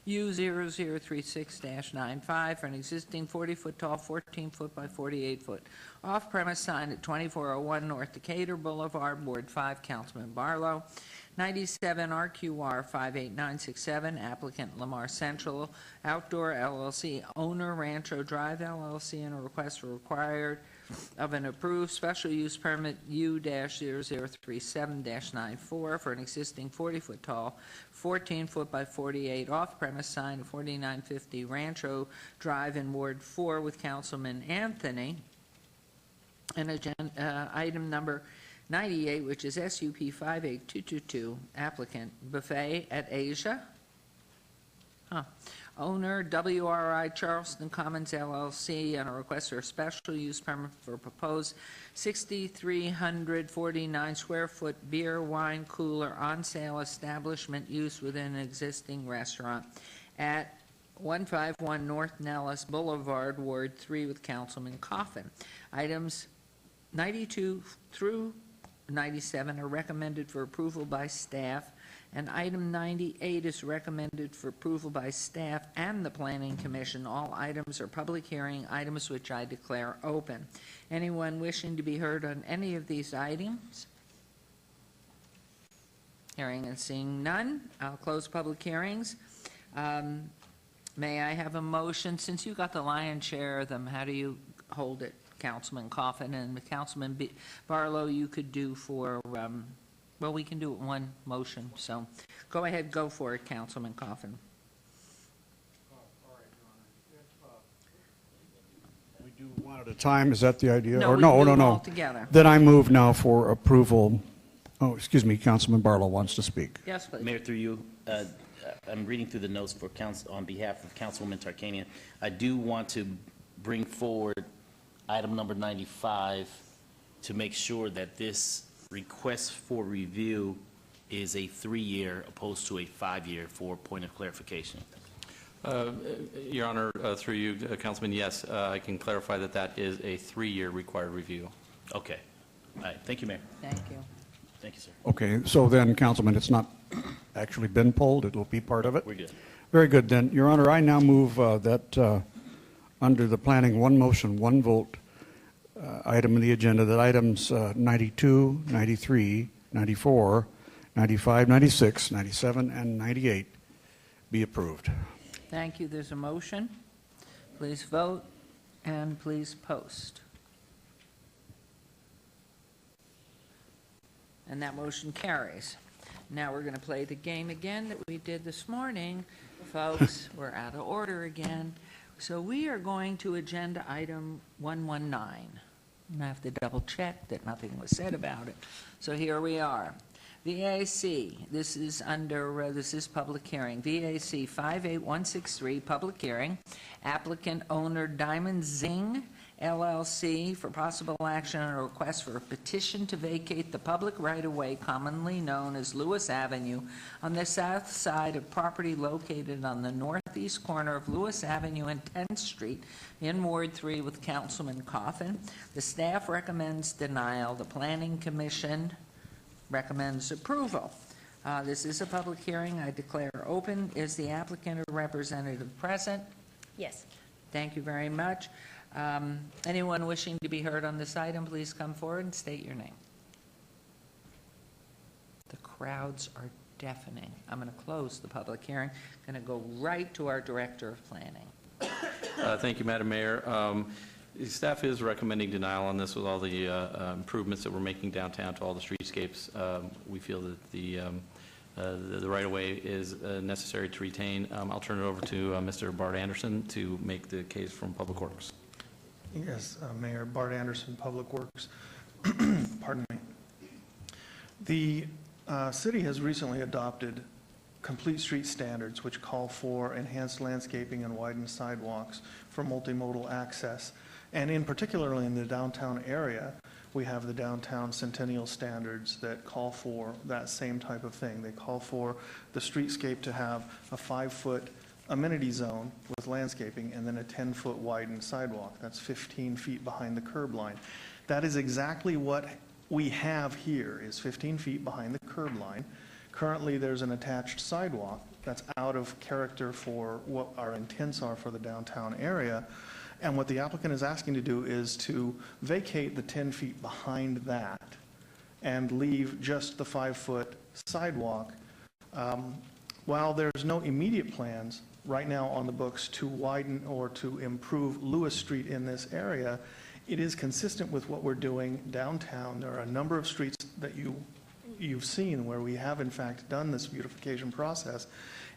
U0036-95 for an existing 40-foot tall, 14-foot by 48-foot off-premise sign at 2401 North Decatur Boulevard, Ward 5, Councilman Barlow. 97, RQR 58967, applicant Lamar Central Outdoor LLC, owner Rancho Drive LLC, and a request for required of an approved special use permit U-0037-94 for an existing 40-foot tall, 14-foot by 48 off-premise sign at 4950 Rancho Drive in Ward 4 with Councilman Anthony. And agenda item number 98, which is SUP 58222, applicant Buffet at Asia. Owner WRI Charleston Commons LLC, on a request for a special use permit for proposed 6,349 square foot beer, wine cooler on sale establishment use within an existing restaurant at 151 North Nellis Boulevard, Ward 3, with Councilman Coffin. Items 92 through 97 are recommended for approval by staff, and item 98 is recommended for approval by staff and the Planning Commission. All items are public hearing items which I declare open. Anyone wishing to be heard on any of these items? Hearing and seeing none, I'll close public hearings. May I have a motion, since you got the lion's share of them, how do you hold it? Councilman Coffin and Councilman Barlow, you could do for, well, we can do it one motion, so go ahead, go for it, Councilman Coffin. We do one at a time, is that the idea? No, Or we no, do no, them no. all together. Then I move now for approval. Oh, excuse me, Councilman Barlow wants to speak. Yes, please. Mayor, through you, I'm reading through the notes for on behalf of Councilwoman Tarkanian. I do want to bring forward item number 95 to make sure that this request for review is a 3-year opposed to a 5-year for point of clarification. Your Honor, through you, Councilman, yes, I can clarify that that is a 3-year required review. Okay. All right. Thank you, Mayor. Thank you. Thank you, sir. Okay, so then, Councilman, it's not actually been pulled, it'll be part of it? We're good. Very good, then. Your Honor, I now move that under the planning, one motion, one vote item in the agenda, that items 92, 93, 94, 95, 96, 97, and 98 be approved. Thank you. There's a motion. Please vote and please post. And that motion carries. Now we're going to play the game again that we did this morning. Folks, we're out of order again. So we are going to agenda item 119. I have to double check that nothing was said about it. So here we are. VAC, this is public hearing. VAC 58163, public hearing. Applicant owner Diamond Zing LLC for possible action on a request for a petition to vacate the public right-of-way commonly known as Lewis Avenue on the south side of property located on the northeast corner of Lewis Avenue and 10th Street in Ward 3 with Councilman Coffin. The staff recommends denial. The Planning Commission recommends approval. This is a public hearing. I declare open. Is the applicant or representative present? Yes. Thank you very much. Anyone wishing to be heard on this item, please come forward and state your name. The crowds are deafening. I'm going to close the public hearing. Going to go right to our Director of Planning. Thank you, Madam Mayor. Staff is recommending denial on this with all the improvements that we're making downtown to all the streetscapes. We feel that the right-of-way is necessary to retain. I'll turn it over to Mr. Bart Anderson to make the case from Public Works. Yes, Mayor Bart Anderson, Public Works. Pardon me. The city has recently adopted complete street standards which call for enhanced landscaping and widened sidewalks for multimodal access. And in particularly in the downtown area, we have the downtown Centennial standards that call for that same type of thing. They call for the streetscape to have a 5-foot amenity zone with landscaping and then a 10-foot widened sidewalk. That's 15 feet behind the curb line. That is exactly what we have here, is 15 feet behind the curb line. Currently, there's an attached sidewalk that's out of character for what our intents are for the downtown area. And what the applicant is asking to do is to vacate the 10 feet behind that and leave just the 5-foot sidewalk. While there's no immediate plans right now on the books to widen or to improve Lewis Street in this area, it is consistent with what we're doing downtown. There are a number of streets that you've seen where we have in fact done this beautification process,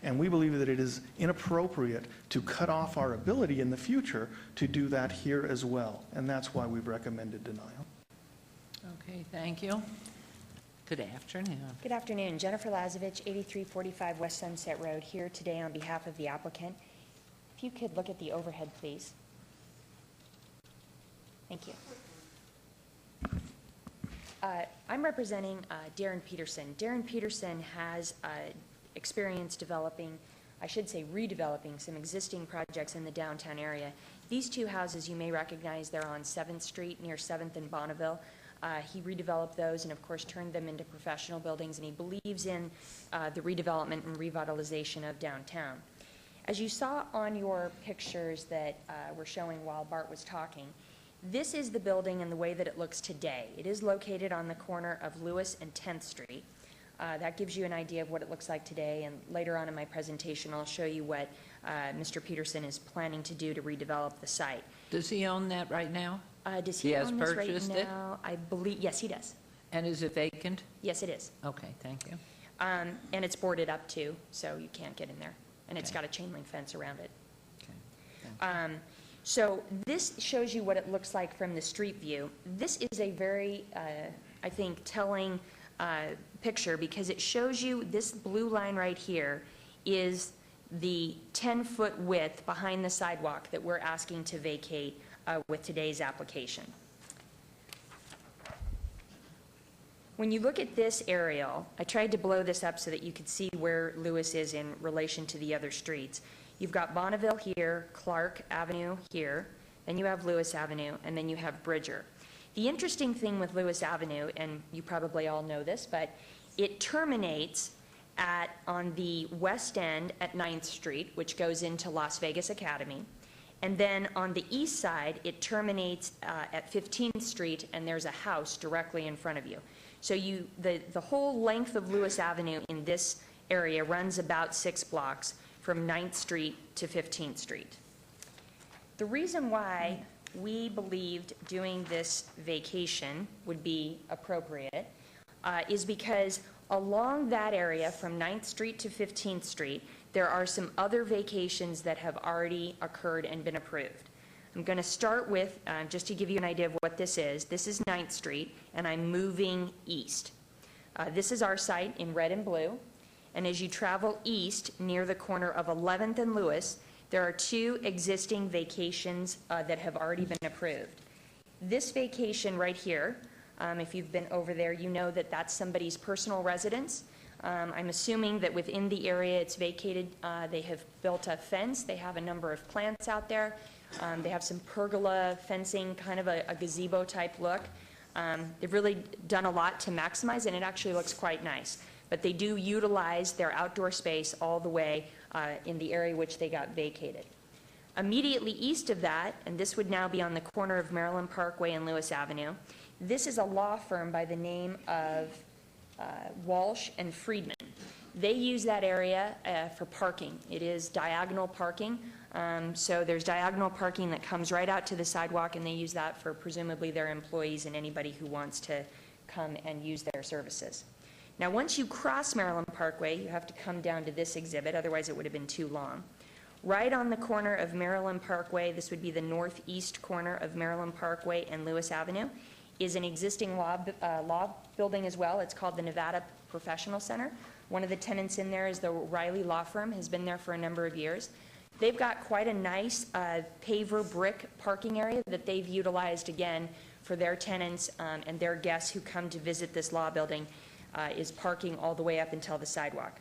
and we believe that it is inappropriate to cut off our ability in the future to do that here as well, and that's why we've recommended denial. Okay, thank you. Good afternoon. Good afternoon. Jennifer Lazovich, 8345 West Sunset Road, here today on behalf of the applicant. If you could look at the overhead, please. Thank you. I'm representing Darren Peterson. Darren Peterson has experience developing, I should say redeveloping, some existing projects in the downtown area. These two houses you may recognize, they're on 7th Street near 7th and Bonneville. He redeveloped those and of course turned them into professional buildings, and he believes in the redevelopment and revitalization of downtown. As you saw on your pictures that were showing while Bart was talking, this is the building and the way that it looks today. It is located on the corner of Lewis and 10th Street. That gives you an idea of what it looks like today, and later on in my presentation I'll show you what Mr. Peterson is planning to do to redevelop the site. Does he own that right now? Does he has own this right purchased it? now? I believe, yes, he does. And is it vacant? Yes, it is. Okay, thank you. And it's boarded up too, so you can't get in there. And it's got a chain link fence around it. So this shows you what it looks like from the street view. This is a very, I think, telling picture because it shows you this blue line right here is the 10-foot width behind the sidewalk that we're asking to vacate with today's application. When you look at this aerial, I tried to blow this up so that you could see where Lewis is in relation to the other streets. You've got Bonneville here, Clark Avenue here, then you have Lewis Avenue, and then you have Bridger. The interesting thing with Lewis Avenue, and you probably all know this, but it terminates on the west end at 9th Street, which goes into Las Vegas Academy. And then on the east side, it terminates at 15th Street, and there's a house directly in front of you. So the whole length of Lewis Avenue in this area runs about 6 blocks from 9th Street to 15th Street. The reason why we believed doing this vacation would be appropriate is because along that area from 9th Street to 15th Street, there are some other vacations that have already occurred and been approved. I'm going to start with, just to give you an idea of what this is 9th Street, and I'm moving east. This is our site in red and blue, and as you travel east near the corner of 11th and Lewis, there are 2 existing vacations that have already been approved. This vacation right here, if you've been over there, you know that that's somebody's personal residence. I'm assuming that within the area it's vacated, they have built a fence, they have a number of plants out there, they have some pergola fencing, kind of a gazebo type look. They've really done a lot to maximize, and it actually looks quite nice. But they do utilize their outdoor space all the way in the area which they got vacated. Immediately east of that, and this would now be on the corner of Maryland Parkway and Lewis Avenue, this is a law firm by the name of Walsh and Friedman. They use that area for parking. It is diagonal parking. So there's diagonal parking that comes right out to the sidewalk, and they use that for presumably their employees and anybody who wants to come and use their services. Now, once you cross Maryland Parkway, you have to come down to this exhibit, otherwise it would have been too long. Right on the corner of Maryland Parkway, this would be the northeast corner of Maryland Parkway and Lewis Avenue, is an existing law building as well. It's called the Nevada Professional Center. One of the tenants in there is the Riley Law Firm, has been there for a number of years. They've got quite a nice paver brick parking area that they've utilized again for their tenants and their guests who come to visit this law building, is parking all the way up until the sidewalk.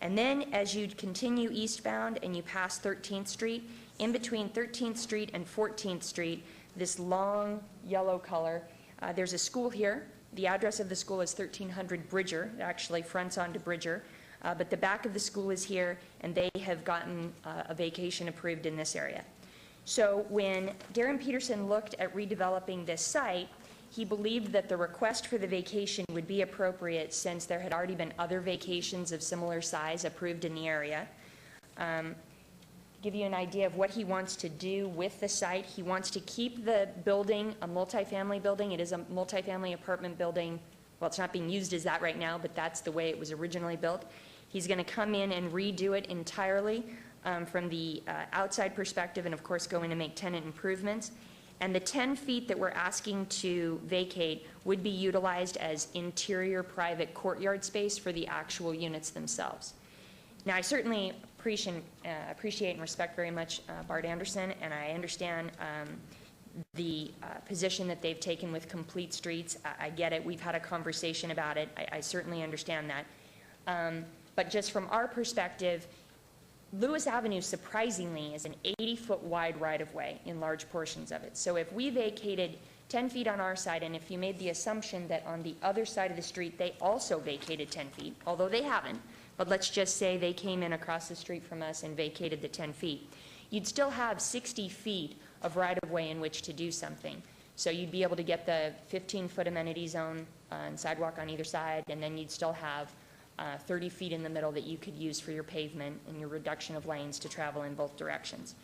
And then as you continue eastbound and you pass 13th Street, in between 13th Street and 14th Street, this long yellow color, there's a school here. The address of the school is 1300 Bridger. It actually fronts onto Bridger. But the back of the school is here, and they have gotten a vacation approved in this area. So when Darren Peterson looked at redeveloping this site, he believed that the request for the vacation would be appropriate since there had already been other vacations of similar size approved in the area. Give you an idea of what he wants to do with the site. He wants to keep the building a multifamily building. It is a multifamily apartment building. Well, it's not being used as that right now, but that's the way it was originally built. He's going to come in and redo it entirely from the outside perspective, and of course go in and make tenant improvements. And the 10 feet that we're asking to vacate would be utilized as interior private courtyard space for the actual units themselves. Now, I certainly appreciate and respect very much Bart Anderson, and I understand the position that they've taken with Complete Streets. I get it. We've had a conversation about it. I certainly understand that. But just from our perspective, Lewis Avenue, surprisingly, is an 80-foot wide right-of-way in large portions of it. So if we vacated 10 feet on our side, and if you made the assumption that on the other side of the street they also vacated 10 feet, although they haven't, but let's just say they came in across the street from us and vacated the 10 feet, you'd still have 60 feet of right-of-way in which to do something. So you'd be able to get the 15-foot amenity zone and sidewalk on either side, and then you'd still have 30 feet in the middle that you could use for your pavement and your reduction of lanes to travel in both directions.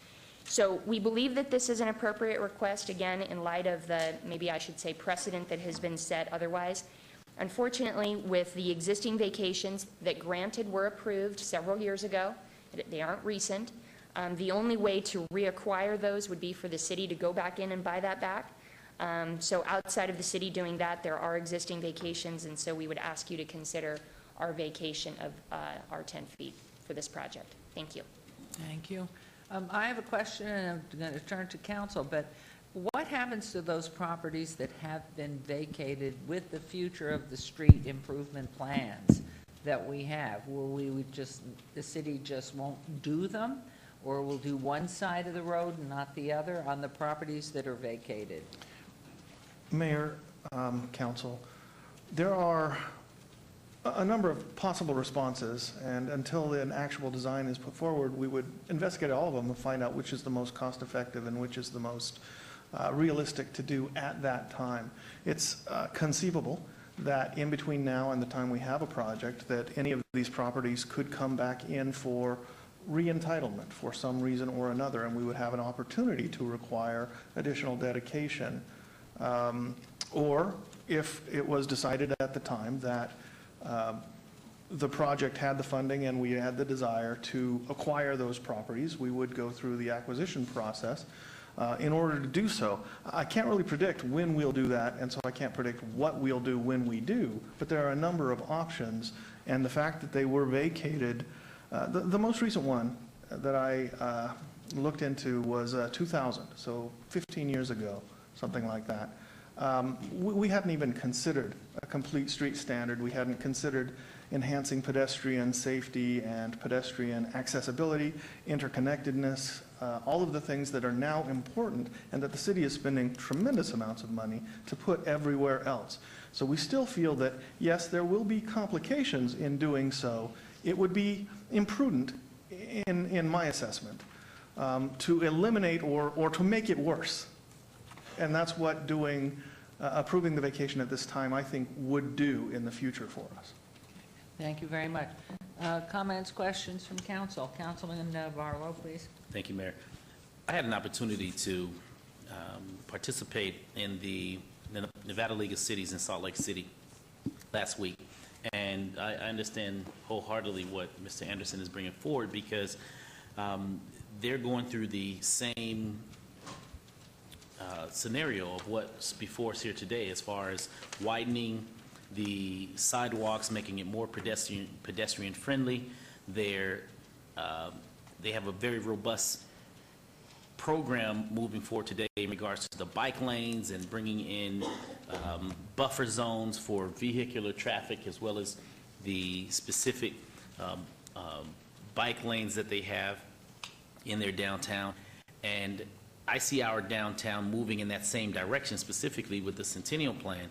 So we believe that this is an appropriate request, again, in light of the, maybe I should say, precedent that has been set otherwise. Unfortunately, with the existing vacations that granted were approved several years ago, they aren't recent, the only way to reacquire those would be for the city to go back in and buy that back. So outside of the city doing that, there are existing vacations, and so we would ask you to consider our vacation of our 10 feet for this project. Thank you. Thank you. I have a question, and I'm going to turn to council, but what happens to those properties that have been vacated with the future of the street improvement plans that we have? Will we just, the city just won't do them, or will do one side of the road and not the other on the properties that are vacated? Mayor, council, there are a number of possible responses, and until an actual design is put forward, we would investigate all of them and find out which is the most cost-effective and which is the most realistic to do at that time. It's conceivable that in between now and the time we have a project, that any of these properties could come back in for re-entitlement for some reason or another, and we would have an opportunity to require additional dedication. Or if it was decided at the time that the project had the funding and we had the desire to acquire those properties, we would go through the acquisition process. In order to do so, I can't really predict when we'll do that, and so I can't predict what we'll do when we do, but there are a number of options, and the fact that they were vacated, the most recent one that I looked into was 2000, so 15 years ago, something like that. We hadn't even considered a complete street standard. We hadn't considered enhancing pedestrian safety and pedestrian accessibility, interconnectedness, all of the things that are now important and that the city is spending tremendous amounts of money to put everywhere else. So we still feel that, yes, there will be complications in doing so. It would be imprudent, in my assessment, to eliminate or to make it worse. And that's what approving the vacation at this time, I think, would do in the future for us. Thank you very much. Comments, questions from council? Councilman Barlow, please. Thank you, Mayor. I had an opportunity to participate in the Nevada League of Cities in Salt Lake City last week, and I understand wholeheartedly what Mr. Anderson is bringing forward, because they're going through the same scenario of what's before us here today, as far as widening the sidewalks, making it more pedestrian friendly. They have a very robust program moving forward today in regards to the bike lanes and bringing in buffer zones for vehicular traffic, as well as the specific bike lanes that they have in their downtown. And I see our downtown moving in that same direction, specifically with the Centennial Plan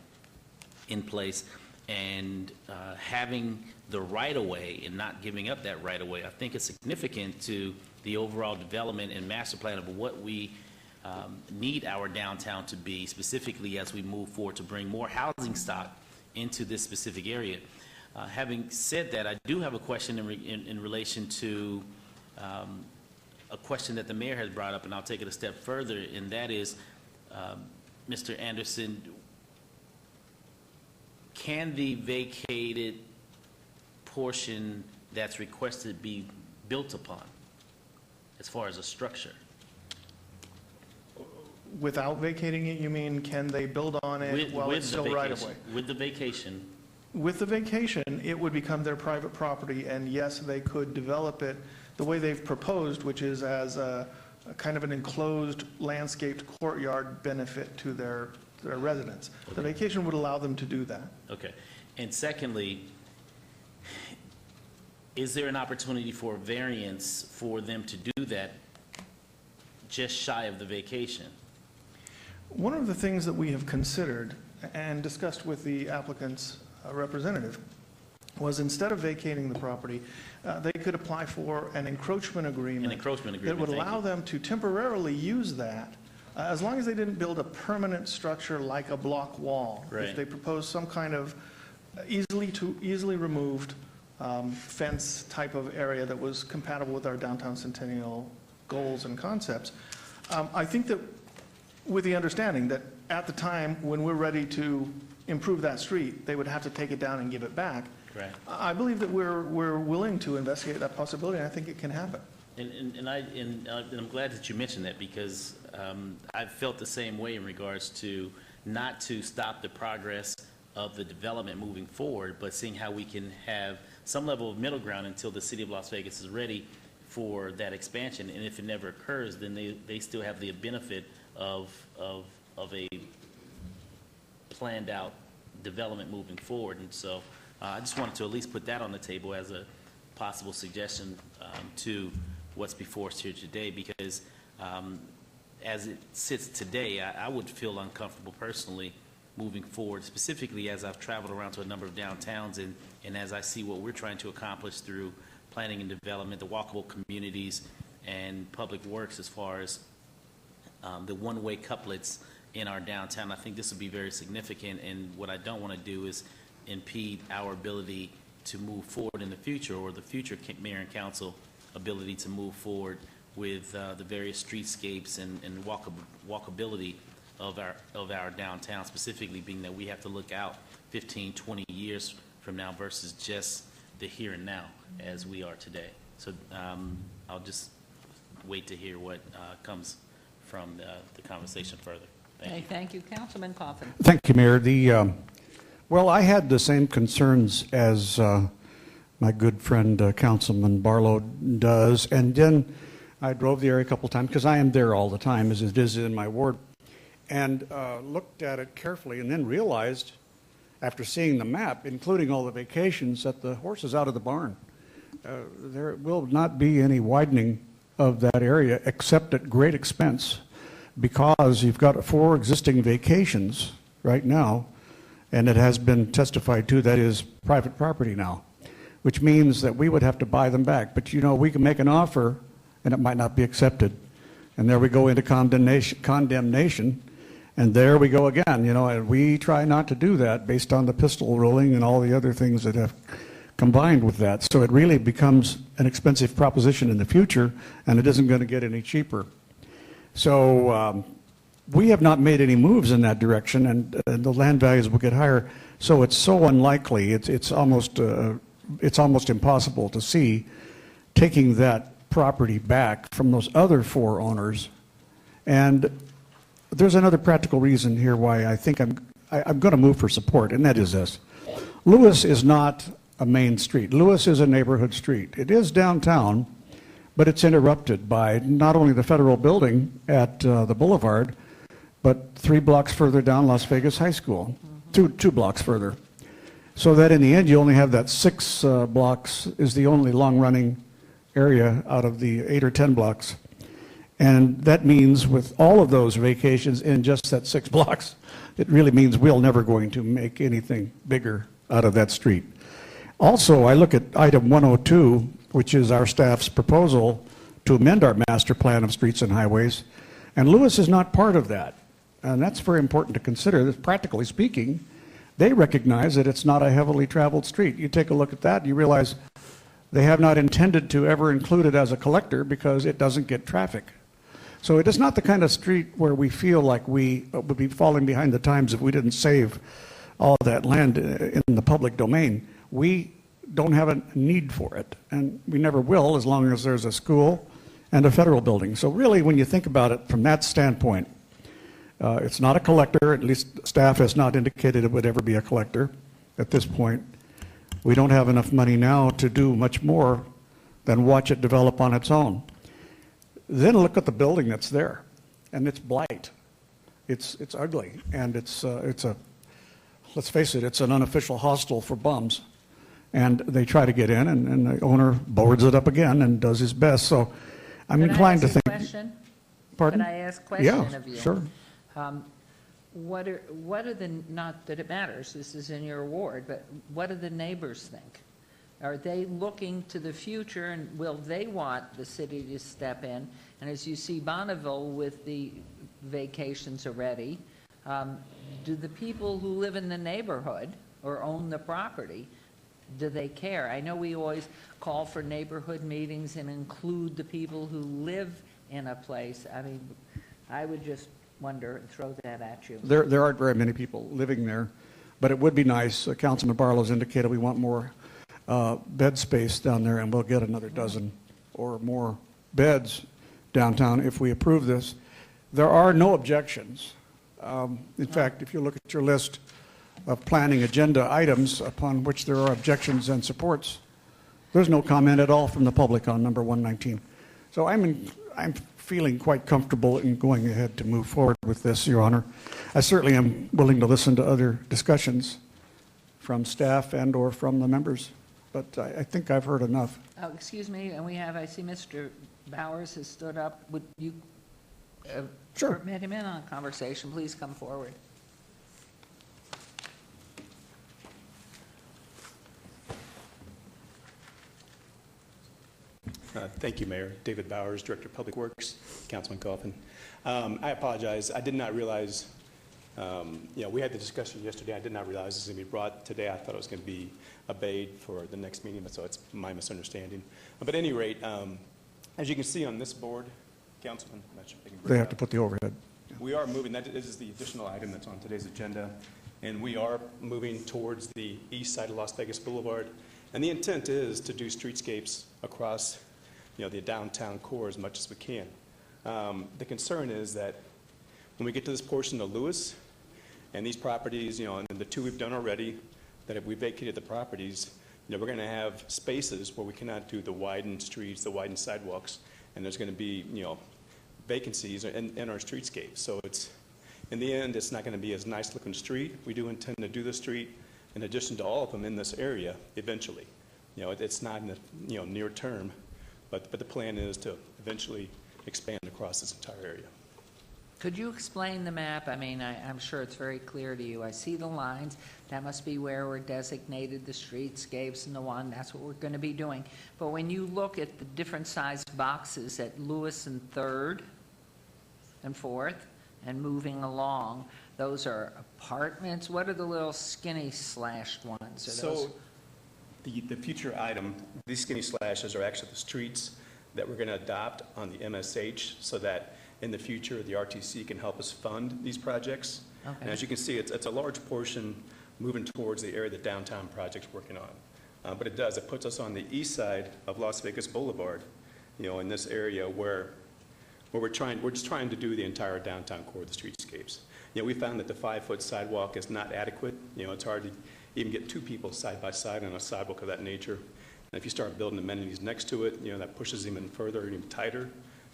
in place, and having the right-of-way and not giving up that right-of-way. I think it's significant to the overall development and master plan of what we need our downtown to be, specifically as we move forward to bring more housing stock into this specific area. Having said that, I do have a question in relation to a question that the mayor has brought up, and I'll take it a step further, and that is, Mr. Anderson, can the vacated portion that's requested be built upon as far as a structure? Without vacating it, you mean, can they build on it while it's still right of way? With the vacation. With the vacation, it would become their private property, and yes, they could develop it the way they've proposed, which is as a kind of an enclosed landscaped courtyard benefit to their residents. Okay. The vacation would allow them to do that. Okay. And secondly, is there an opportunity for variance for them to do that just shy of the vacation? One of the things that we have considered and discussed with the applicant's representative was, instead of vacating the property, they could apply for an encroachment agreement. That would allow them to temporarily use that, as long as they didn't build a permanent structure like a block wall. Right. If they proposed some kind of easily removed fence type of area that was compatible with our downtown Centennial goals and concepts. I think that, with the understanding that at the time when we're ready to improve that street, they would have to take it down and give it back. Right. I believe that we're willing to investigate that possibility, and I think it can happen. And I'm glad that you mentioned that, because I've felt the same way in regards to not to stop the progress of the development moving forward, but seeing how we can have some level of middle ground until the city of Las Vegas is ready for that expansion. And if it never occurs, then they still have the benefit of a planned out development moving forward. And so I just wanted to at least put that on the table as a possible suggestion to what's before us here today, because as it sits today, I would feel uncomfortable personally moving forward, specifically as I've traveled around to a number of downtowns, and as I see what we're trying to accomplish through planning and development, the walkable communities, and public works, as far as the one-way couplets in our downtown. I think this will be very significant, and what I don't want to do is impede our ability to move forward in the future, or the future mayor and council ability to move forward with the various streetscapes and walkability of our downtown, specifically being that we have to look out 15, 20 years from now versus just the here and now as we are today. So I'll just wait to hear what comes from the conversation further. Thank you. Thank you. Councilman Coffin. Thank you, Mayor. Well, I had the same concerns as my good friend Councilman Barlow does, and then I drove the area a couple times because I am there all the time, as it is in my ward, and looked at it carefully, and then realized, after seeing the map, including all the vacations, that the horse is out of the barn. There will not be any widening of that area except at great expense, because you've got 4 existing vacations right now, and it has been testified to that is private property now, which means that we would have to buy them back. But, you know, we can make an offer and it might not be accepted. And there we go into condemnation, and there we go again, you know, and we try not to do that based on the pistol ruling and all the other things that have combined with that. So it really becomes an expensive proposition in the future, and it isn't going to get any cheaper. So we have not made any moves in that direction, and the land values will get higher. So it's so unlikely, it's almost impossible to see taking that property back from those other 4 owners. And there's another practical reason here why I think I'm going to move for support, and that is this. Lewis is not a main street. Lewis is a neighborhood street. It is downtown, but it's interrupted by not only the federal building at the boulevard, but 3 blocks further down, Las Vegas High School, 2 blocks further. So that in the end, you only have that 6 blocks is the only long-running area out of the 8 or 10 blocks. And that means with all of those vacations in just that 6 blocks, it really means we're never going to make anything bigger out of that street. Also, I look at item 102, which is our staff's proposal to amend our master plan of streets and highways, and Lewis is not part of that. And that's very important to consider. Practically speaking, they recognize that it's not a heavily traveled street. You take a look at that, you realize they have not intended to ever include it as a collector because it doesn't get traffic. So it is not the kind of street where we feel like we would be falling behind the times if we didn't save all that land in the public domain. We don't have a need for it, and we never will as long as there's a school and a federal building. So really, when you think about it from that standpoint, it's not a collector. At least staff has not indicated it would ever be a collector at this point. We don't have enough money now to do much more than watch it develop on its own. Then look at the building that's there, and it's blight. It's ugly, and it's a, let's face it, it's an unofficial hostel for bums. And they try to get in, and the owner boards it up again and does his best. So I'm inclined to think. Pardon? Could I ask a question of you? Yeah, sure. What are the, not that it matters, this is in your ward, but what do the neighbors think? Are they looking to the future, and will they want the city to step in? And as you see Bonneville with the vacations already, do the people who live in the neighborhood or own the property, do they care? I know we always call for neighborhood meetings and include the people who live in a place. I mean, I would just wonder and throw that at you. There aren't very many people living there, but it would be nice. Councilman Barlow's indicated we want more bed space down there, and we'll get another dozen or more beds downtown if we approve this. There are no objections. In fact, if you look at your list of planning agenda items upon which there are objections and supports, there's no comment at all from the public on number 119. So I'm feeling quite comfortable in going ahead to move forward with this, Your Honor. I certainly am willing to listen to other discussions from staff and or from the members, but I think I've heard enough. Oh, excuse me, and I see Mr. Bowers has stood up. Would you Sure. permit him in on a conversation? Please come forward. Thank you, Mayor. David Bowers, Director of Public Works, Councilman Coffin. I apologize. I did not realize, we had the discussion yesterday. I did not realize this was going to be brought today. I thought it was going to be obeyed for the next meeting, so it's my misunderstanding. But at any rate, as you can see on this board, Councilman, I'm not sure if I can bring They it have up. to put the overhead. We are moving, that is the additional item that's on today's agenda, and we are moving towards the east side of Las Vegas Boulevard, And the intent is to do streetscapes across, the downtown core as much as we can. The concern is that when we get to this portion of Lewis, and these properties, and the two we've done already, that if we vacated the properties, we're going to have spaces where we cannot do the widened streets, the widened sidewalks, and there's going to be, vacancies in our streetscape. So in the end, it's not going to be as nice looking street. We do intend to do the street in addition to all of them in this area eventually. It's not in the, near term, but the plan is to eventually expand across this entire area. Could you explain the map? I mean, I'm sure it's very clear to you. I see the lines. That must be where we're designated the streetscapes and the one. That's what we're going to be doing. But when you look at the different sized boxes at Lewis and 3rd and 4th and moving along, those are apartments. What are the little skinny slashed ones? Are those? So the future item, these skinny slashes are actually the streets that we're going to adopt on the MSH so that in the future, the RTC can help us fund these projects. Okay. And as you can see, it's a large portion moving towards the area the downtown project's working on. But it puts us on the east side of Las Vegas Boulevard, in this area where we're just trying to do the entire downtown core of the streetscapes. We found that the 5-foot sidewalk is not adequate. It's hard to even get two people side by side on a sidewalk of that nature. And if you start building amenities next to it, that pushes them even further, even tighter.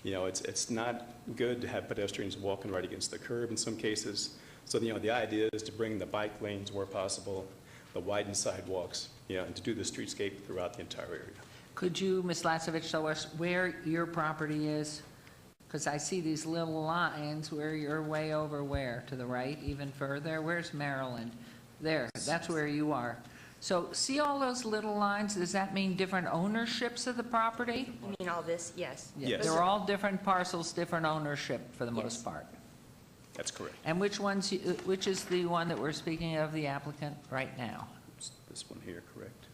It's not good to have pedestrians walking right against the curb in some cases. So, the idea is to bring the bike lanes where possible, the widened sidewalks, and to do the streetscape throughout the entire area. Could you, Ms. Lasevich, tell us where your property is? Because I see these little lines where you're way over where? To the right, even further? Where's Maryland? There, that's where you are. So see all those little lines? Does that mean different ownerships of the property? You mean all this? Yes. Yes. They're all different parcels, different ownership for the most part. That's correct. And which is the one that we're speaking of, the applicant, right now? It's this one here, correct?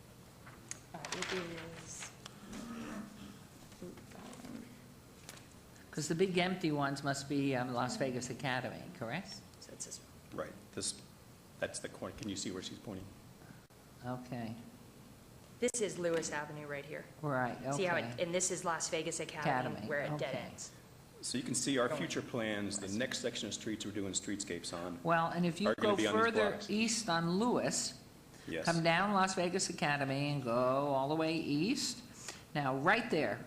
It is, Because the big empty ones must be Las Vegas Academy, correct? so it's this Right. That's the corner. Can you see where she's pointing? Okay, This is Lewis Avenue right here. right, okay. See how it, and this is Las Vegas Academy, where it dead okay. ends. So you can see our future plans, the next section of streets we're doing streetscapes on. Well, and if you are gonna go be on these further blocks. east on Lewis, Yes. come down Las Vegas Academy and go all the way east. Now, right there,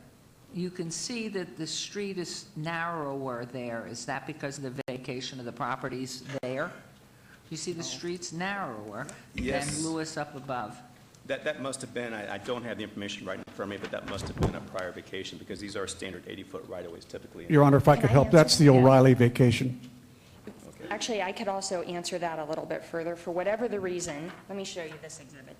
you can see that the street is narrower there. Is that because of the vacation of the properties there? You see the street's narrower Yes. than Lewis up above. That must have been, I don't have the information right in front of me, but that must have been a prior vacation because these are standard 80-foot right-of-ways typically. Your Honor, if I could help, that's the O'Reilly vacation. Actually, I could also answer that a little bit further. For whatever the reason, let me show you this exhibit.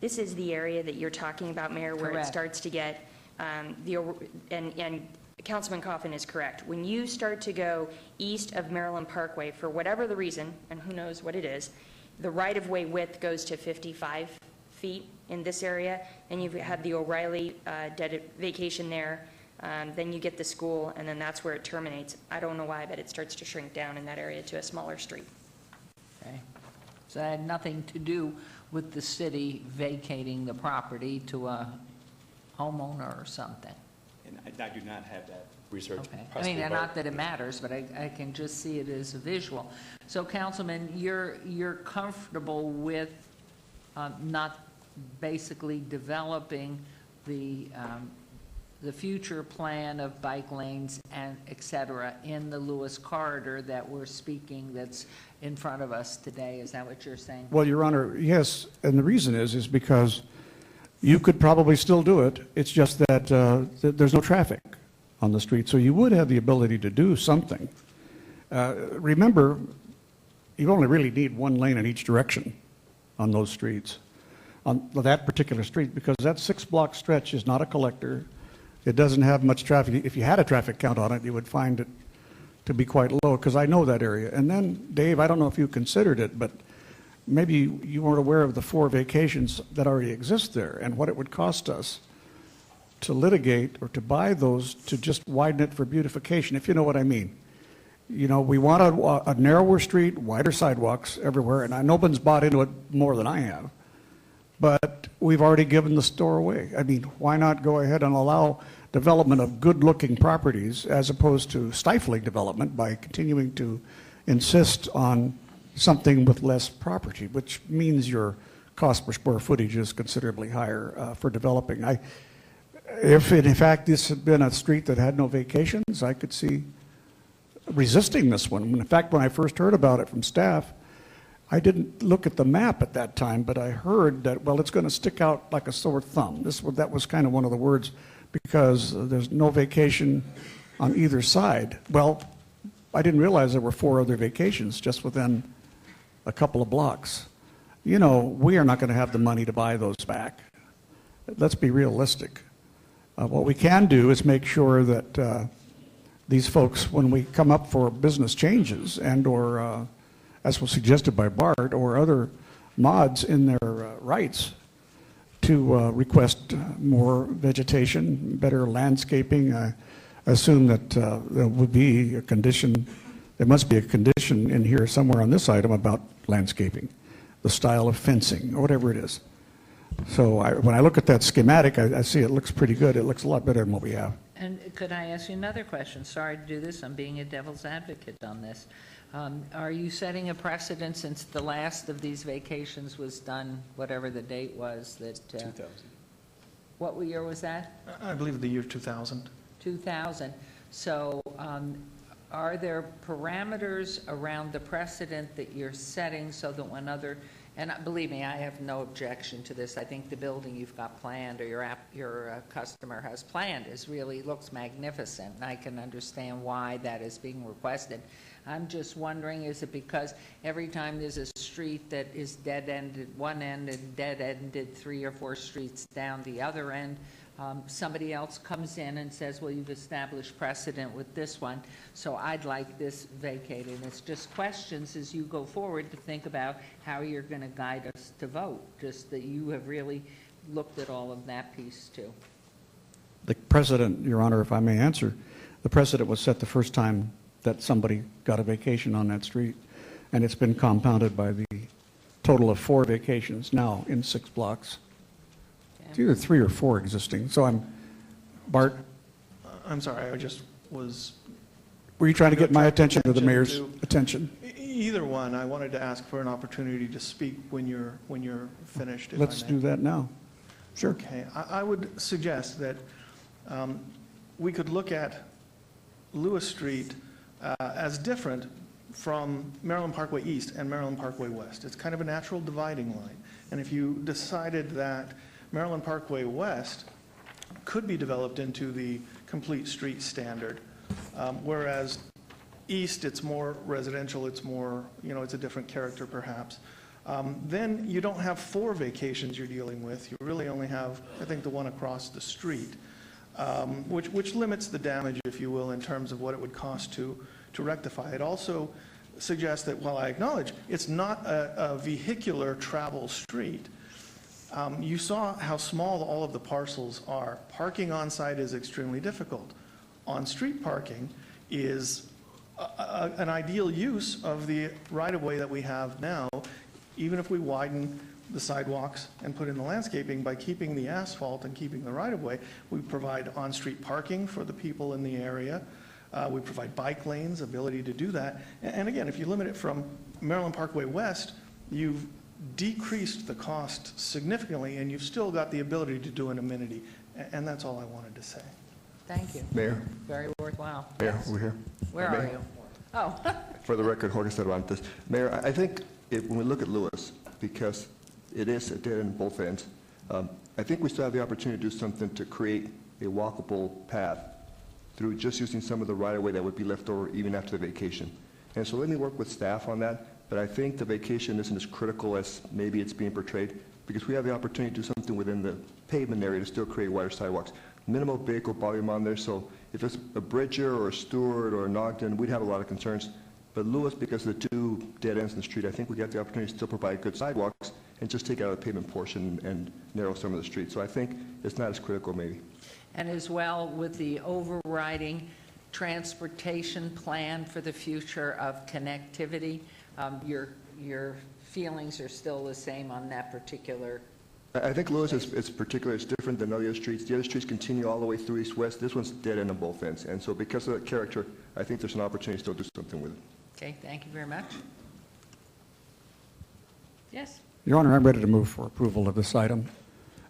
This is the area that you're talking about, Mayor, where it Correct. starts to get, and Councilman Coffin is correct. When you start to go east of Maryland Parkway, for whatever the reason, and who knows what it is, the right-of-way width goes to 55 feet in this area, and you've had the O'Reilly vacation there, then you get the school, and then that's where it terminates. I don't know why, but it starts to shrink down in that area to a smaller street. Okay? So that had nothing to do with the city vacating the property to a homeowner or something. And I do not have that research. Okay. I possibly mean, about- not that it matters, but I can just see it as a visual. So, Councilman, you're comfortable with not basically developing the future plan of bike lanes and et cetera in the Lewis corridor that we're speaking that's in front of us today? Is that what you're saying? Well, Your Honor, yes, and the reason is because you could probably still do it. It's just that there's no traffic on the street, so you would have the ability to do something. Remember, you only really need one lane in each direction on those streets, on that particular street, because that 6-block stretch is not a collector. It doesn't have much traffic. If you had a traffic count on it, you would find it to be quite low, because I know that area. And then, Dave, I don't know if you considered it, but maybe you weren't aware of the 4 vacations that already exist there and what it would cost us to litigate or to buy those to just widen it for beautification, if you know what I mean. You know, we want a narrower street, wider sidewalks everywhere, and no one's bought into it more than I have. But we've already given the store away. I mean, why not go ahead and allow development of good-looking properties as opposed to stifling development by continuing to insist on something with less property, which means your cost per square footage is considerably higher for developing. If in fact this had been a street that had no vacations, I could see resisting this one. In fact, when I first heard about it from staff, I didn't look at the map at that time, but I heard that, well, it's going to stick out like a sore thumb. That was kind of one of the words, because there's no vacation on either side. Well, I didn't realize there were 4 other vacations just within a couple of blocks. You know, we are not going to have the money to buy those back. Let's be realistic. What we can do is make sure that these folks, when we come up for business changes and or, as was suggested by Bart, or other mods in their rights to request more vegetation, better landscaping, I assume that there would be a condition, there must be a condition in here somewhere on this item about landscaping, the style of fencing, or whatever it is. So when I look at that schematic, I see it looks pretty good. It looks a lot better than what we have. And could I ask you another question? Sorry to do this, I'm being a devil's advocate on this. Are you setting a precedent, since the last of these vacations was done, whatever the date was, that... 2000. What year was that? I believe the year 2000. 2000. So are there parameters around the precedent that you're setting so that when other... And believe me, I have no objection to this. I think the building you've got planned, or your customer has planned, looks magnificent, and I can understand why that is being requested. I'm just wondering, is it because every time there's a street that is dead-ended one end and dead-ended 3 or 4 streets down the other end, somebody else comes in and says, well, you've established precedent with this one, so I'd like this vacated. It's just questions as you go forward to think about how you're going to guide us to vote, just that you have really looked at all of that piece too. The precedent, Your Honor, if I may answer, the precedent was set the first time that somebody got a vacation on that street, and it's been compounded by the total of 4 vacations now in 6 blocks. It's either 3 or 4 existing. So Bart? I'm sorry, I just was... Were you trying to get my attention or the mayor's attention? Either one. I wanted to ask for an opportunity to speak when you're finished, if Let's I may. do that now. Sure. Okay. I would suggest that we could look at Lewis Street as different from Maryland Parkway East and Maryland Parkway West. It's kind of a natural dividing line. And if you decided that Maryland Parkway West could be developed into the complete street standard, whereas East, it's more residential, it's more, it's a different character perhaps. Then you don't have 4 vacations you're dealing with. You really only have, I think, the one across the street, which limits the damage, if you will, in terms of what it would cost to rectify. It also suggests that, while I acknowledge it's not a vehicular travel street, you saw how small all of the parcels are. Parking on site is extremely difficult. On-street parking is an ideal use of the right-of-way that we have now, even if we widen the sidewalks and put in the landscaping. By keeping the asphalt and keeping the right-of-way, we provide on-street parking for the people in the area. We provide bike lanes, ability to do that. And again, if you limit it from Maryland Parkway West, you've decreased the cost significantly, and you've still got the ability to do an amenity. And that's all I wanted to say. Thank you. Mayor? Very worthwhile. Mayor, Yes. over here. Where are you? Oh. For the record, Jorge Cervantes. Mayor, I think when we look at Lewis, because it is a dead end both ends, I think we still have the opportunity to do something to create a walkable path through just using some of the right-of-way that would be left over even after the vacation. And so let me work with staff on that, but I think the vacation isn't as critical as maybe it's being portrayed, because we have the opportunity to do something within the pavement area to still create wider sidewalks. Minimal vehicle volume on there, so if it's a Bridger or a Stewart or an Ogden, we'd have a lot of concerns. But Lewis, because of the 2 dead ends in the street, I think we got the opportunity to still provide good sidewalks and just take out the pavement portion and narrow some of the streets. So I think it's not as critical maybe. And as well, with the overriding transportation plan for the future of connectivity. Your feelings are still the same on that particular. I think Lewis is particular, it's different than other streets. The other streets continue all the way through east-west. This one's dead end on both ends. And so because of that character, I think there's an opportunity to still do something with it. Okay, thank you very much. Yes? Your Honor, I'm ready to move for approval of this item.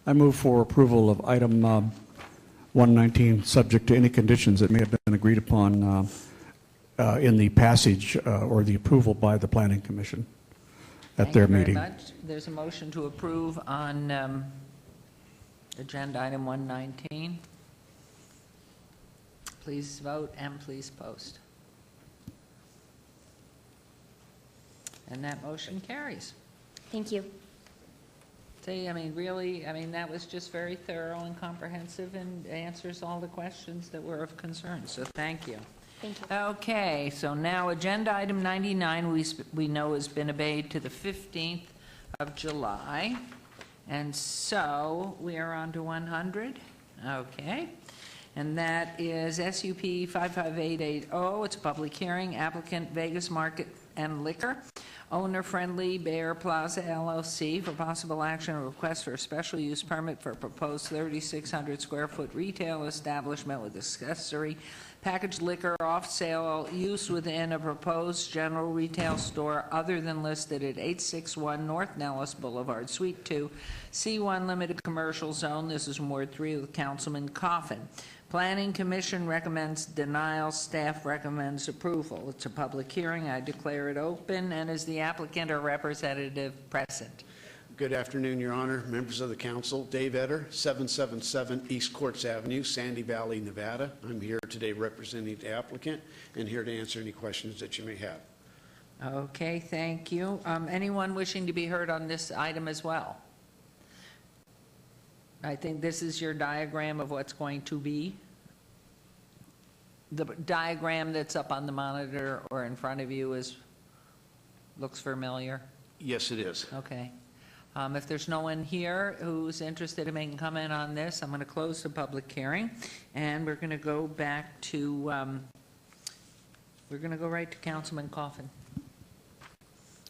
I move for approval of item 119, subject to any conditions that may have been agreed upon in the passage or the approval by the Planning Commission at their meeting. Thank you very much. There's a motion to approve on agenda item 119. Please vote and please post. And that motion carries. Thank you. See, I mean, really, I mean, that was just very thorough and comprehensive and answers all the questions that were of concern, so thank you. Thank you. Okay, so now agenda item 99, we know has been obeyed to the 15th of July. And so we are on to 100. Okay. And that is SUP 55880. It's a public hearing. Applicant Vegas Market and Liquor. Owner-friendly Bear Plaza LLC for possible action or request for a special use permit for a proposed 3,600 square foot retail establishment with accessory packaged liquor off-sale use within a proposed general retail store other than listed at 861 North Nellis Boulevard, Suite 2, C1 Limited Commercial Zone. This is Ward 3 with Councilman Coffin. Planning Commission recommends denial. Staff recommends approval. It's a public hearing. I declare it open. And is the applicant or representative present? Good afternoon, Your Honor, members of the council. Dave Etter, 777 East Courts Avenue, Sandy Valley, Nevada. I'm here today representing the applicant and here to answer any questions that you may have. Okay, thank you. Anyone wishing to be heard on this item as well? I think this is your diagram of what's going to be. The diagram that's up on the monitor or in front of you looks familiar? Yes, it is. Okay. If there's no one here who's interested in making comment on this, I'm going to close the public hearing, and we're going to go back to, we're going to go right to Councilman Coffin.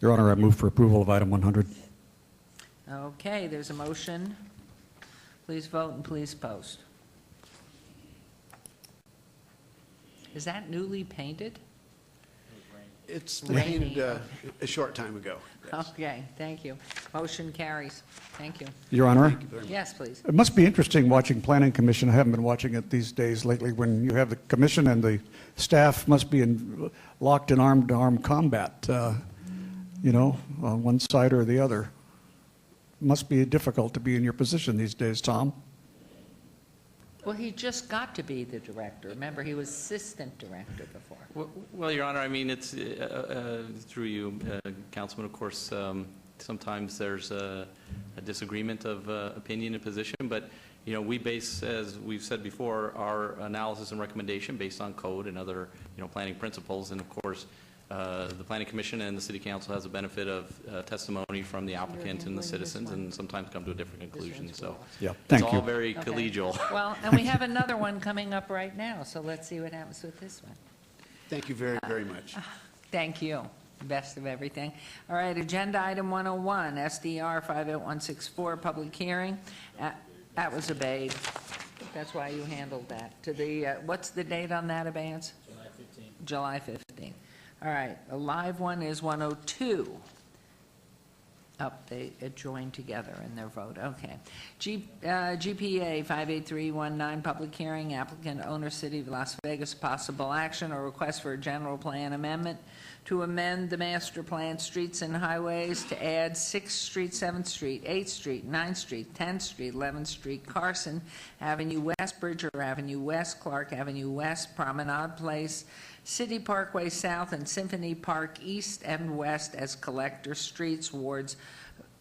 Your Honor, I move for approval of item 100. Okay, there's a motion. Please vote and please post. Is that newly painted? It's Rainy. painted a short time ago. Okay, thank you. Motion carries. Thank you. Your Honor? Yes, please. It must be interesting watching Planning Commission. I haven't been watching it these days lately when you have the commission and the staff must be locked in arm-to-arm combat, on one side or the other. Must be difficult to be in your position these days, Tom. Well, he just got to be the director. Remember, he was assistant director before. Well, Your Honor, I mean, it's through you, Councilman, of course, sometimes there's a disagreement of opinion and position, but, we base, as we've said before, our analysis and recommendation based on code and other, planning principles, and of course, the Planning Commission and the City Council has a benefit of testimony from the applicant and the citizens, and sometimes come to a different conclusion, so yeah, thank it's you. all very Okay. collegial. Well, and we have another one coming up right now, so let's see what happens with this one. Thank you very, very much. Thank you. Best of everything. All right, agenda item 101, SDR 58164, public hearing. That was obeyed. That's why you handled that. To the, what's the date on that abeyance? July 15th. All right, a live one is 102. They joined together in their vote. Okay. GPA 58319, public hearing, applicant, owner, City of Las Vegas, possible action or request for a general plan amendment to amend the master plan streets and highways to add 6th Street, 7th Street, 8th Street, 9th Street, 10th Street, 11th Street, Carson Avenue West, Bridger Avenue West, Clark Avenue West, Promenade Place, City Parkway South, and Symphony Park East and West as collector streets. Wards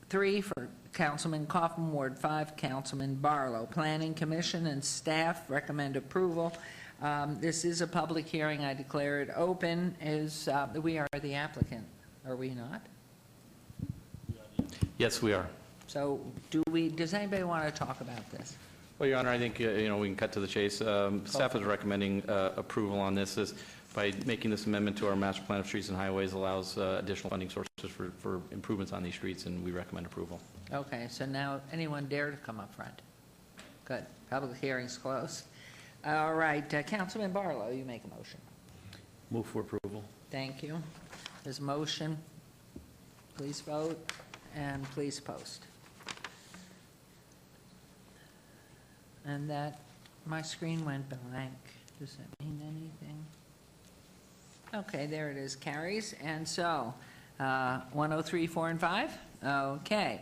3 for Councilman Coffin, Ward 5, Councilman Barlow. Planning Commission and staff recommend approval. This is a public hearing. I declare it open. We are the applicant, are we not? Yes, we are. So does anybody want to talk about this? Well, Your Honor, I think, we can cut to the chase. Staff is recommending approval on this. By making this amendment to our master plan of streets and highways allows additional funding sources for improvements on these streets, and we recommend approval. Okay, so now anyone dare to come up front? Good. Public hearing's closed. All right, Councilman Barlow, you make a motion. Move for approval. Thank you. There's a motion. Please vote and please post. And that, my screen went blank. Does that mean anything? Okay, there it is, carries. And so, 103, 4, and 5? Okay.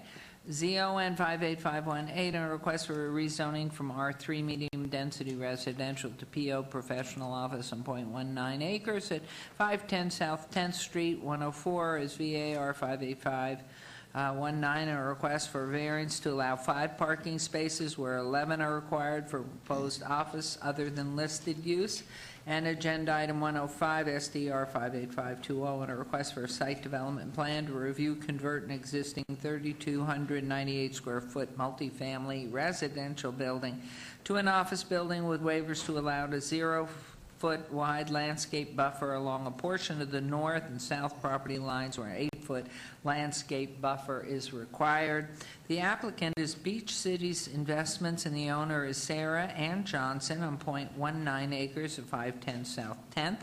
ZON 58518, a request for a rezoning from R3 medium-density residential to PO professional office on .19 acres at 510 South 10th Street. 104 is VAR 58519, a request for variance to allow 5 parking spaces where 11 are required for proposed office other than listed use. And agenda item 105, SDR 58520, and a request for a site development plan to review, convert an existing 3,298 square foot multifamily residential building to an office building with waivers to allow a 0-foot wide landscape buffer along a portion of the north and south property lines where an 8-foot landscape buffer is required. The applicant is Beach Cities Investments, and the owner is Sarah Ann Johnson on .19 acres of 510 South 10th.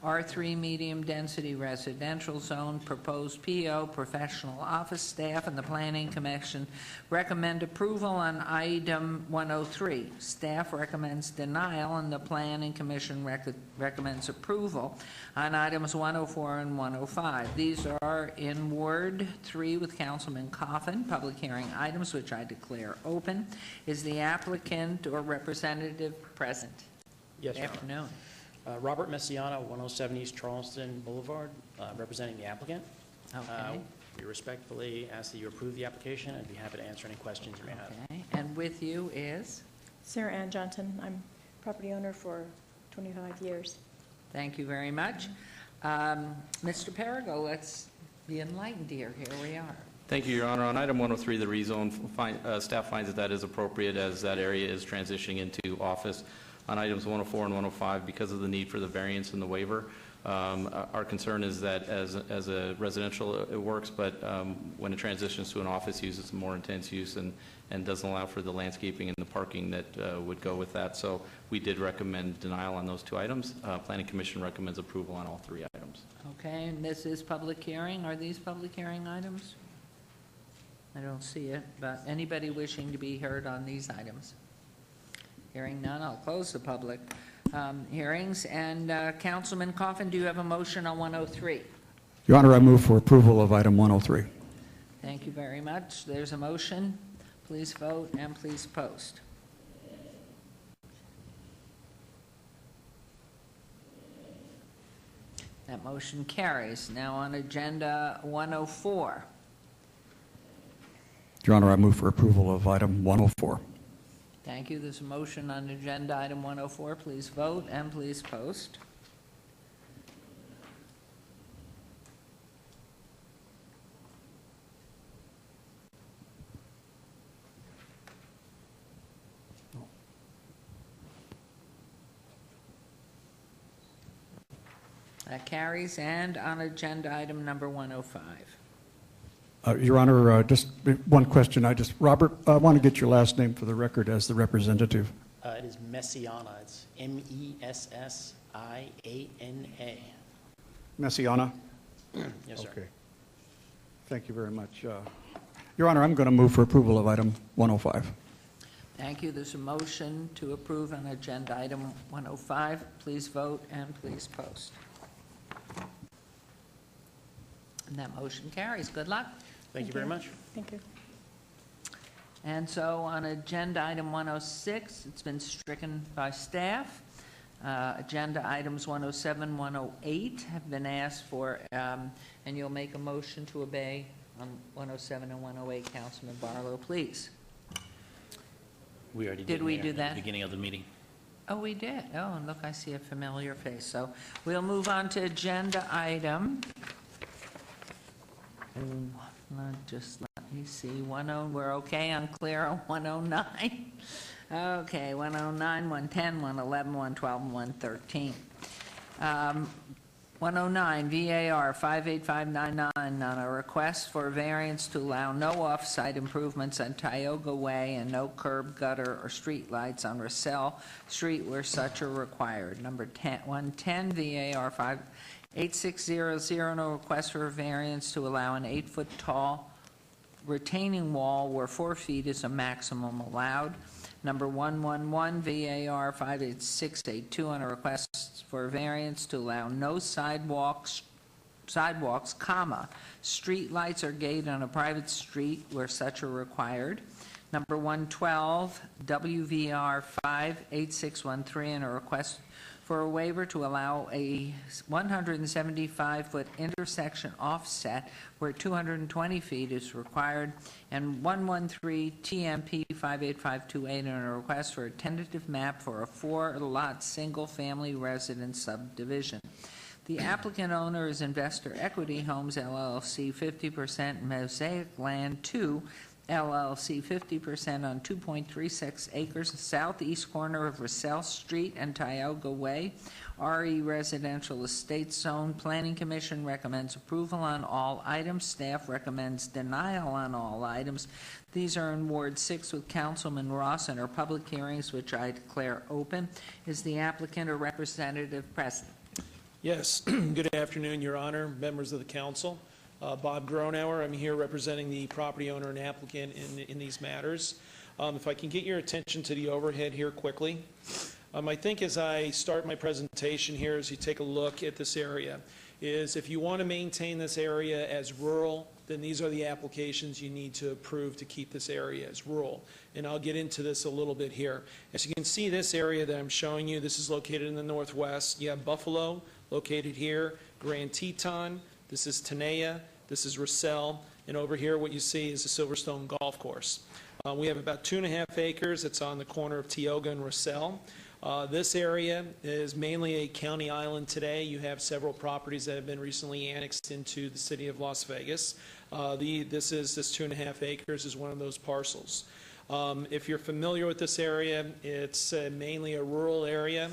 R3 medium-density residential zone, proposed PO, professional office staff, and the Planning Commission recommend approval on item 103. Staff recommends denial, and the Planning Commission recommends approval on items 104 and 105. These are in Ward 3 with Councilman Coffin. Public hearing items, which I declare open. Is the applicant or representative present? Yes, Good Your Honor. afternoon. Robert Messiano, 107 East Charleston Boulevard, representing the applicant. Okay. We respectfully ask that you approve the application and be happy to answer any questions you may have. Okay. And with you is? Sarah Ann Johnson. I'm property owner for 25 years. Thank you very much. Mr. Perigo, let's be enlightened here. Here we are. Thank you, Your Honor. On item 103, the rezone, staff finds that is appropriate as that area is transitioning into office. On items 104 and 105, because of the need for the variance and the waiver, our concern is that as a residential, it works, but when it transitions to an office use, it's a more intense use and doesn't allow for the landscaping and the parking that would go with that. So we did recommend denial on those 2 items. Planning Commission recommends approval on all 3 items. Okay, and this is public hearing. Are these public hearing items? I don't see it, but anybody wishing to be heard on these items? Hearing none, I'll close the public hearings. And Councilman Coffin, do you have a motion on 103? Your Honor, I move for approval of item 103. Thank you very much. There's a motion. Please vote and please post. That motion carries. Now on agenda 104. Your Honor, I move for approval of item 104. Thank you. There's a motion on agenda item 104. Please vote and please post. That carries. And on agenda item number 105. Your Honor, just one question. Robert, I want to get your last name for the record as the representative. It is Messiana. It's M-E-S-S-I-A-N-A. Messiana? Yes, sir. Okay. Thank you very much. Your Honor, I'm going to move for approval of item 105. Thank you. There's a motion to approve on agenda item 105. Please vote and please post. And that motion carries. Good luck. Thank you very much. Thank you. And so on agenda item 106, it's been stricken by staff. Agenda items 107, 108 have been asked for, and you'll make a motion to obey on 107 and 108. Councilman Barlow, please. We already Did we do that? At the beginning of the meeting. Oh, we did. Oh, and look, I see a familiar face. So we'll move on to agenda item. Just let me see. We're okay, unclear on 109. Okay, 109, 110, 111, 112, and 113. 109, VAR 58599, on a request for variance to allow no off-site improvements on Tioga Way and no curb, gutter, or street lights on Russell Street where such are required. Number 110, VAR 58600, no request for a variance to allow an 8-foot tall retaining wall where 4 feet is a maximum allowed. Number 111, VAR 58682, on a request for a variance to allow no sidewalks, comma, street lights or gate on a private street where such are required. Number 112, WVR 58613, on a request for a waiver to allow a 175-foot intersection offset where 220 feet is required, and 113 TMP 58528 on a request for a tentative map for a 4-lot single-family residence subdivision. The applicant owner is Investor Equity Homes LLC, 50%, Mosaic Land 2 LLC, 50% on 2.36 acres southeast corner of Russell Street and Tioga Way, RE Residential Estate Zone. Planning Commission recommends approval on all items. Staff recommends denial on all items. These are in Ward 6 with Councilman Ross and are public hearings, which I declare open. Is the applicant or representative present? Yes. Good afternoon, Your Honor, members of the council. Bob Gronauer. I'm here representing the property owner and applicant in these matters. If I can get your attention to the overhead here quickly. I think as I start my presentation here, as you take a look at this area, is if you want to maintain this area as rural, then these are the applications you need to approve to keep this area as rural. And I'll get into this a little bit here. As you can see, this area that I'm showing you, this is located in the northwest. You have Buffalo located here, Grand Teton, this is Tenaya, this is Russell, and over here what you see is the Silverstone Golf Course. We have about 2.5 acres. It's on the corner of Tioga and Russell. This area is mainly a county island today. You have several properties that have been recently annexed into the city of Las Vegas. This 2.5 acres is one of those parcels. If you're familiar with this area, it's mainly a rural area.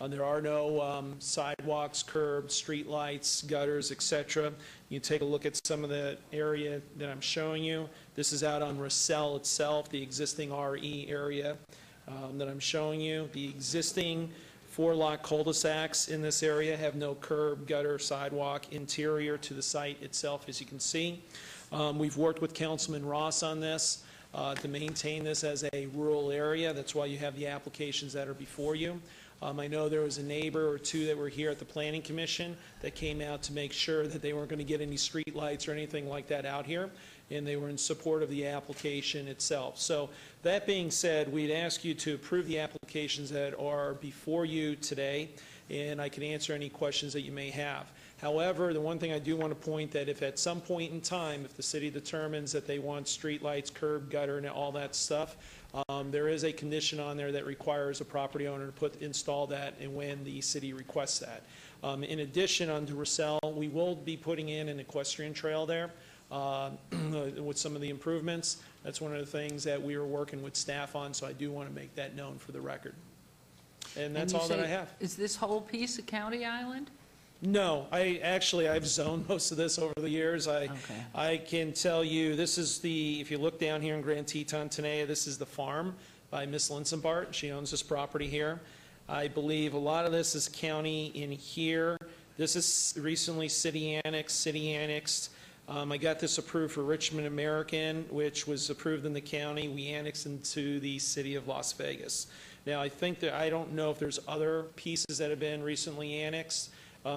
There are no sidewalks, curbs, street lights, gutters, etc. You take a look at some of the area that I'm showing you. This is out on Russell itself, the existing RE area that I'm showing you. The existing 4-lot cul-de-sacs in this area have no curb, gutter, sidewalk, interior to the site itself, as you can see. We've worked with Councilman Ross on this to maintain this as a rural area. That's why you have the applications that are before you. I know there was a neighbor or two that were here at the Planning Commission that came out to make sure that they weren't going to get any street lights or anything like that out here, and they were in support of the application itself. So that being said, we'd ask you to approve the applications that are before you today, and I can answer any questions that you may have. However, the one thing I do want to point that if at some point in time, if the city determines that they want street lights, curb, gutter, and all that stuff, there is a condition on there that requires a property owner to install that and when the city requests that. In addition, on Russell, we will be putting in an equestrian trail there with some of the improvements. That's one of the things that we were working with staff on, so I do want to make that known for the record. And that's all that I have. Is this whole piece a county island? No, I've zoned most of this over the years. I can tell you, this is if you look down here in Grand Teton, Tenaya, this is the farm by Miss Linsenbart. She owns this property here. I believe a lot of this is county in here. This is recently city annexed. I got this approved for Richmond American, which was approved in the county. We annexed into the city of Las Vegas. Now, I don't know if there's other pieces that have been recently annexed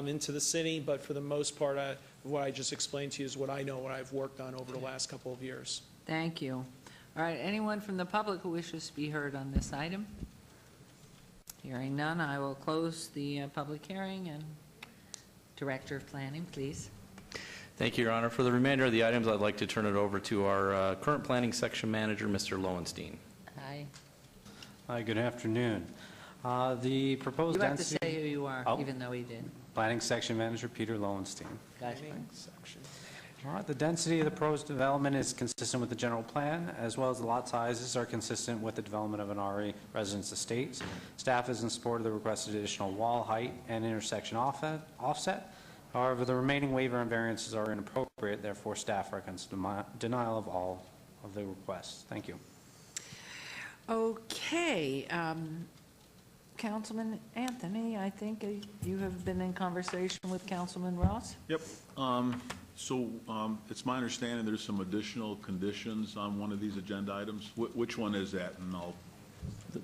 into the city, but for the most part, what I just explained to you is what I know, what I've worked on over the last couple of years. Thank you. All right, anyone from the public who wishes to be heard on this item? Hearing none, I will close the public hearing, and Director of Planning, please. Thank you, Your Honor. For the remainder of the items, I'd like to turn it over to our current Planning Section Manager, Mr. Lowenstein. Hi. Hi, good afternoon. The proposed You have to density... say who you are, even though he did. Planning Section Manager Peter Lowenstein. Gotcha. All right, the density of the proposed development is consistent with the general plan, as well as the lot sizes are consistent with the development of an RE residence estate. Staff is in support of the requested additional wall height and intersection offset. However, the remaining waiver and variances are inappropriate, therefore staff recommends denial of all of the requests. Thank you. Okay, Councilman Anthony, I think you have been in conversation with Councilman Ross? Yep. So it's my understanding there's some additional conditions on one of these agenda items. Which one is that? And I'll.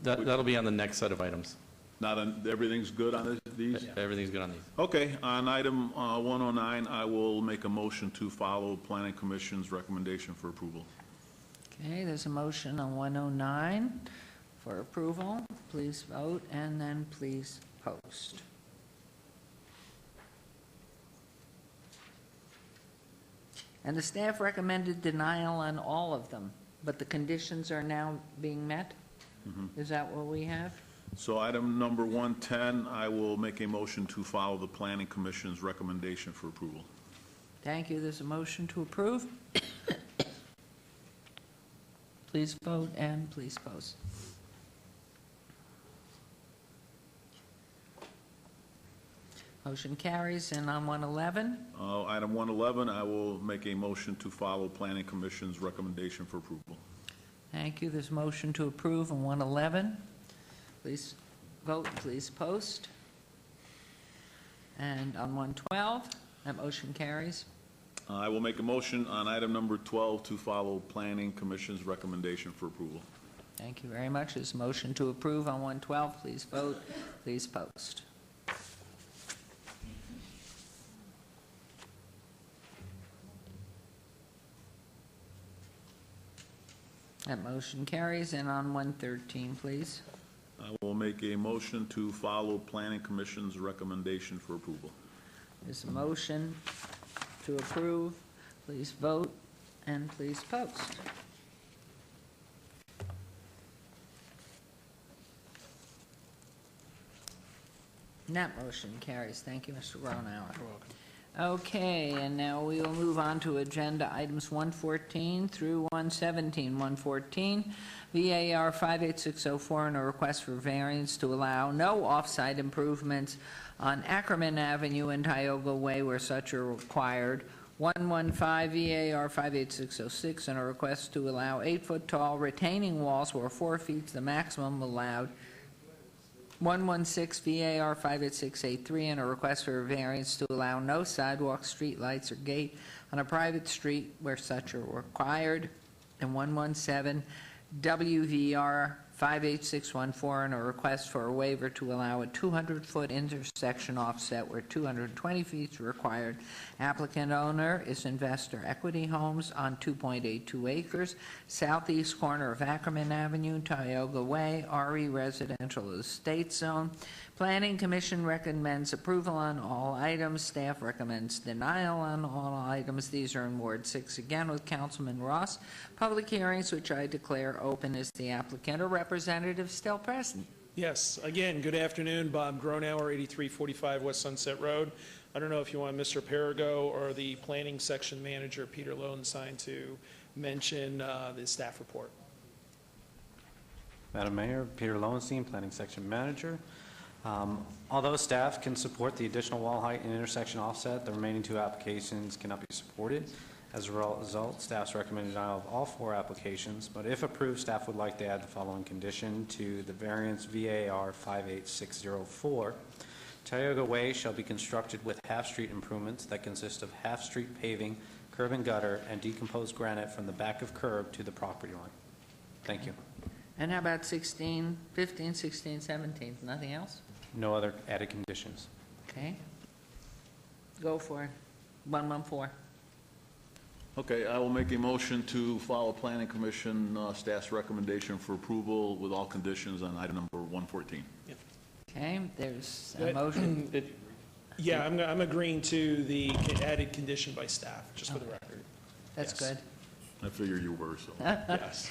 That'll be on the next set of items. Not on, everything's good on these? Everything's good on these. Okay, on item 109, I will make a motion to follow Planning Commission's recommendation for approval. Okay, there's a motion on 109 for approval. Please vote and then please post. And the staff recommended denial on all of them, but the conditions are now being met? Is that what we have? So item number 110, I will make a motion to follow the Planning Commission's recommendation for approval. Thank you. There's a motion to approve. Please vote and please post. Motion carries. And on 111? Item 111, I will make a motion to follow Planning Commission's recommendation for approval. Thank you. There's a motion to approve on 111. Please vote, please post. And on 112, that motion carries. I will make a motion on item number 12 to follow Planning Commission's recommendation for approval. Thank you very much. There's a motion to approve on 112. Please vote, please post. That motion carries. And on 113, please. I will make a motion to follow Planning Commission's recommendation for approval. There's a motion to approve. Please vote and please post. And that motion carries. Thank you, Mr. Gronauer. You're welcome. Okay, and now we will move on to agenda items 114 through 117. 114, VAR 58604, and a request for variance to allow no off-site improvements on Ackerman Avenue and Tioga Way where such are required. 115 VAR 58606, and a request to allow 8-foot-tall retaining walls where 4 feet is the maximum allowed. 116 VAR 58683, and a request for a variance to allow no sidewalk, street lights, or gate on a private street where such are required. And 117 WVR 58614, and a request for a waiver to allow a 200-foot intersection offset where 220 feet is required. Applicant owner is Investor Equity Homes on 2.82 acres, southeast corner of Ackerman Avenue, Tioga Way, RE Residential Estate Zone. Planning Commission recommends approval on all items. Staff recommends denial on all items. These are in Ward 6 again with Councilman Ross. Public hearings, which I declare open, is the applicant or representative still present? Yes, again, good afternoon. Bob Gronauer, 8345 West Sunset Road. I don't know if you want Mr. Perigo or the Planning Section Manager, Peter Lowenstein, to mention the staff report. Madam Mayor, Peter Lowenstein, Planning Section Manager. Although staff can support the additional wall height and intersection offset, the remaining 2 applications cannot be supported. As a result, staff's recommended denial of all 4 applications, but if approved, staff would like to add the following condition to the variance VAR 58604. Tioga Way shall be constructed with half-street improvements that consist of half-street paving, curb and gutter, and decomposed granite from the back of curb to the property line. Thank you. And how about 16, 15, 16, 17? Nothing else? No other added conditions. Okay. Go for it. 114. Okay, I will make a motion to follow Planning Commission staff's recommendation for approval with all conditions on item number 114. Okay, there's a motion. Yeah, I'm agreeing to the added condition by staff, just for the record. That's Yes. good. I figure you were, so. Yes.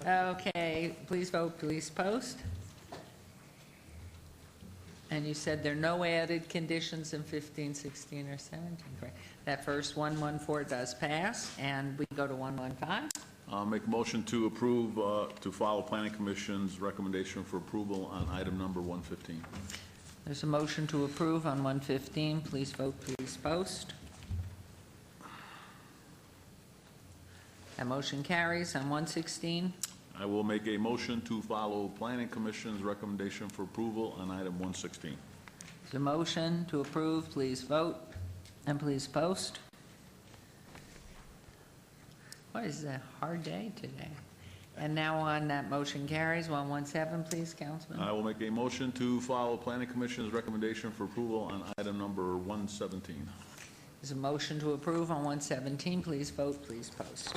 Okay, please vote, please post. And you said there are no added conditions in 15, 16, or 17, correct? That first 114 does pass, and we go to 115. I'll make a motion to approve, to follow Planning Commission's recommendation for approval on item number 115. There's a motion to approve on 115. Please vote, please post. That motion carries. On 116, I will make a motion to follow Planning Commission's recommendation for approval on item 116. there's a motion to approve. Please vote and please post. What is a hard day today? And now on that motion carries. 117, please, Councilman. I will make a motion to follow Planning Commission's recommendation for approval on item number 117. There's a motion to approve on 117. Please vote, please post.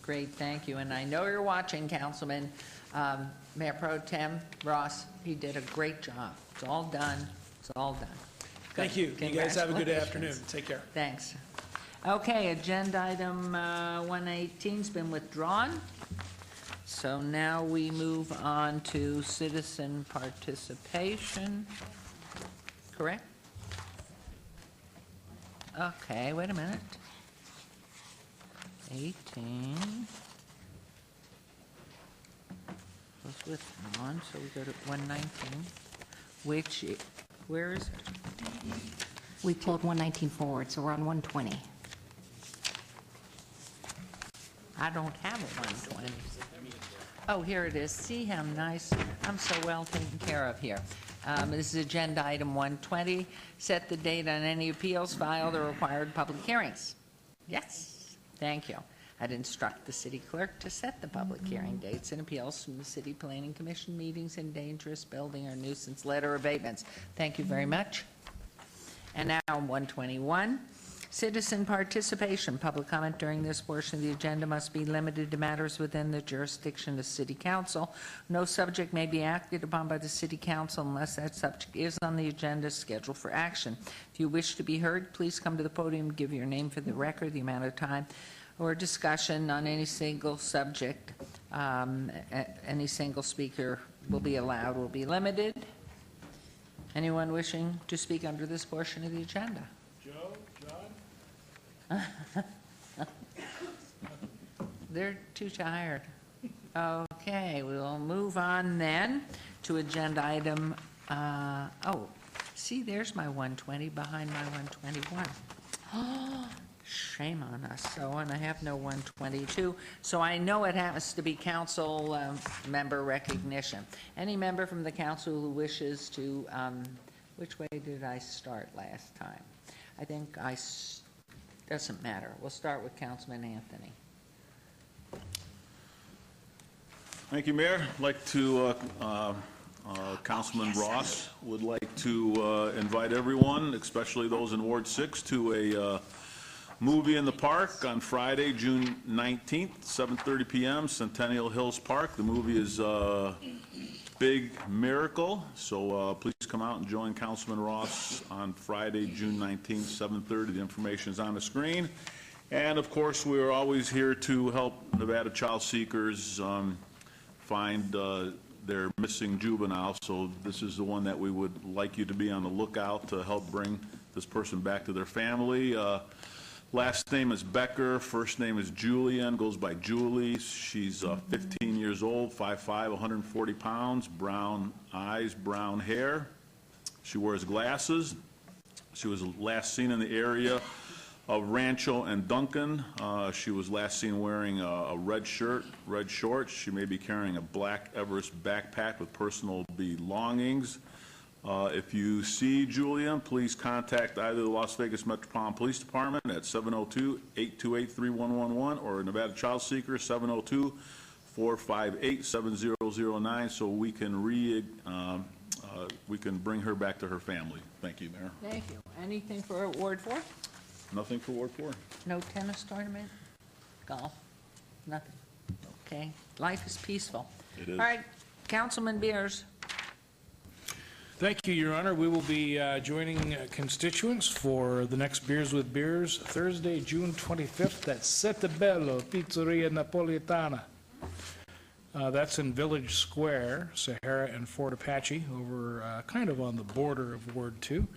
Great, thank you. And I know you're watching, Councilman. Mayor Pro Tem Ross, he did a great job. It's all done. It's all done. Thank you. You guys have a good afternoon. Congratulations. Take care. Thanks. Okay, agenda item 118's been withdrawn. So now we move on to citizen participation. Correct? Okay, wait a minute. 18 was withdrawn, so we go to 119, which, where is it? We pulled 119 forward, so we're on 120. I don't have a 120. Oh, here it is. See how nice, I'm so well taken care of here. This is agenda item 120. Set the date on any appeals filed or required public hearings. Yes, thank you. I'd instruct the city clerk to set the public hearing dates and appeals from the city planning commission meetings and dangerous building or nuisance letter abatements. Thank you very much. And now 121. Citizen participation. Public comment during this portion of the agenda must be limited to matters within the jurisdiction of City Council. No subject may be acted upon by the City Council unless that subject is on the agenda scheduled for action. If you wish to be heard, please come to the podium, give your name for the record, the amount of time or discussion on any single subject. Any single speaker will be allowed, will be limited. Anyone wishing to speak under this portion of the agenda? They're too tired. Okay, we'll move on then to agenda item, oh, see, there's my 120 behind my 121. Shame on us. So, and I have no 122. So I know it has to be council member recognition. Any member from the council who wishes to, which way did I start last time? I think doesn't matter. We'll start with Councilman Anthony. Thank you, Mayor. I'd like to, Councilman Ross would like to invite everyone, especially those in Ward 6, to a movie in the park on Friday, June 19th, 7:30 p.m., Centennial Hills Park. The movie is Big Miracle, so please come out and join Councilman Ross on Friday, June 19th, 7:30. The information is on the screen. And, of course, we are always here to help Nevada child seekers find their missing juvenile, so this is the one that we would like you to be on the lookout to help bring this person back to their family. Last name is Becker, first name is Julian, goes by Julie. She's 15 years old, 5'5", 140 pounds, brown eyes, brown hair. She wears glasses. She was last seen in the area of Rancho and Duncan. She was last seen wearing a red shirt, red shorts. She may be carrying a black Everest backpack with personal belongings. If you see Julian, please contact either the Las Vegas Metropolitan Police Department at 702-828-3111 or Nevada Child Seeker 702-458-7009 so we can bring her back to her family. Thank you, Mayor. Thank you. Anything for Ward 4? Nothing for Ward 4. No tennis tournament? Golf? Nothing? Okay. Life is peaceful. It is. All right. Councilman Beers. Thank you, Your Honor. We will be joining constituents for the next Beers with Beers, Thursday, June 25th at Sette Bello Pizzeria Napolitana. That's in Village Square, Sahara and Fort Apache, over kind of on the border of Ward 2.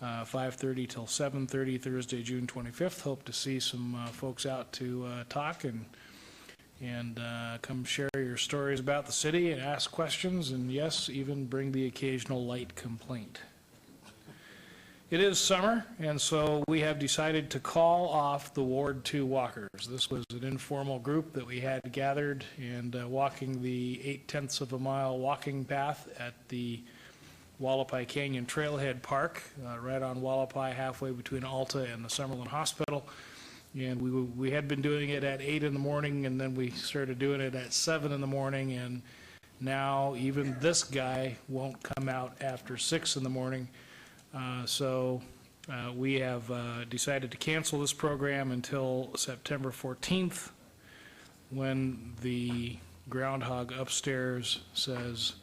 5:30 till 7:30, Thursday, June 25th. Hope to see some folks out to talk and come share your stories about the city and ask questions, and yes, even bring the occasional light complaint. It is summer, and so we have decided to call off the Ward 2 walkers. This was an informal group that we had gathered and walking the 8/10 of a mile walking path at the Wallapai Canyon Trailhead Park, right on Wallapai, halfway between Alta and the Summerlin Hospital. And we had been doing it at 8 in the morning, and then we started doing it at 7 in the morning, and now even this guy won't come out after 6 in the morning. So we have decided to cancel this program until September 14th, when the groundhog upstairs says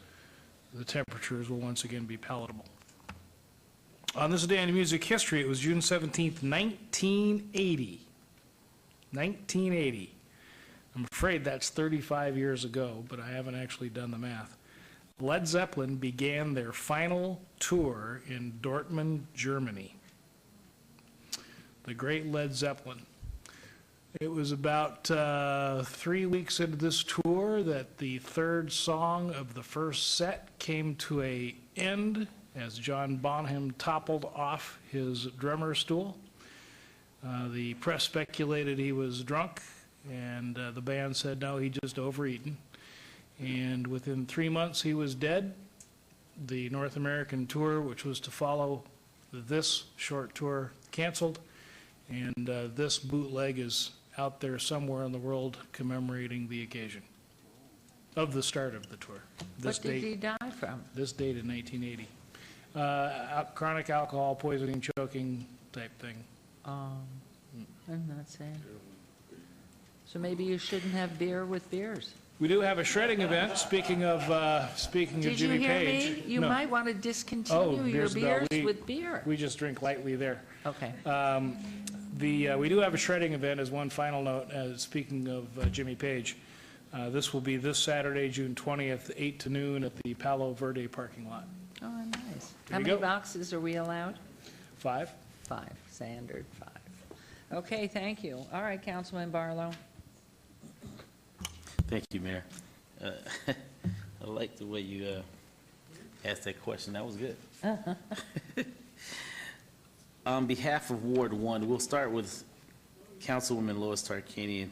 the temperatures will once again be palatable. On this day in music history, it was June 17th, 1980. 1980. I'm afraid that's 35 years ago, but I haven't actually done the math. Led Zeppelin began their final tour in Dortmund, Germany. The great Led Zeppelin. It was about 3 weeks into this tour that the third song of the first set came to an end as John Bonham toppled off his drummer stool. The press speculated he was drunk, and the band said no, he'd just overeaten. And within 3 months, he was dead. The North American tour, which was to follow this short tour, canceled, and this bootleg is out there somewhere in the world commemorating the occasion of the start of the tour. What did he die from? This date in 1980. Chronic alcohol poisoning, choking type thing. I'm not saying. So maybe you shouldn't have beer with beers. We do have a shredding event. Speaking of Did Jimmy you hear Page. me? You No. might want to discontinue your no, beers with beer. We just drink lightly there. Okay. We do have a shredding event as one final note, speaking of Jimmy Page. This will be this Saturday, June 20th, 8 to noon at the Palo Verde parking lot. Oh, nice. There How you many go. boxes are we allowed? 5. 5, standard 5. Okay, thank you. All right, Councilman Barlow. Thank you, Mayor. I like the way you asked that question. That was good. On behalf of Ward 1, we'll start with Councilwoman Lois Tarkanian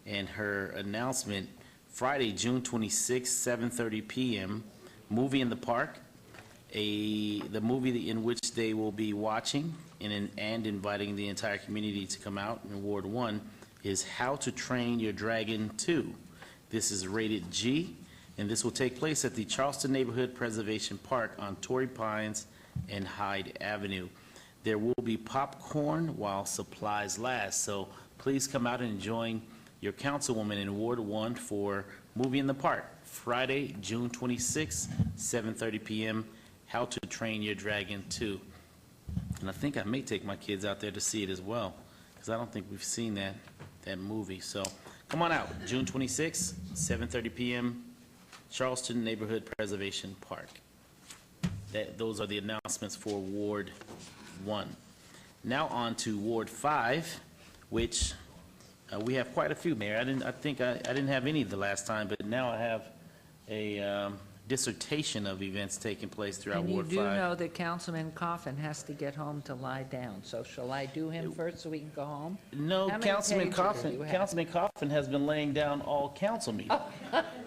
and her announcement, Friday, June 26, 7:30 p.m., Movie in the Park, the movie in which they will be watching and inviting the entire community to come out in Ward 1 is How to Train Your Dragon 2. This is rated G, and this will take place at the Charleston Neighborhood Preservation Park on Torrey Pines and Hyde Avenue. There will be popcorn while supplies last, so please come out and join your councilwoman in Ward 1 for Movie in the Park, Friday, June 26, 7:30 p.m., How to Train Your Dragon 2. And I think I may take my kids out there to see it as well, because I don't think we've seen that movie. So come on out, June 26, 7:30 p.m., Charleston Neighborhood Preservation Park. Those are the announcements for Ward 1. Now on to Ward 5, which we have quite a few, Mayor. I think I didn't have any the last time, but now I have a dissertation of events taking place throughout And you Ward do 5. know that Councilman Coffin has to get home to lie down, so shall I do him first so we can go home? No, How many Councilman pages do you Councilman have? Coffin has been laying down all council meeting.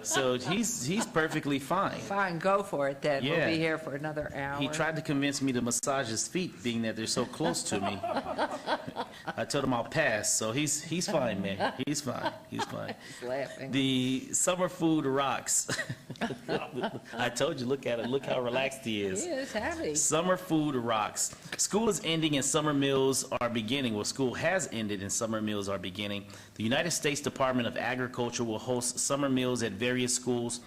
So he's perfectly fine. Fine, go for it then. We'll Yeah. be here for another hour. He tried to convince me to massage his feet, being that they're so close to me. I told him I'll pass, so he's fine, man. He's fine. He's fine. He's laughing. The summer food rocks. I told you, look at it. Look how relaxed he is. He is happy. Summer food rocks. School is ending and summer meals are beginning. Well, school has ended and summer meals are beginning. The United States Department of Agriculture will host summer meals at various schools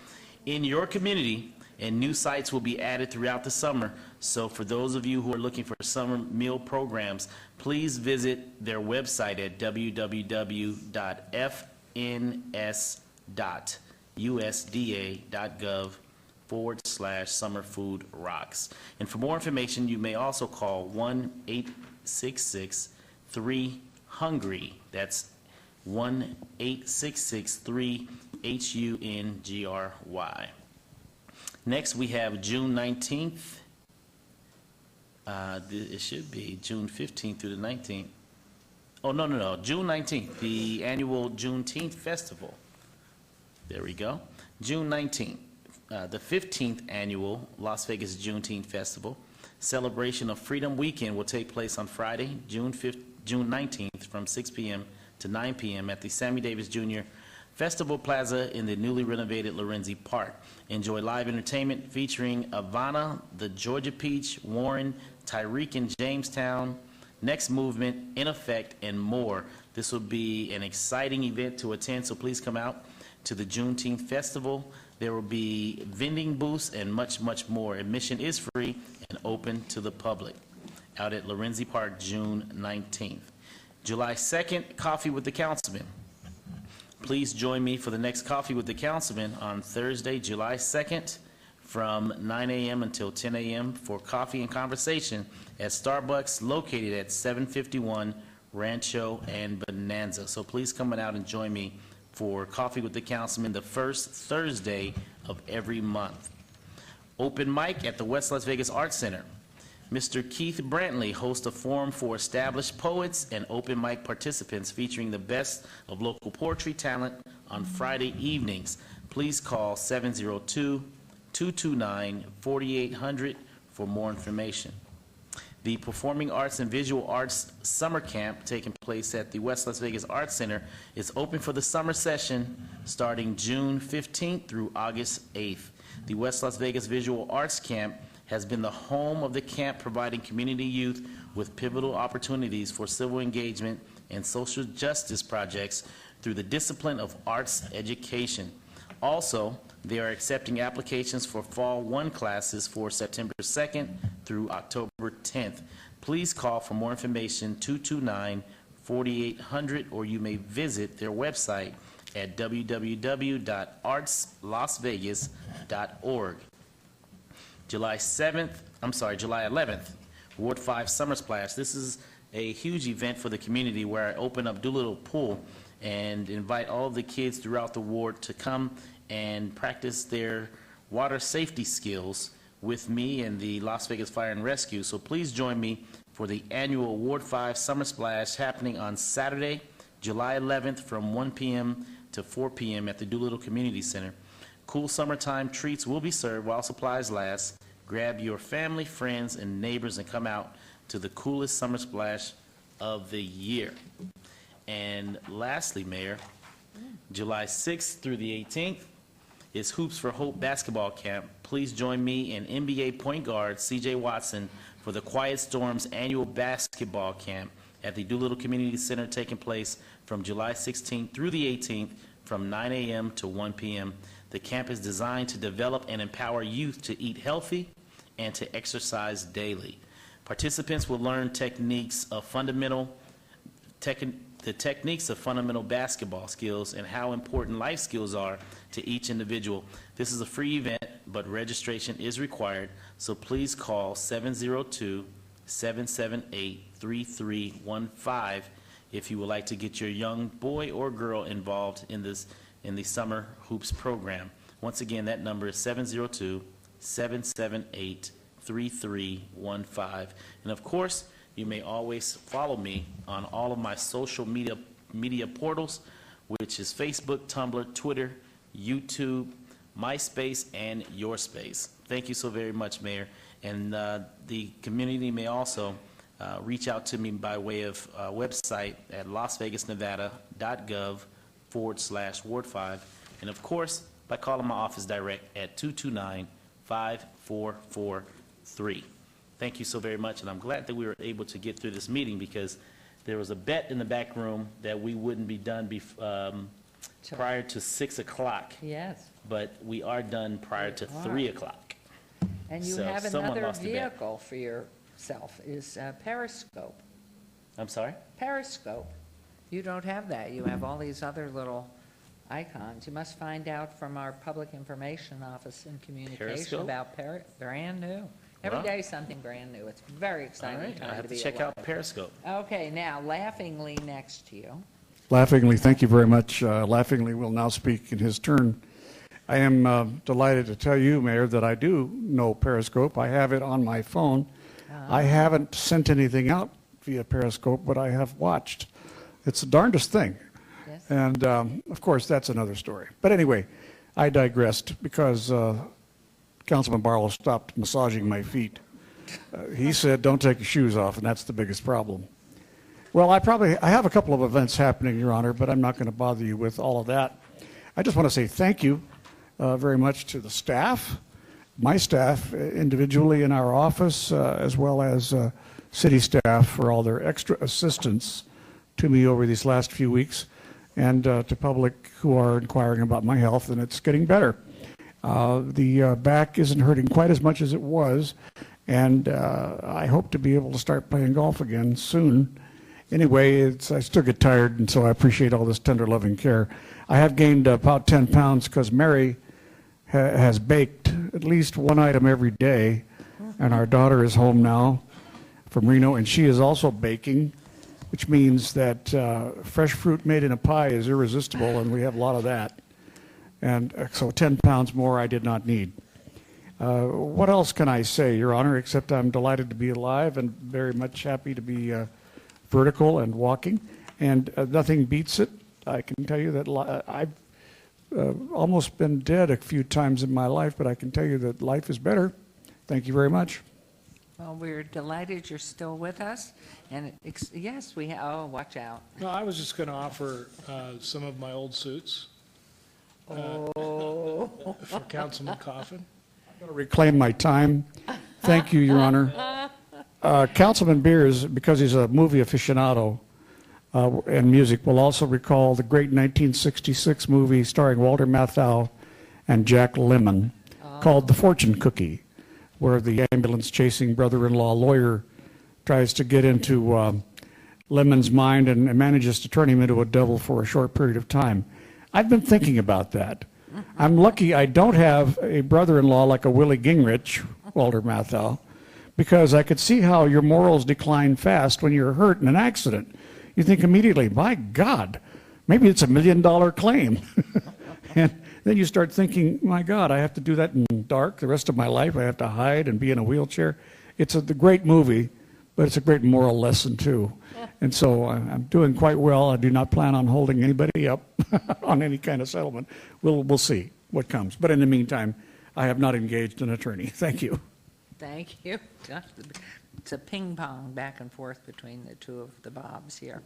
in your community and new sites will be added throughout the summer. So for those of you who are looking for summer meal programs, please visit their website at www.fns.usda.gov/Summer Food Rocks. And for more information, you may also call 1-866-3-HUNGRY. That's 1-866-3-HUNGRY. Next, we have June 19th. It should be June 15th through the 19th. Oh, no, June 19th, the annual Juneteenth Festival. There we go. June 19th, the 15th annual Las Vegas Juneteenth Festival. Celebration of Freedom Weekend will take place on Friday, June 19th from 6 p.m. to 9 p.m. at the Sammy Davis Jr. Festival Plaza in the newly renovated Lorenzi Park. Enjoy live entertainment featuring Ivana, the Georgia Peach, Warren, Tyreek in Jamestown, Next Movement, In Effect, and more. This will be an exciting event to attend, so please come out to the Juneteenth Festival. There will be vending booths and much, much more. Admission is free and open to the public. Out at Lorenzi Park, June 19th. July 2nd, Coffee with the Councilman. Please join me for the next Coffee with the Councilman on Thursday, July 2nd from 9 a.m. until 10 a.m. for coffee and conversation at Starbucks located at 751 Rancho and Bonanza. So please come out and join me for Coffee with the Councilman the first Thursday of every month. Open mic at the West Las Vegas Arts Center. Mr. Keith Brantley hosts a forum for established poets and open mic participants featuring the best of local poetry talent on Friday evenings. Please call 702-229-4800 for more information. The Performing Arts and Visual Arts Summer Camp taking place at the West Las Vegas Arts Center is open for the summer session starting June 15th through August 8th. The West Las Vegas Visual Arts Camp has been the home of the camp, providing community youth with pivotal opportunities for civil engagement and social justice projects through the discipline of arts education. Also, they are accepting applications for Fall 1 classes for September 2nd through October 10th. Please call for more information 229-4800, or you may visit their website at www.artslasvegas.org. July 11th, Ward 5 Summer Splash. This is a huge event for the community where I open up Doolittle Pool and invite all of the kids throughout the ward to come and practice their water safety skills with me and the Las Vegas Fire and Rescue. So please join me for the annual Ward 5 Summer Splash happening on Saturday, July 11th from 1 p.m. to 4 p.m. at the Doolittle Community Center. Cool summertime treats will be served while supplies last. Grab your family, friends, and neighbors and come out to the coolest summer splash of the year. And lastly, Mayor, July 6th through the 18th is Hoops for Hope basketball camp. Please join me and NBA point guard C.J. Watson for the Quiet Storms annual basketball camp at the Doolittle Community Center, taking place from July 16th through the 18th from 9 a.m. to 1 p.m. The camp is designed to develop and empower youth to eat healthy and to exercise daily. Participants will learn the techniques of fundamental basketball skills and how important life skills are to each individual. This is a free event, but registration is required, so please call 702-778-3315 if you would like to get your young boy or girl involved in the Summer Hoops program. Once again, that number is 702-778-3315. And of course, you may always follow me on all of my social media portals, which is Facebook, Tumblr, Twitter, YouTube, MySpace, and YourSpace. Thank you so very much, Mayor. And the community may also reach out to me by way of website at lasvegasnevada.gov/Ward 5. And of course, by calling my office direct at 229-5443. Thank you so very much, and I'm glad that we were able to get through this meeting because there was a bet in the back room that we wouldn't be done prior to 6 o'clock. Yes. But we are done prior to 3 o'clock. And you So have someone another lost a bet. vehicle for yourself, is Periscope. I'm sorry? Periscope. You don't have that. You have all these other little icons. You must find out from our Public Information Office and Communication Periscope? about brand new. Every Wow. day something brand new. It's very All exciting right, time I have to to be check alive. out Periscope. Okay, now laughingly next to you. Laughingly, thank you very much. Laughingly will now speak in his turn. I am delighted to tell you, Mayor, that I do know Periscope. I have it on my phone. I haven't sent anything out via Periscope, but I have watched. It's the darndest thing. Yes. And, of course, that's another story. But anyway, I digressed because Councilman Barlow stopped massaging my feet. He said, don't take your shoes off, and that's the biggest problem. Well, I have a couple of events happening, Your Honor, but I'm not going to bother you with all of that. I just want to say thank you very much to the staff, my staff individually in our office, as well as city staff for all their extra assistance to me over these last few weeks, and to public who are inquiring about my health, and it's getting better. The back isn't hurting quite as much as it was, and I hope to be able to start playing golf again soon. Anyway, I still get tired, and so I appreciate all this tender, loving care. I have gained about 10 pounds because Mary has baked at least one item every day, and our daughter is home now from Reno, and she is also baking, which means that fresh fruit made in a pie is irresistible, and we have a lot of that. And so 10 pounds more I did not need. What else can I say, Your Honor, except I'm delighted to be alive and very much happy to be vertical and walking, and nothing beats it. I can tell you that I've almost been dead a few times in my life, but I can tell you that life is better. Thank you very much. Well, we're delighted you're still with us. And yes, oh, watch out. No, I was just going to offer some of my old suits Oh. for Councilman Coffin. I'm going to reclaim my time. Thank you, Your Honor. Councilman Beers, because he's a movie aficionado and music, will also recall the great 1966 movie starring Walter Matthau and Jack Lemmon called The Fortune Cookie, where the ambulance-chasing brother-in-law lawyer tries to get into Lemon's mind and manages to turn him into a devil for a short period of time. I've been thinking about that. I'm lucky I don't have a brother-in-law like a Willie Gingrich, Walter Matthau, because I could see how your morals decline fast when you're hurt in an accident. You think immediately, my God, maybe it's $1 million claim. And then you start thinking, my God, I have to do that in dark the rest of my life. I have to hide and be in a wheelchair. It's a great movie, but it's a great moral lesson, too. And so I'm doing quite well. I do not plan on holding anybody up on any kind of settlement. We'll see what comes. But in the meantime, I have not engaged an attorney. Thank you. Thank you. It's a ping pong back and forth between the two of the Bobs here.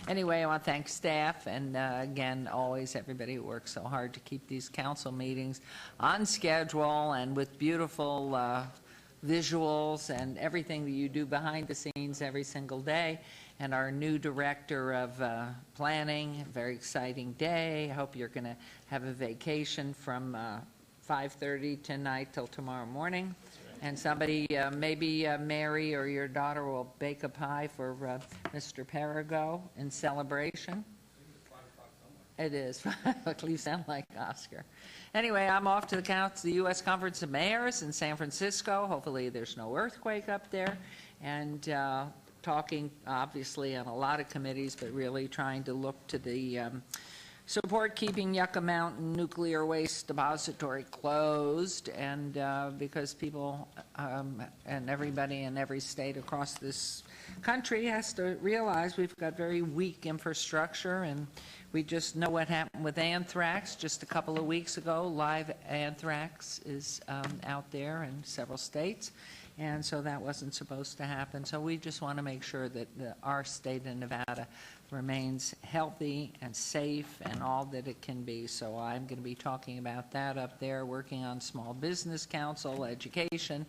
Anyway, I want to thank staff and again, always everybody who works so hard to keep these council meetings on schedule and with beautiful visuals and everything that you do behind the scenes every single day. And our new director of planning, a very exciting day. I hope you're going to have a vacation from 5:30 tonight till tomorrow morning. And somebody, maybe Mary or your daughter will bake a pie for Mr. Perigo in celebration. It is. You sound like Oscar. Anyway, I'm off to the U.S. Conference of Mayors in San Francisco. Hopefully there's no earthquake up there. And talking, obviously, on a lot of committees, but really trying to look to the support keeping Yucca Mountain Nuclear Waste Depository closed, and because people and everybody in every state across this country has to realize we've got very weak infrastructure, and we just know what happened with anthrax just a couple of weeks ago. Live anthrax is out there in several states, and so that wasn't supposed to happen. So we just want to make sure that our state of Nevada remains healthy and safe and all that it can be. So I'm going to be talking about that up there, working on Small Business Council, education,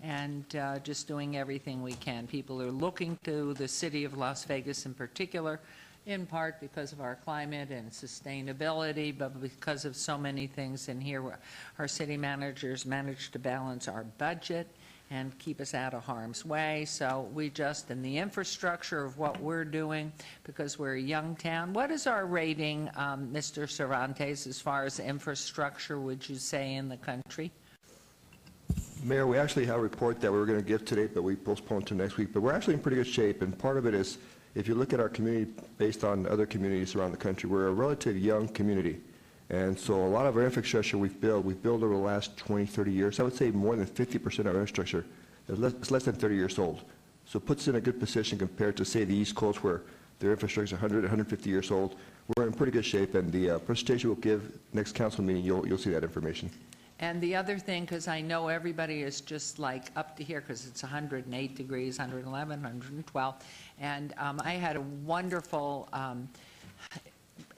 and just doing everything we can. People are looking to the city of Las Vegas in particular in part because of our climate and sustainability, but because of so many things in here. Our city managers managed to balance our budget and keep us out of harm's way. So we just, in the infrastructure of what we're doing, because we're a young town, what is our rating, Mr. Cervantes, as far as infrastructure, would you say, in the country? Mayor, we actually have a report that we were going to give today, but we postponed to next week. But we're actually in pretty good shape, and part of it is, if you look at our community based on other communities around the country, we're a relatively young community. And so a lot of our infrastructure we've built over the last 20, 30 years. I would say more than 50% of our infrastructure is less than 30 years old. So it puts us in a good position compared to, say, the East Coast, where their infrastructure is 100, 150 years old. We're in pretty good shape, and the presentation we'll give next council meeting, you'll see that information. And the other thing, because I know everybody is just like up to here, because it's 108 degrees, 111, 112, and I had a wonderful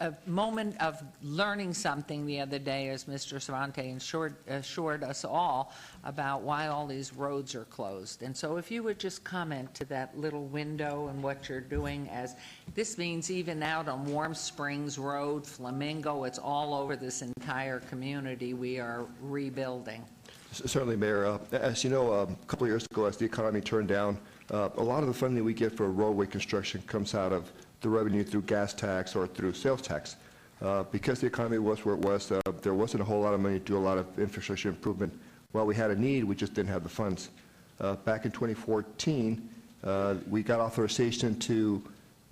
a moment of learning something the other day, as Mr. Cervantes assured us all about why all these roads are closed. And so if you would just comment to that little window and what you're doing, as this means even out on Warm Springs Road, Flamingo, it's all over this entire community we are rebuilding. Certainly, Mayor. As you know, a couple of years ago, as the economy turned down, a lot of the funding we get for roadway construction comes out of the revenue through gas tax or through sales tax. Because the economy was where it was, there wasn't a whole lot of money to do a lot of infrastructure improvement. While we had a need, we just didn't have the funds. Back in 2014, we got authorization to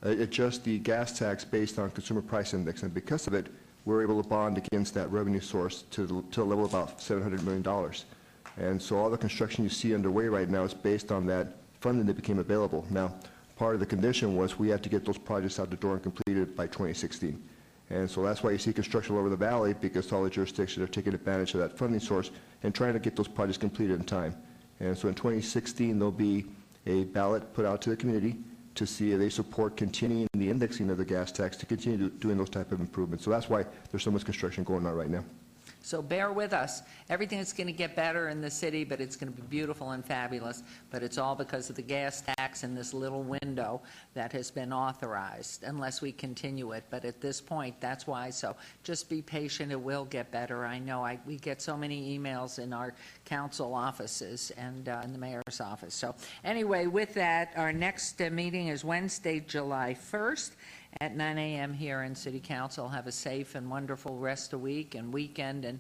adjust the gas tax based on consumer price index, and because of it, we were able to bond against that revenue source to a level of about $700 million. And so all the construction you see underway right now is based on that funding that became available. Now, part of the condition was we had to get those projects out the door and completed by 2016. And so that's why you see construction all over the valley, because all the jurisdictions are taking advantage of that funding source and trying to get those projects completed in time. And so in 2016, there'll be a ballot put out to the community to see if they support continuing the indexing of the gas tax to continue doing those type of improvements. So that's why there's so much construction going on right now. So bear with us. Everything is going to get better in the city, but it's going to be beautiful and fabulous. But it's all because of the gas tax and this little window that has been authorized, unless we continue it. But at this point, that's why. So just be patient. It will get better. I know we get so many emails in our council offices and in the mayor's office. So anyway, with that, our next meeting is Wednesday, July 1st. At 9 a.m. here in City Council. Have a safe and wonderful rest of week and weekend. And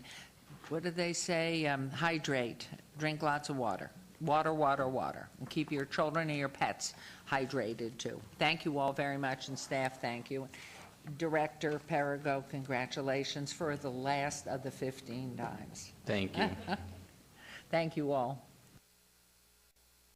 what do they say? Hydrate. Drink lots of water. Water, water, water. And keep your children and your pets hydrated, too. Thank you all very much, and staff, thank you. Director Perigo, congratulations for the last of the 15 times. Thank you. Thank you all.